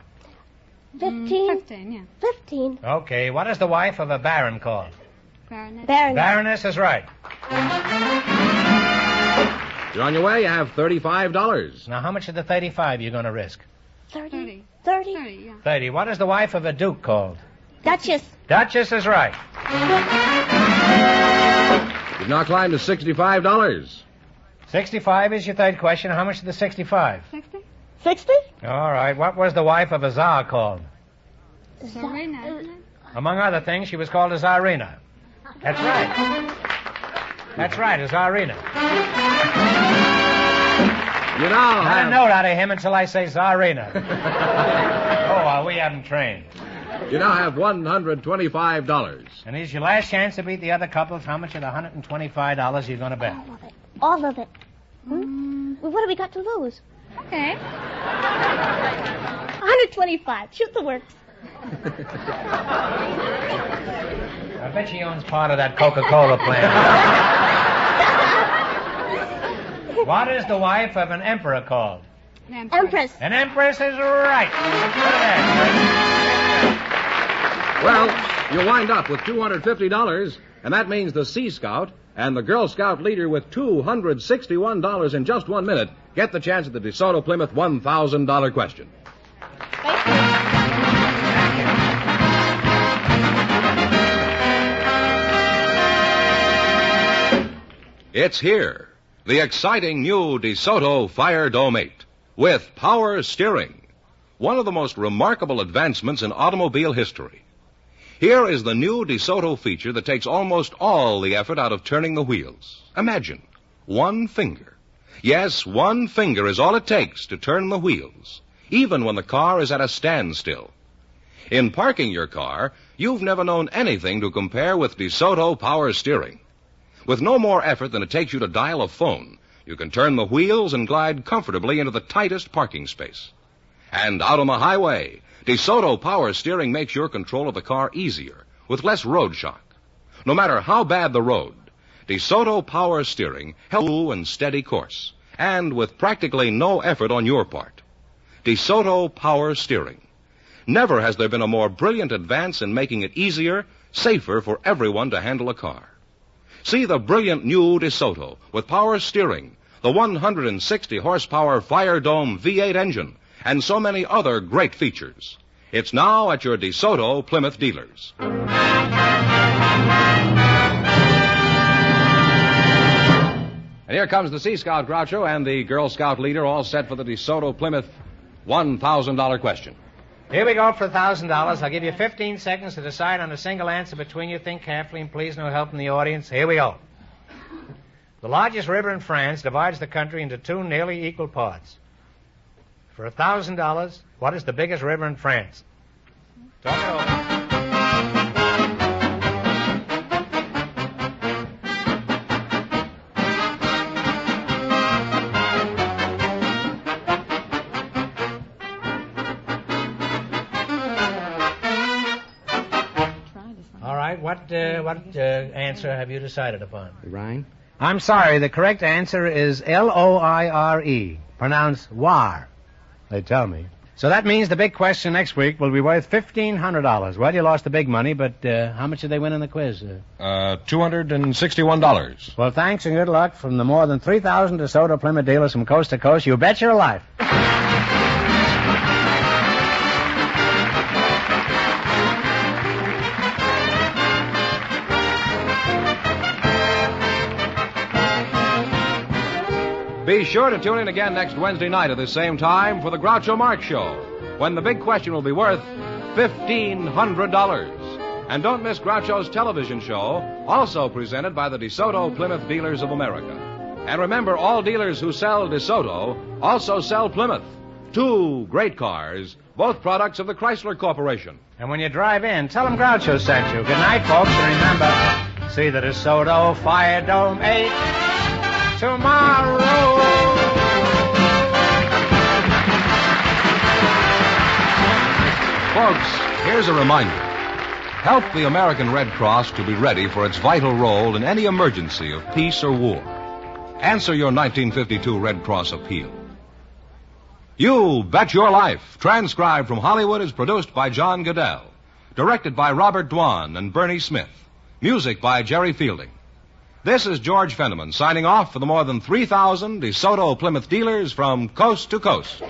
15. 15, yeah. 15. Okay, what is the wife of a baron called? Baroness. Baroness is right. You're on your way. You have $35. Now, how much of the 35 are you going to risk? 30. 30, yeah. 30. What is the wife of a duke called? Duchess. Duchess is right. You've now climbed to $65. 65 is your third question. How much is the 65? 60? 60? All right. What was the wife of a czar called? Tsarina. Among other things, she was called a czarina. That's right. That's right, a czarina. You now Not have... a note out of him until I say czarina. We haven't trained. You now have $125. And here's your last chance to beat the other couples. How much of the $125 are you going to bet? All of it. Hmm? Well, what have we got to lose? Okay. 125. Shoot the works. I bet she owns part of that Coca-Cola plant. What is the wife of an emperor called? Empress. An empress is right. Well, you wind up with $250, and that means the Sea Scout and the Girl Scout leader with $261 in just 1 minute get the chance at the DeSoto Plymouth $1,000 question. It's here, the exciting new DeSoto Fire Dome 8 with power steering, one of the most remarkable advancements in automobile history. Here is the new DeSoto feature that takes almost all the effort out of turning the wheels. Imagine, one finger. Yes, one finger is all it takes to turn the wheels, even when the car is at a standstill. In parking your car, you've never known anything to compare with DeSoto power steering. With no more effort than it takes you to dial a phone, you can turn the wheels and glide comfortably into the tightest parking space. And out on the highway, DeSoto power steering makes your control of the car easier, with less road shock. No matter how bad the road, DeSoto power steering helps you and steady course, and with practically no effort on your part. DeSoto power steering. Never has there been a more brilliant advance in making it easier, safer for everyone to handle a car. See the brilliant new DeSoto with power steering, the 160 horsepower Fire Dome V8 engine, and so many other great features. It's now at your DeSoto Plymouth dealers. And here comes the Sea Scout Groucho and the Girl Scout leader, all set for the DeSoto Plymouth $1,000 question. Here we go for $1,000. I'll give you 15 seconds to decide on a single answer between you. Think carefully, and please no help from the audience. Here we go. The largest river in France divides the country into two nearly equal parts. For $1,000, what is the biggest river in France? Talk it over. All right, what answer have you decided upon? The Rhine? I'm sorry, the correct answer is Loire, pronounced war, they tell me. So that means the big question next week will be worth $1,500. Well, you lost the big money, but how much did they win in the quiz? $261. Well, thanks and good luck from the more than 3,000 DeSoto Plymouth dealers from coast to coast. You bet your life. Be sure to tune in again next Wednesday night at the same time for the Groucho Marx Show, when the big question will be worth $1,500. And don't miss Groucho's television show, also presented by the DeSoto Plymouth Dealers of America. And remember, all dealers who sell DeSoto also sell Plymouth. Two great cars, both products of the Chrysler Corporation. And when you drive in, tell them Groucho sent you. Good night, folks, and remember, see the DeSoto Fire Dome 8 tomorrow. Folks, here's a reminder. Help the American Red Cross to be ready for its vital role in any emergency of peace or war. Answer your 1952 Red Cross appeal. You Bet Your Life, transcribed from Hollywood, is produced by John Goodell. Directed by Robert Dwan and Bernie Smith. Music by Jerry Fielding. This is George Fenneman signing off for the more than 3,000 DeSoto Plymouth dealers from coast to coast.